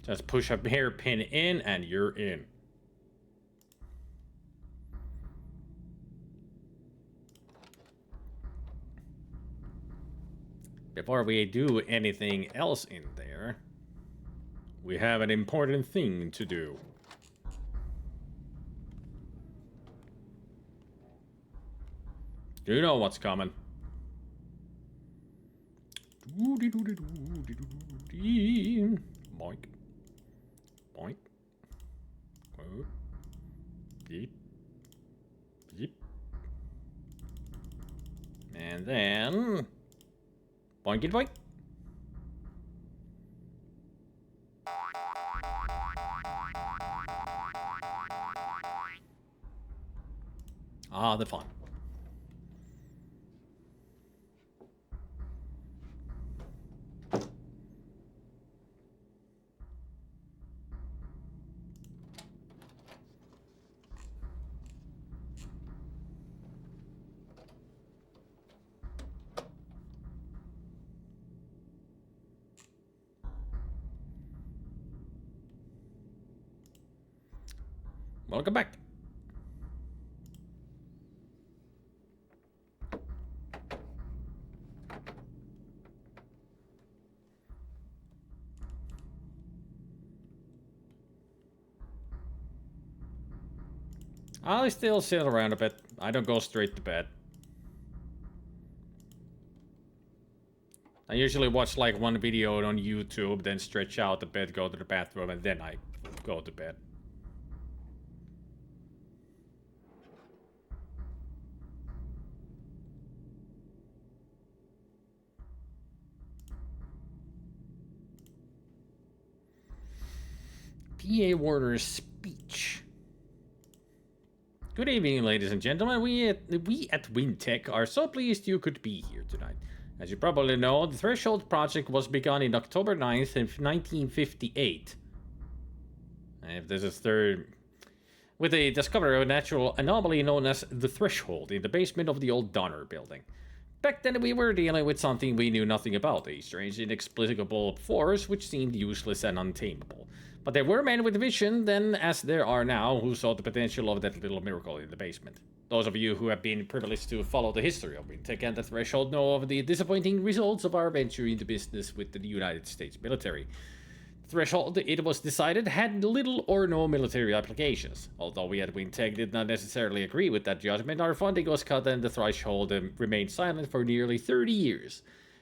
[SPEAKER 1] Just push a hairpin in and you're in. Before we do anything else in there, we have an important thing to do. You know what's coming. Boink. Boink. Beep. Beep. And then... Boinky boink. Ah, the fun. Welcome back. I still sit around a bit. I don't go straight to bed. I usually watch like one video on YouTube, then stretch out a bit, go to the bathroom, and then I go to bed. PA Warder's speech. Good evening, ladies and gentlemen. We at WinTech are so pleased you could be here tonight. As you probably know, the Threshold project was begun in October 9th, 1958. If this is third... With the discovery of a natural anomaly known as the Threshold in the basement of the old Donner building. Back then we were dealing with something we knew nothing about, a strange inexplicable force which seemed useless and untamable. But there were men with vision then, as there are now, who saw the potential of that little miracle in the basement. Those of you who have been privileged to follow the history of WinTech and the Threshold know of the disappointing results of our venture into business with the United States military. Threshold, it was decided, had little or no military applications. Although we at WinTech did not necessarily agree with that judgment, our funding was cut and the Threshold remained silent for nearly 30 years.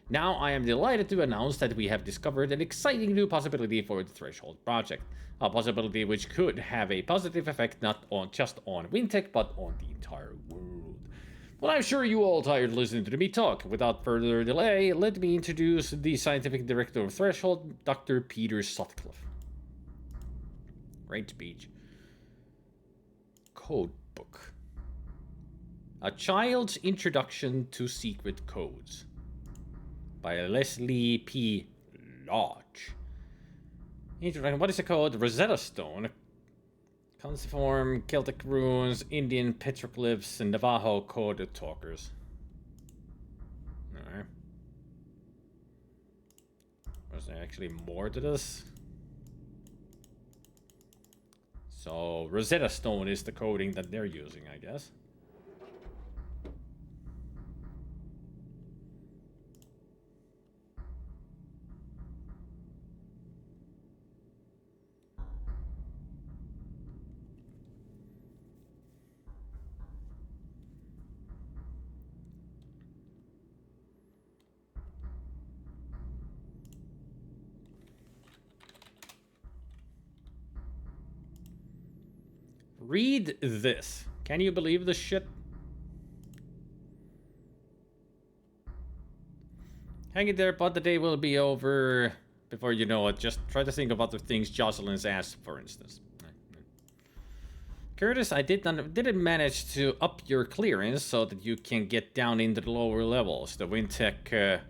[SPEAKER 1] Now I am delighted to announce that we have discovered an exciting new possibility for the Threshold project. A possibility which could have a positive effect not just on WinTech, but on the entire world. Well, I'm sure you all tired listening to me talk. Without further delay, let me introduce the scientific director of Threshold, Dr. Peter Sutcliffe. Great speech. Code book. A Child's Introduction to Secret Codes. By Leslie P. Lodge. What is the code? Rosetta Stone. Cuneiform, Celtic runes, Indian petroglyphs, and Navajo code talkers. Alright. Was there actually more to this? So, Rosetta Stone is the coding that they're using, I guess. Read this. Can you believe this shit? Hang it there, but the day will be over before you know it. Just try to think of other things Jocelyn's asked, for instance. Curtis, I didn't manage to up your clearance so that you can get down into the lower levels. The WinTech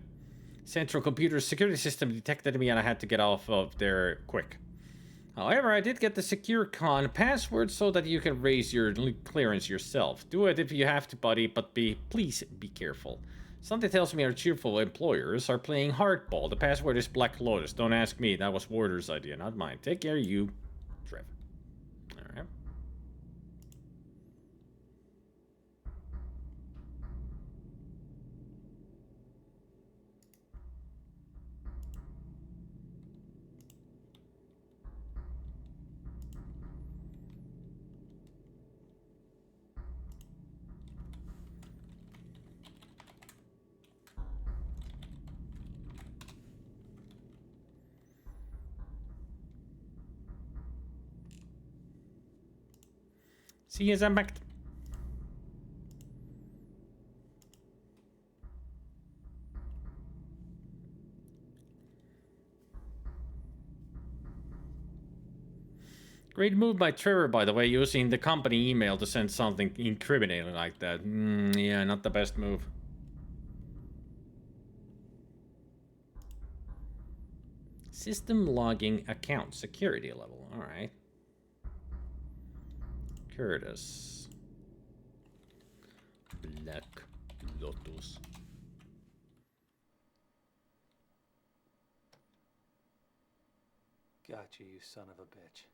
[SPEAKER 1] Central Computer Security System detected me and I had to get off of there quick. However, I did get the secure con password so that you can raise your clearance yourself. Do it if you have to, buddy, but please be careful. Something tells me our cheerful employers are playing hardball. The password is Black Lotus. Don't ask me. That was Warder's idea, not mine. Take care, you, Trev. Alright. See you, I'm back. Great move by Trevor, by the way, using the company email to send something incriminating like that. Yeah, not the best move. System logging account security level. All right. Curtis. Black Lotus.
[SPEAKER 2] Gotcha, you son of a bitch.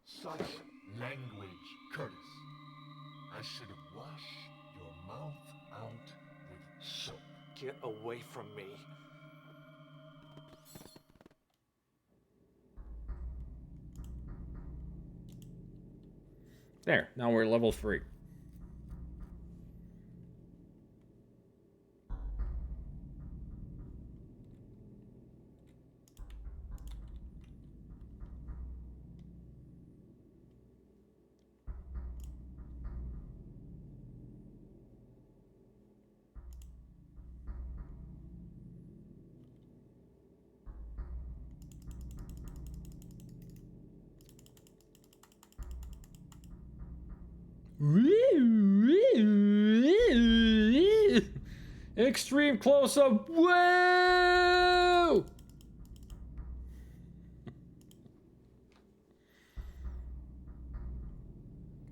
[SPEAKER 13] Such language, Curtis. I should have washed your mouth out with soap.
[SPEAKER 2] Get away from me.
[SPEAKER 1] There, now we're level 3. Extreme close-up. Whoa!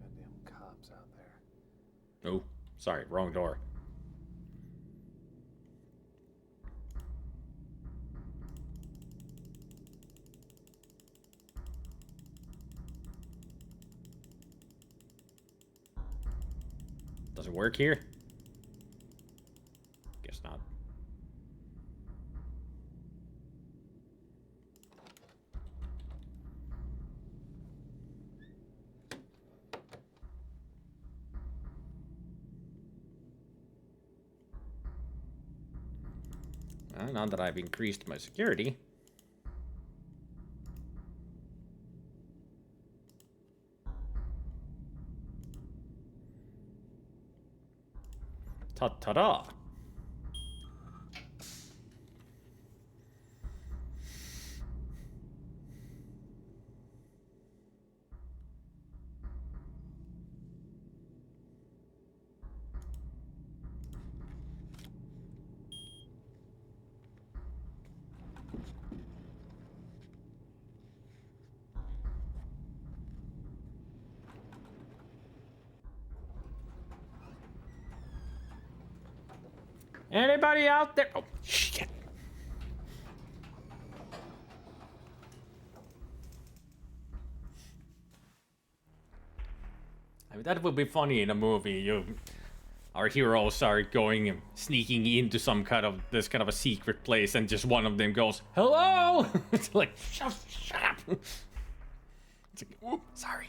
[SPEAKER 2] Goddamn cops out there.
[SPEAKER 1] Oh, sorry, wrong door. Does it work here? Guess not. Well, now that I've increased my security. Ta-ta-da! Anybody out there? Oh, shit. I mean, that would be funny in a movie. Our heroes are going and sneaking into some kind of a secret place, and just one of them goes, "Hello!" It's like, shut up. It's like, ooh, sorry.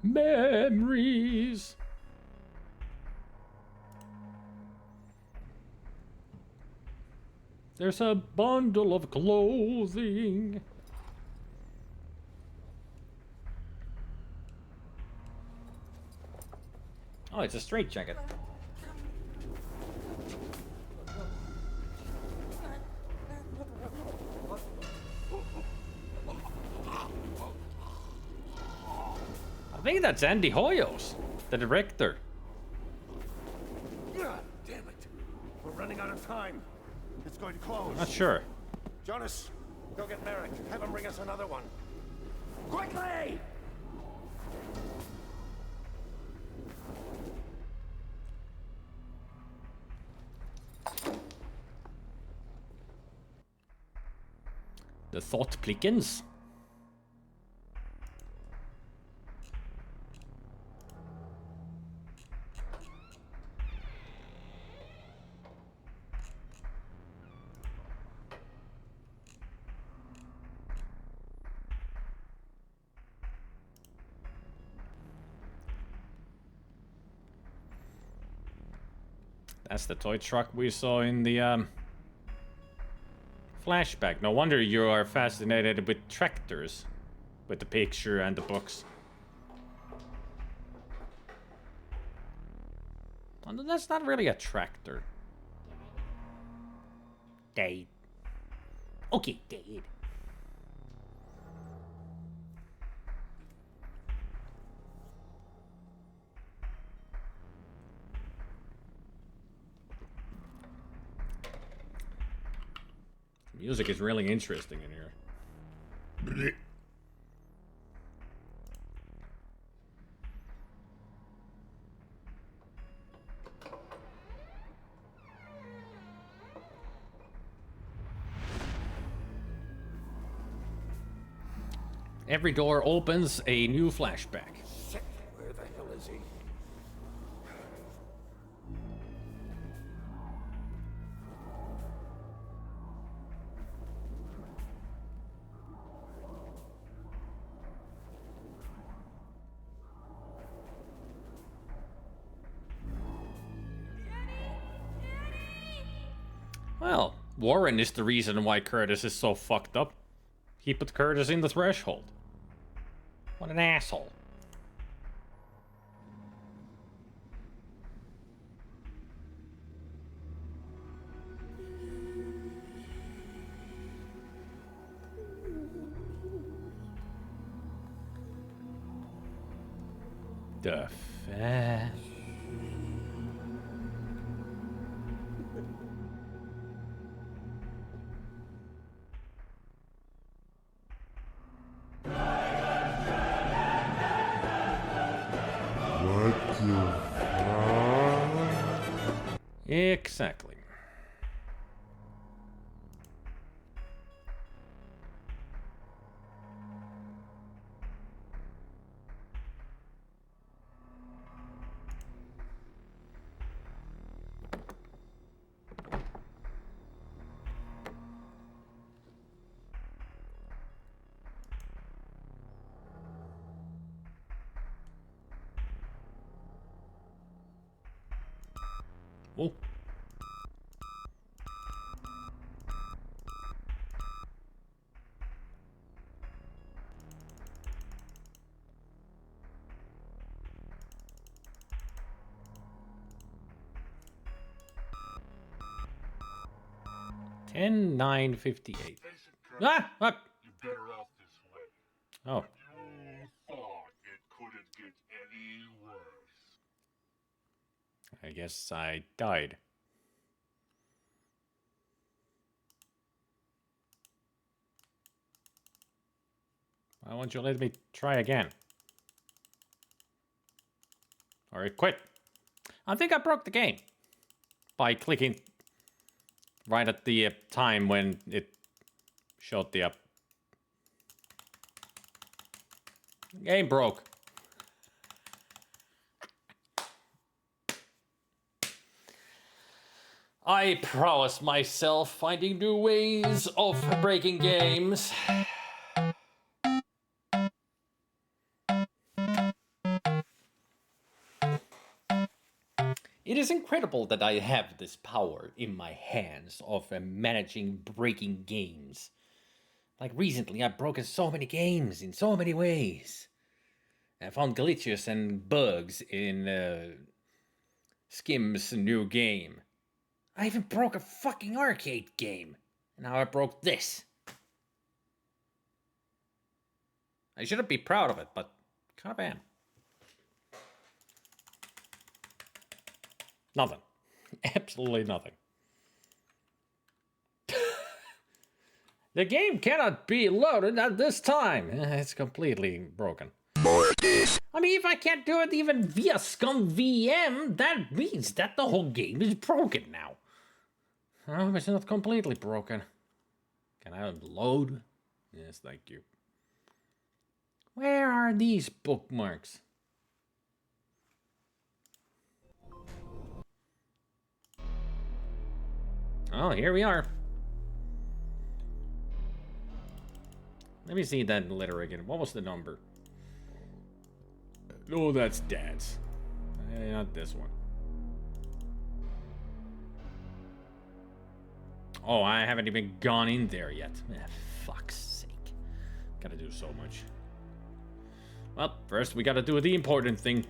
[SPEAKER 1] Memories. There's a bundle of clothing. it's a straitjacket. I think that's Andy Hoyos, the director.
[SPEAKER 5] God damn it. We're running out of time. It's going to close.
[SPEAKER 1] Not sure.
[SPEAKER 5] Jonas, go get Merrick. Have him bring us another one. Quickly!
[SPEAKER 1] The thought plickens. That's the toy truck we saw in the flashback. No wonder you are fascinated with tractors, with the picture and the books. Oh, that's not really a tractor. Dade. Okay, Dade. Music is really interesting in here. Every door opens a new flashback.
[SPEAKER 5] Shit, where the hell is he?
[SPEAKER 1] Well, Warren is the reason why Curtis is so fucked up. He put Curtis in the threshold. What an asshole. The fuck? Exactly. Oh. Ten 9:58. Ah! Ah!
[SPEAKER 13] You're better off this way.
[SPEAKER 1] Oh.
[SPEAKER 13] You thought it couldn't get any worse.
[SPEAKER 1] I guess I died. Why won't you let me try again? Or it quit. I think I broke the game by clicking right at the time when it showed the game broke. I prowess myself finding new ways of breaking games. It is incredible that I have this power in my hands of managing breaking games. Like recently, I've broken so many games in so many ways. I found glitches and bugs in Skim's new game. I even broke a fucking arcade game. And now I broke this. I shouldn't be proud of it, but kind of am. Nothing. Absolutely nothing. The game cannot be loaded at this time. It's completely broken. I mean, if I can't do it even via Scum VM, that means that the whole game is broken now. Oh, it's not completely broken. Can I load? Yes, thank you. Where are these bookmarks? Oh, here we are. Let me see that letter again. What was the number? Oh, that's Dad's. Not this one. Oh, I haven't even gone in there yet. Fuck's sake. Gotta do so much. Well, first we gotta do the important thing.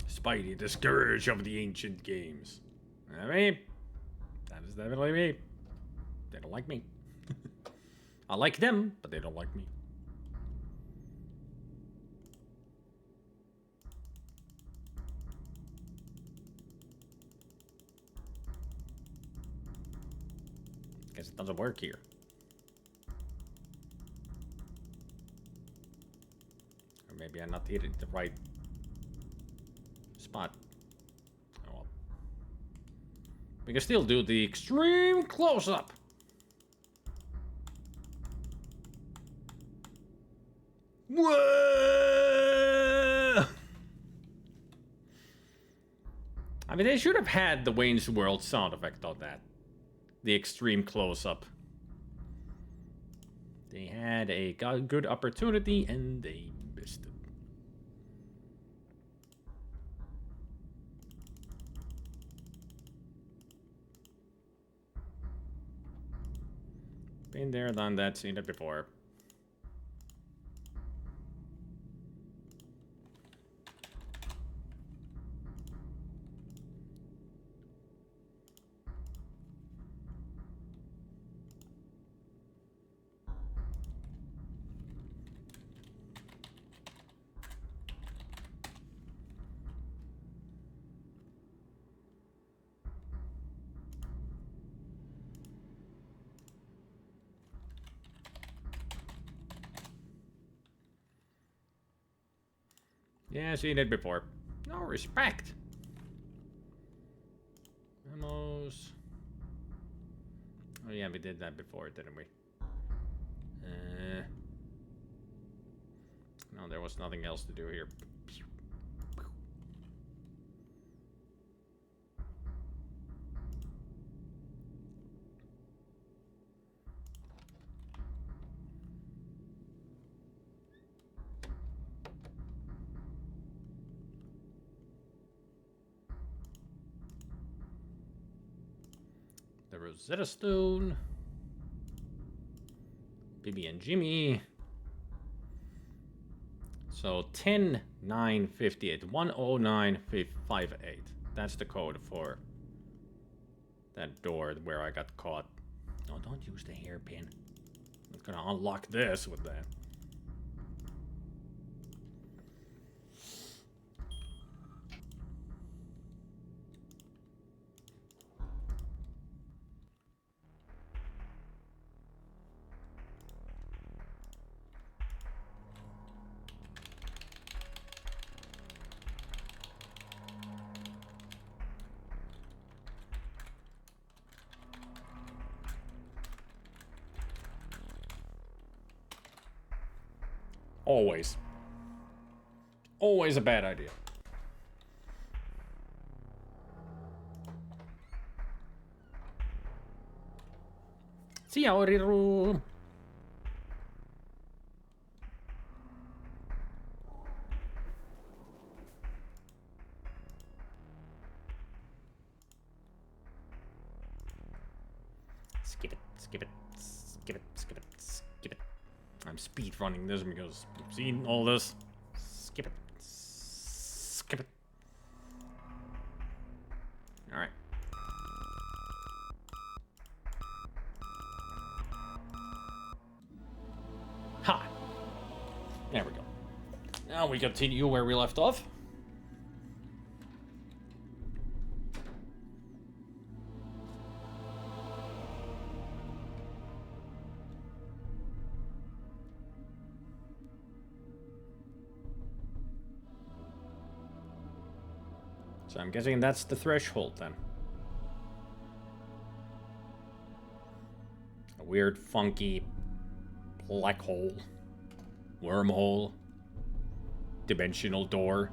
[SPEAKER 1] Spidey, the scourge of the ancient games. I mean, that is definitely me. They don't like me. I like them, but they don't like me. Guess it doesn't work here. Or maybe I'm not hitting the right spot. Oh well. We can still do the extreme close-up. Whoa! I mean, they should have had the Wayne's World sound effect on that. The extreme close-up. They had a good opportunity and they missed it. Been there, done that, seen it before. Yeah, seen it before. No respect. Memos. Oh yeah, we did that before, didn't we? No, there was nothing else to do here. The Rosetta Stone. Bibi and Jimmy. So 10-9-58. 109-58. That's the code for that door where I got caught. No, don't use the hairpin. I'm gonna unlock this with that. Always. Always a bad idea. Siauriru. Skip it, skip it, skip it, skip it, skip it. I'm speed running this because I've seen all this. Skip it, skip it. All right. Ha! There we go. Now we continue where we left off. So I'm guessing that's the threshold then. A weird, funky black hole, wormhole, dimensional door.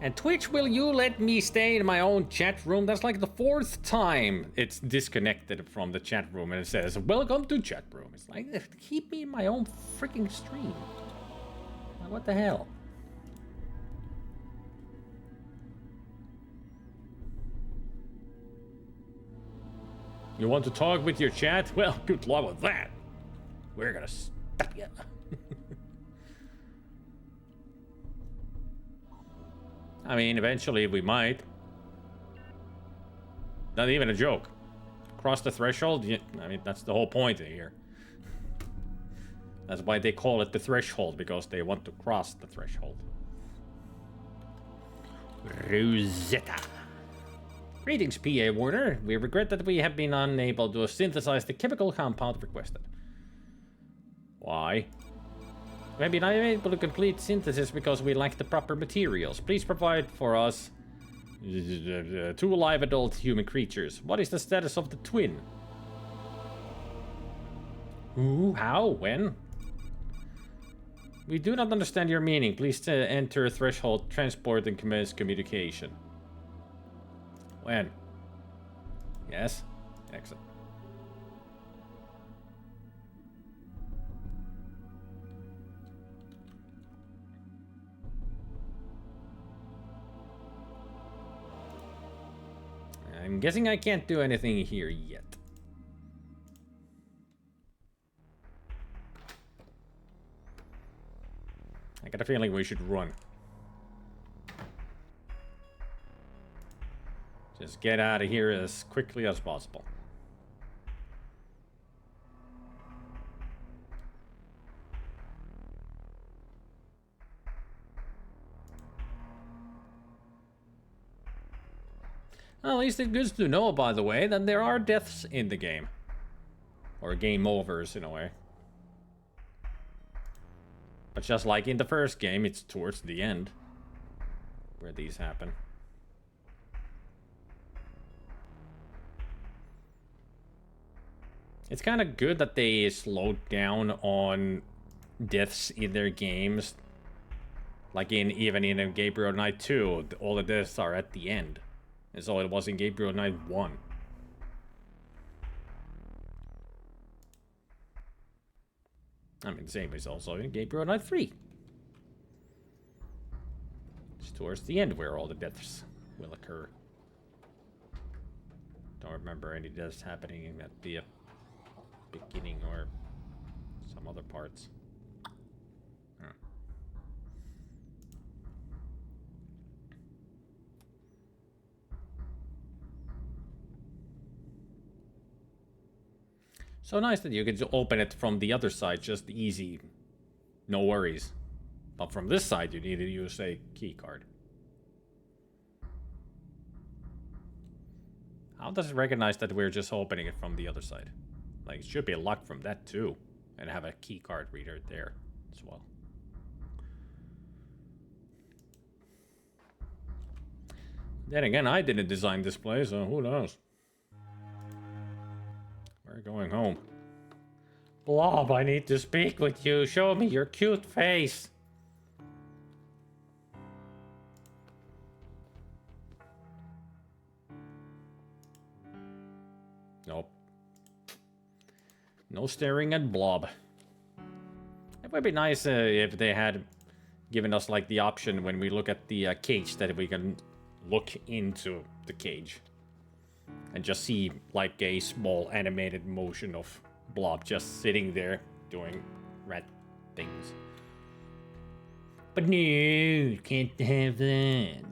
[SPEAKER 1] And Twitch, will you let me stay in my own chat room? That's like the 4th time it's disconnected from the chat room and it says, welcome to chat room. It's like, keep me in my own freaking stream. Like, what the hell? You want to talk with your chat? Well, good luck with that. We're gonna stop you. I mean, eventually we might. Not even a joke. Cross the threshold? Yeah, I mean, that's the whole point here. That's why they call it the threshold, because they want to cross the threshold. Rosetta. Greetings, PA Warner. We regret that we have been unable to synthesize the chemical compound requested. Why? We have been unable to complete synthesis because we lack the proper materials. Please provide for us 2 live adult human creatures. What is the status of the twin? Who? How? When? We do not understand your meaning. Please enter threshold, transport, and commence communication. When? Yes? Excellent. I'm guessing I can't do anything here yet. I got a feeling we should run. Just get out of here as quickly as possible. Well, at least it's good to know, by the way, that there are deaths in the game. Or game overs, in a way. But just like in the first game, it's towards the end where these happen. It's kind of good that they slowed down on deaths in their games. Like even in Gabriel Knight 2, all the deaths are at the end. And so it was in Gabriel Knight 1. I mean, the same is also in Gabriel Knight 3. It's towards the end where all the deaths will occur. Don't remember any deaths happening at the beginning or some other parts. Huh. So nice that you can just open it from the other side, just easy, no worries. But from this side, you need to use a key card. How does it recognize that we're just opening it from the other side? Like, it should be locked from that too, and have a key card reader there as well. Then again, I didn't design this place, so who knows? We're going home. Blob, I need to speak with you. Show me your cute face. Nope. No staring at Blob. It would be nice if they had given us like the option when we look at the cage that we can look into the cage and just see like a small animated motion of Blob just sitting there doing rat things. But no, can't have that.